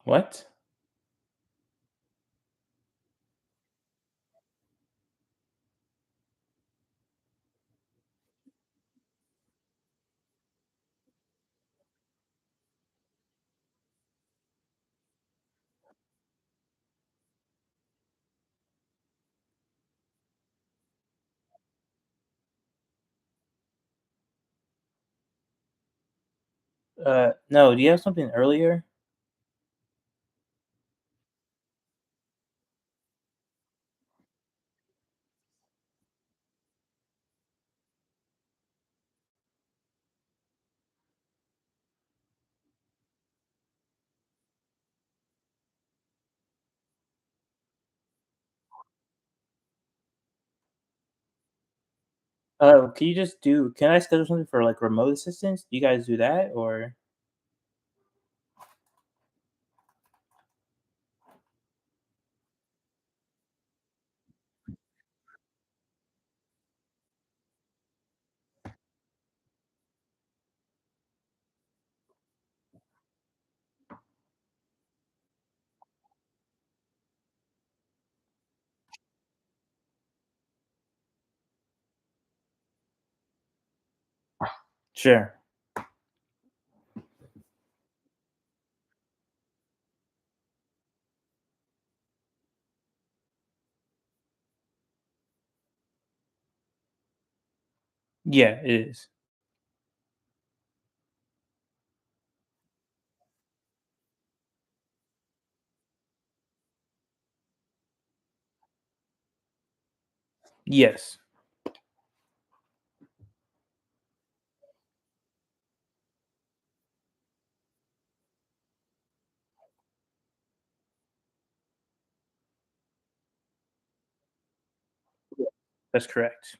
What? No, do you have something earlier? Can I schedule something for like remote assistance? Do you guys do that or? Sure. Yeah, it is. Yes. That's correct.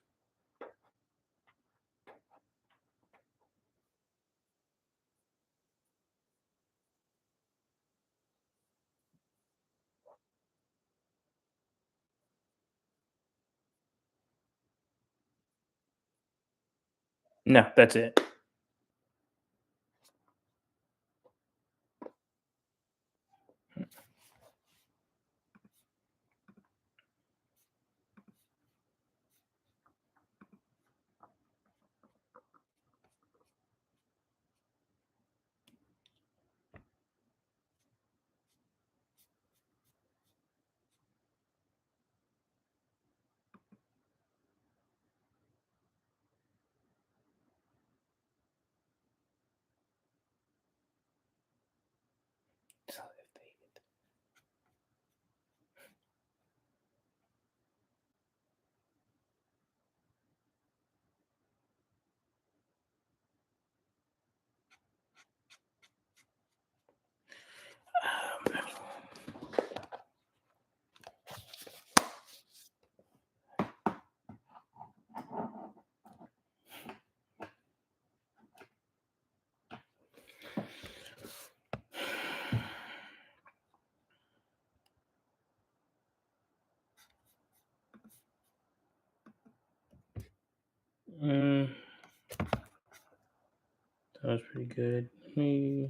No, that's it. was pretty good. Hmm.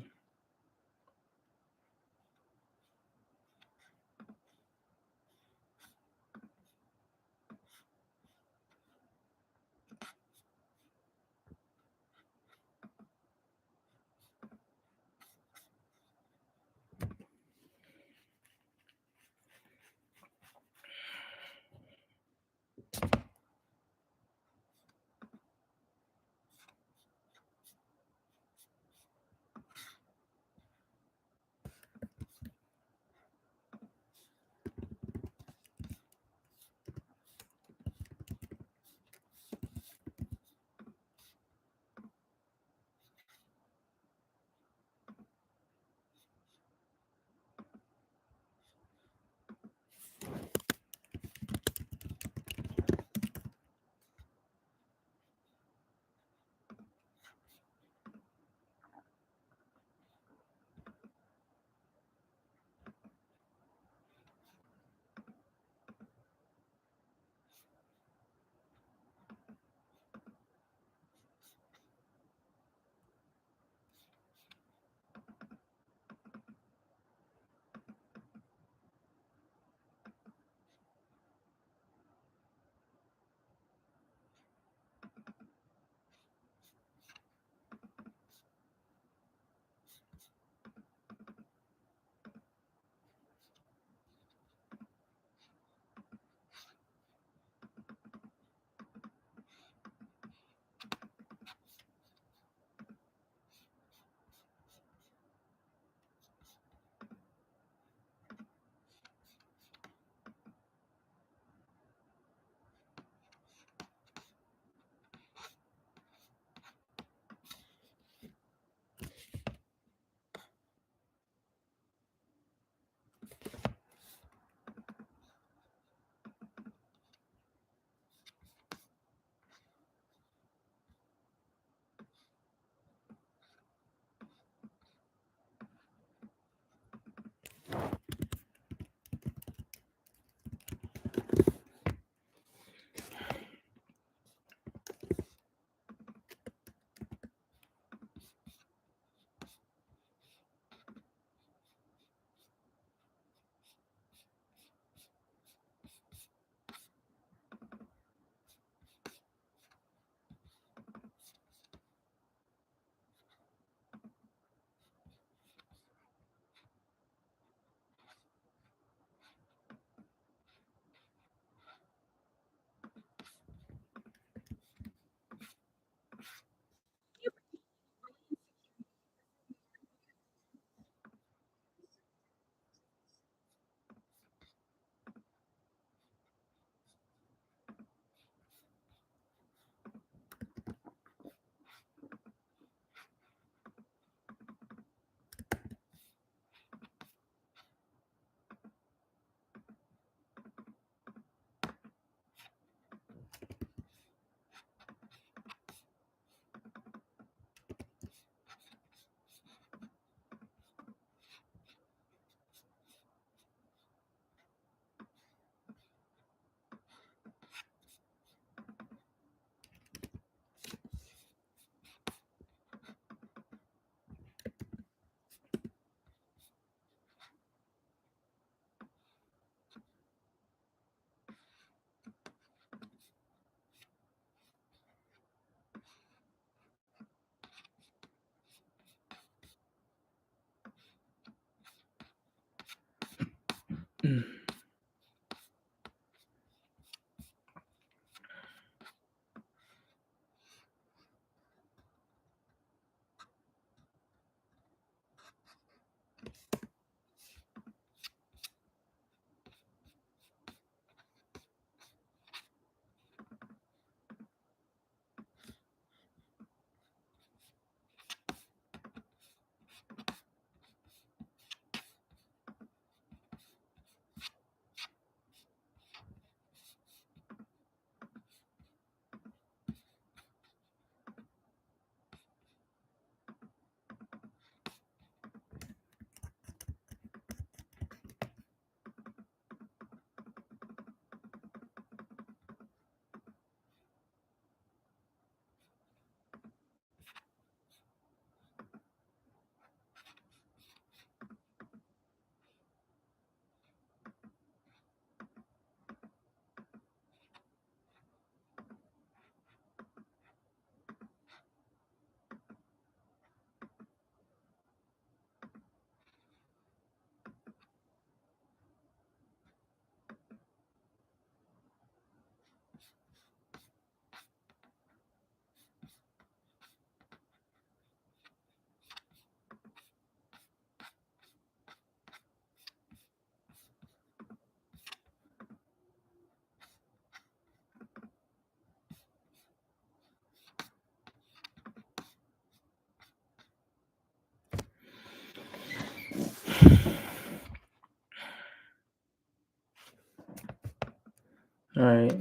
All right.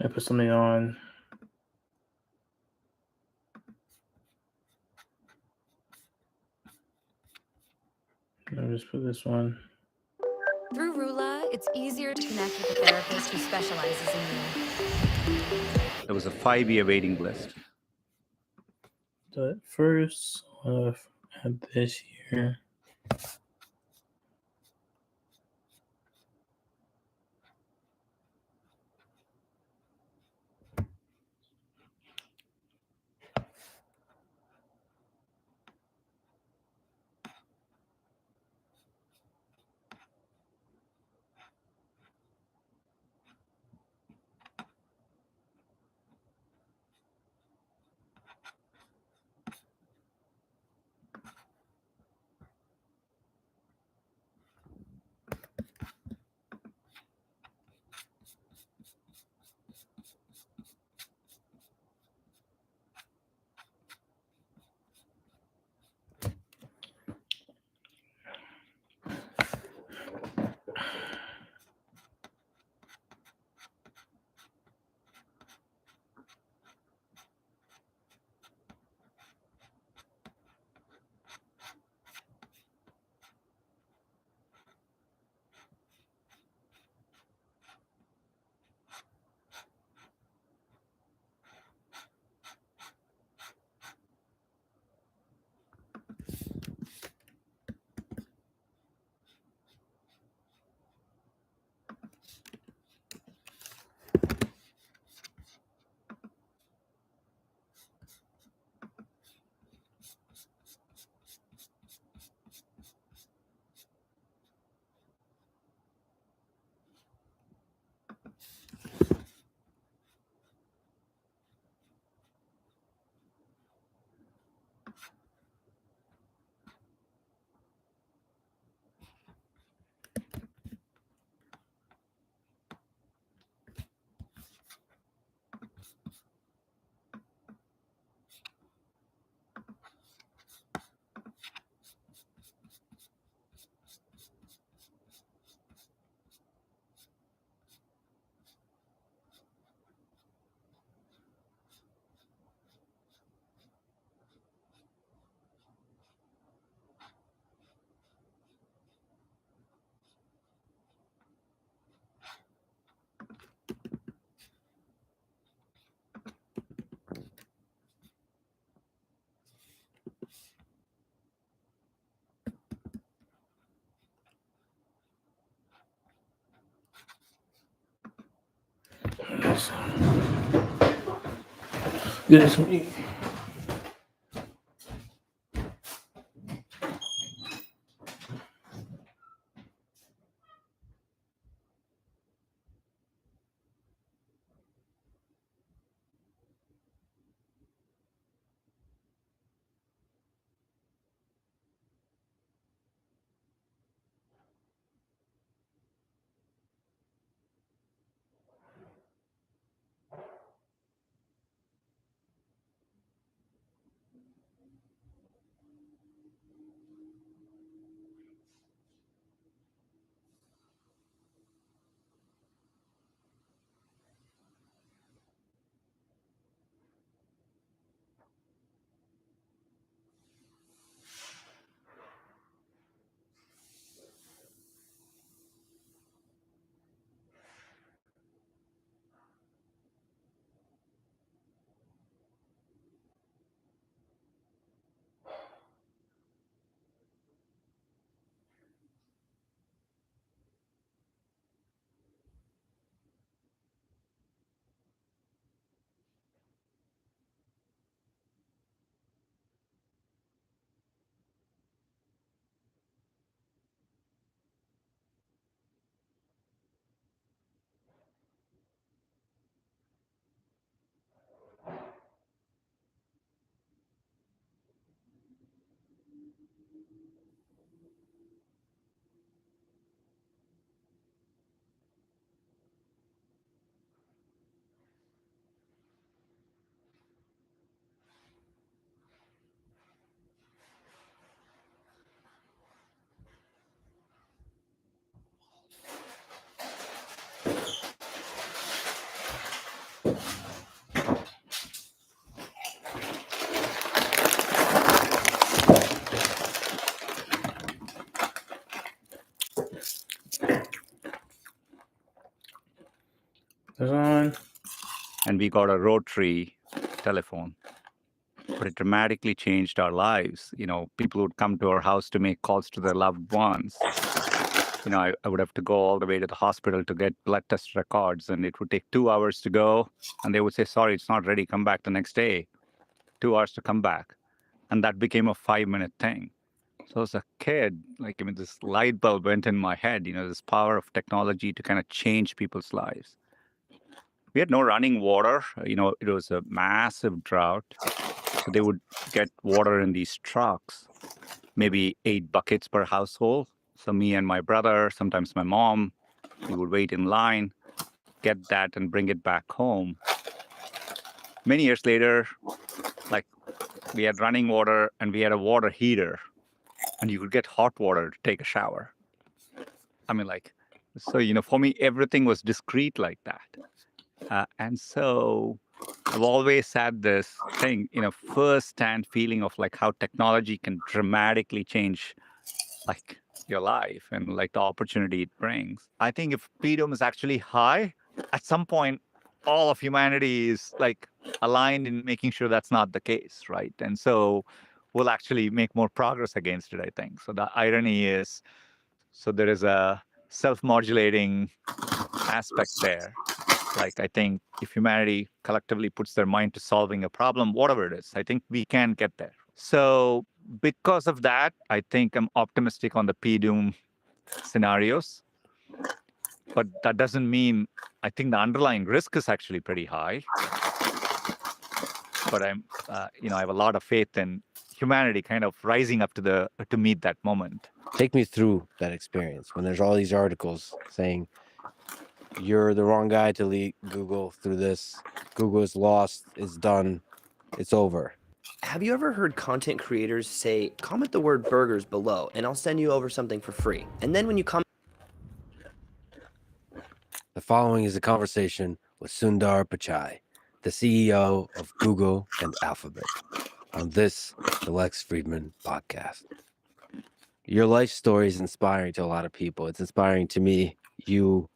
I put something on. I'll just put this one. Through Rula, it's easier to connect with a therapist who specializes in you. There was a 5-year waiting list. But first, I'll add this here. This week. It's on. And we got a rotary telephone. But it dramatically changed our lives. People would come to our house to make calls to their loved ones. I would have to go all the way to the hospital to get blood test records, and it would take 2 hours to go. And they would say, sorry, it's not ready, come back the next day. 2 hours to come back. And that became a 5-minute thing. So as a kid, this light bulb went in my head, this power of technology to kind of change people's lives. We had no running water. It was a massive drought. So they would get water in these trucks, maybe 8 buckets per household. So me and my brother, sometimes my mom, we would wait in line, get that and bring it back home. Many years later, we had running water and we had a water heater, and you could get hot water to take a shower. So, for me, everything was discreet like that. And so I've always had this thing, first-hand feeling of how technology can dramatically change your life and the opportunity it brings. I think if freedom is actually high, at some point, all of humanity is aligned in making sure that's not the case, right? And so we'll actually make more progress against it, I think. So the irony is, so there is a self-modulating aspect there. I think if humanity collectively puts their mind to solving a problem, whatever it is, I think we can get there. So because of that, I think I'm optimistic on the PDOOM scenarios. But that doesn't mean I think the underlying risk is actually pretty high. But I have a lot of faith in humanity kind of rising up to meet that moment. Take me through that experience when there's all these articles saying you're the wrong guy to lead Google through this. Google is lost. It's done. It's over. Have you ever heard content creators say, comment the word burgers below and I'll send you over something for free? And then when you comment... The following is a conversation with Sundar Pichai, the CEO of Google and Alphabet, on this, the Lex Friedman podcast. Your life story is inspiring to a lot of people. It's inspiring to me. You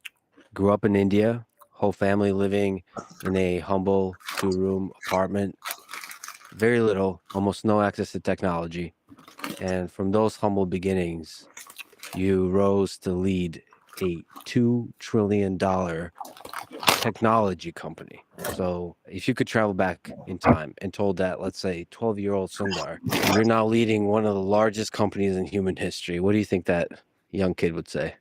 grew up in India, whole family living in a humble 2-room apartment, very little, almost no access to technology. And from those humble beginnings, you rose to lead a $2 trillion technology company. So if you could travel back in time and told that, let's say, 12-year-old Sundar, you're now leading one of the largest companies in human history, what do you think that young kid would say?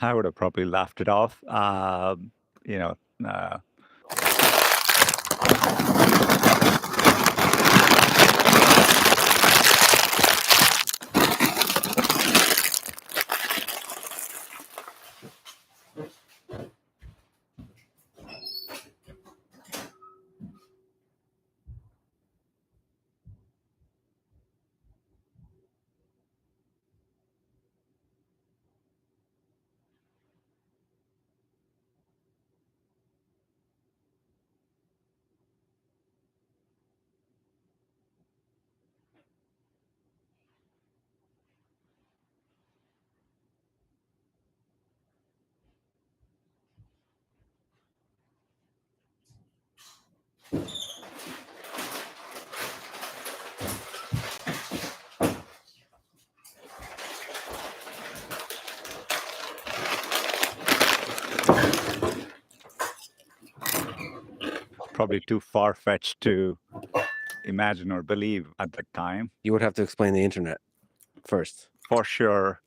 I would have probably laughed it off. Probably too far-fetched to imagine or believe at that time. You would have to explain the internet first. For sure.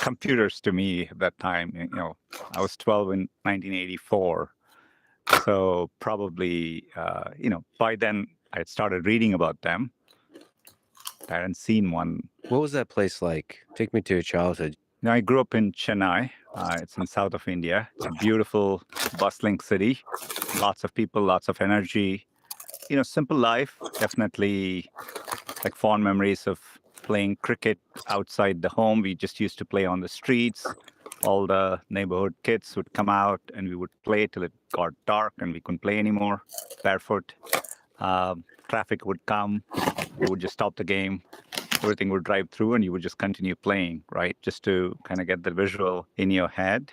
Computers to me at that time, I was 12 in 1984. So probably, by then I had started reading about them. I hadn't seen one. What was that place like? Take me to your childhood. Now, I grew up in Chennai. It's in south of India. It's a beautiful, bustling city. Lots of people, lots of energy. Simple life. Definitely fond memories of playing cricket outside the home. We just used to play on the streets. All the neighborhood kids would come out and we would play till it got dark and we couldn't play anymore, barefoot. Traffic would come. We would just stop the game, everything would drive through and you would just continue playing, right? Just to kind of get the visual in your head.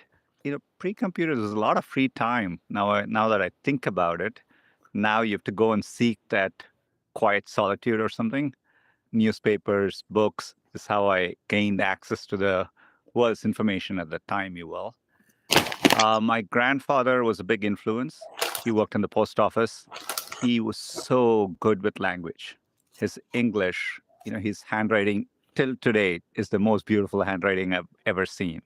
Pre-computers, there's a lot of free time. Now that I think about it, now you have to go and seek that quiet solitude or something. Newspapers, books is how I gained access to the world's information at the time, you will. My grandfather was a big influence. He worked in the post office. He was so good with language. His English, his handwriting till today is the most beautiful handwriting I've ever seen.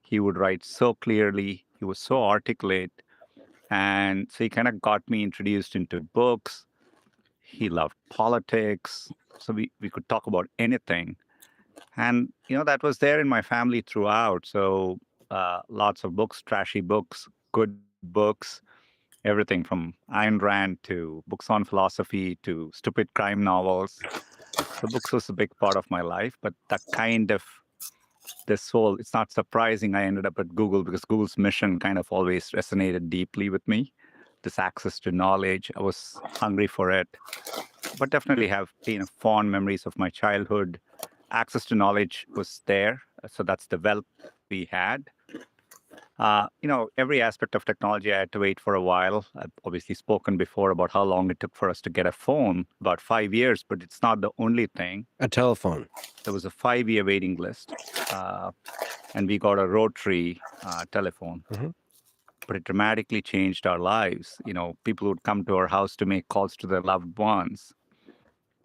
He would write so clearly. He was so articulate. And so he kind of got me introduced into books. He loved politics. So we could talk about anything. And, that was there in my family throughout. So lots of books, trashy books, good books, everything from Ayn Rand to books on philosophy to stupid crime novels. So books was a big part of my life, but it's not surprising I ended up at Google because Google's mission kind of always resonated deeply with me. This access to knowledge, I was hungry for it, but definitely have fond memories of my childhood. Access to knowledge was there, so that's the wealth we had. Every aspect of technology, I had to wait for a while. I've obviously spoken before about how long it took for us to get a phone, about 5 years, but it's not the only thing. A telephone. There was a 5-year waiting list, and we got a rotary telephone. But it dramatically changed our lives. People would come to our house to make calls to their loved ones.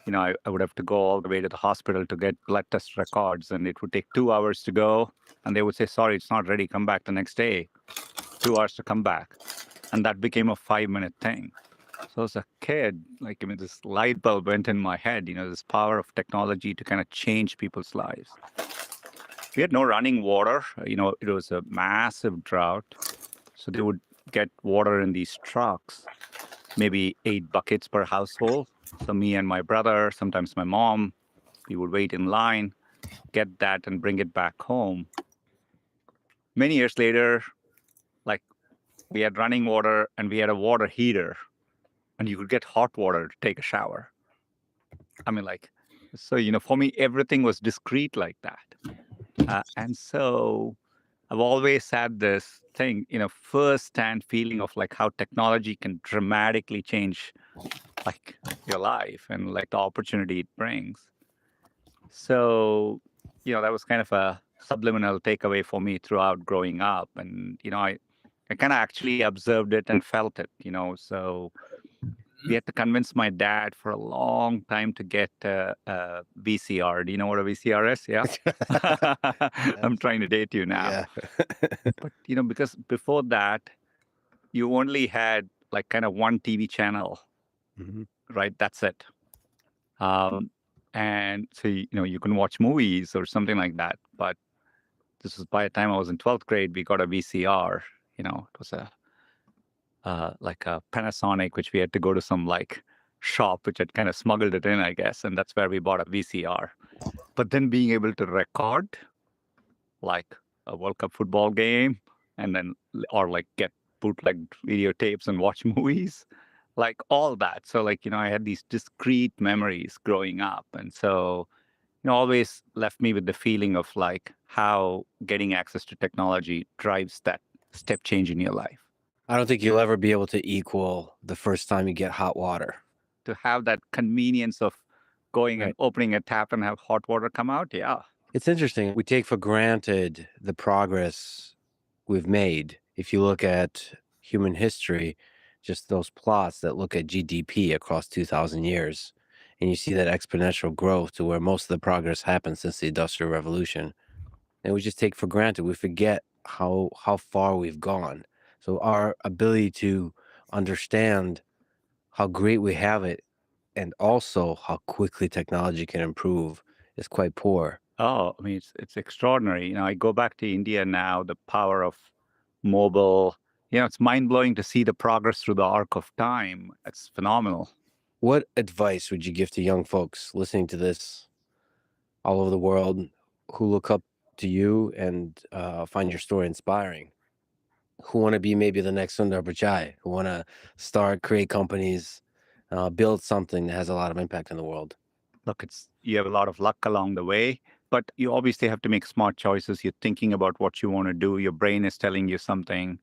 I would have to go all the way to the hospital to get blood test records, and it would take 2 hours to go. And they would say, sorry, it's not ready. Come back the next day. 2 hours to come back. And that became a 5-minute thing. So as a kid, this light bulb went in my head, this power of technology to kind of change people's lives. We had no running water. It was a massive drought. So they would get water in these trucks, maybe 8 buckets per household. So me and my brother, sometimes my mom, we would wait in line, get that and bring it back home. Many years later, we had running water and we had a water heater, and you could get hot water to take a shower. So, for me, everything was discreet like that. And so I've always had this thing, first-hand feeling of how technology can dramatically change your life and the opportunity it brings. So, that was kind of a subliminal takeaway for me throughout growing up. And, I kind of actually observed it and felt it, so we had to convince my dad for a long time to get a VCR. Do you know what a VCR is? Yeah. I'm trying to date you now. Yeah. But, because before that, you only had kind of one TV channel, right? That's it. And so, you can watch movies or something like that. But this was by the time I was in 12th grade, we got a VCR. It was a Panasonic, which we had to go to some shop, which had kind of smuggled it in, I guess. And that's where we bought a VCR. But then being able to record a World Cup football game and then, or get bootleg videotapes and watch movies, all that. So I had these discrete memories growing up. And so, always left me with the feeling of how getting access to technology drives that step change in your life. I don't think you'll ever be able to equal the first time you get hot water. To have that convenience of going and opening a tap and have hot water come out. Yeah. It's interesting. We take for granted the progress we've made. If you look at human history, just those plots that look at GDP across 2,000 years, and you see that exponential growth to where most of the progress happened since the Industrial Revolution. And we just take for granted. We forget how far we've gone. So our ability to understand how great we have it and also how quickly technology can improve is quite poor. Oh, it's extraordinary. I go back to India now, the power of mobile. It's mind-blowing to see the progress through the arc of time. It's phenomenal. What advice would you give to young folks listening to this all over the world who look up to you and find your story inspiring, who want to be maybe the next Sundar Pichai, who want to create companies, build something that has a lot of impact in the world? look, you have a lot of luck along the way, but you obviously have to make smart choices. You're thinking about what you want to do. Your brain is telling you something.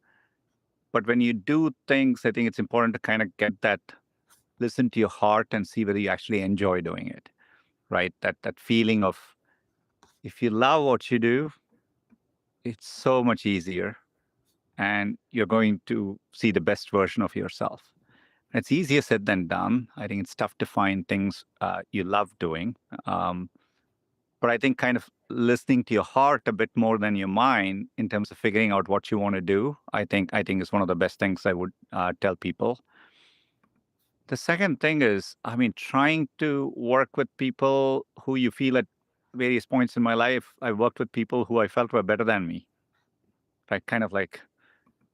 But when you do things, I think it's important to kind of listen to your heart and see whether you actually enjoy doing it, right? That feeling of, if you love what you do, it's so much easier and you're going to see the best version of yourself. It's easier said than done. I think it's tough to find things you love doing. But I think kind of listening to your heart a bit more than your mind in terms of figuring out what you want to do, I think is one of the best things I would tell people. The second thing is, I mean, trying to work with people who you feel at various points in my life, I worked with people who I felt were better than me. Right? Kind of like,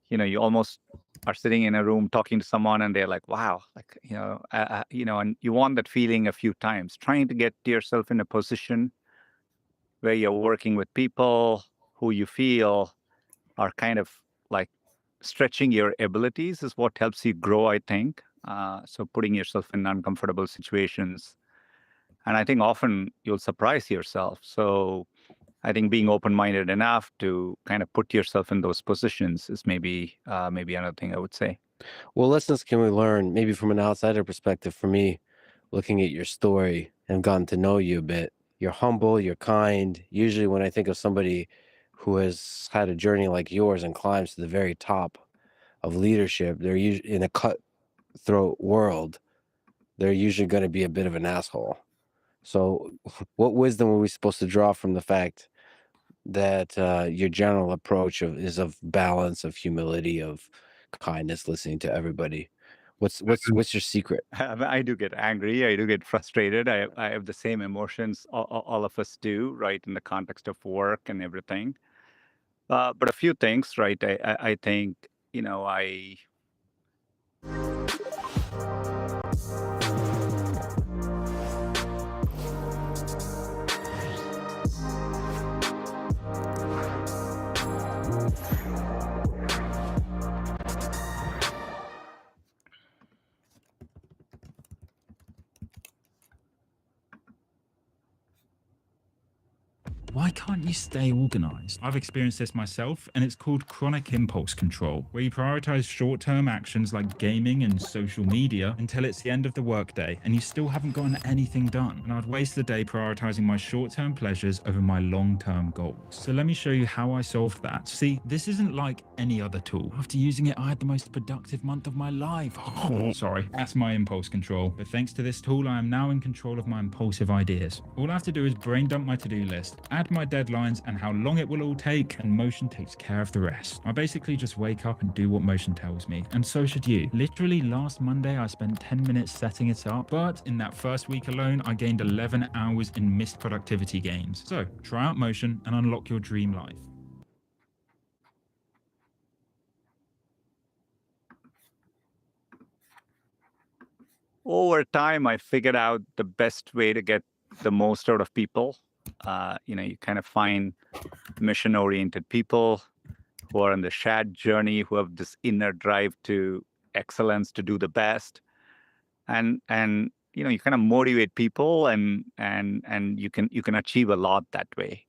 you almost are sitting in a room talking to someone and they're like, wow, like, and you want that feeling a few times, trying to get yourself in a position where you're working with people who you feel are kind of like stretching your abilities is what helps you grow, I think. So putting yourself in uncomfortable situations. And I think often you'll surprise yourself. So I think being open-minded enough to kind of put yourself in those positions is maybe another thing I would say. What lessons can we learn, maybe from an outsider perspective? For me, looking at your story and gotten to know you a bit, you're humble, you're kind. Usually, when I think of somebody who has had a journey like yours and climbs to the very top of leadership, they're usually in a cutthroat world. They're usually going to be a bit of an asshole. So, what wisdom are we supposed to draw from the fact that your general approach is of balance, of humility, of kindness, listening to everybody? What's your secret? I do get angry. I do get frustrated. I have the same emotions all of us do, right, in the context of work and everything. But a few things, right? I think, I Why can't you stay organized? I've experienced this myself, and it's called chronic impulse control, where you prioritize short-term actions like gaming and social media until it's the end of the workday, and you still haven't gotten anything done. And I'd waste the day prioritizing my short-term pleasures over my long-term goals. So let me show you how I solved that. See, this isn't like any other tool. After using it, I had the most productive month of my life. Sorry, that's my impulse control. But thanks to this tool, I am now in control of my impulsive ideas. All I have to do is brain dump my to-do list, add my deadlines and how long it will all take, and Motion takes care of the rest. I basically just wake up and do what Motion tells me, and so should you. Literally last Monday I spent 10 minutes setting it up, but in that first week alone I gained 11 hours in missed productivity gains. So try out Motion and unlock your dream life. Over time, I figured out the best way to get the most out of people. You kind of find mission-oriented people who are on the shared journey, who have this inner drive to excellence, to do the best, and you kind of motivate people, and you can achieve a lot that way,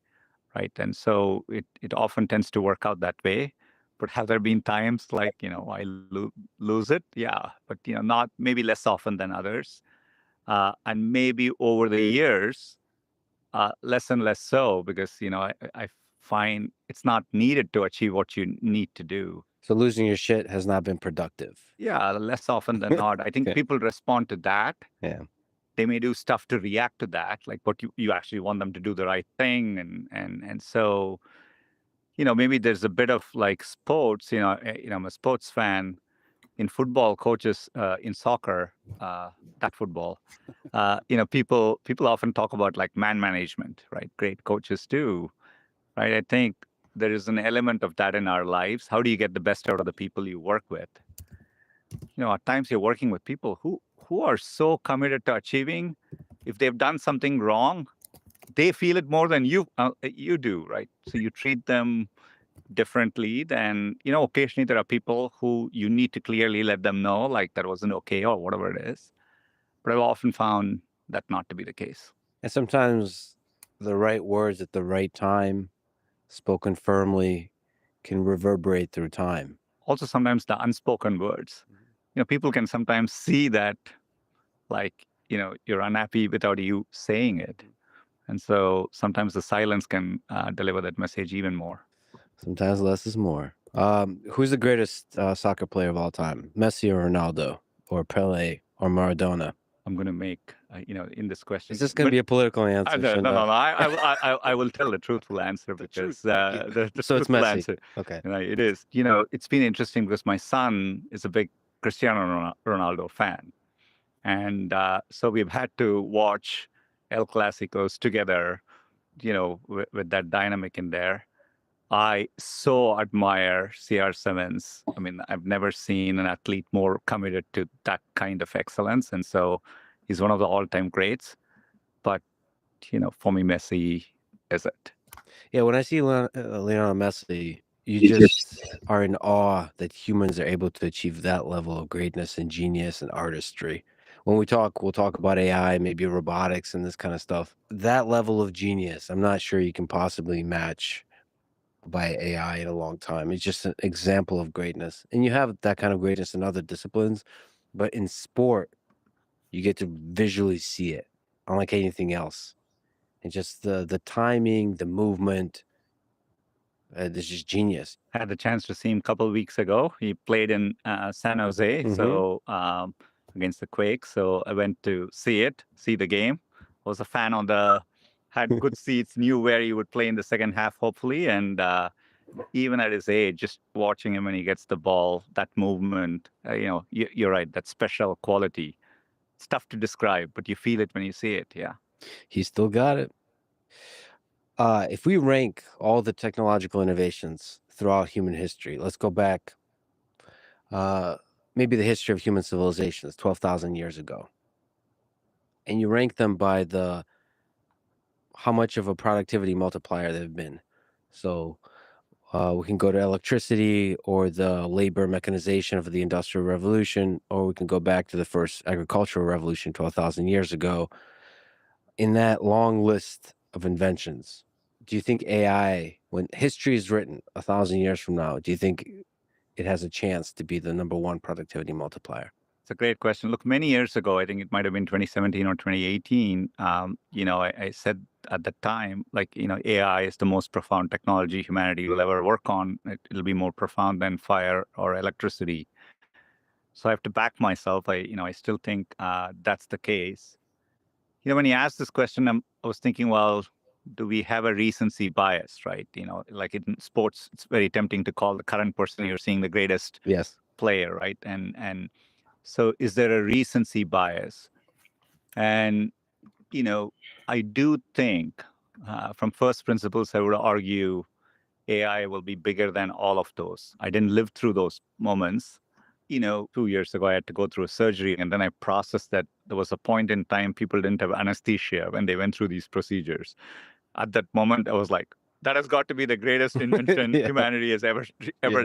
right? And so it often tends to work out that way. But have there been times like I lose it? Yeah, but not maybe less often than others, and maybe over the years. Less and less so, because I find it's not needed to achieve what you need to do. So losing your shit has not been productive. Yeah, less often than not. I think people respond to that. Yeah. They may do stuff to react to that, like what you actually want them to do the right thing, and so maybe there's a bit of like sports. I'm a sports fan. In football, coaches in soccer, that football, people often talk about like man management, right? Great coaches do, right? I think there is an element of that in our lives. How do you get the best out of the people you work with? At times you're working with people who are so committed to achieving. If they've done something wrong, they feel it more than you do, right? So you treat them differently than, occasionally there are people who you need to clearly let them know, like that wasn't okay or whatever it is. But I've often found that not to be the case. And sometimes the right words at the right time, spoken firmly, can reverberate through time. Also, sometimes the unspoken words. People can sometimes see that, like, you're unhappy without you saying it. And so sometimes the silence can deliver that message even more. Sometimes less is more. Who's the greatest soccer player of all time? Messi or Ronaldo or Pele or Maradona? I'm going to make, in this question. Is this going to be a political answer? No. I will tell the truthful answer because the So it's truthful Messi. answer. Okay. It is. It's been interesting because my son is a big Cristiano Ronaldo fan. And so we've had to watch El Clasicos together, with that dynamic in there. I so admire CR7's. I mean, I've never seen an athlete more committed to that kind of excellence. And so he's one of the all-time greats. But, for me, Messi is it. Yeah, when I see Lionel Messi, you just are in awe that humans are able to achieve that level of greatness and genius and artistry. When we'll talk about AI, maybe robotics and this kind of stuff. That level of genius, I'm not sure you can possibly match by AI in a long time. It's just an example of greatness. And you have that kind of greatness in other disciplines, but in sport, you get to visually see it, unlike anything else. And just the timing, the movement, it's just genius. I had the chance to see him a couple of weeks ago. He played in San Jose, so against the Quakes. So I went to see the game. I was a fan had good seats, knew where he would play in the second half, hopefully. And even at his age, just watching him when he gets the ball, that movement, you're right, that special quality. It's tough to describe, but you feel it when you see it. Yeah. He still got it. If we rank all the technological innovations throughout human history, let's go back, maybe the history of human civilizations 12,000 years ago, and you rank them by how much of a productivity multiplier they've been. So we can go to electricity or the labor mechanization of the Industrial Revolution, or we can go back to the first agricultural revolution 12,000 years ago. In that long list of inventions, do you think AI, when history is written 1,000 years from now, do you think it has a chance to be the number one productivity multiplier? It's a great question. Look, many years ago, I think it might have been 2017 or 2018, I said at the time, AI is the most profound technology humanity will ever work on. It'll be more profound than fire or electricity. So I have to back myself. I still think that's the case. When you asked this question, I was thinking, well, do we have a recency bias, right? Like in sports, it's very tempting to call the current person you're seeing the greatest player, right? And so is there a recency bias? And, I do think from first principles, I would argue AI will be bigger than all of those. I didn't live through those moments. 2 years ago, I had to go through a surgery, and then I processed that there was a point in time people didn't have anesthesia when they went through these procedures. At that moment, I was like, that has got to be the greatest invention humanity has ever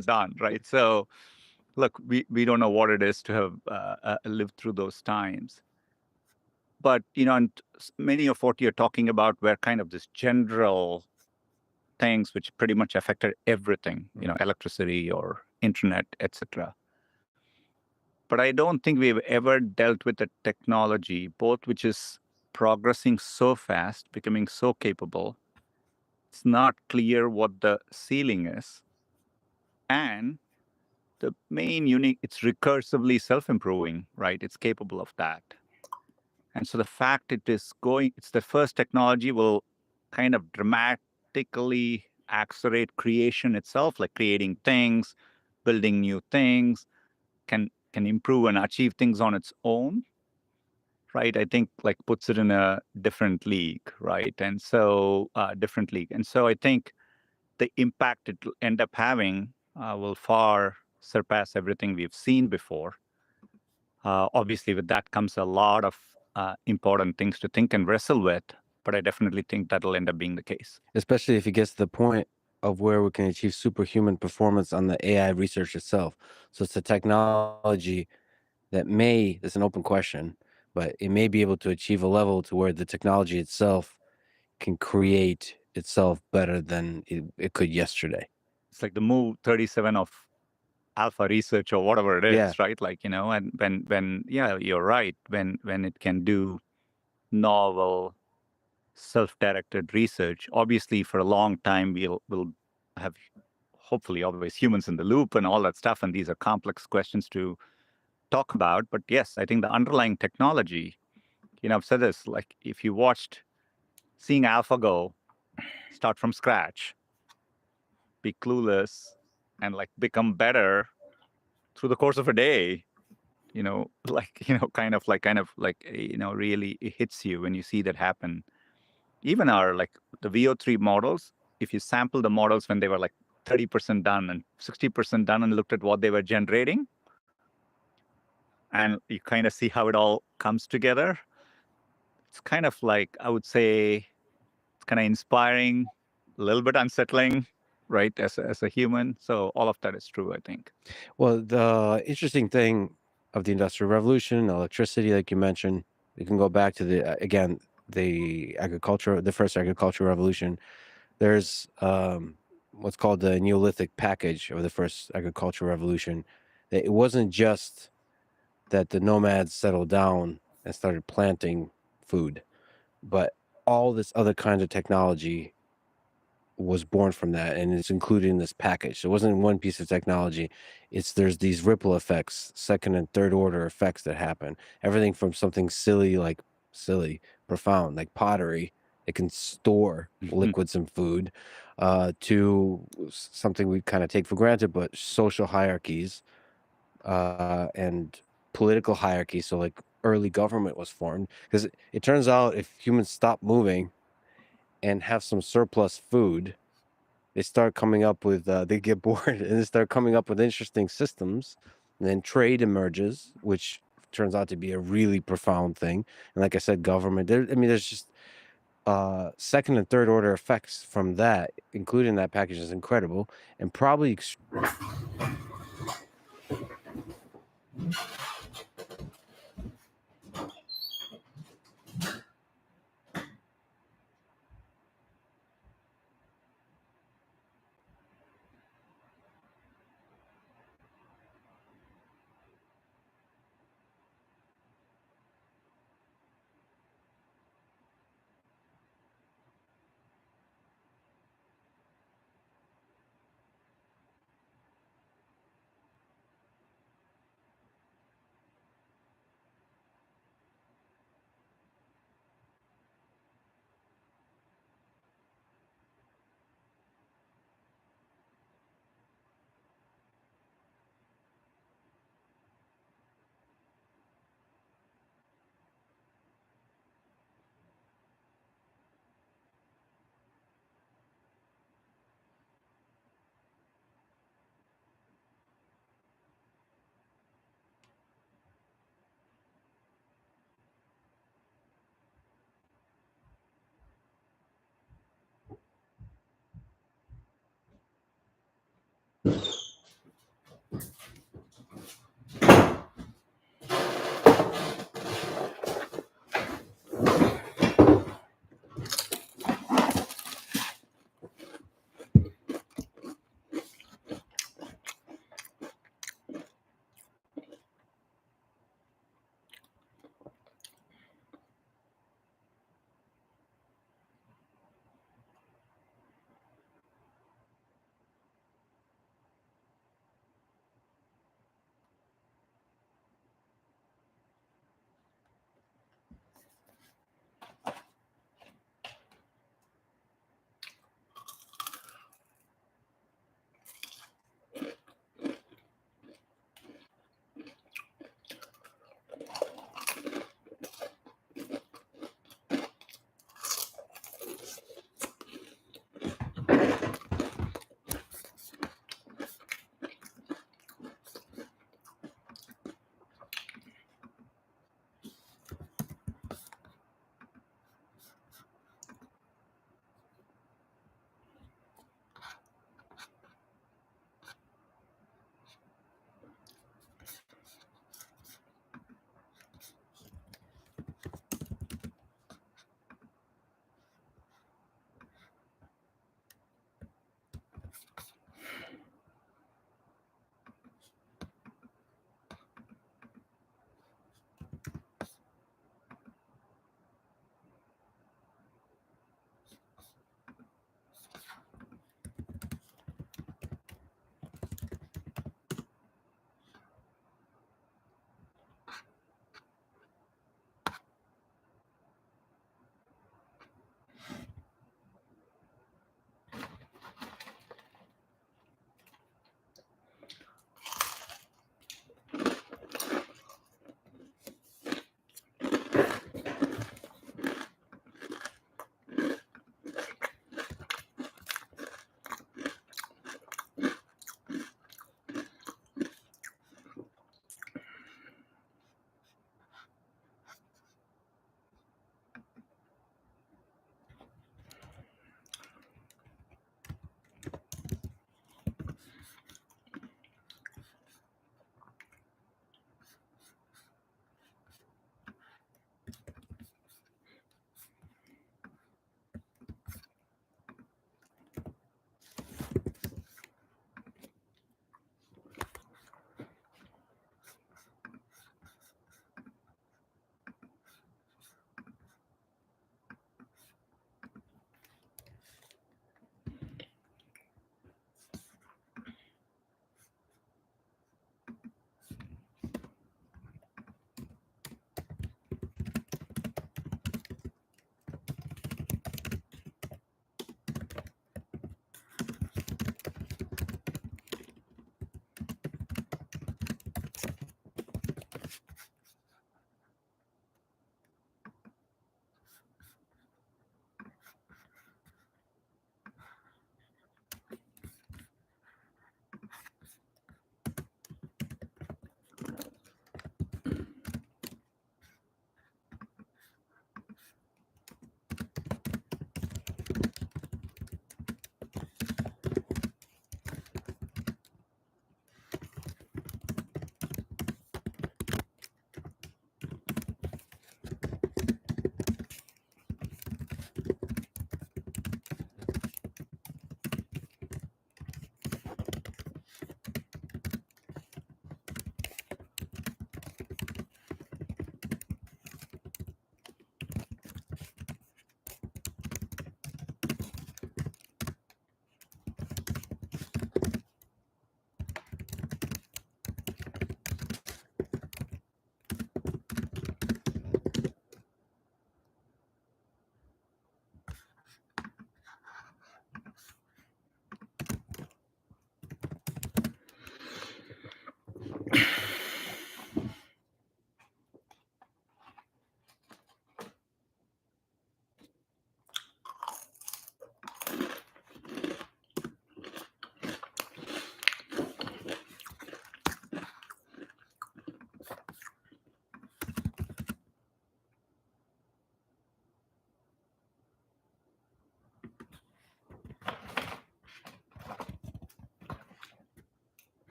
done, right? So, look, we don't know what it is to have lived through those times. But, and many of what you're talking about were kind of this general things which pretty much affected everything, electricity or internet, etc. But I don't think we've ever dealt with a technology, both which is progressing so fast, becoming so capable. It's not clear what the ceiling is. And the main unique, it's recursively self-improving, right? It's capable of that. And so the fact it's the first technology will kind of dramatically accelerate creation itself, like creating things, building new things, can improve and achieve things on its own, right? I think puts it in a different league, right? And so different league. And so I think the impact it will end up having will far surpass everything we've seen before. Obviously, with that comes a lot of important things to think and wrestle with, but I definitely think that'll end up being the case. Especially if it gets to the point of where we can achieve superhuman performance on the AI research itself. So it's a technology that it's an open question, but it may be able to achieve a level to where the technology itself can create itself better than it could yesterday. It's like the move 37 of alpha research or whatever it is, Yeah. right? Like, and when yeah, you're right. When it can do novel self-directed research, obviously for a long time we'll have hopefully always humans in the loop and all that stuff, and these are complex questions to talk about. But yes, I think the underlying technology, I've said this, like if you watched seeing AlphaGo start from scratch, be clueless, and like become better through the course of a day, kind of like really it hits you when you see that happen. Even our like the VO3 models, if you sample the models when they were like 30% done and 60% done and looked at what they were generating, and you kind of see how it all comes together, it's kind of like, I would say, it's kind of inspiring, a little bit unsettling, right, as a human. So all of that is true, I think. Well, the interesting thing of the Industrial Revolution, electricity, like you mentioned, we can go back to the first agricultural revolution. There's what's called the Neolithic package of the first agricultural revolution. It wasn't just that the nomads settled down and started planting food, but all this other kinds of technology was born from that, and it's included in this package. So it wasn't one piece of technology. There's these ripple effects, second and third order effects that happen. Everything from something profound, like pottery, it can store liquids and food, to something we kind of take for granted, but social hierarchies, and political hierarchies. So like early government was formed because it turns out if humans stop moving and have some surplus food, they start coming up with they get bored and they start coming up with interesting systems, and then trade emerges, which turns out to be a really profound thing. And like I said, government there's just second and third order effects from that, including that package, is incredible, and probably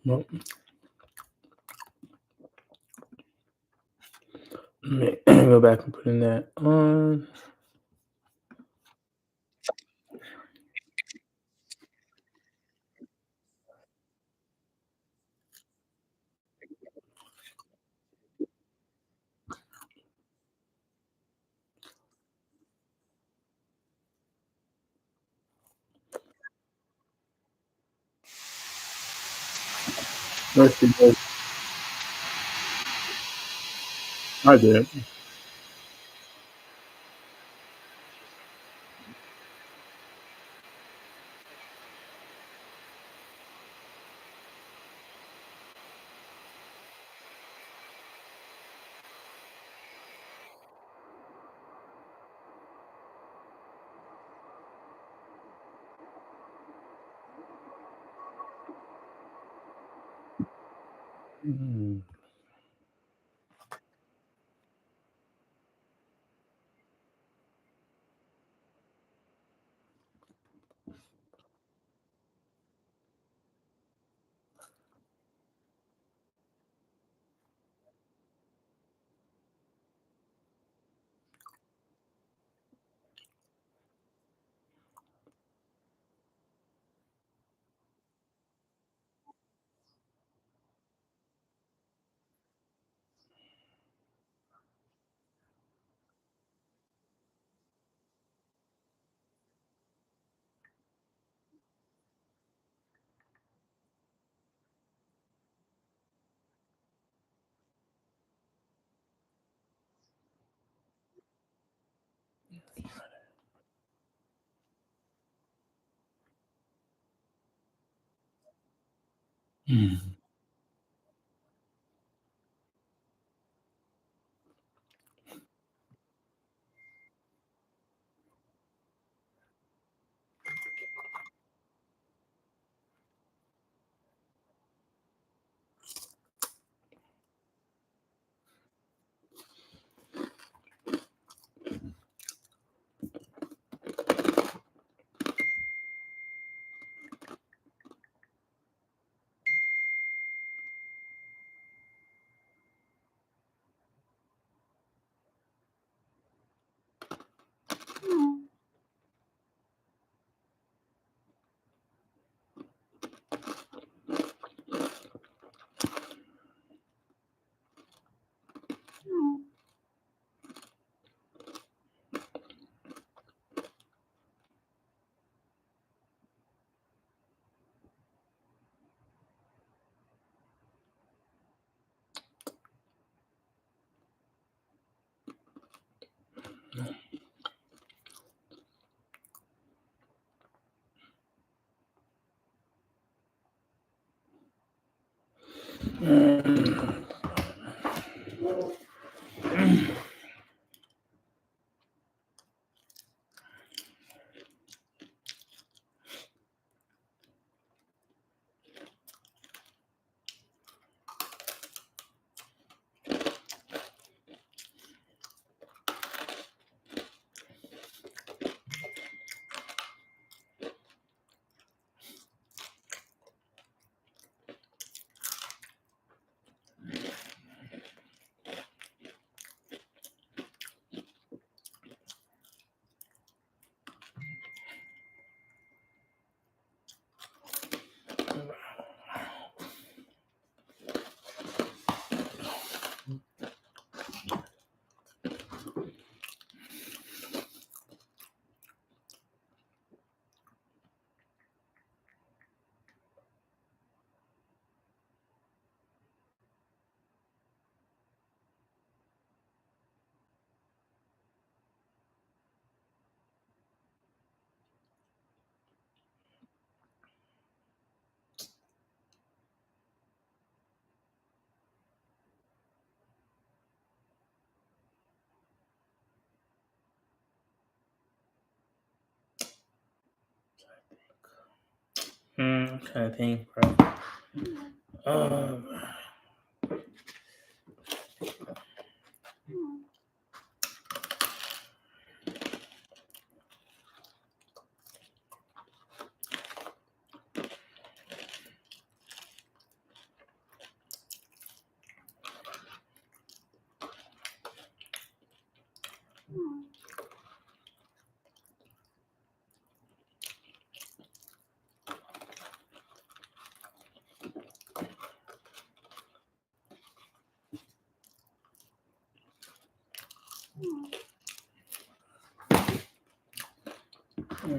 Nope. Let me go back and put in that on. Let's see this. I did. Mm. Mm. Kind of thing, bro. Oh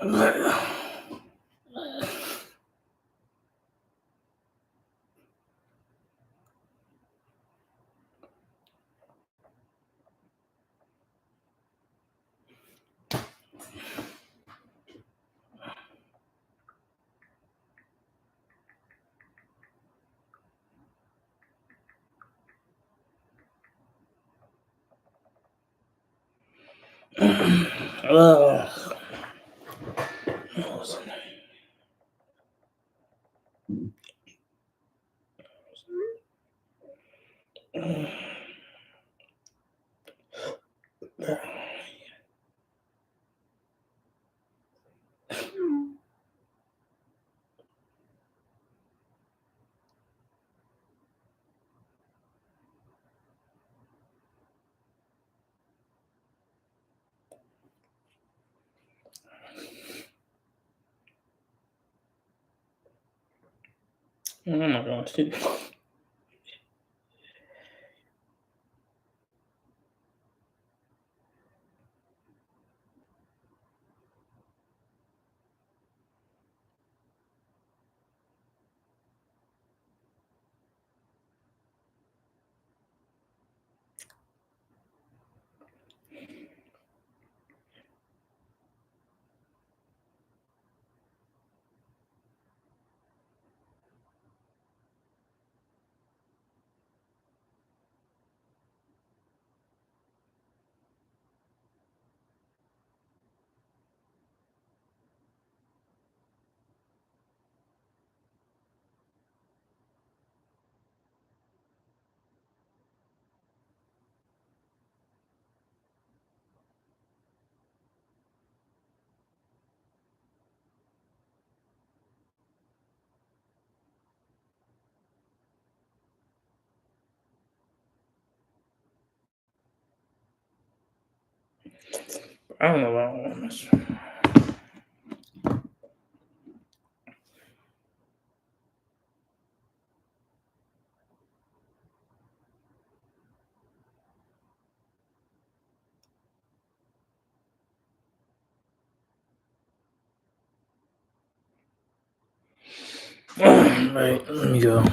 my gosh. I don't know about all this. Right, let me go.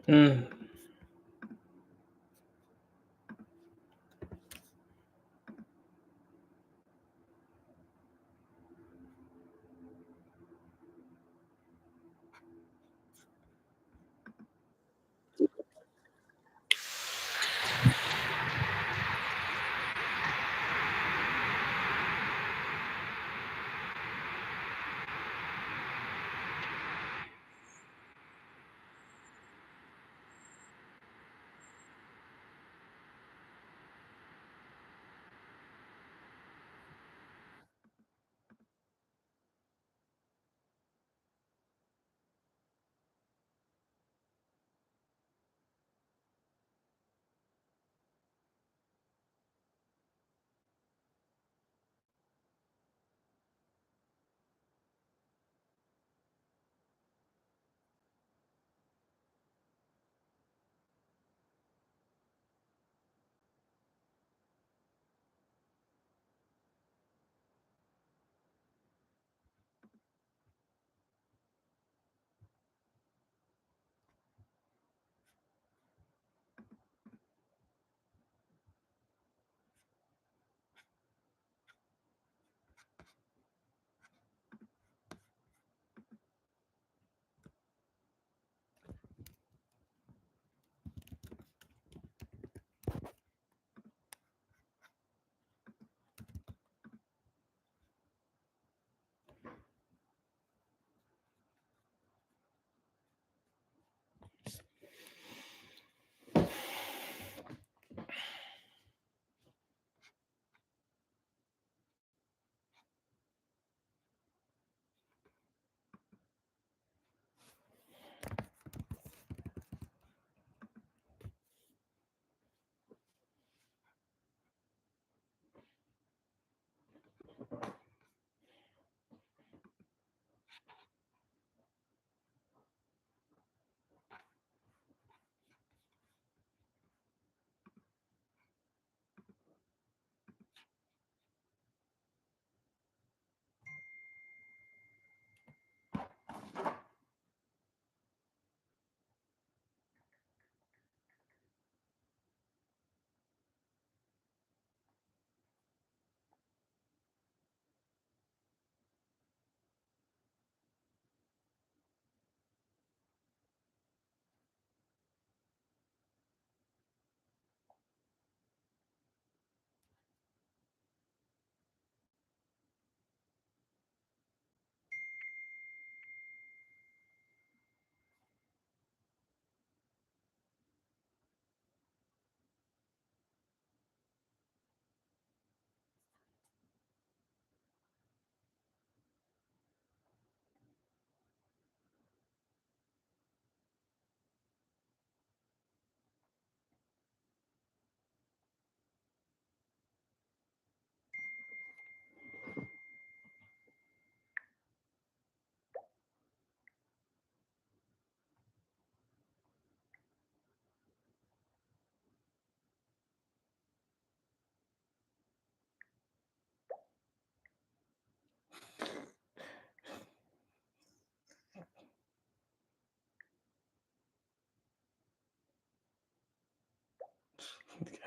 Mm.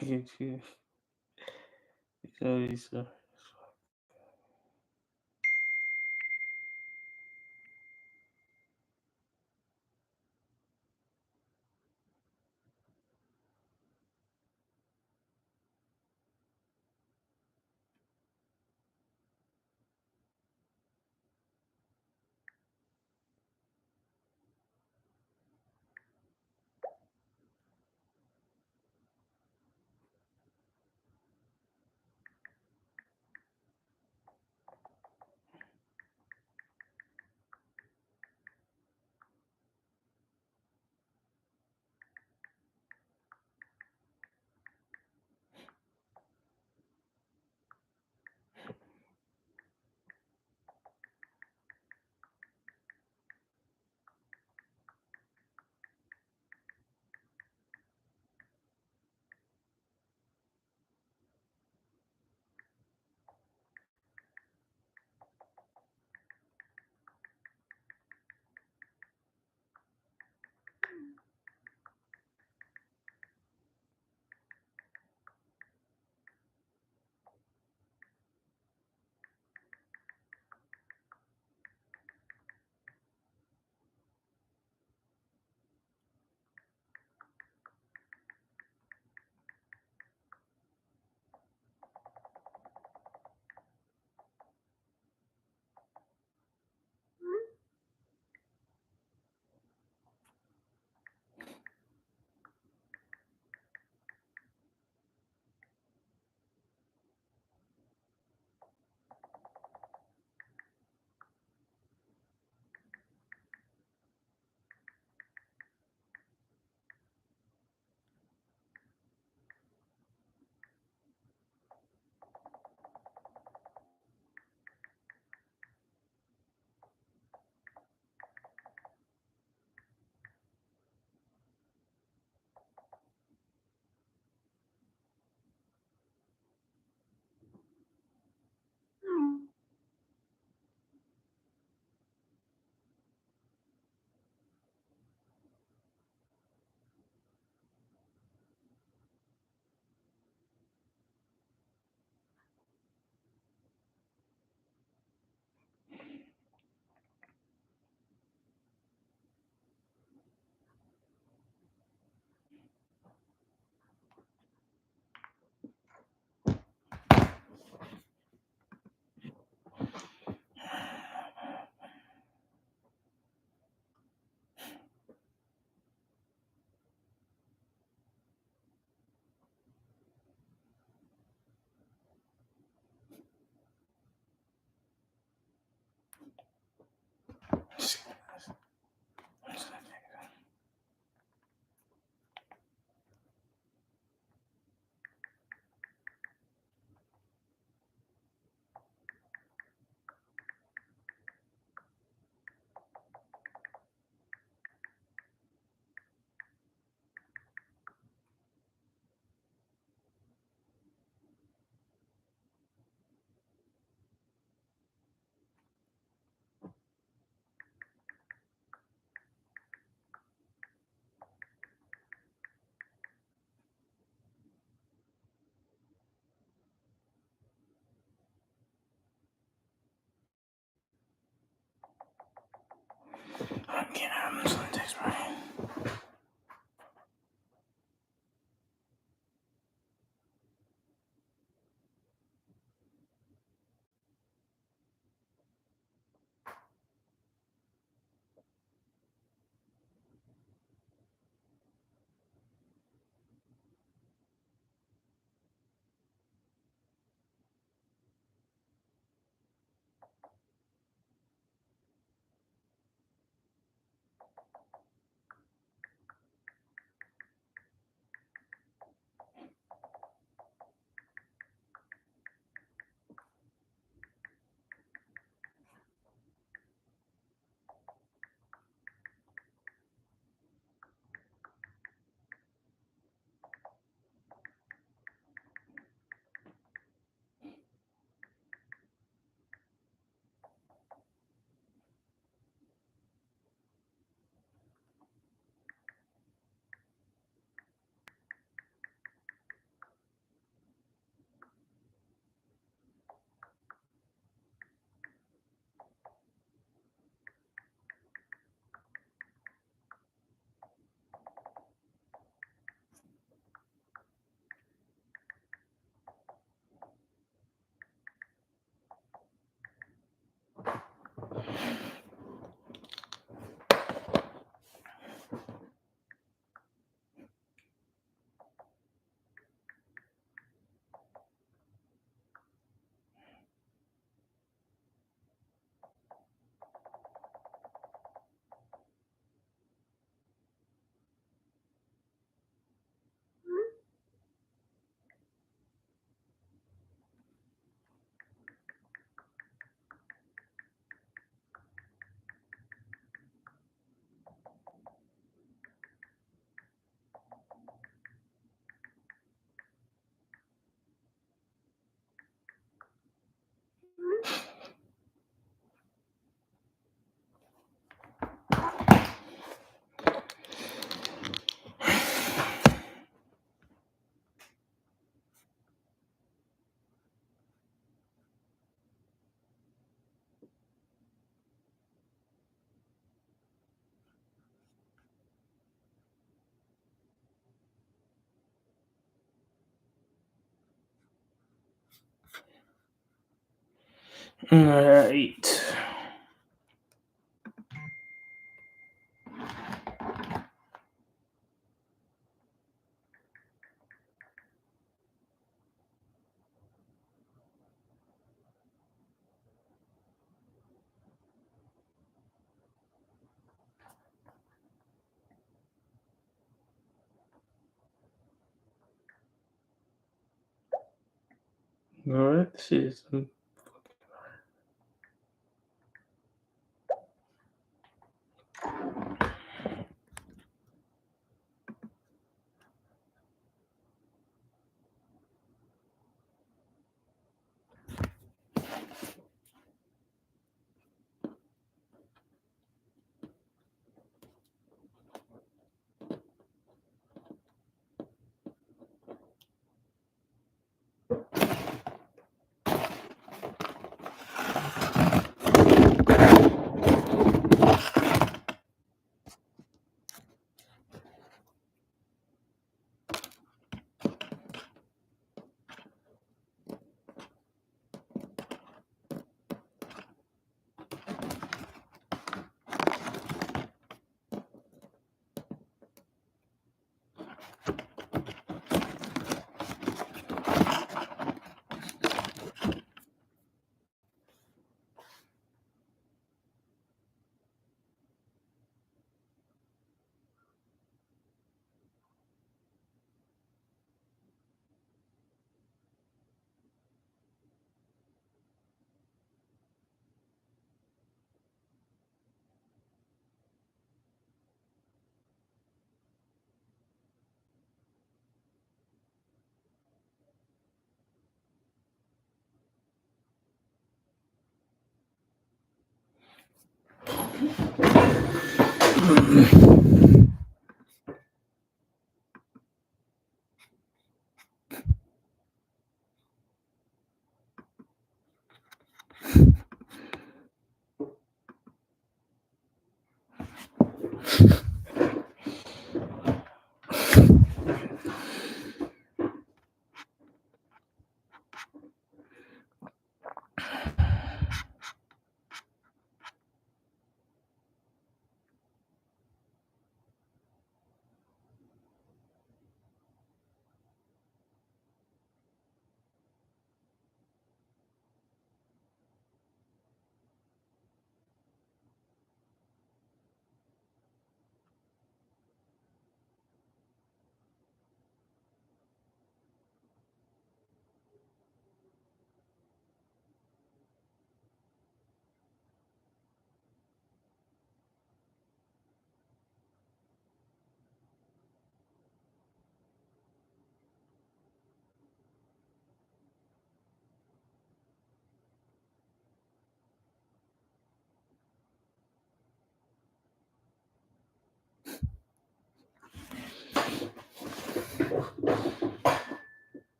I get you. So, can't have this on text, right? All right. All right. This is.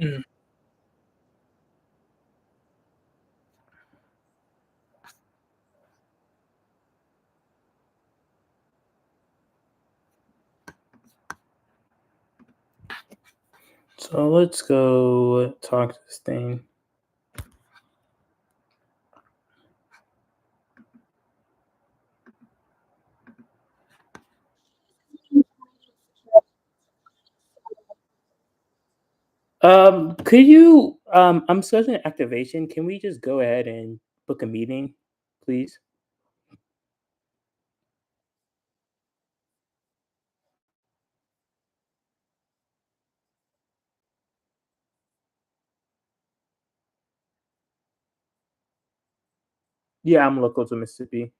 Mm. So let's go talk to this thing. Could you I'm scheduling an activation. Can we just go ahead and book a meeting, please? Yeah, I'm local to Mississippi.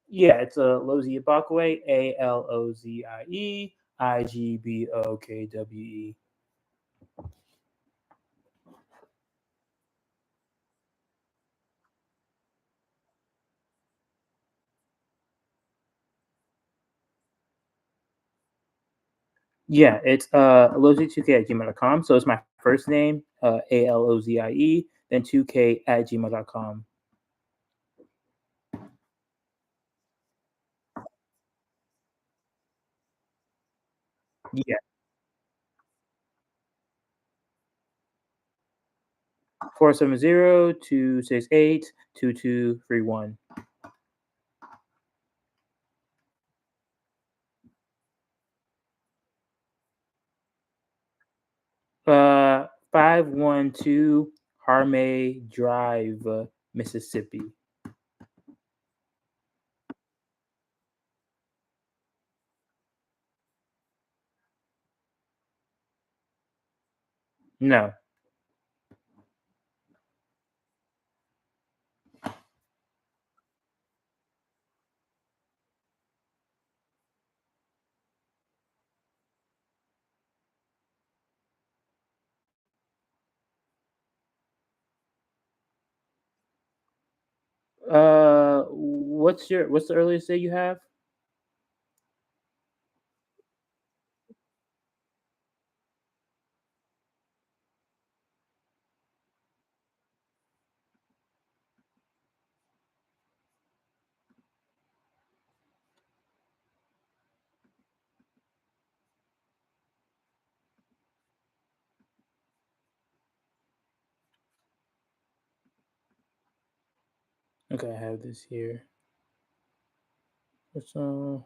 Yeah, it's a Lozie Ibakwe, Alozie Igbokwe. Yeah, it's Alozie2k at gmail.com. So it's my first name, Alozie, then 2k at gmail.com. Yeah, 470-268-2231. 512 Harmay Drive, Mississippi. No. What's the earliest day you have? Okay, I have this here. So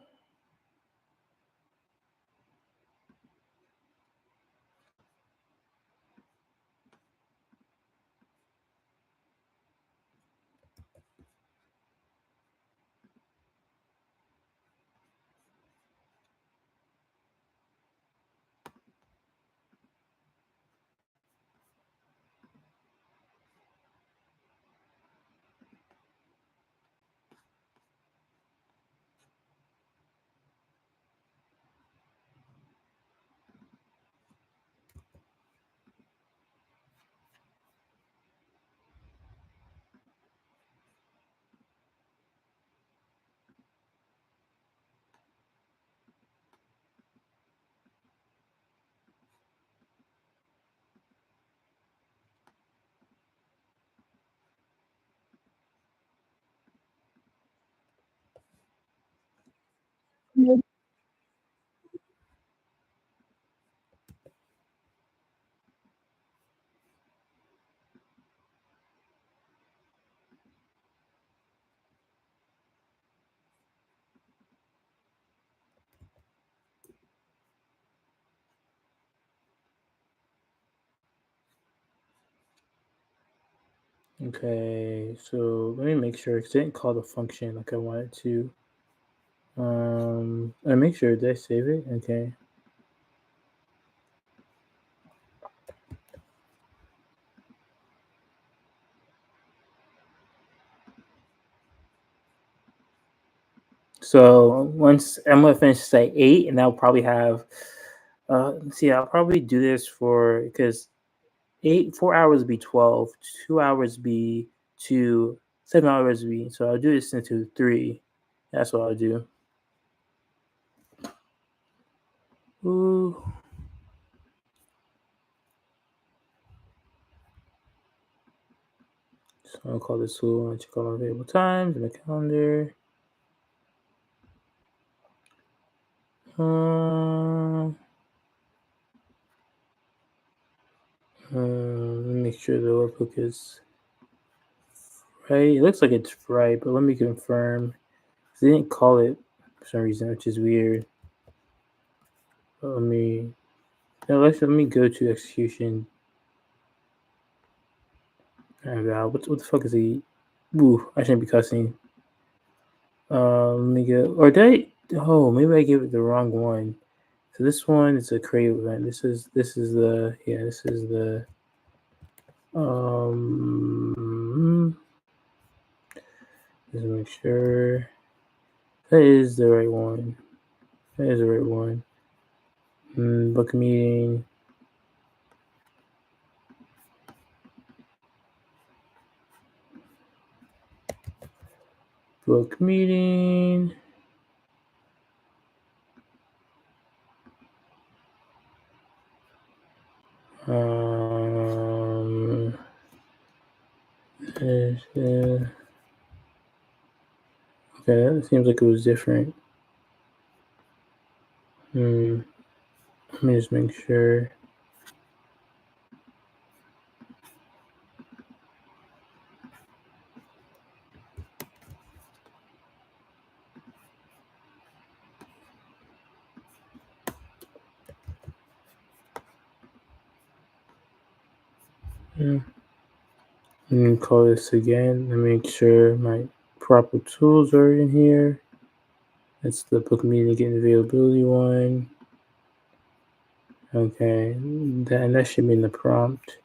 Okay, so let me make sure because I didn't call the function like I wanted to. I make sure did I save it? Okay. So once I'm gonna finish say 8, and I'll probably have. Let's see, I'll probably do this for because 4 hours be 12, 2 hours be 2, 7 hours be. So I'll do this into 3. That's what I'll do. Ooh. So I'll call this tool and check all my available times in the calendar. Let me make sure the webhook is right. It looks like it's right, but let me confirm. They didn't call it for some reason, which is weird. But let me. No, let me go to execution. What the fuck is he? Ooh, I shouldn't be cussing. Let me go. Or did I? Oh, maybe I gave it the wrong one. So this one is a create event. This is the This is the just make sure that is the right one. That is the right one. Book a meeting. Book meeting. Okay, that seems like it was different. Let me just make sure. Let me call this again. Let me make sure my proper tools are in here. That's the book meeting getting availability one. Okay, that should be in the prompt.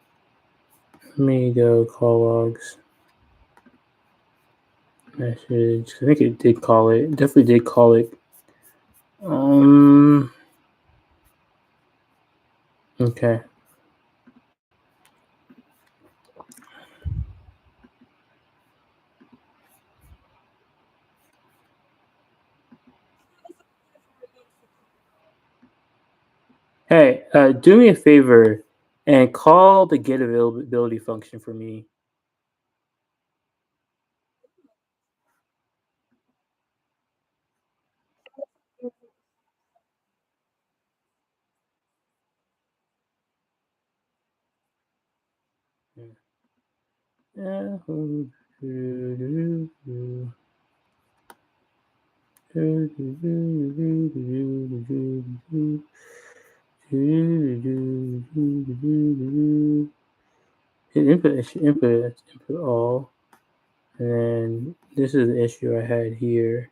Let me go call logs. Message. I think it did call it. It definitely did call it. Okay. Hey, do me a favor and call the get availability function for me. Yeah. Hit input all, and then this is the issue I had here.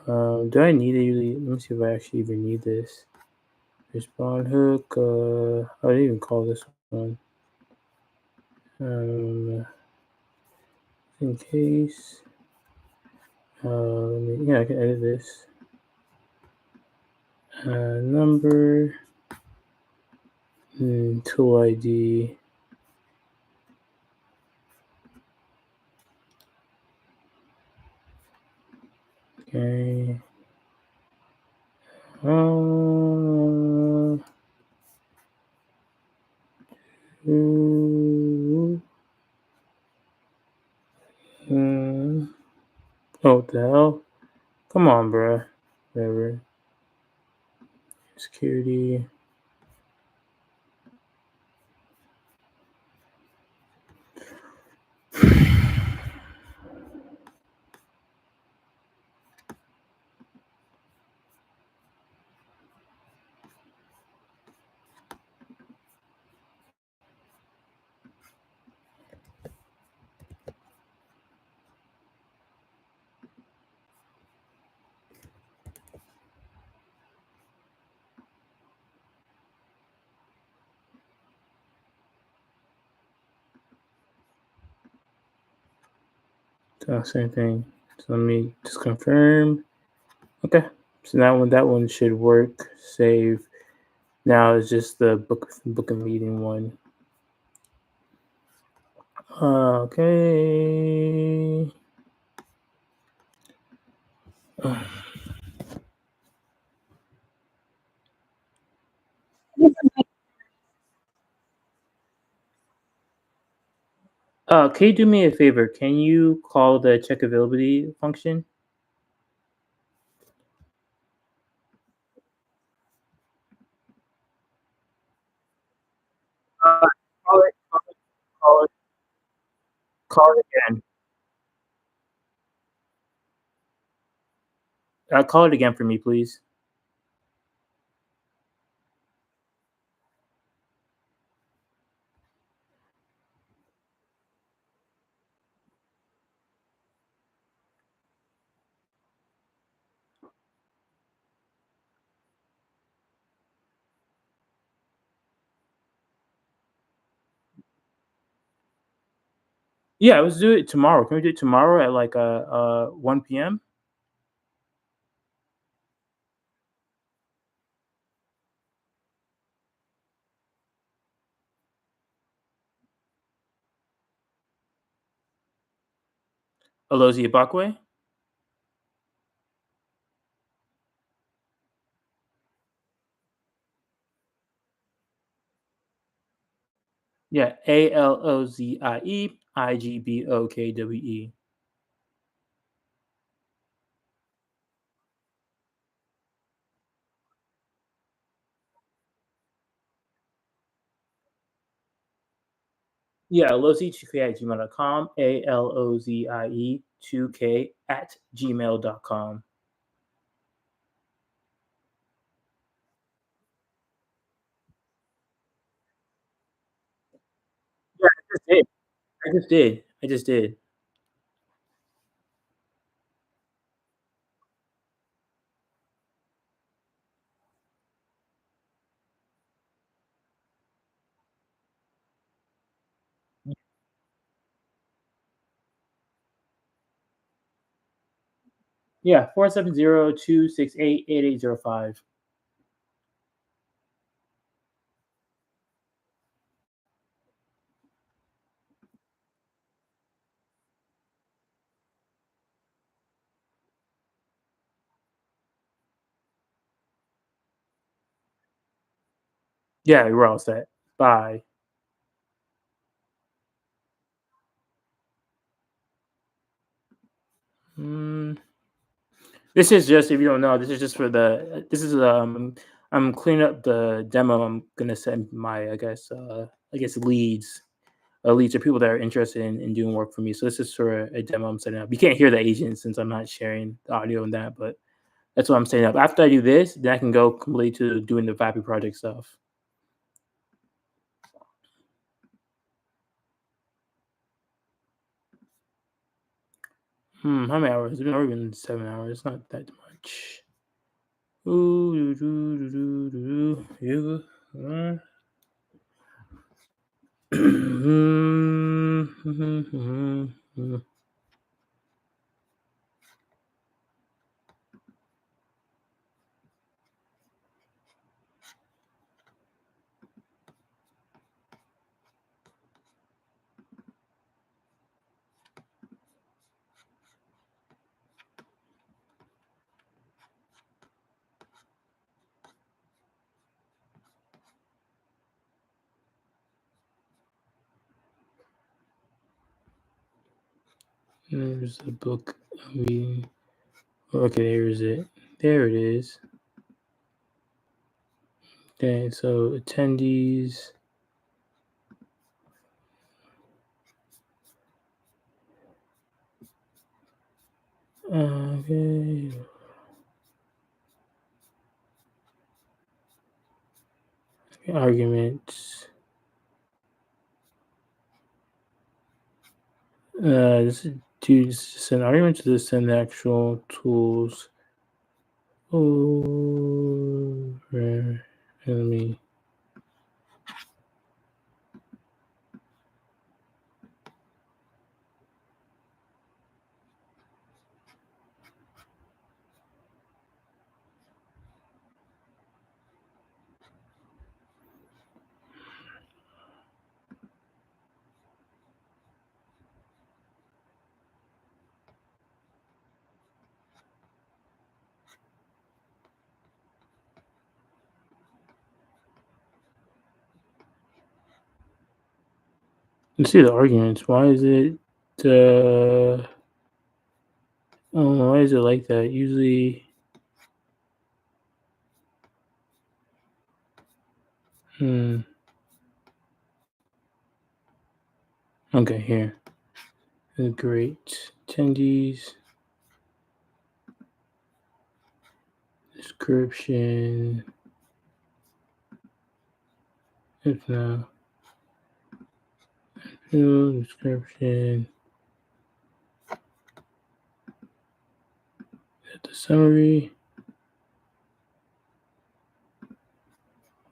Do I need it? Let me see if I actually even need this. Respond hook. I didn't even call this one. In case. Yeah, I can edit this. Number. Tool ID. Okay. Oh, what the hell? Come on, bruh. Whatever. Security. Same thing. So let me just confirm. Okay. So now that one should work. Save. Now it's just the book a meeting one. Okay. Can you do me a favor? Can you call the check availability function? Call it, call it, call it again. Call it again for me, please. Yeah, let's do it tomorrow. Can we do it tomorrow at like 1 p.m.? Alozi Ibakwe? Yeah, ALOZIEIGBOKWE. Yeah, alozie2k at gmail.com. ALOZIE2k at gmail.com. Yeah, I just did. I just did. I just did. Yeah, 470-268-8805. Yeah, we're all set. Bye. Mm, this is just, if you don't know, this is just for I'm cleaning up the demo. I'm gonna send my, I guess leads are people that are interested in doing work for me. So this is for a demo I'm setting up. You can't hear the agent since I'm not sharing the audio and that, but that's what I'm setting up. After I do this, then I can go completely to doing the VAPI project stuff. How many hours? It's been already been 7 hours. Not that much. Ooh, you. There's the book. Okay, here's it. There it is. Okay, so attendees. Okay. Arguments. This is to send arguments to send the actual tools. Oh, let me. Let's see the arguments. Why is it? Oh, why is it like that? Usually. Okay, here. Great attendees. Description. If no. Description. The summary.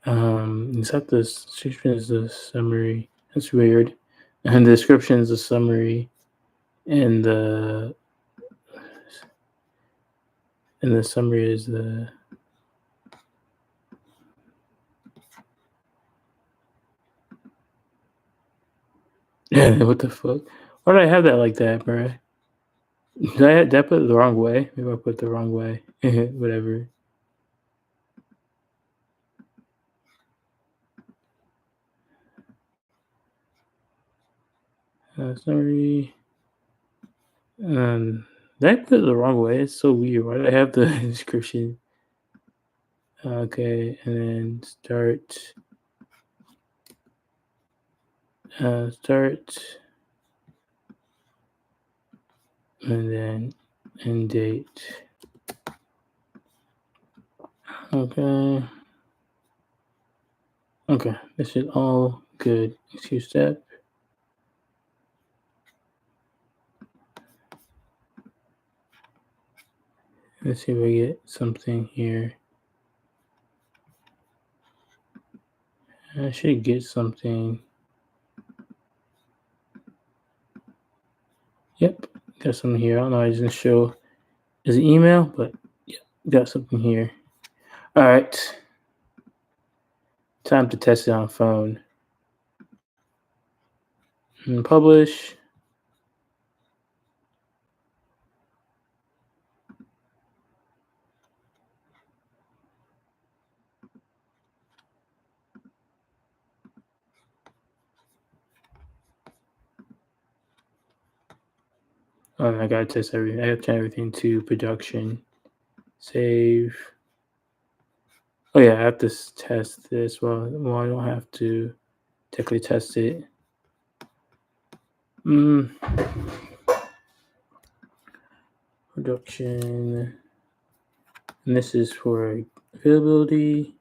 Is that the description is the summary? That's weird. And the description is the summary, and the summary is the. Yeah, what the fuck? Why did I have that like that, bro? Did I put it the wrong way? Maybe I put it the wrong way. Whatever. Summary. Did I put it the wrong way? It's so weird. Why did I have the description? Okay, and then start. Start. And then end date. Okay. Okay, this is all good. Excuse step. Let's see if I get something here. I should get something. Yep, got something here. I don't know. I didn't show as an email, but yeah, got something here. All right. Time to test it on phone. And publish. Oh, I gotta test everything. I gotta turn everything to production. Save. Oh yeah, I have to test this. Well, I don't have to technically test it. Production. And this is for availability.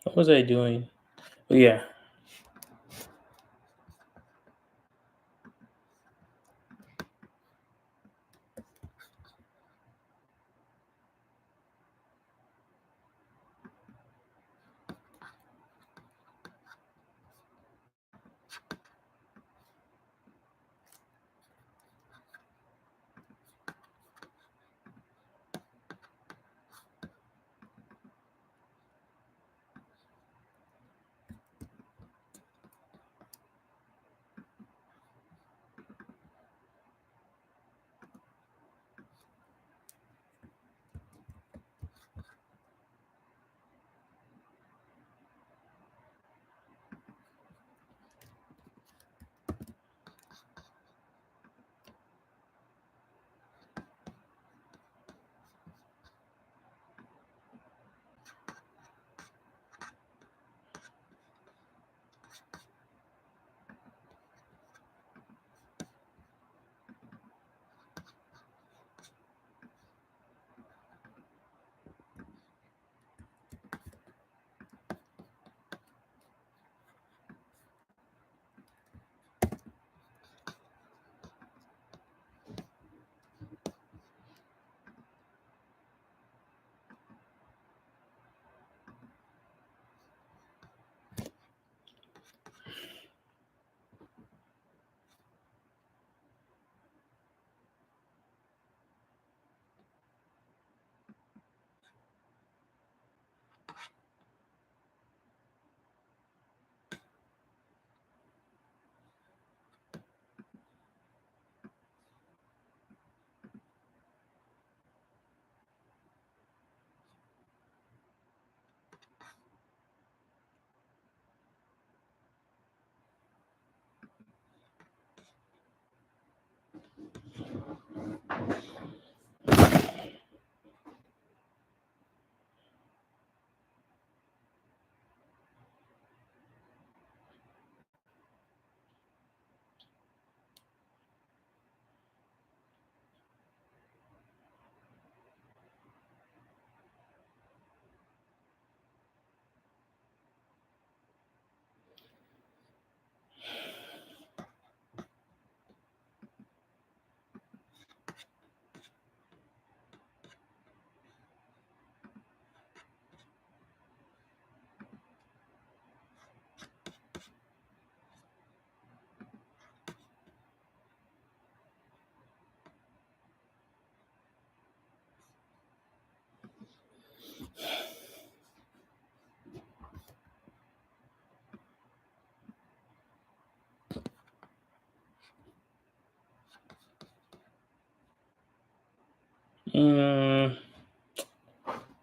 What was I doing? Oh yeah.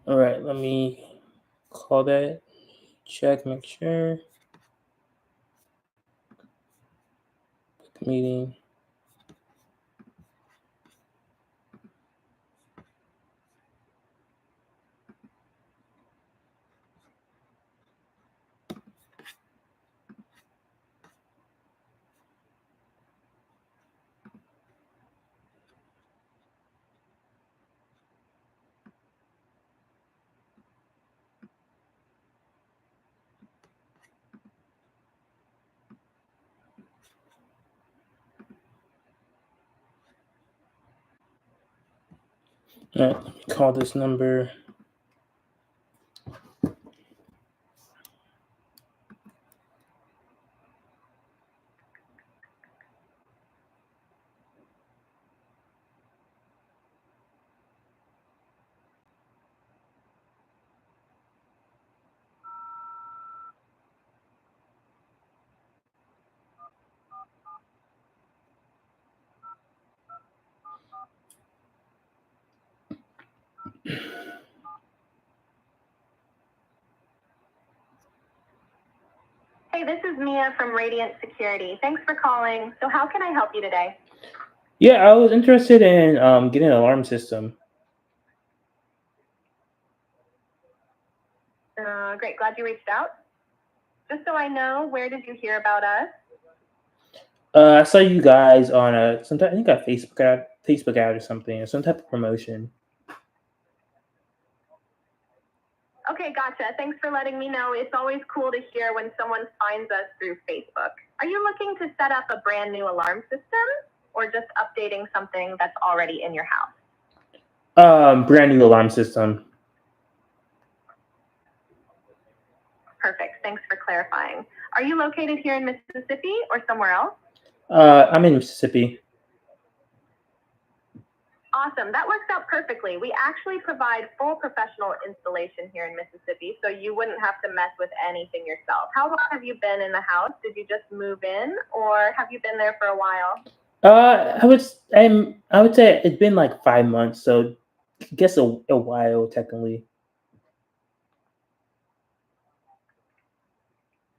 All right, let me call that. Check, make sure. Meeting. All right, let me call this number. Hey, this is Mia from Radiant Security. Thanks for calling. So how can I help you today? Yeah, I was interested in getting an alarm system. Great, glad you reached out. Just so I know, where did you hear about us? I saw you guys on I think a Facebook ad or something, or some type of promotion. Okay, gotcha. Thanks for letting me know. It's always cool to hear when someone finds us through Facebook. Are you looking to set up a brand new alarm system or just updating something that's already in your house? Brand new alarm system. Perfect. Thanks for clarifying. Are you located here in Mississippi or somewhere else? I'm in Mississippi. Awesome. That works out perfectly. We actually provide full professional installation here in Mississippi, so you wouldn't have to mess with anything yourself. How long have you been in the house? Did you just move in, or have you been there for a while? I would say it's been like 5 months, so I guess a while technically.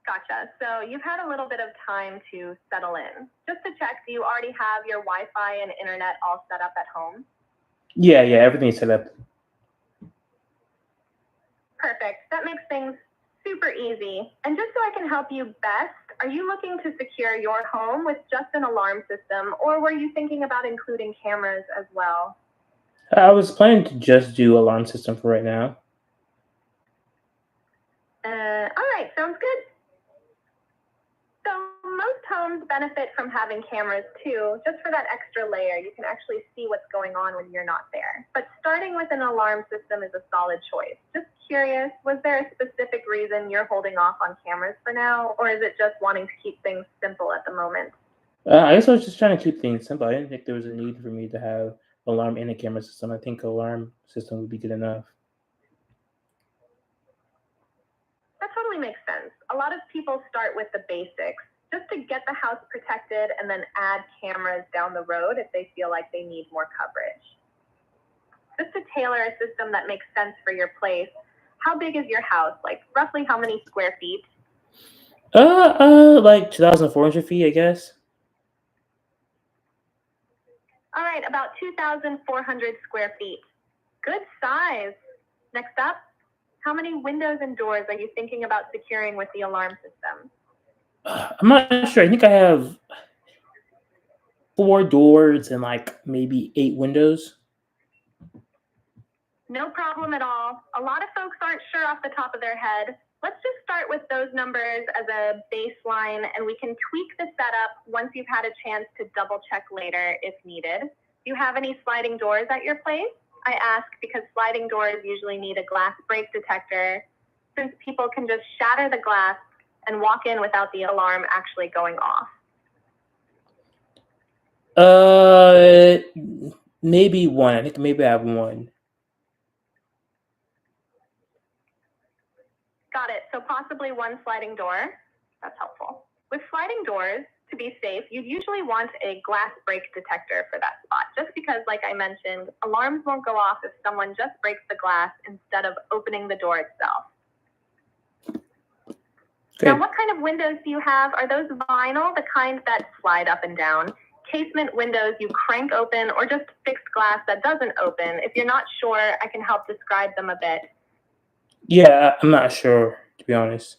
Gotcha. So you've had a little bit of time to settle in. Just to check, do you already have your Wi-Fi and internet all set up at home? Yeah, everything's set up. Perfect. That makes things super easy. And just so I can help you best, are you looking to secure your home with just an alarm system, or were you thinking about including cameras as well? I was planning to just do alarm system for right now. All right, sounds good. So most homes benefit from having cameras too, just for that extra layer. You can actually see what's going on when you're not there. But starting with an alarm system is a solid choice. Just curious, was there a specific reason you're holding off on cameras for now, or is it just wanting to keep things simple at the moment? I guess I was just trying to keep things simple. I didn't think there was a need for me to have alarm and a camera system. I think alarm system would be good enough. That totally makes sense. A lot of people start with the basics, just to get the house protected and then add cameras down the road if they feel like they need more coverage. Just to tailor a system that makes sense for your place, how big is your house? Like roughly how many square feet? Like 2,400 feet, I guess. All right. right, about 2,400 square feet. Good size. Next up, how many windows and doors are you thinking about securing with the alarm system? I'm not sure. I think I have 4 doors and like maybe 8 windows. No problem at all. A lot of folks aren't sure off the top of their head. Let's just start with those numbers as a baseline, and we can tweak the setup once you've had a chance to double check later if needed. Do you have any sliding doors at your place? I ask because sliding doors usually need a glass break detector, since people can just shatter the glass and walk in without the alarm actually going off. Maybe one. I think maybe I have one. Got it. So possibly one sliding door. That's helpful. With sliding doors, to be safe, you'd usually want a glass break detector for that spot, just because, like I mentioned, alarms won't go off if someone just breaks the glass instead of opening the door itself. Okay. Now, what kind of windows do you have? Are those vinyl, the kind that slide up and down? Casement windows you crank open, or just fixed glass that doesn't open? If you're not sure, I can help describe them a bit. Yeah, I'm not sure, to be honest.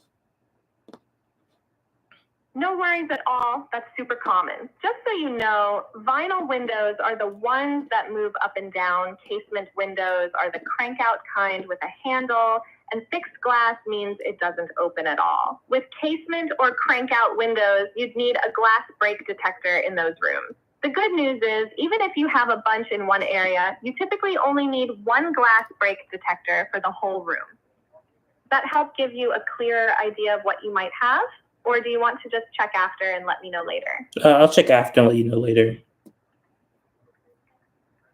No worries at all. That's super common. Just so you know, vinyl windows are the ones that move up and down. Casement windows are the crank out kind with a handle, and fixed glass means it doesn't open at all. With casement or crank out windows, you'd need a glass break detector in those rooms. The good news is, even if you have a bunch in one area, you typically only need one glass break detector for the whole room. Does that help give you a clearer idea of what you might have? Or do you want to just check after and let me know later? I'll check after and let you know later.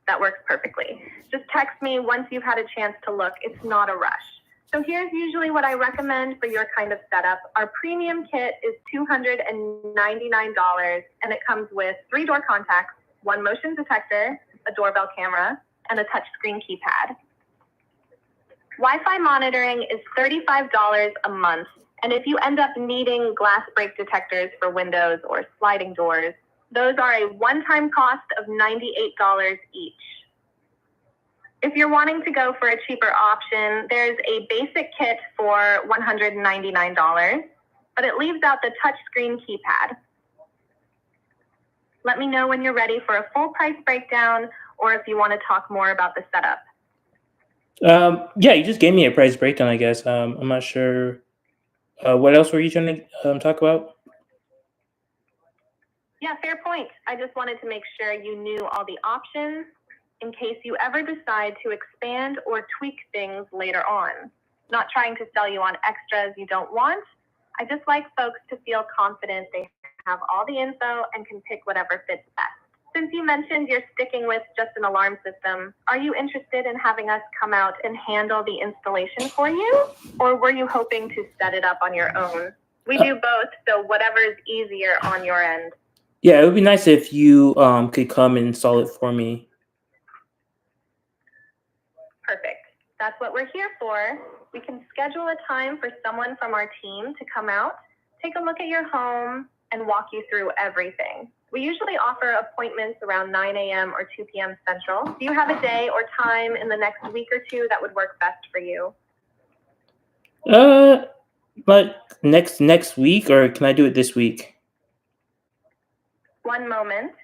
That works perfectly. Just text me once you've had a chance to look. It's not a rush. So here's usually what I recommend for your kind of setup. Our premium kit is $299, and it comes with 3 door contacts, 1 motion detector, a doorbell camera, and a touchscreen keypad. Wi-Fi monitoring is $35 a month. And if you end up needing glass break detectors for windows or sliding doors, those are a one-time cost of $98 each. If you're wanting to go for a cheaper option, there's a basic kit for $199, but it leaves out the touchscreen keypad. Let me know when you're ready for a full price breakdown, or if you want to talk more about the setup. Yeah, you just gave me a price breakdown, I guess. I'm not sure. What else were you trying to talk about? Yeah, fair point. I just wanted to make sure you knew all the options in case you ever decide to expand or tweak things later on. Not trying to sell you on extras you don't want. I just like folks to feel confident they have all the info and can pick whatever fits best. Since you mentioned you're sticking with just an alarm system, are you interested in having us come out and handle the installation for you? Or were you hoping to set it up on your own? We do both, so whatever's easier on your end. Yeah, it would be nice if you could come and install it for me. Perfect. That's what we're here for. We can schedule a time for someone from our team to come out, take a look at your home, and walk you through everything. We usually offer appointments around 9 a.m. or 2 p.m. Central. Do you have a day or time in the next week or two that would work best for you? But next week, or can I do it this week? One moment.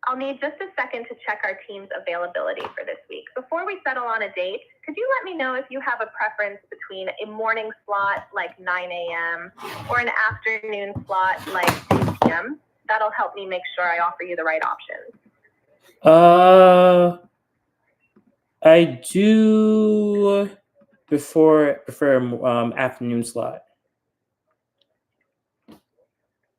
I'll need just a second to check our team's availability for this week. Before we settle on a date, could you let me know if you have a preference between a morning slot like 9 a.m. or an afternoon slot like 2 p.m.? That'll help me make sure I offer you the right options. I do prefer afternoon slot.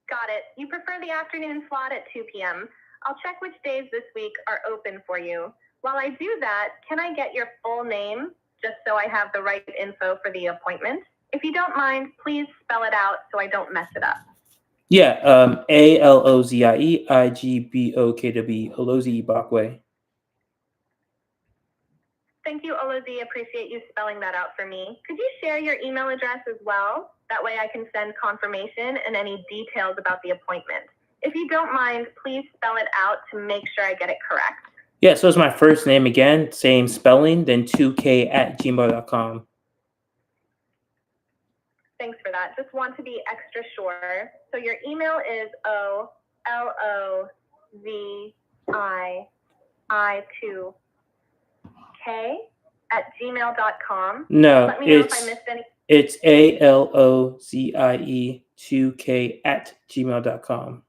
Got it. You prefer the afternoon slot at 2 p.m. I'll check which days this week are open for you. While I do that, can I get your full name just so I have the right info for the appointment? If you don't mind, please spell it out so I don't mess it up. Yeah, Alozie Igbokw, Alozie Ibokwe. Thank you, Olozie. Appreciate you spelling that out for me. Could you share your email address as well? That way I can send confirmation and any details about the appointment. If you don't mind, please spell it out to make sure I get it correct. Yeah, so it's my first name again, same spelling, then 2k@gmail.com. Thanks for that. Just want to be extra sure. So your email is olozii2k@gmail.com. No, Let me know if I missed any. it's ALOZIE2k@gmail.com.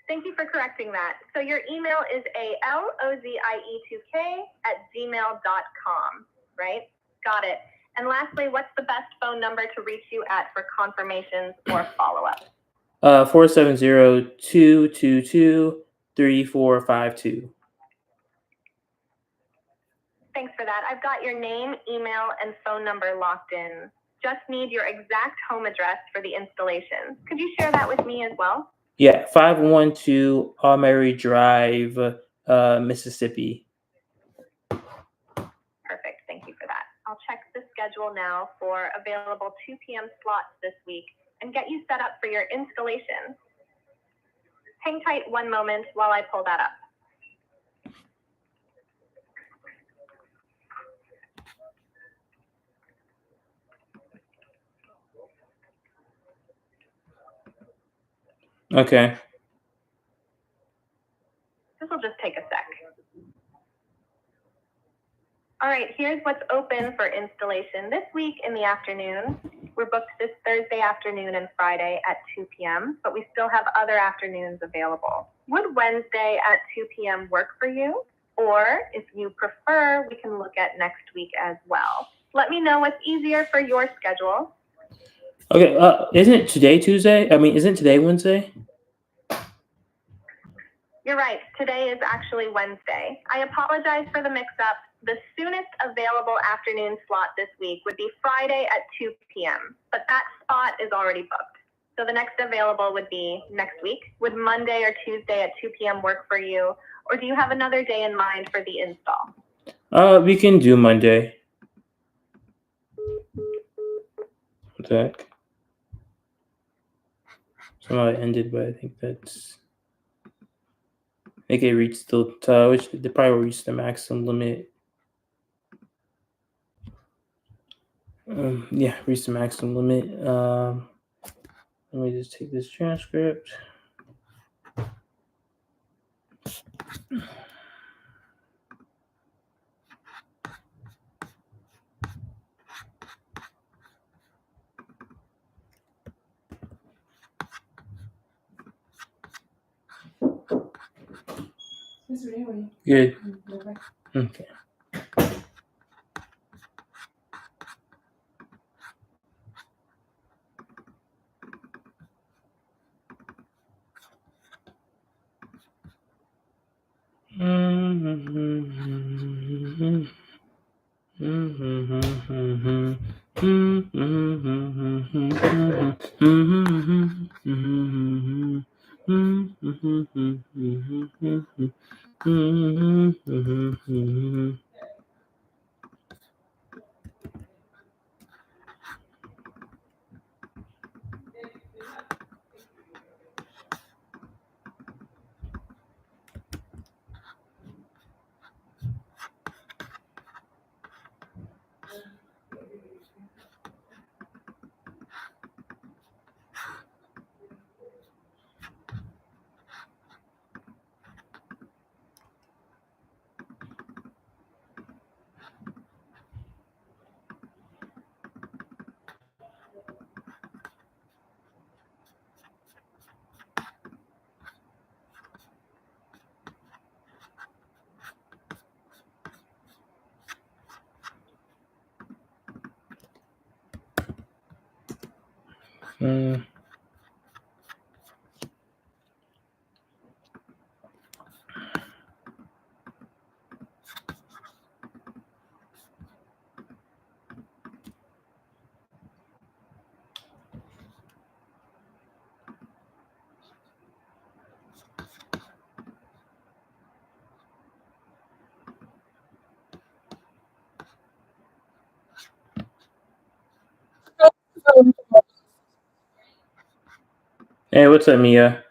Thank you for correcting that. So your email is ALOZIE2k@gmail.com, right? Got it. And lastly, what's the best phone number to reach you at for confirmations or follow-up? 470-222-3452. Thanks for that. I've got your name, email, and phone number locked in. Just need your exact home address for the installation. Could you share that with me as well? Yeah, 512 Almary Drive, Mississippi. Perfect. Thank you for that. I'll check the schedule now for available 2 p.m. slots this week and get you set up for your installation. Hang tight one moment while I pull that up. Okay. This will just take a sec. All right, here's what's open for installation this week in the afternoon. We're booked this Thursday afternoon and Friday at 2 p.m., but we still have other afternoons available. Would Wednesday at 2 p.m. work for you? Or if you prefer, we can look at next week as well. Let me know what's easier for your schedule. Okay, isn't today Tuesday? I mean, isn't today Wednesday? You're right. Today is actually Wednesday. I apologize for the mix-up. The soonest available afternoon slot this week would be Friday at 2 p.m., but that spot is already booked. So the next available would be next week. Would Monday or Tuesday at 2 p.m. work for you? Or do you have another day in mind for the install? We can do Monday. What the heck? Somehow it ended, but I think that's... I think it reached the... which they probably reached the maximum limit. Yeah, reached the maximum limit. Let me just take this transcript. Good. Okay. Hey, what's up, Mia?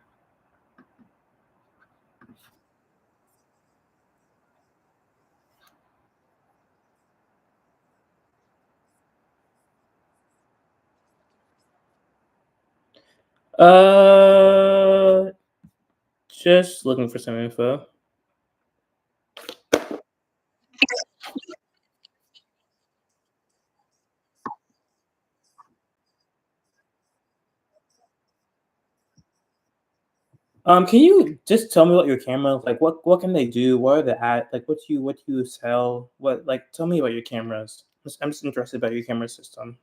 Uh, just looking for some info. Can you just tell me what your camera like? What can they do? What are the at like? What do you sell? What like? Tell me about your cameras. I'm just interested about your camera system.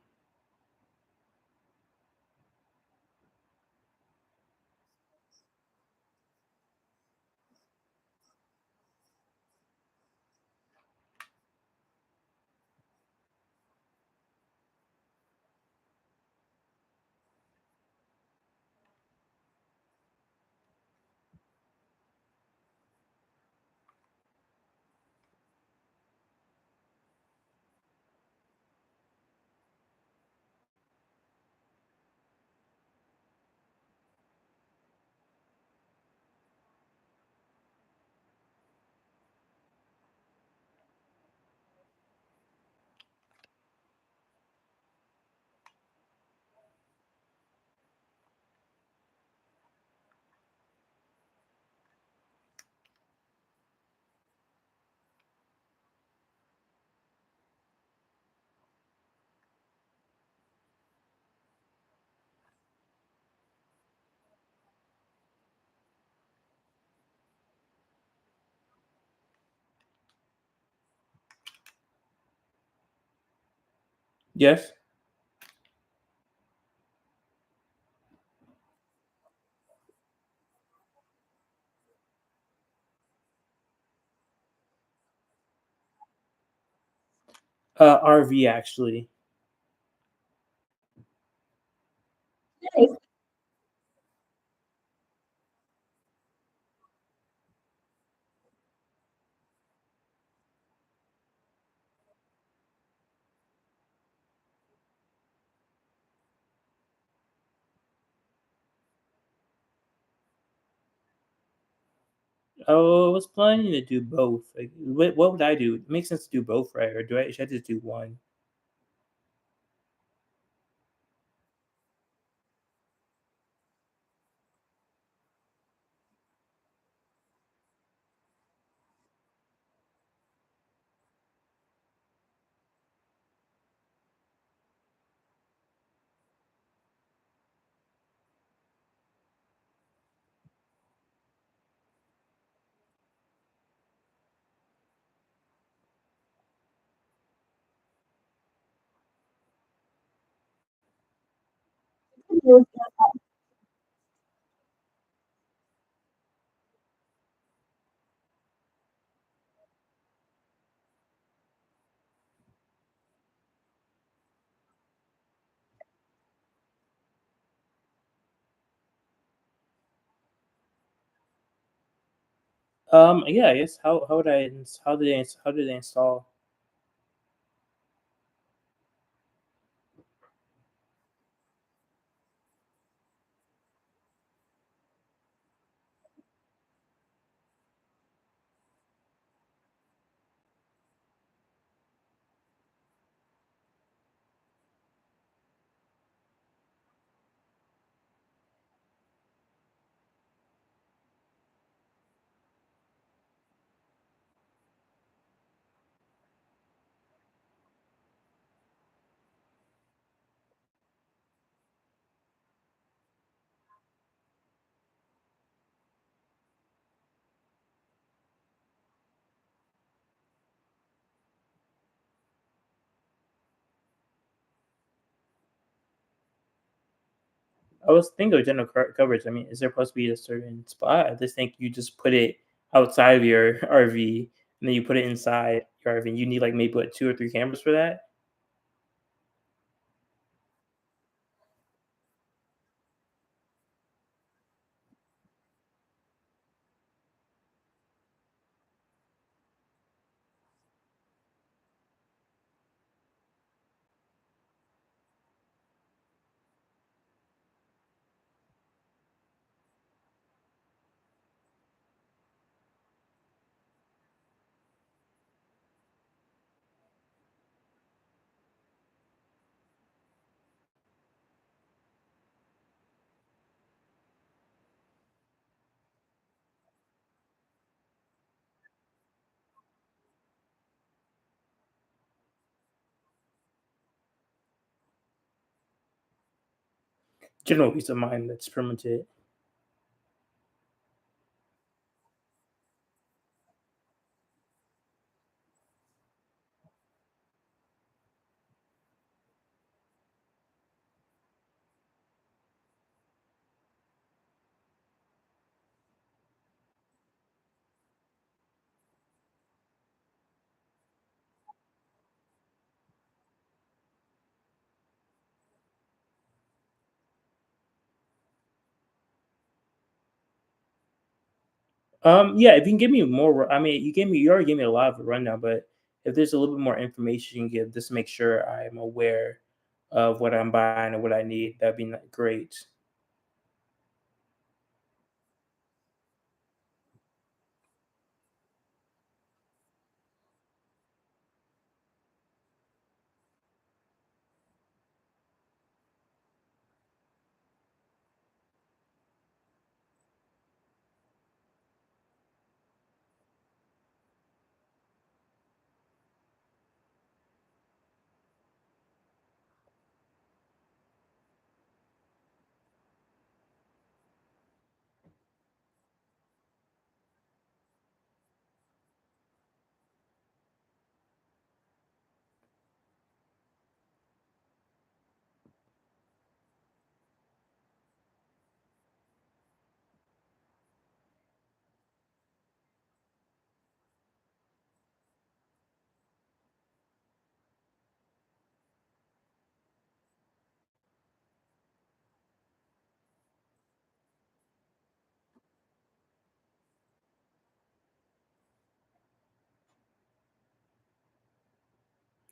Yes. RV actually. Oh, I was planning to do both. Like, what would I do? It makes sense to do both, right? Or should I just do one? Yeah, I guess how would I how did they install? I was thinking of general coverage. I mean, is there supposed to be a certain spot? I just think you just put it outside of your RV and then you put it inside your RV. You need like maybe what 2 or 3 cameras for that. general peace of mind. That's pretty much it. Yeah, if you can give me more, I mean, you already gave me a lot of a rundown, but if there's a little bit more information you can give, just to make sure I'm aware of what I'm buying and what I need, that'd be great.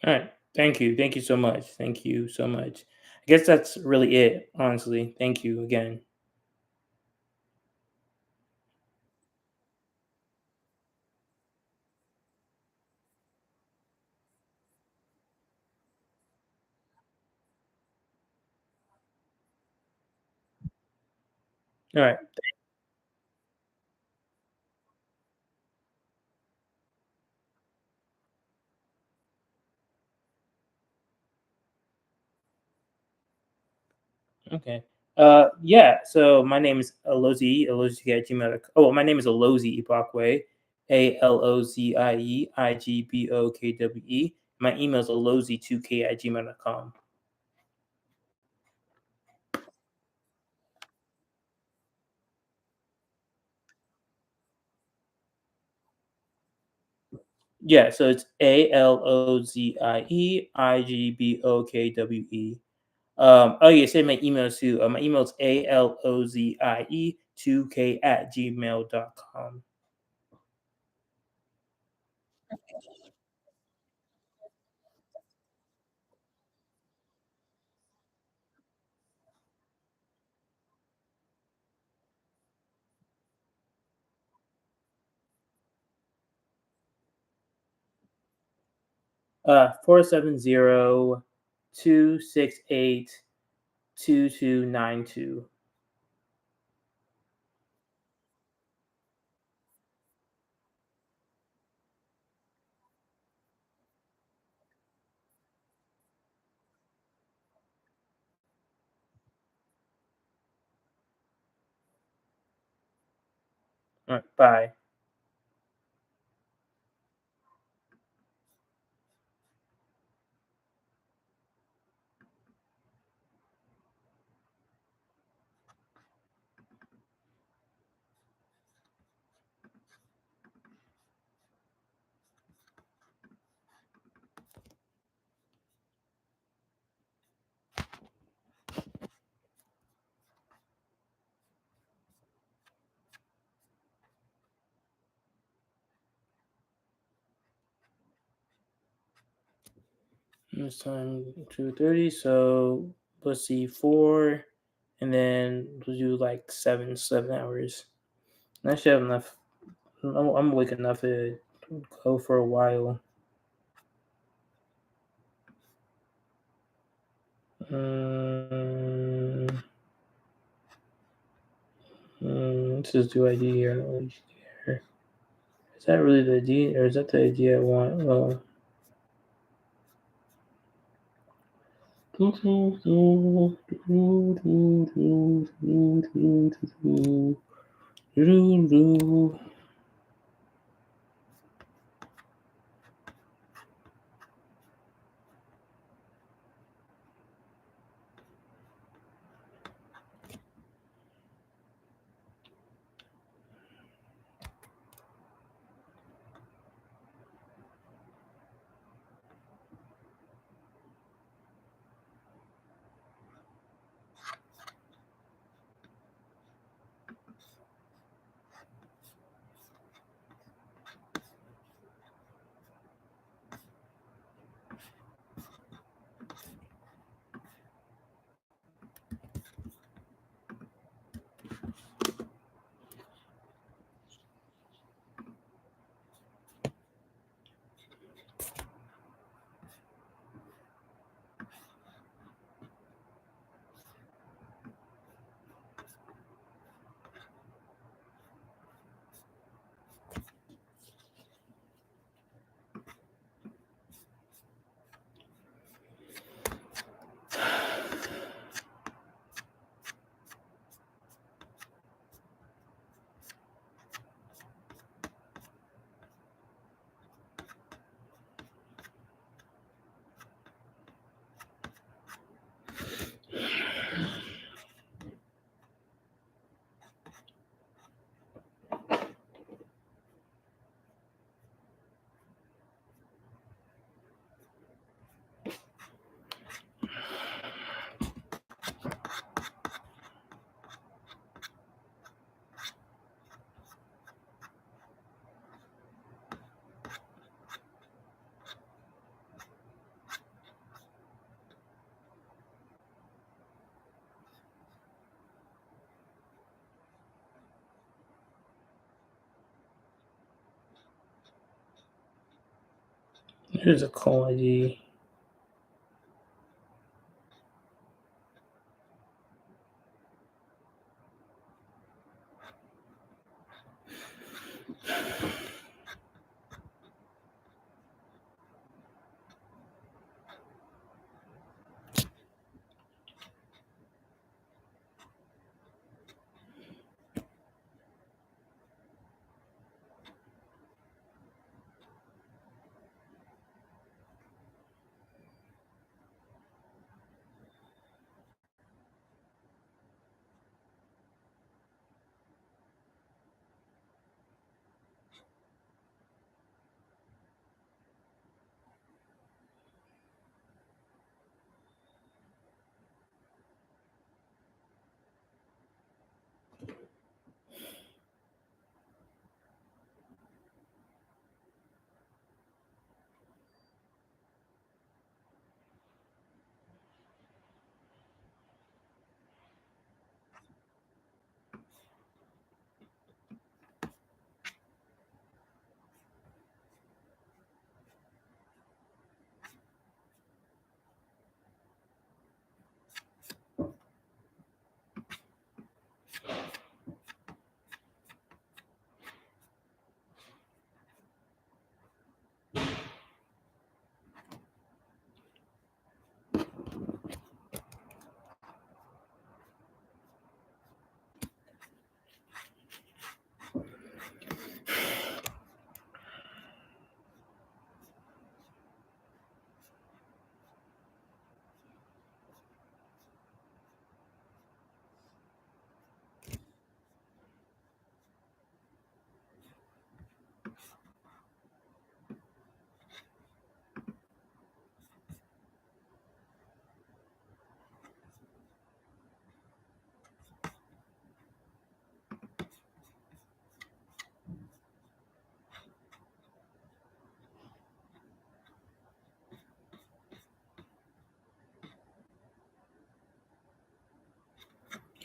All right. Thank you. Thank you so much. Thank you so much. I guess that's really it, honestly. Thank you again. All right. Okay. Yeah. So my name is Alozie at gmail. Oh, my name is Alozie Ibakwe, ALOZIE IGBOKWE. My email is alozie2k at gmail.com. Yeah. So it's ALOZIE IGBOKWE. Oh yeah, say my email too. My email is ALOZIE2k at gmail.com. 470-268-2292. All right, bye. This time 2:30. So let's see, 4, and then we'll do like 7 hours. And I should have enough. I'm awake enough to go for a while. Um, this is do ID here. Is that really the ID, or is that the ID I want? Well, Here's a call ID.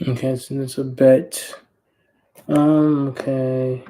Okay, so that's a bet. Okay.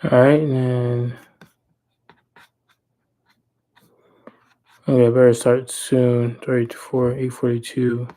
All right, and then okay, I better start soon. 34, 8:42.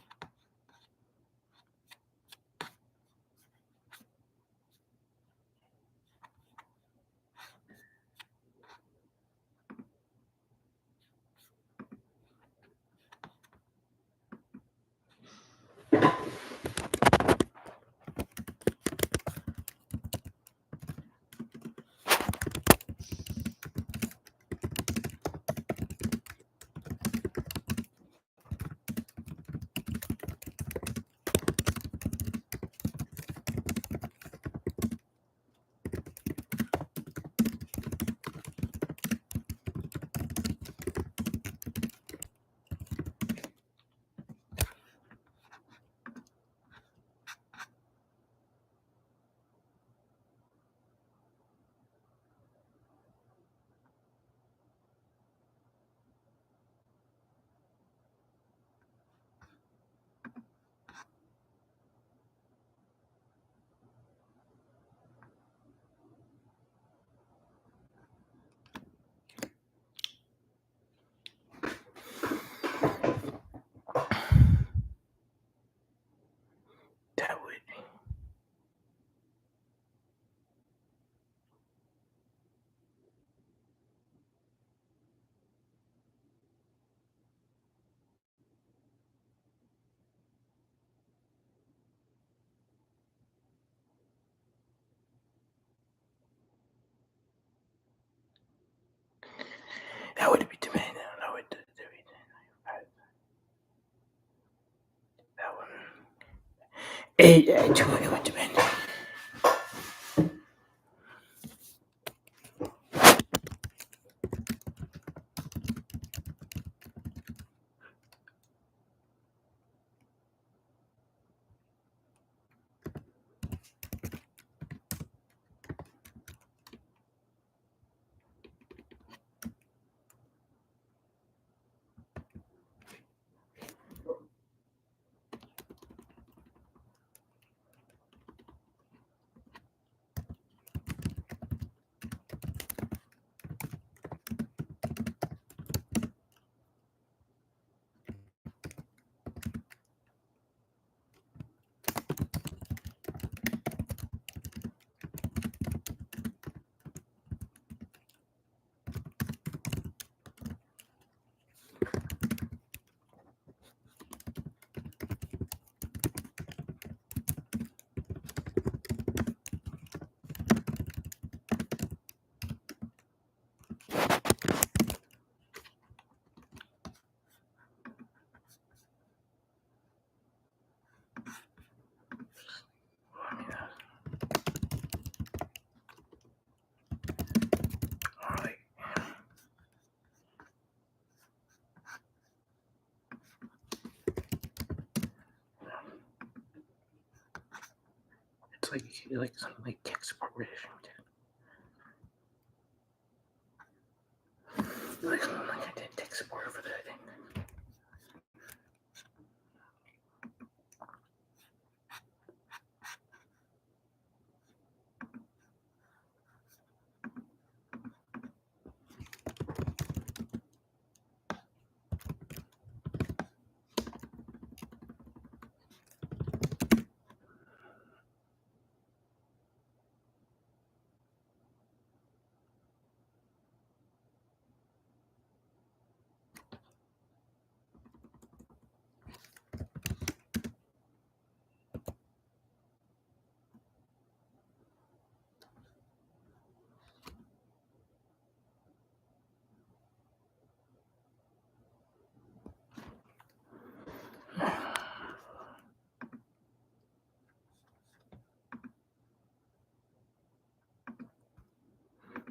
That would be. That would be demand. That would be that one. 8, 2, it would demand. It's like something like tech support British. Like something like I did tech support for that, I think.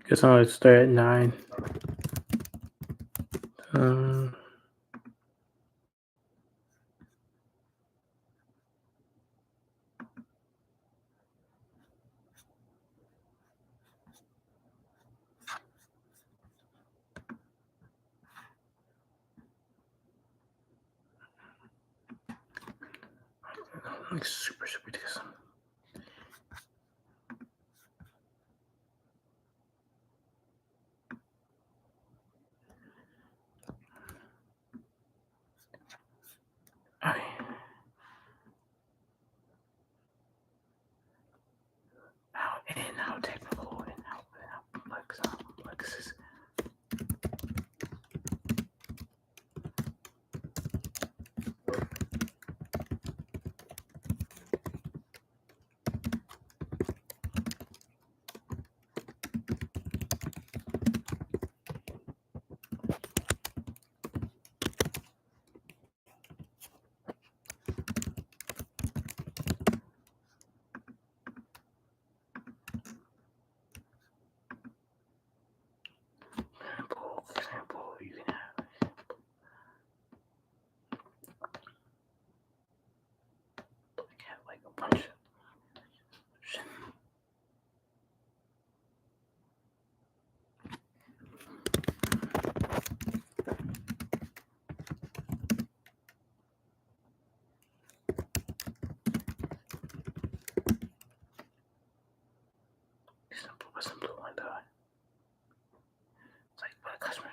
Guess I'm gonna start at 9. Like super ridiculous. How technical and how complex is. For example, you can have like a bunch of simple one though. It's like for the customers.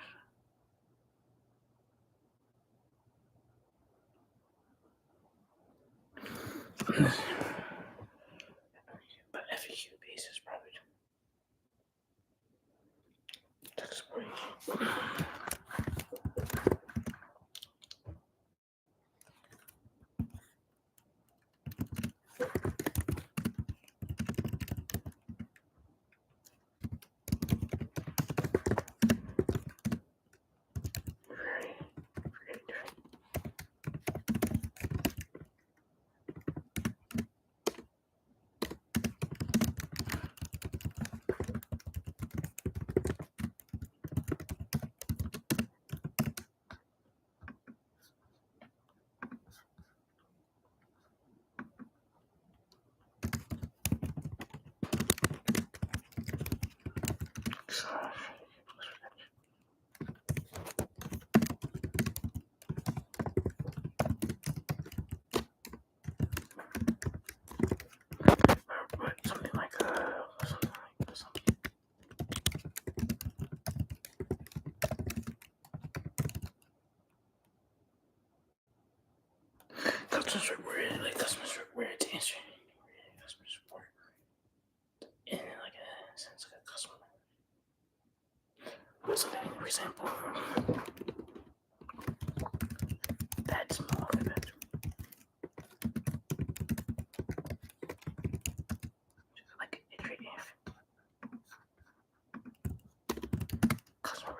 But FAQ basis probably tech support. Something like something. Customer support to answer customer support in like a sense like a customer. Something, for example, that small event. Like iterative customer.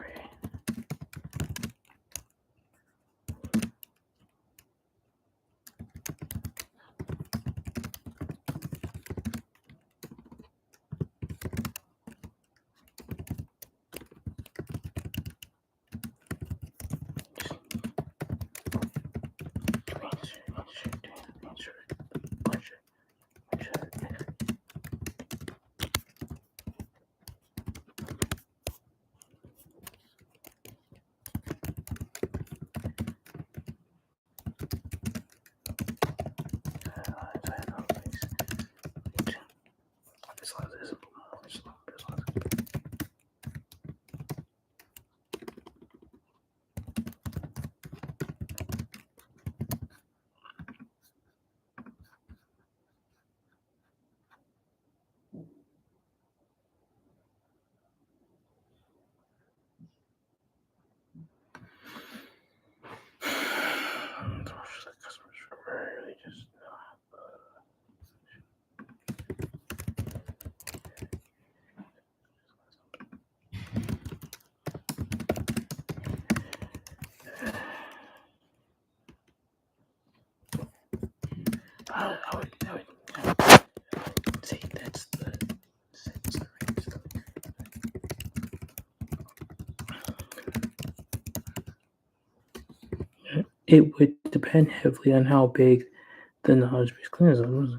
it would depend heavily on how big the knowledge base claims. All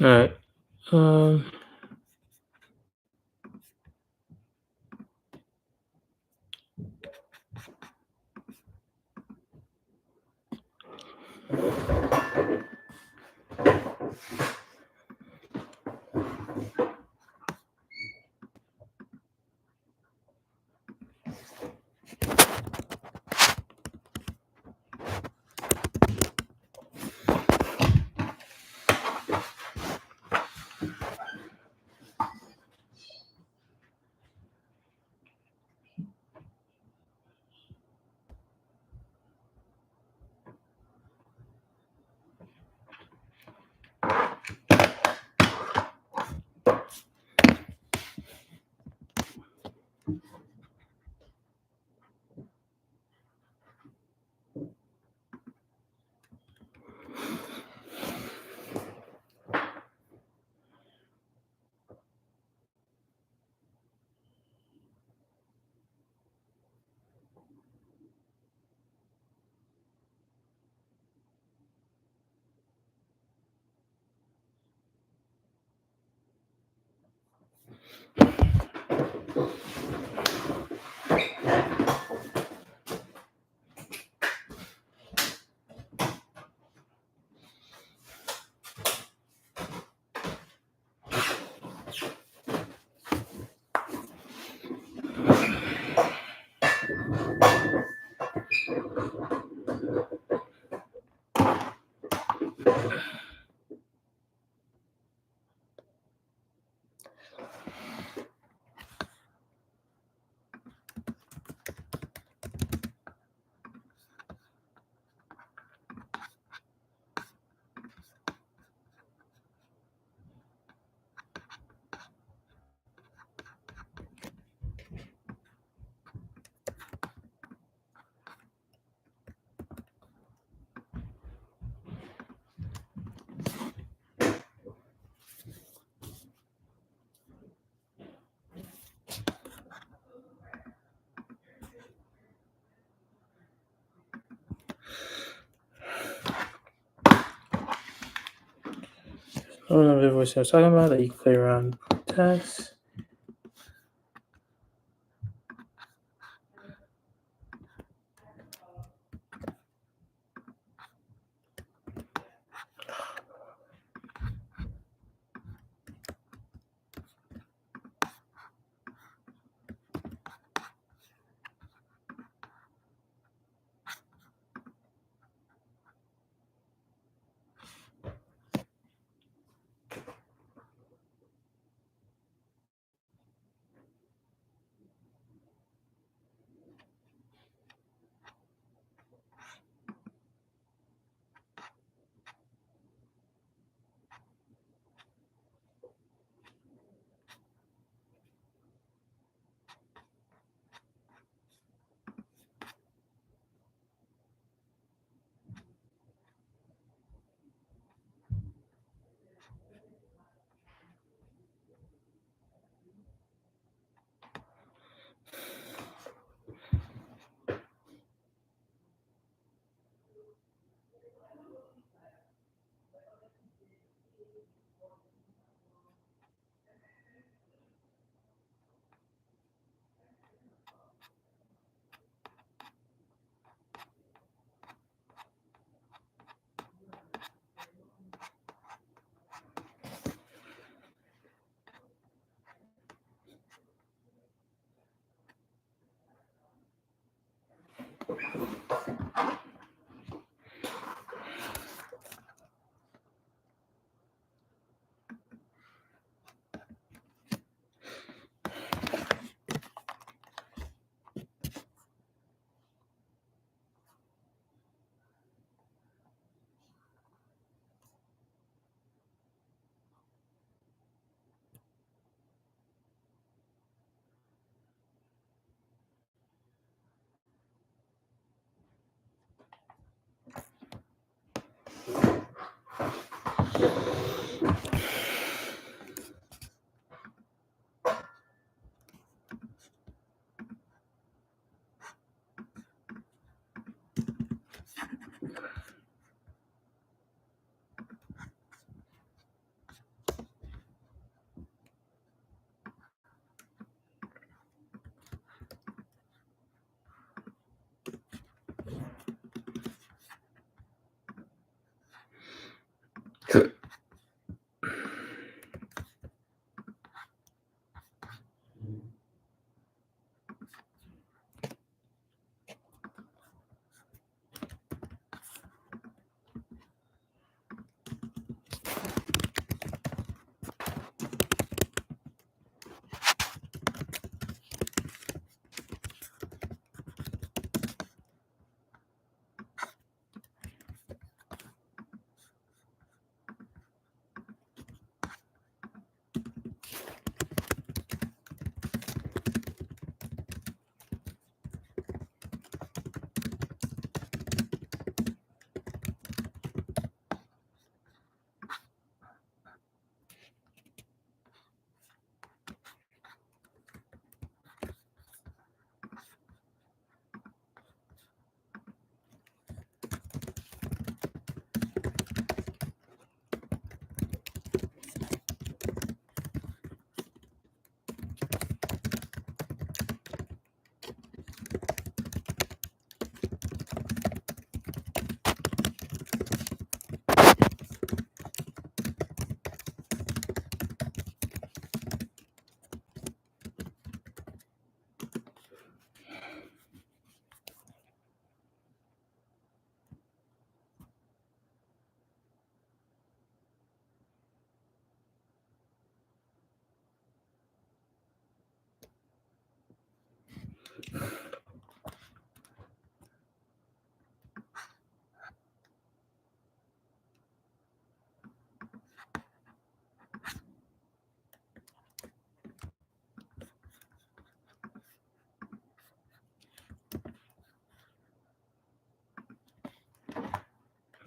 right. Phone number voice I was talking about that you can play around text.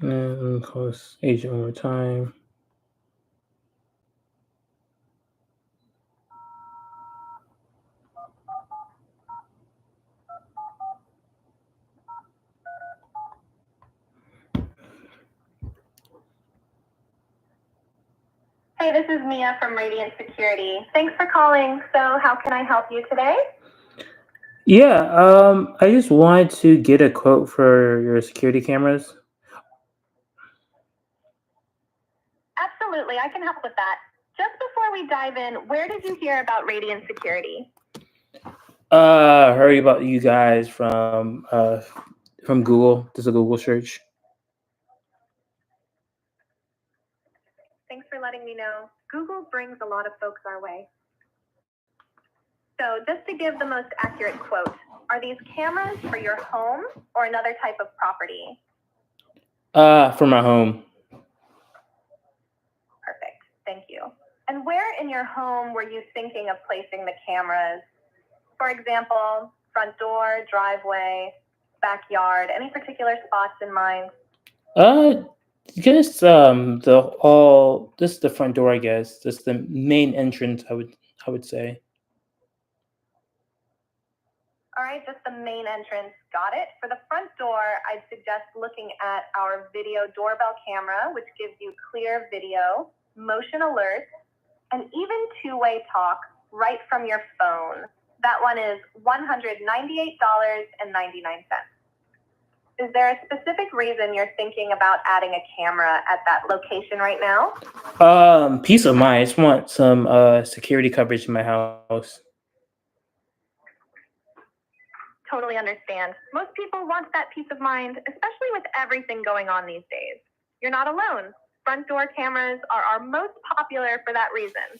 And close agent one more time. Hi, this is Mia from Radiant Security. Thanks for calling. So how can I help you today? Yeah, I just wanted to get a quote for your security cameras. Absolutely, I can help with that. Just before we dive in, where did you hear about Radiant Security? Heard about you guys from Google. Just a Google search. Thanks for letting me know. Google brings a lot of folks our way. So just to give the most accurate quote, are these cameras for your home or another type of property? For my home. Perfect, thank you. And where in your home were you thinking of placing the cameras? For example, front door, driveway, backyard, any particular spots in mind? Just just the front door, I guess. Just the main entrance, I would say. All right, just the main entrance, got it. For the front door, I'd suggest looking at our video doorbell camera, which gives you clear video, motion alerts, and even two-way talk right from your phone. That one is $198.99. Is there a specific reason you're thinking about adding a camera at that location right now? Peace of mind. I just want some security coverage in my house. Totally understand. Most people want that peace of mind, especially with everything going on these days. You're not alone. Front door cameras are our most popular for that reason.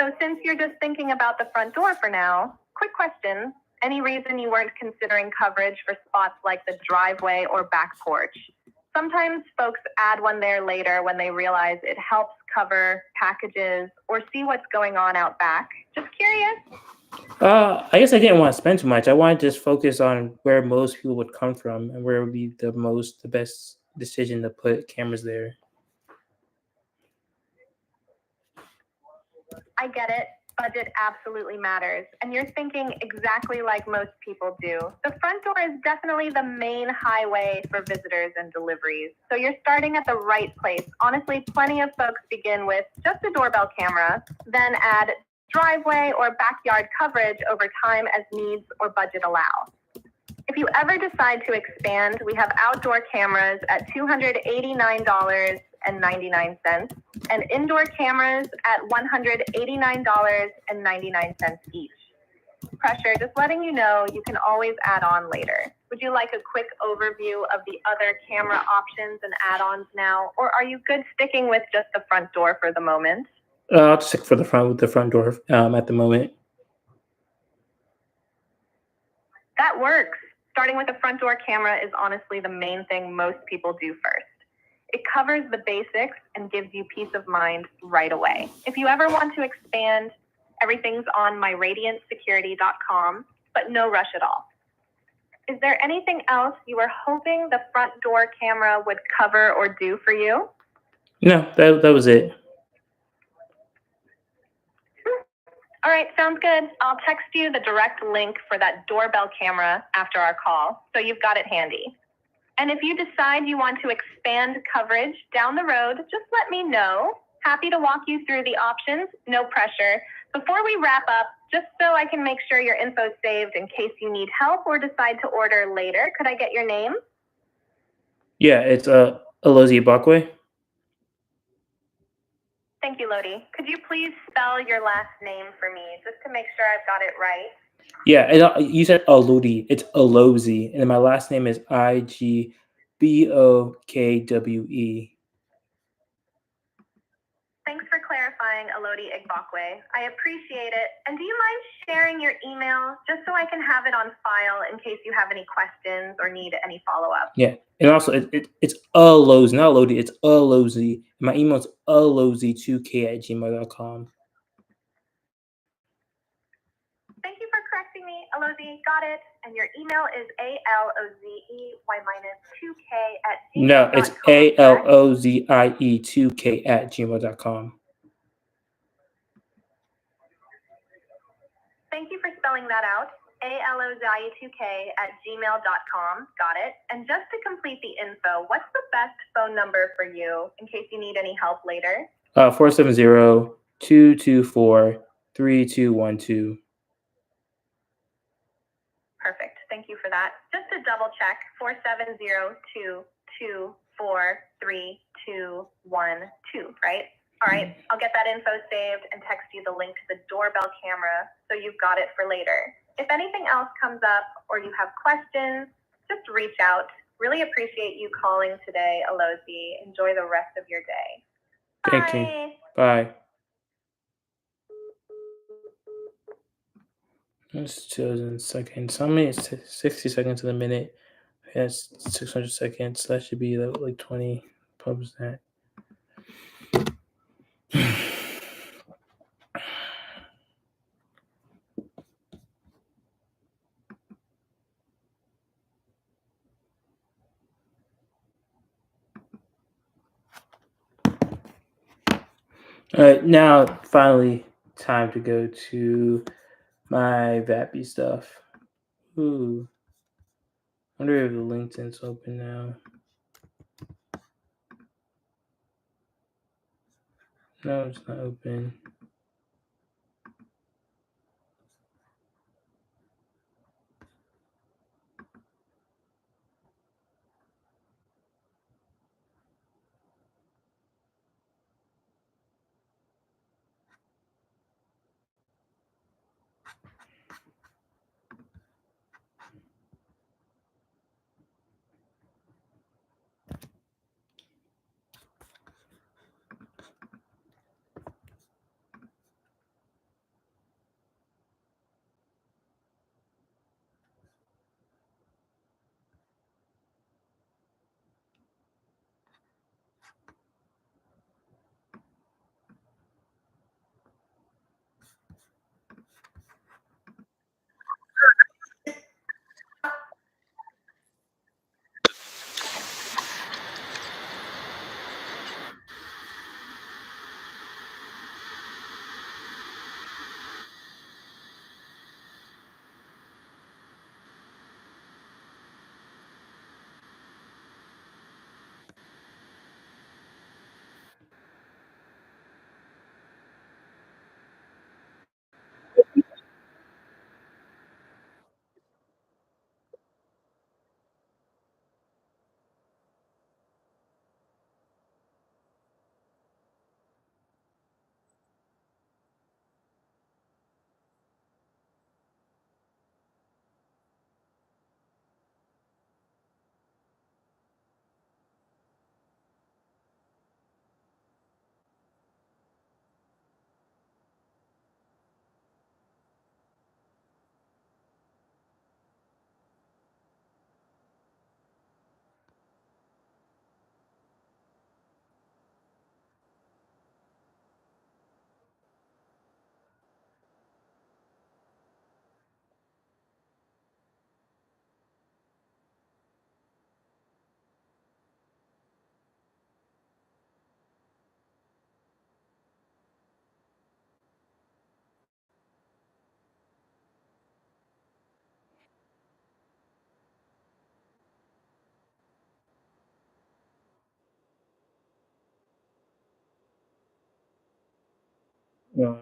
So since you're just thinking about the front door for now, quick question. Any reason you weren't considering coverage for spots like the driveway or back porch? Sometimes folks add one there later when they realize it helps cover packages or see what's going on out back. Just curious. I guess I didn't want to spend too much. I wanted to just focus on where most people would come from and where would be the best decision to put cameras there. I get it. Budget absolutely matters. And you're thinking exactly like most people do. The front door is definitely the main highway for visitors and deliveries. So you're starting at the right place. Honestly, plenty of folks begin with just a doorbell camera, then add driveway or backyard coverage over time as needs or budget allow. If you ever decide to expand, we have outdoor cameras at $289.99 and indoor cameras at $189.99 each. Pressure, just letting you know you can always add on later. Would you like a quick overview of the other camera options and add-ons now, or are you good sticking with just the front door for the moment? I'll just stick for the front door at the moment. That works. Starting with the front door camera is honestly the main thing most people do first. It covers the basics and gives you peace of mind right away. If you ever want to expand, everything's on myradiantsecurity.com, but no rush at all. Is there anything else you were hoping the front door camera would cover or do for you? No, that was it. All right, sounds good. I'll text you the direct link for that doorbell camera after our call, so you've got it handy. And if you decide you want to expand coverage down the road, just let me know. Happy to walk you through the options, no pressure. Before we wrap up, just so I can make sure your info's saved in case you need help or decide to order later, could I get your name? Yeah, it's Alozie Bakwe. Thank you, Lodi. Could you please spell your last name for me, just to make sure I've got it right? Yeah, you said Aludi. It's Alozie, and my last name is Igbokwe. Thanks for clarifying, Elodie Igbokwe. I appreciate it. And do you mind sharing your email just so I can have it on file in case you have any questions or need any follow-up? Yeah, and also it's Alozie, not Lodi. It's Alozie. My email is alozie2k@gmail.com. Thank you for correcting me, Elodie. Got it. And your email is ALOZEY-2k@gmail.com. No, it's ALOZIE2k@gmail.com. Thank you for spelling that out. ALOZIE2k@gmail.com. Got it. And just to complete the info, what's the best phone number for you in case you need any help later? 470-224-3212. Perfect. Thank you for that. Just to double check, 470-224-3212, right? All right, I'll get that info saved and text you the link to the doorbell camera so you've got it for later. If anything else comes up or you have questions, just reach out. Really appreciate you calling today, Alozi. Enjoy the rest of your day. Thank you. Bye. Bye. It's 2,000 seconds. How many? 60 seconds to the minute. That's 600 seconds. That should be like 20. Publish that. All right, now finally time to go to my VAPI stuff. Ooh. I wonder if the LinkedIn's open now. No, it's not open. Yeah.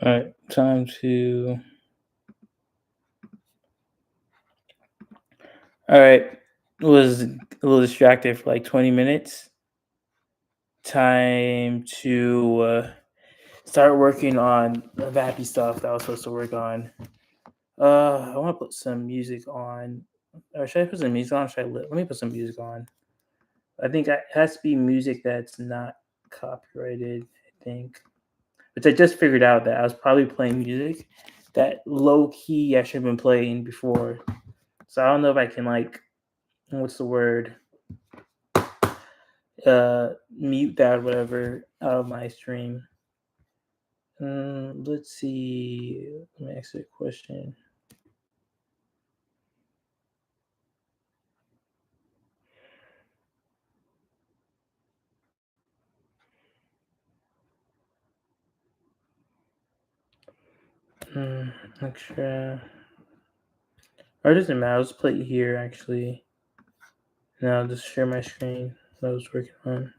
All right, time to. All right, was a little distracted for like 20 minutes. Time to start working on the VAPI stuff that I was supposed to work on. I want to put some music on. Or should I put some music on? Or should let me put some music on? I think it has to be music that's not copyrighted. I think, which I just figured out that I was probably playing music that low key I should have been playing before. So I don't know if I can like, what's the word? Mute that or whatever out of my stream. Let's see. Let me ask you a question. Extra. Or it doesn't matter. I'll just play it here actually. And I'll just share my screen that I was working on.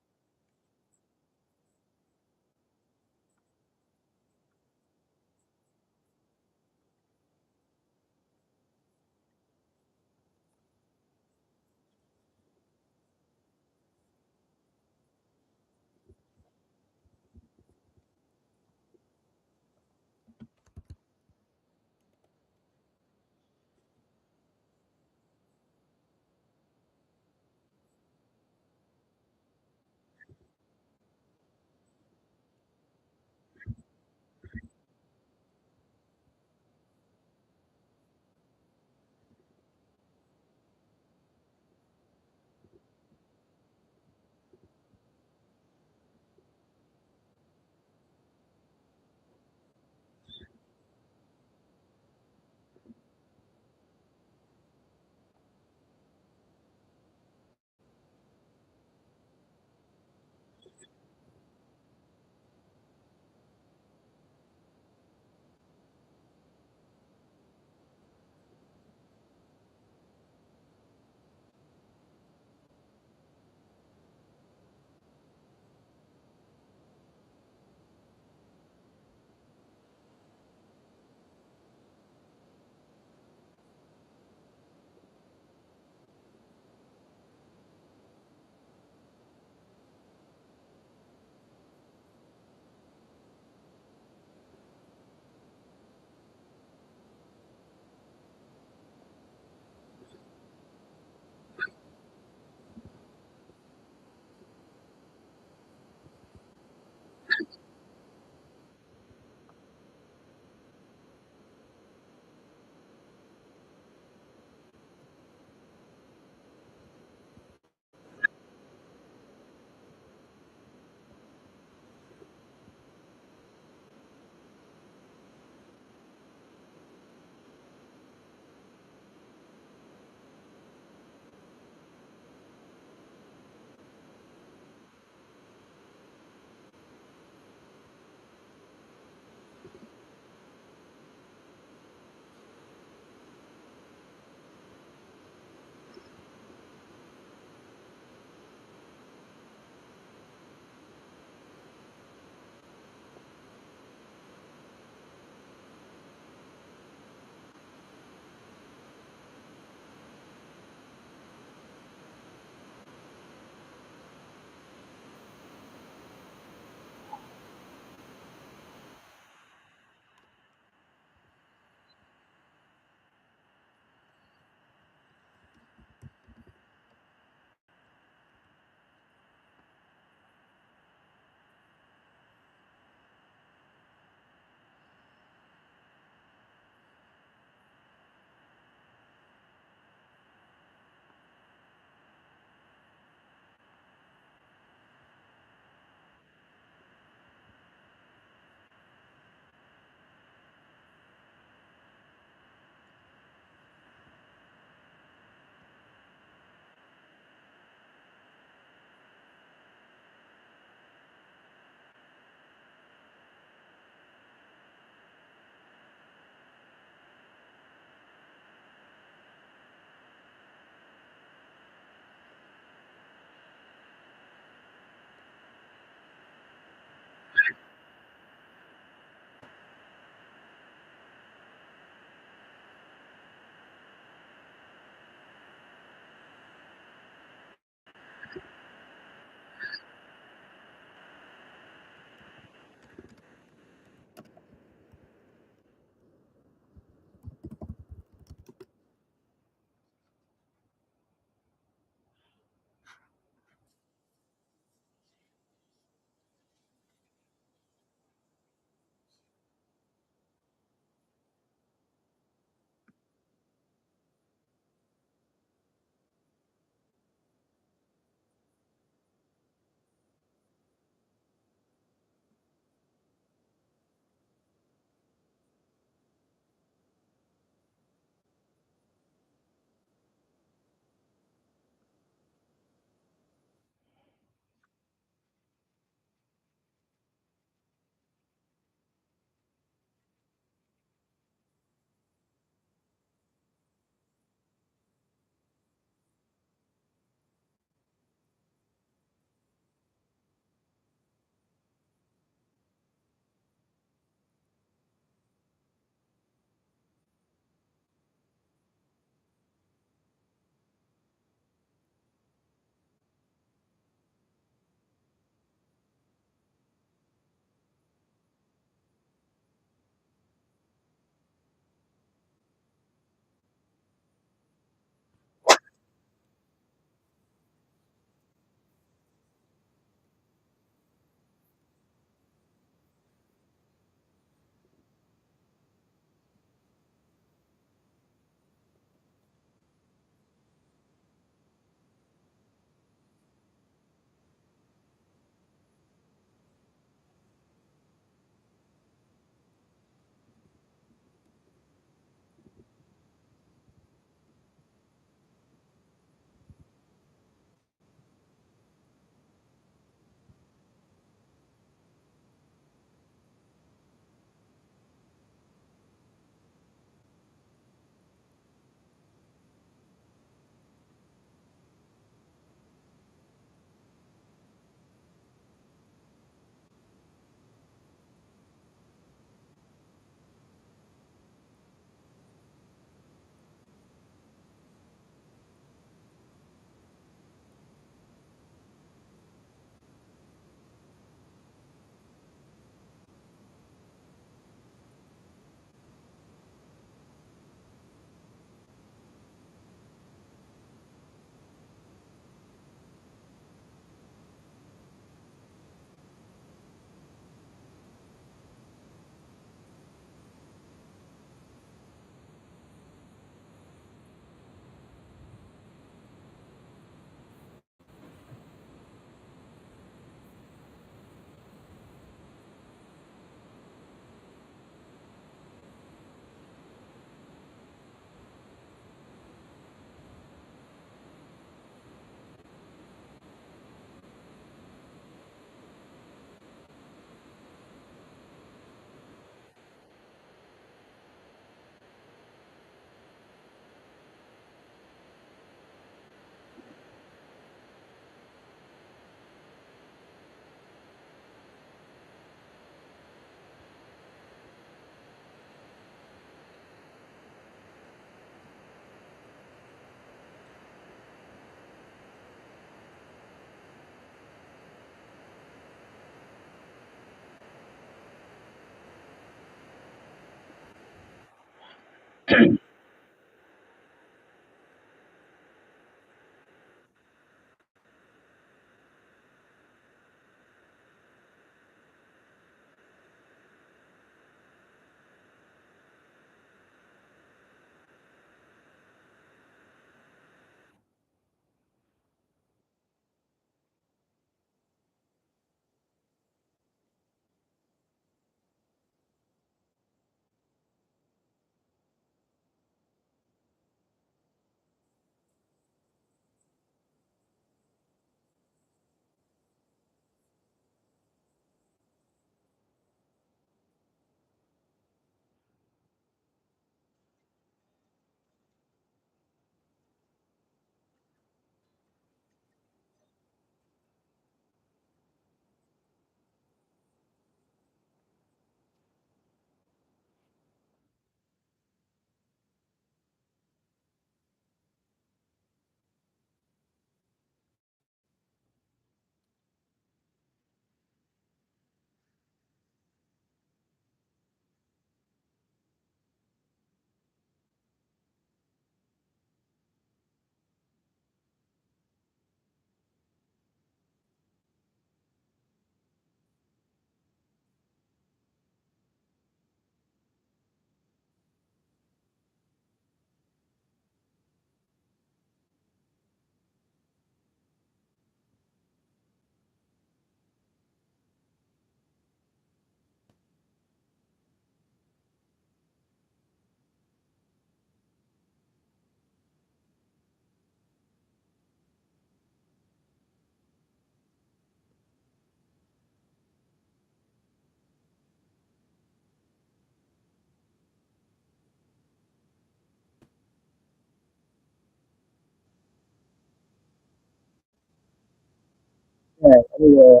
Yeah, I mean,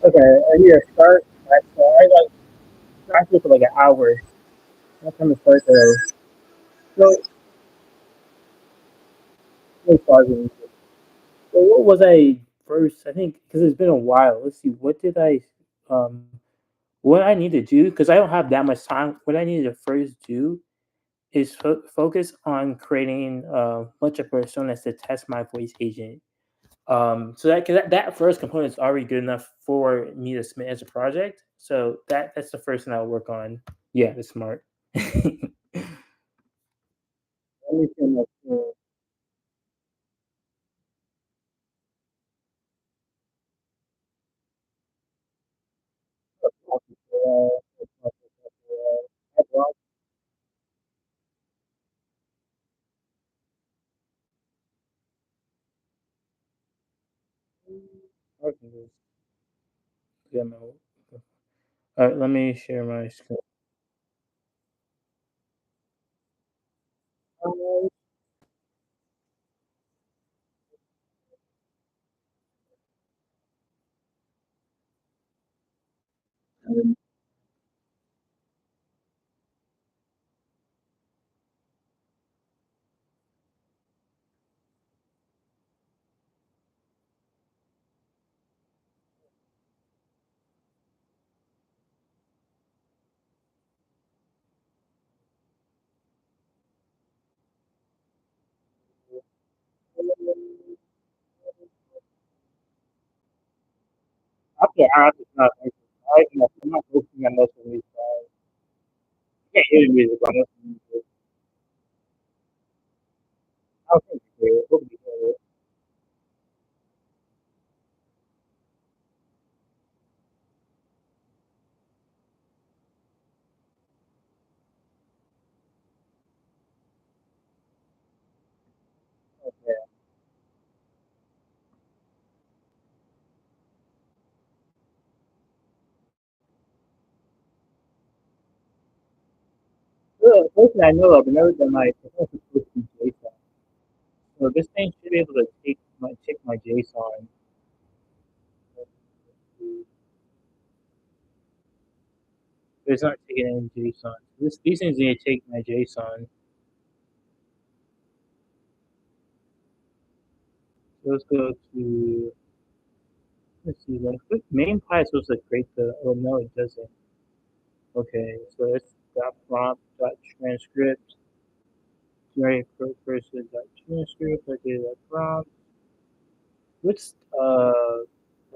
okay, I need to start. Right, so I like practice for like an hour. What time to start though? So, it's pausing. So what was I first? I think because it's been a while. Let's see. What did um what I need to do? Because I don't have that much time. What I need to first do is focus on creating a bunch of personas to test my voice agent. So that, 'cause that first component is already good enough for me to submit as a project. So that's the first thing I'll work on. Yeah, that's smart. Let me see my screen. Okay, demo. All right, let me share my screen. I have to stop. I'm not listening on most of these guys. I can't hear the music on most of the music. I don't think you hear it. Hope you hear it. Okay. The person I know of, and never done my supposed to be JSON. So this thing should be able to take my JSON. But it's not taking any JSON. These things need to take my JSON. So let's go to, let's see, when click main pie is supposed to create the, oh no, it doesn't. Okay, so it's dot prompt dot transcript, generate person dot transcript, okay, dot prompt. What's,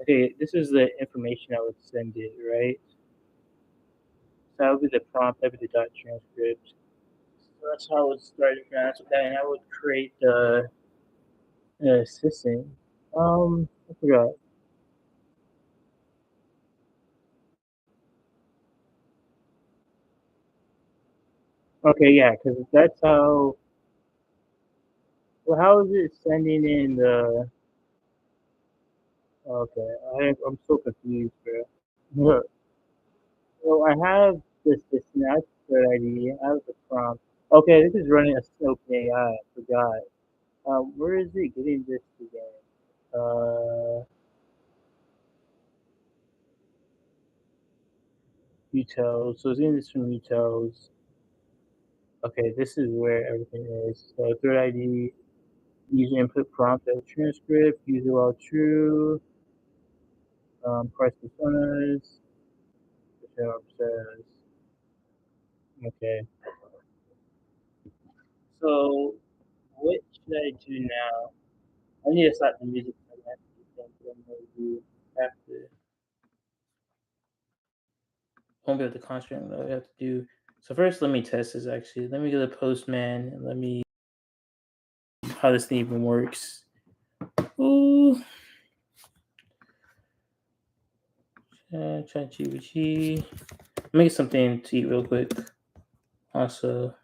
okay, this is the information I would send it, right? So that would be the prompt, that would be the dot transcript. So that's how I would start it, and I would create the assistant. I forgot. Okay, yeah, because that's how. Well, how is it sending in the? Okay, I'm so confused, bro. So I have the system, I have third ID, I have the prompt. Okay, this is running a Soap AI. I forgot. Where is it getting this again? Utils. So it's getting this from Utils. Okay, this is where everything is. So third ID, user input prompt as transcript, user while true, price personas, says. Okay. So what should I do now? I need to start the music for that. I'm gonna do after. Won't be able to concentrate on what I have to do. So first, let me test this. Actually, let me go to Postman and let me how this thing even works. Ooh, ChatGPT. Let me get something to eat real quick. Also,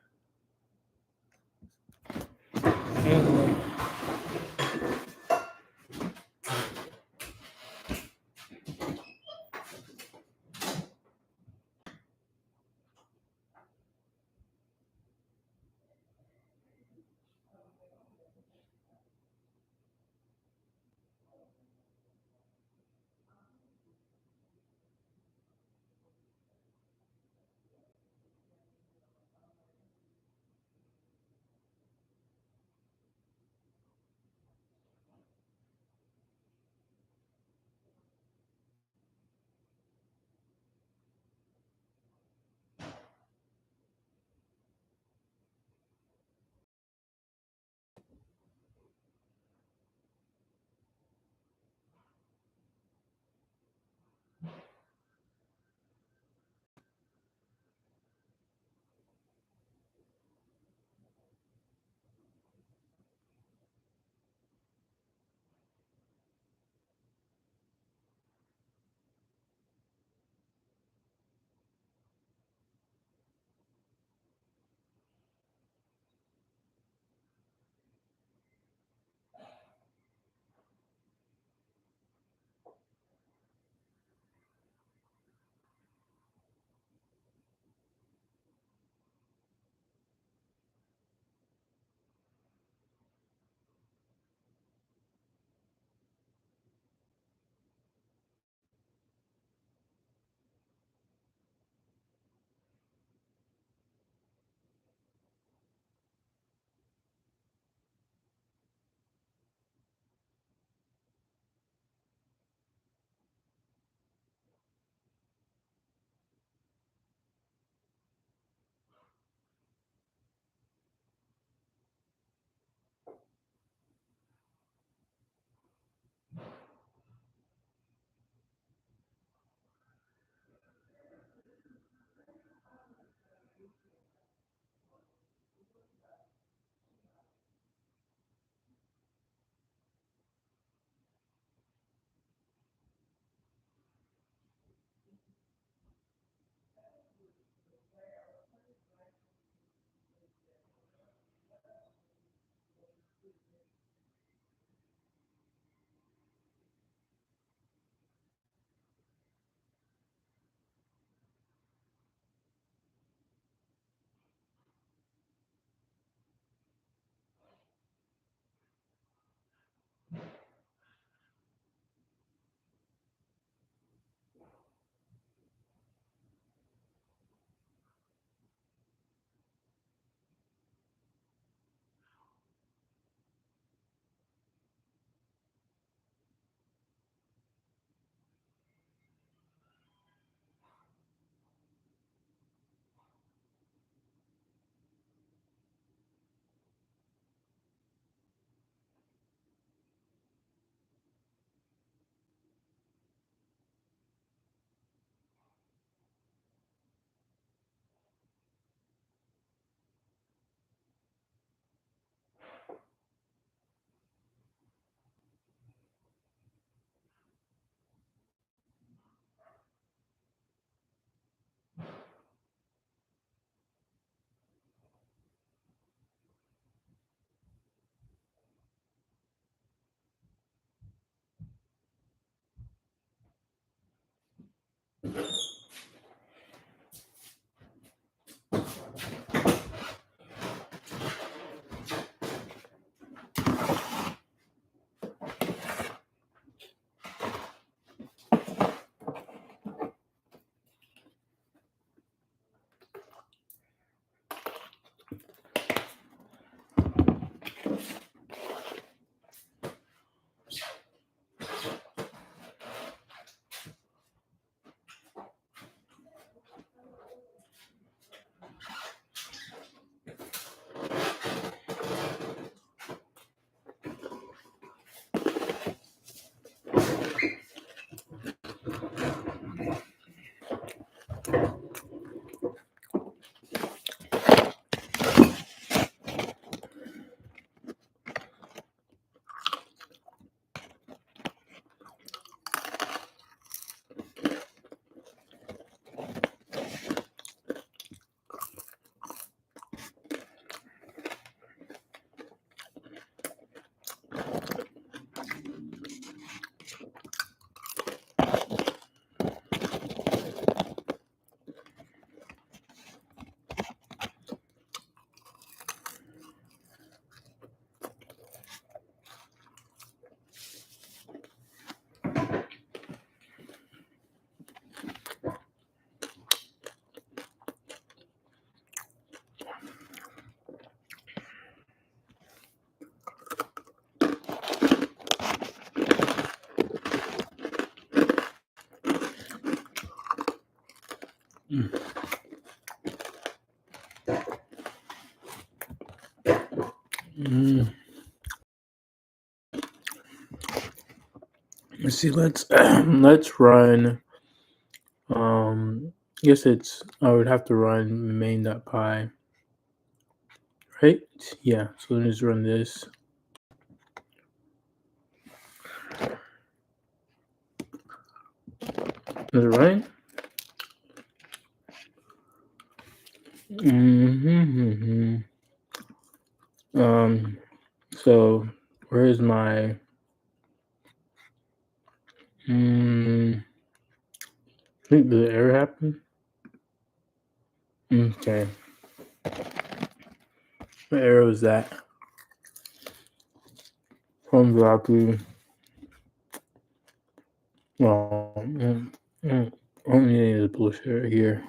Mm. Let's see. Let's run. I guess I would have to run main.py, right? Yeah. So let me just run this. Is it running? So where's my? I think the error happened. Okay. What error was that? From VAPI. Well, I don't need any of the bullshit right here.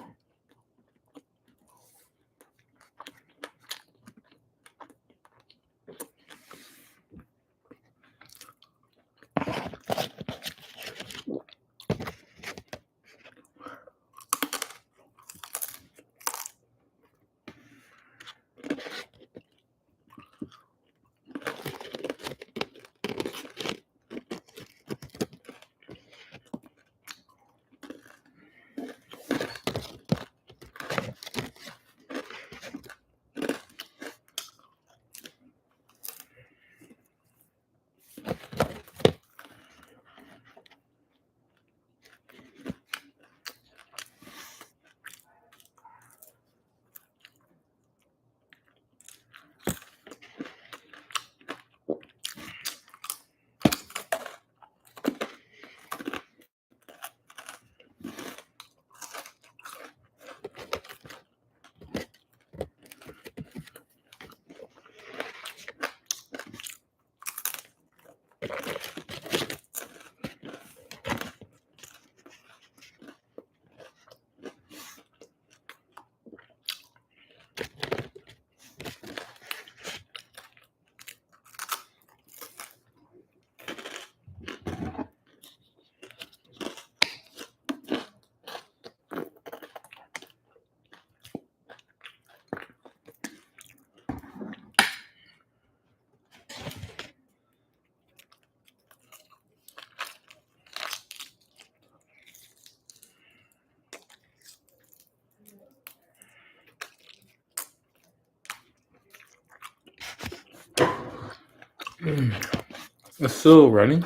It's still running.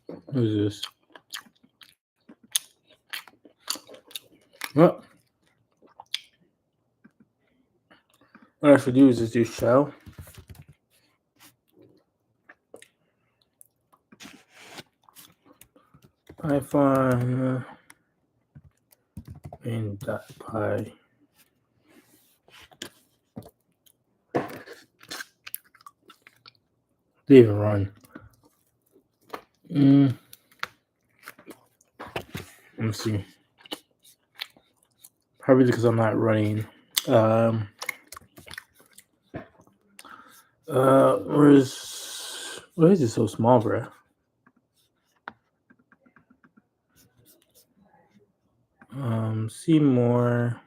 What is this? What? What I should do is just do shell. Python main.py. They even run. Let me see. Probably because I'm not running. Why is it so small, bro? See more.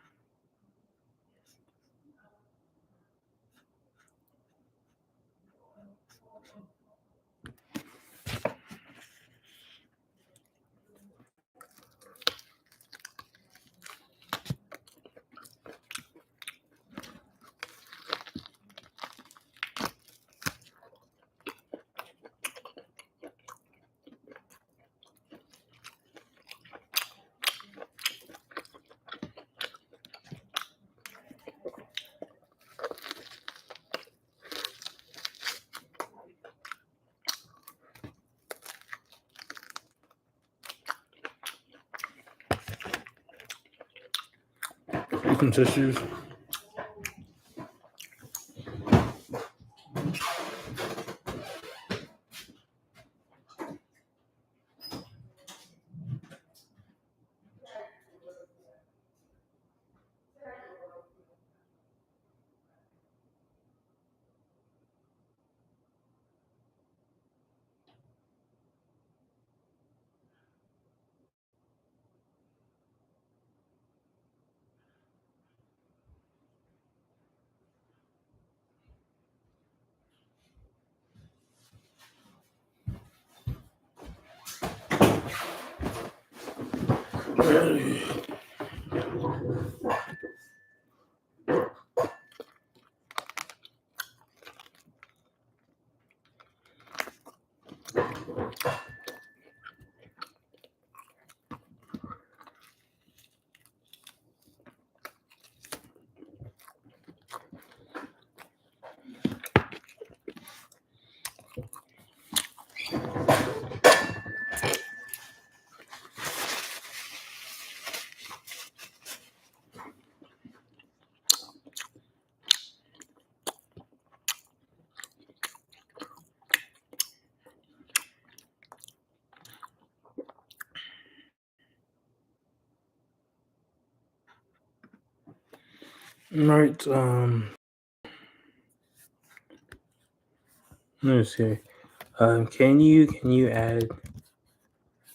Some tissues. All right. Let's see. Can you add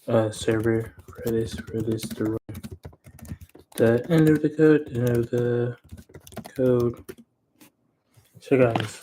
a server for this to run? The end of the code. End of the code. Check out this.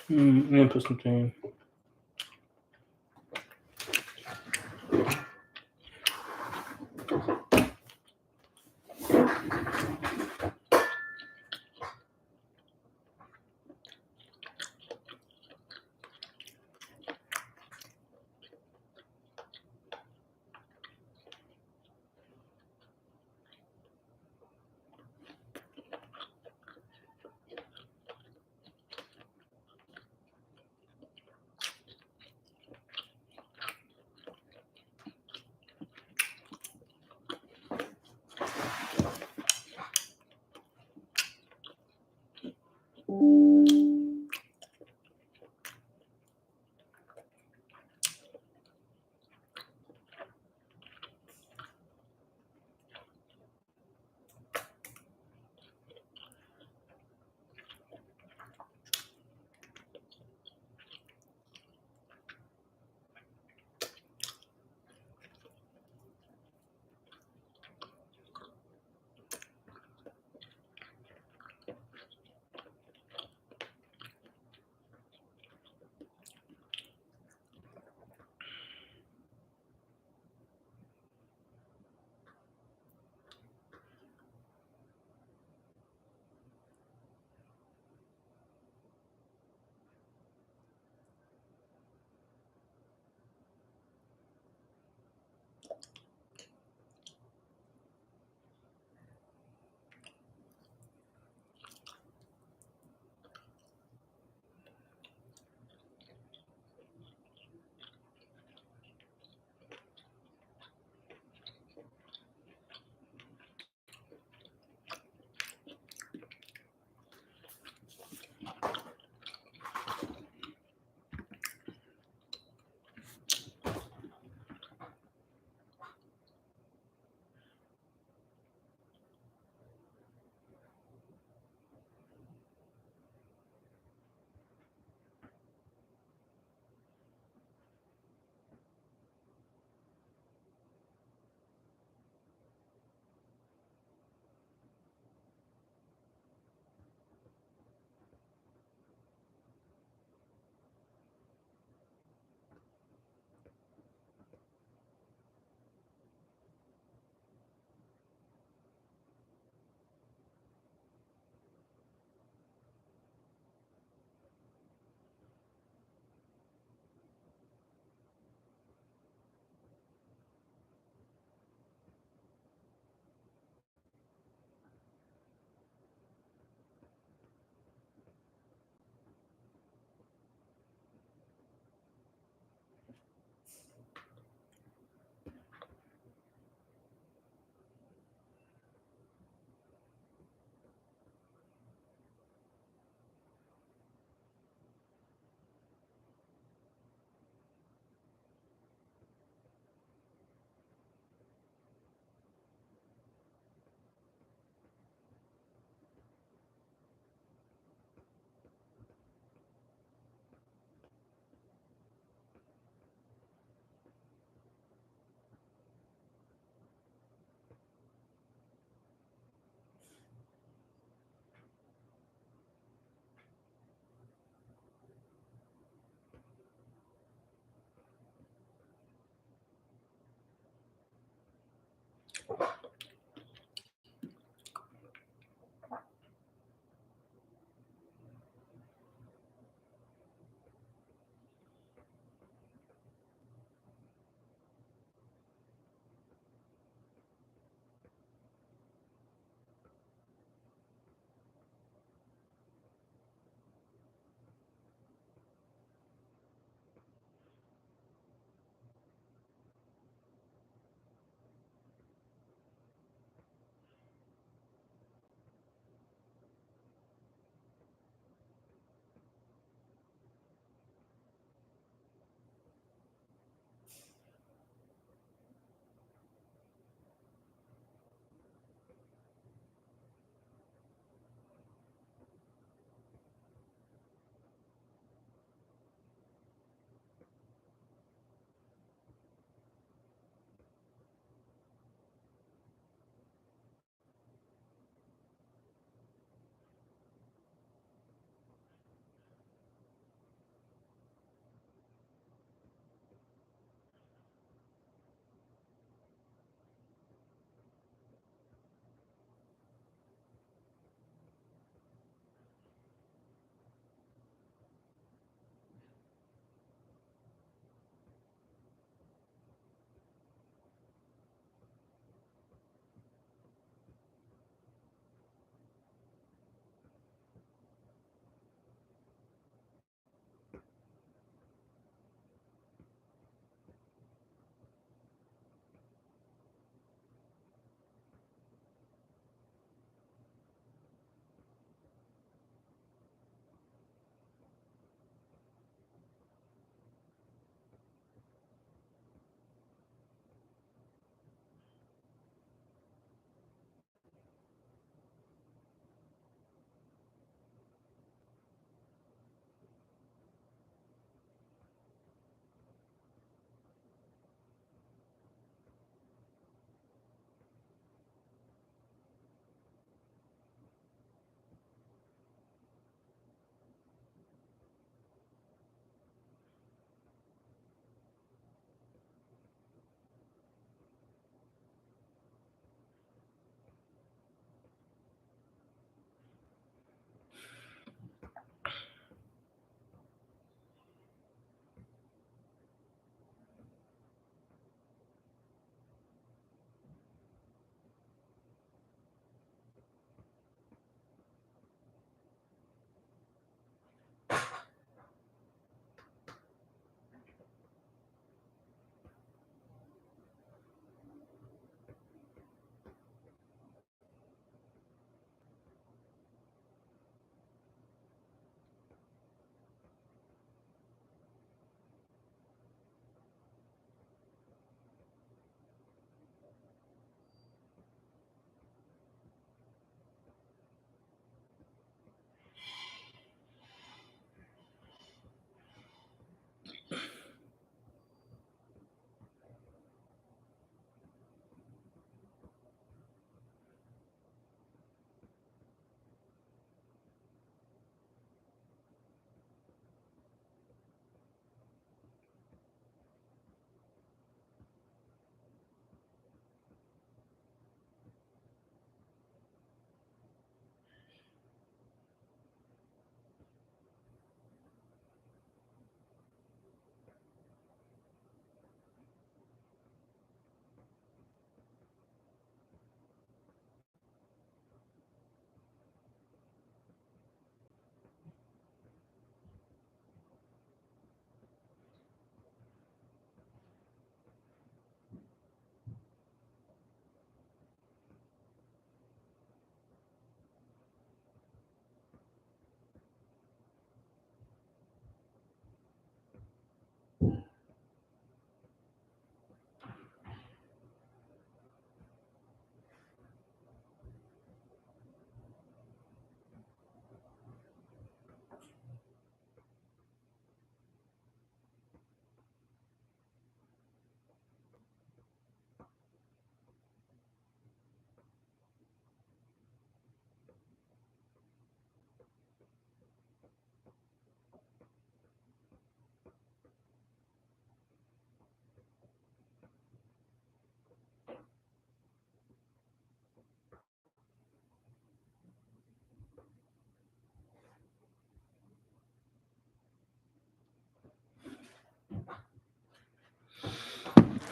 Let me put something.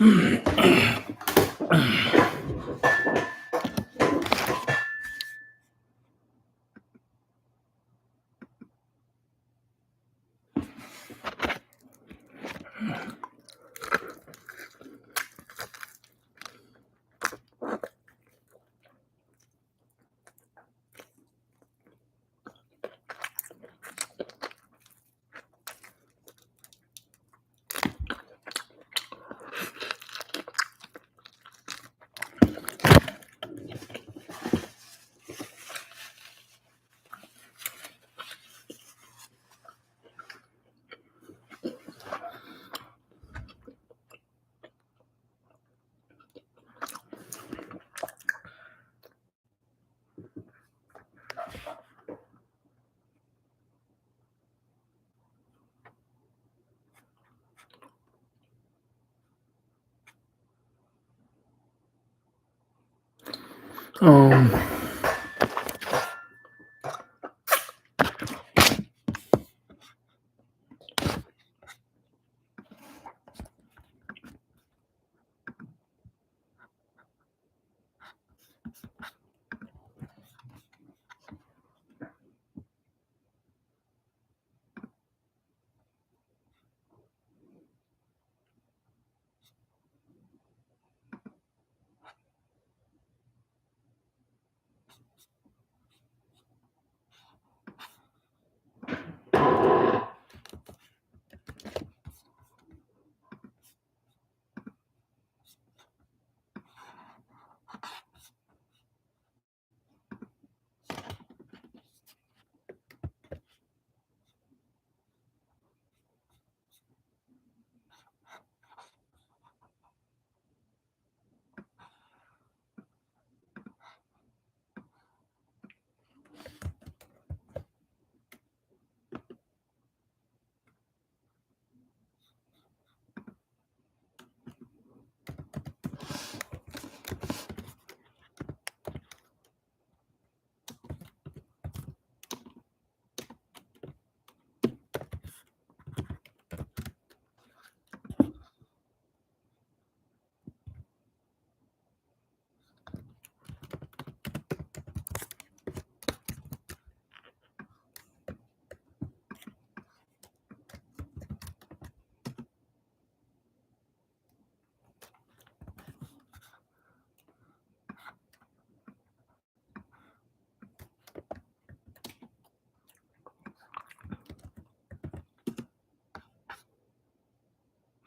Um,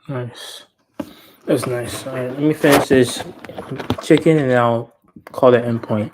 nice. That's nice. All right, let me finish this chicken and then I'll call the endpoint.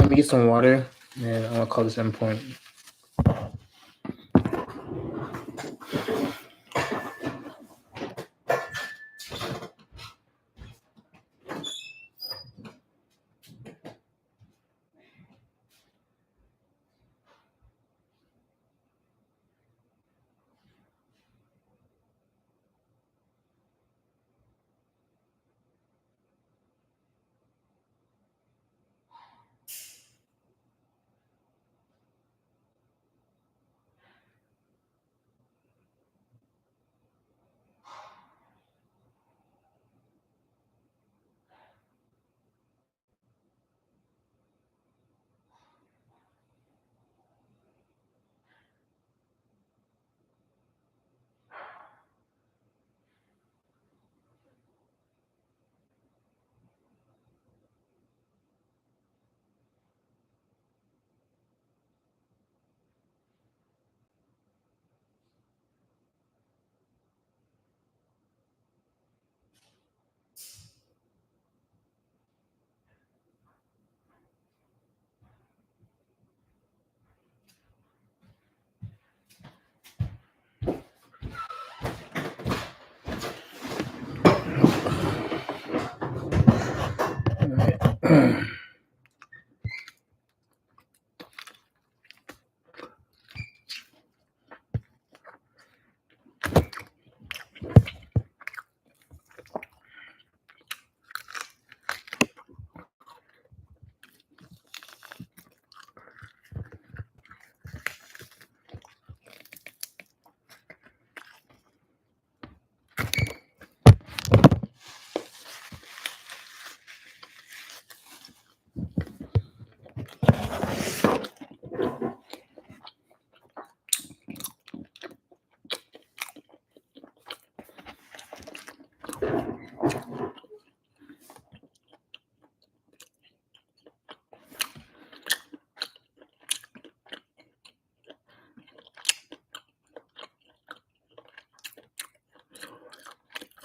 Let me get some water, and I'm gonna call this endpoint.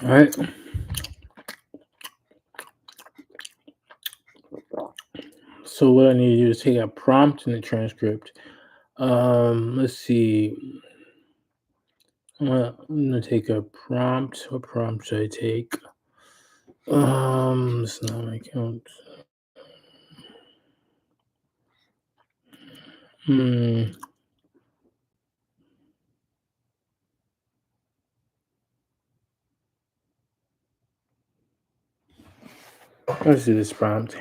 All right. So what I need to do is take a prompt in the transcript. Let's see. I'm gonna take a prompt. What prompt should I take? It's not my account. Let's do this prompt.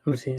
Let's see.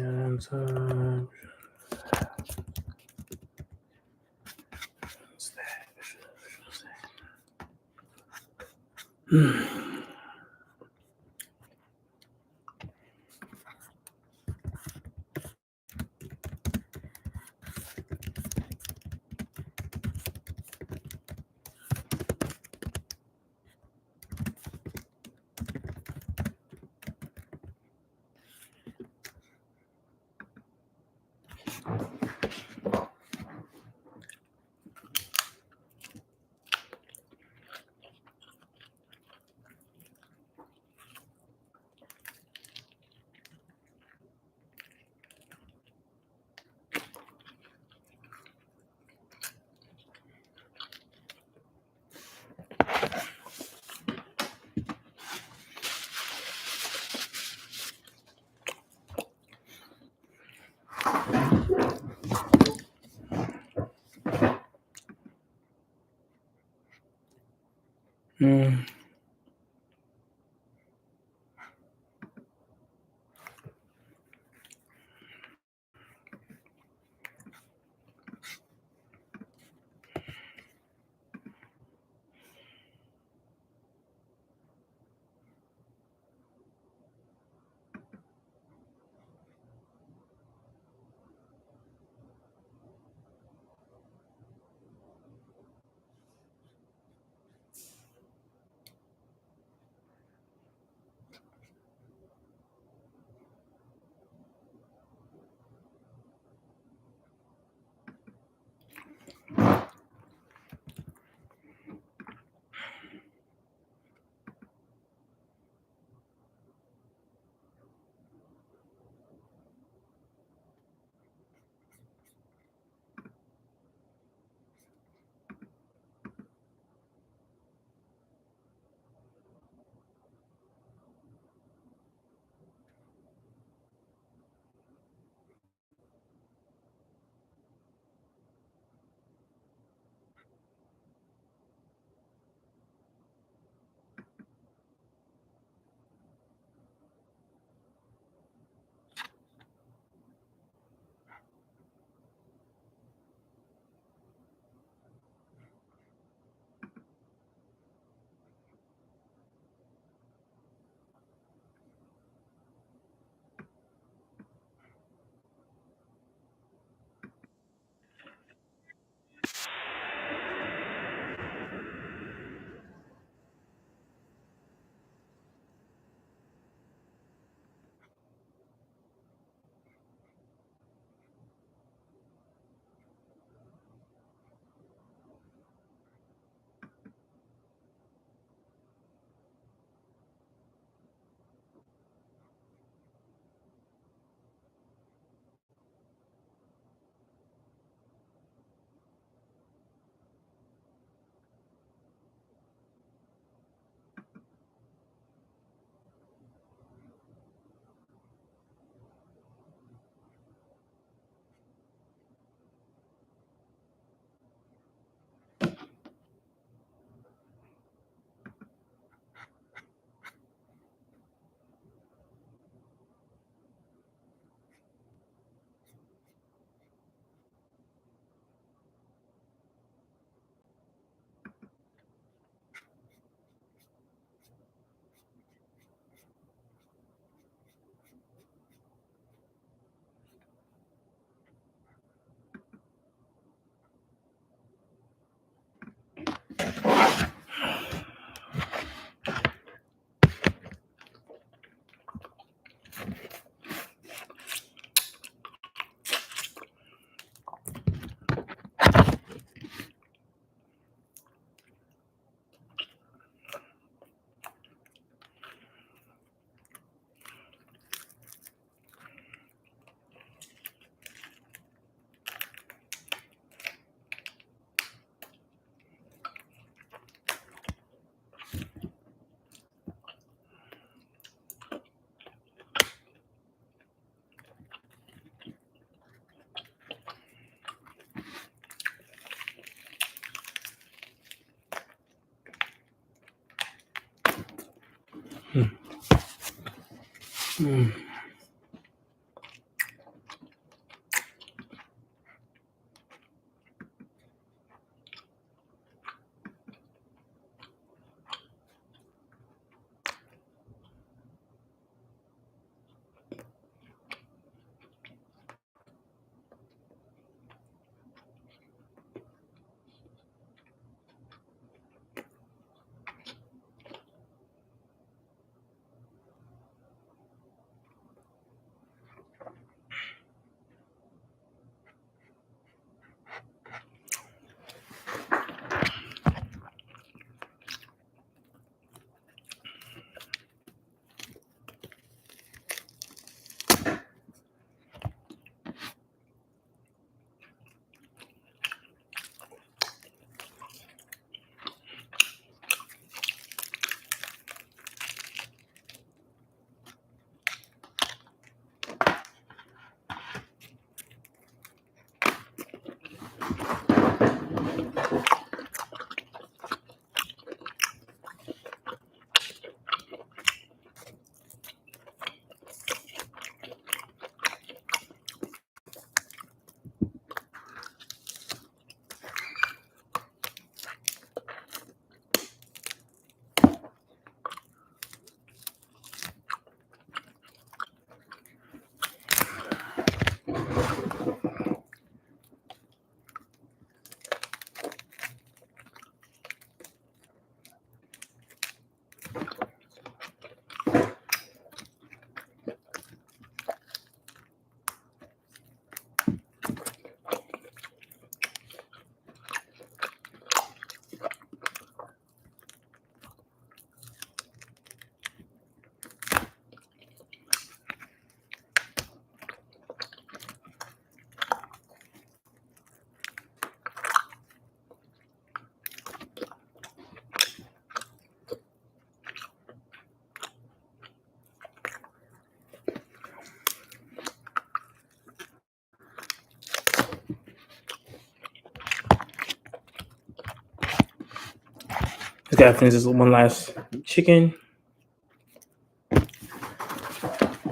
Okay, I finish this one last chicken.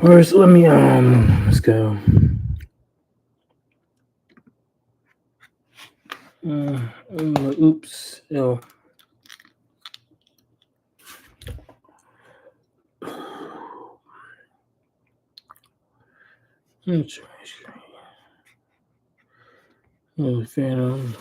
First, let me let's go. Oops. Oh. Oh, Phantom.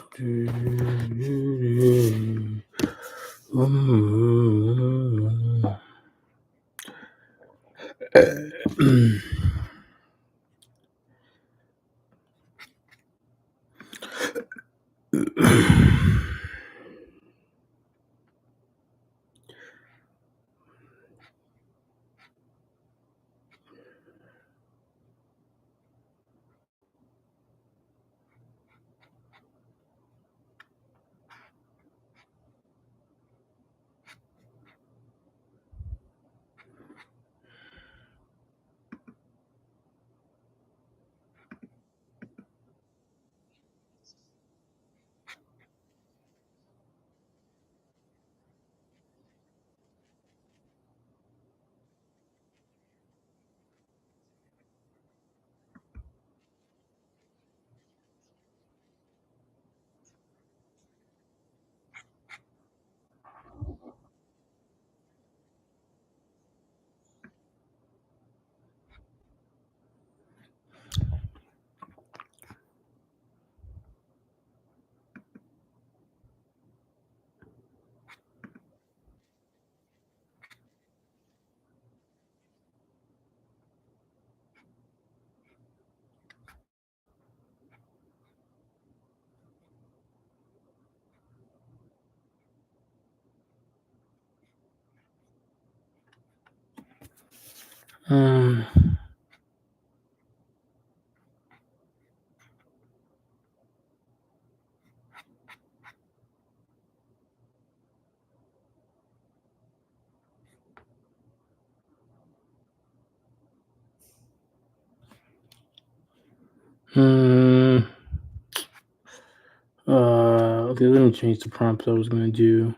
Um, okay, let me change the prompt I was going to do.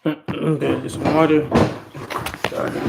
Okay, get some water. Sorry.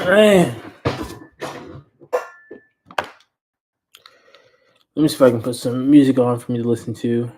Man. Let me see if I can put some music on for me to listen to.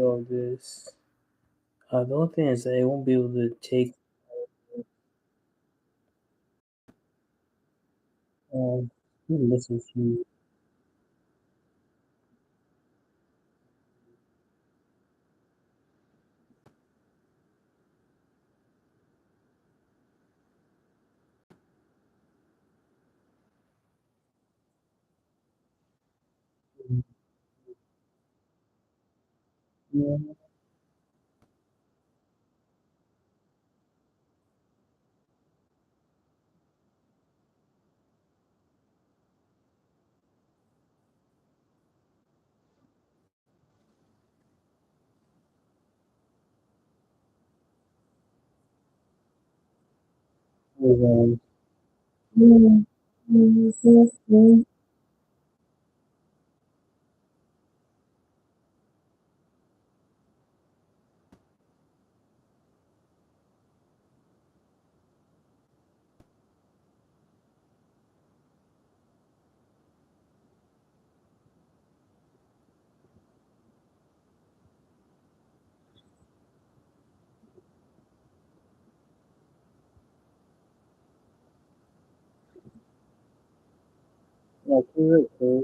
all this. The only thing is that it won't be able to take. Listen to. Yeah. Okay.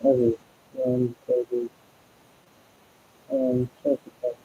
Okay. Okay. Check it out.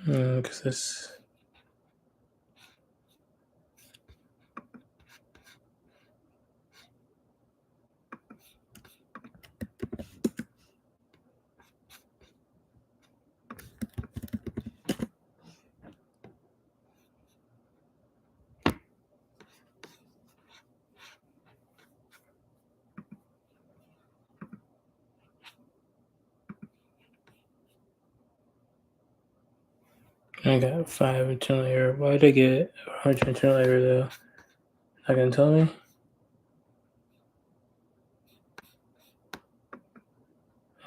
Because this. I got 5 internal error. Why did I get 100 internal error though? Not gonna tell me?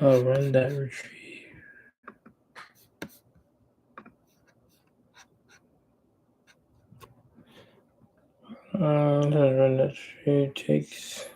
Oh, run that retrieve. Run that retrieve takes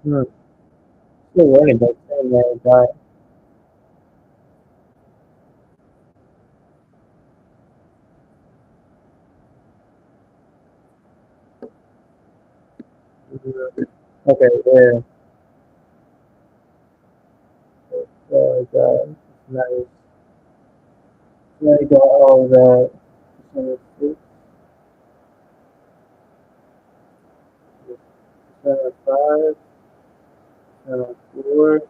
Hmm. Still learning about saying that, but okay, yeah. Nice. Now you got all that. 26, 5, 4.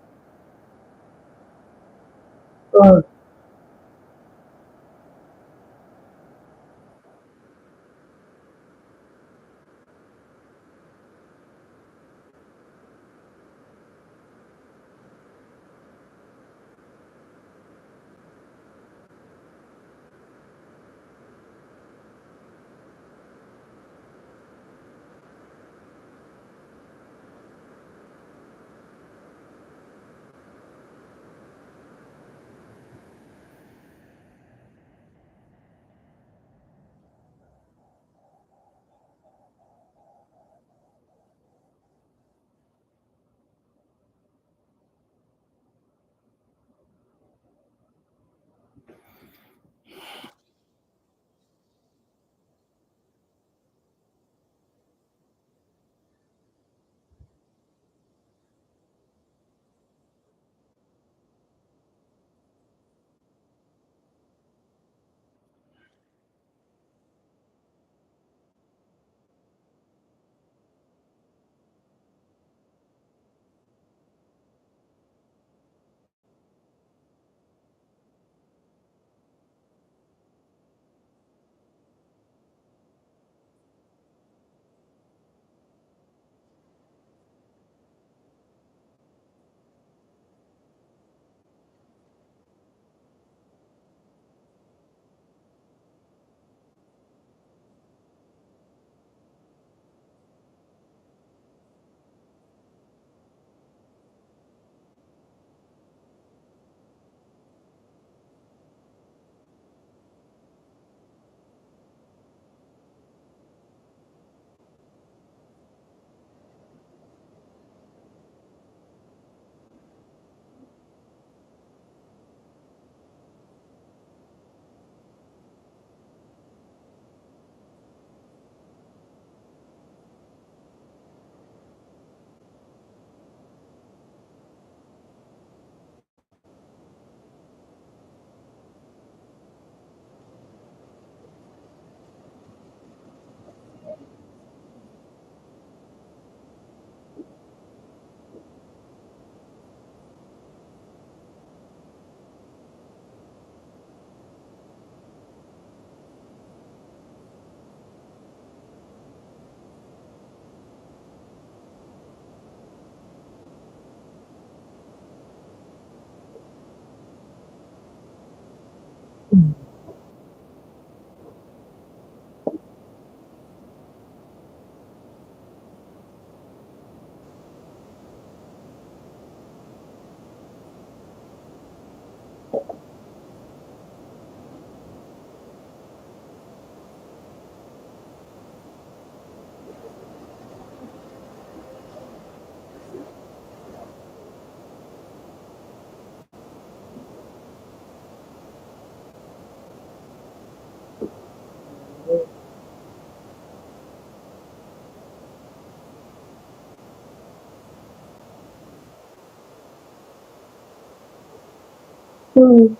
Oh,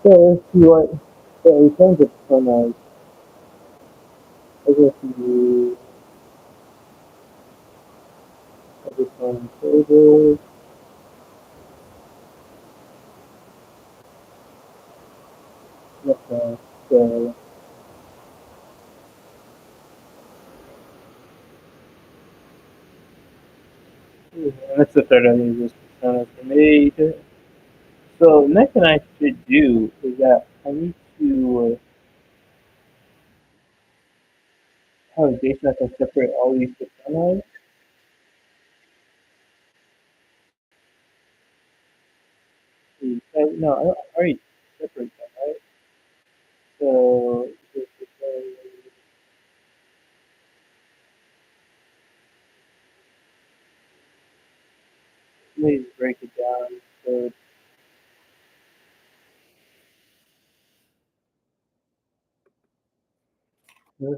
so if you want, so in terms of pronouns, I guess you focus on tables, so yeah, that's the third I think is pronouns for me. So next thing I should do is that I need to have a base that can separate all these pronouns. No, I already separate them, right? So Mm.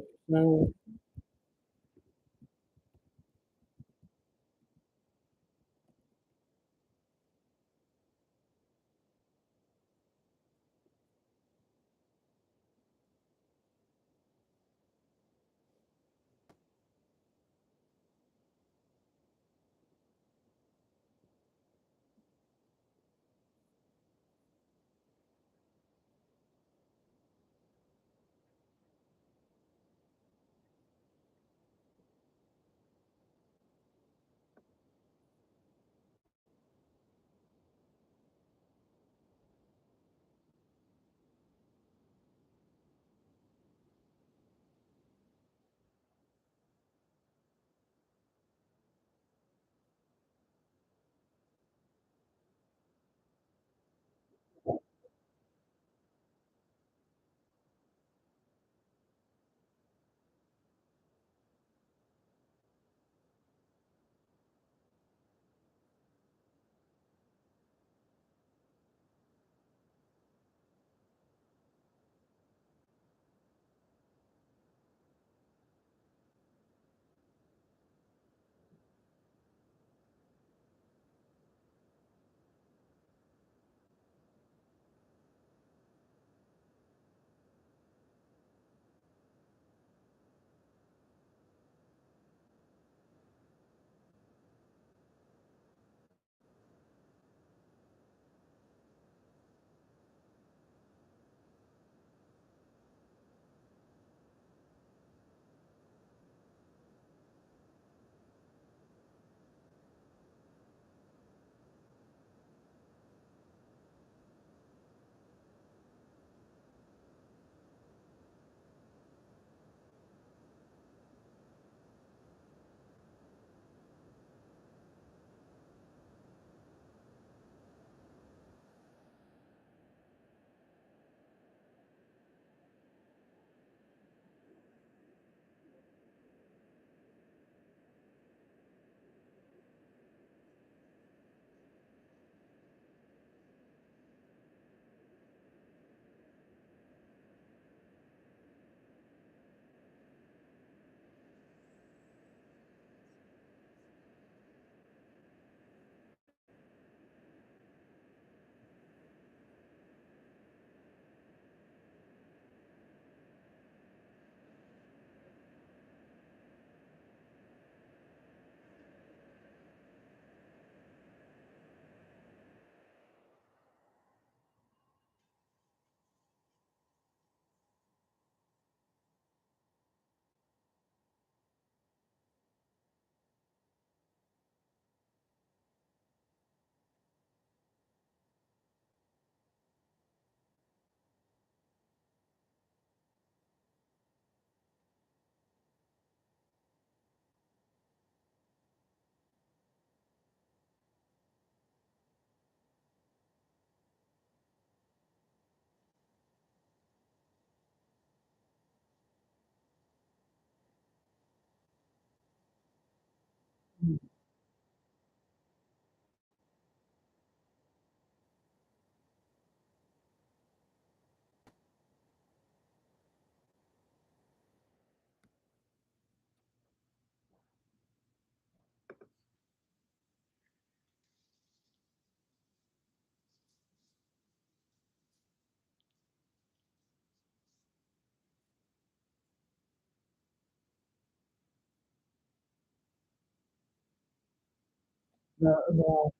No, no.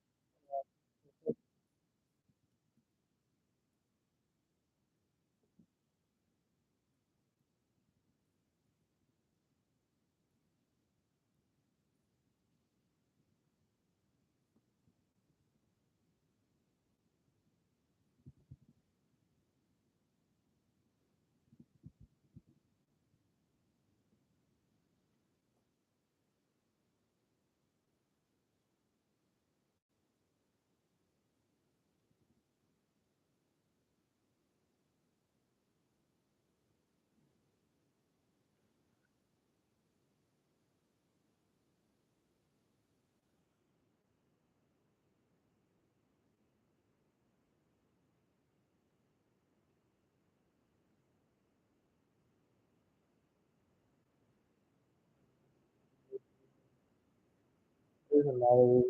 doesn't matter.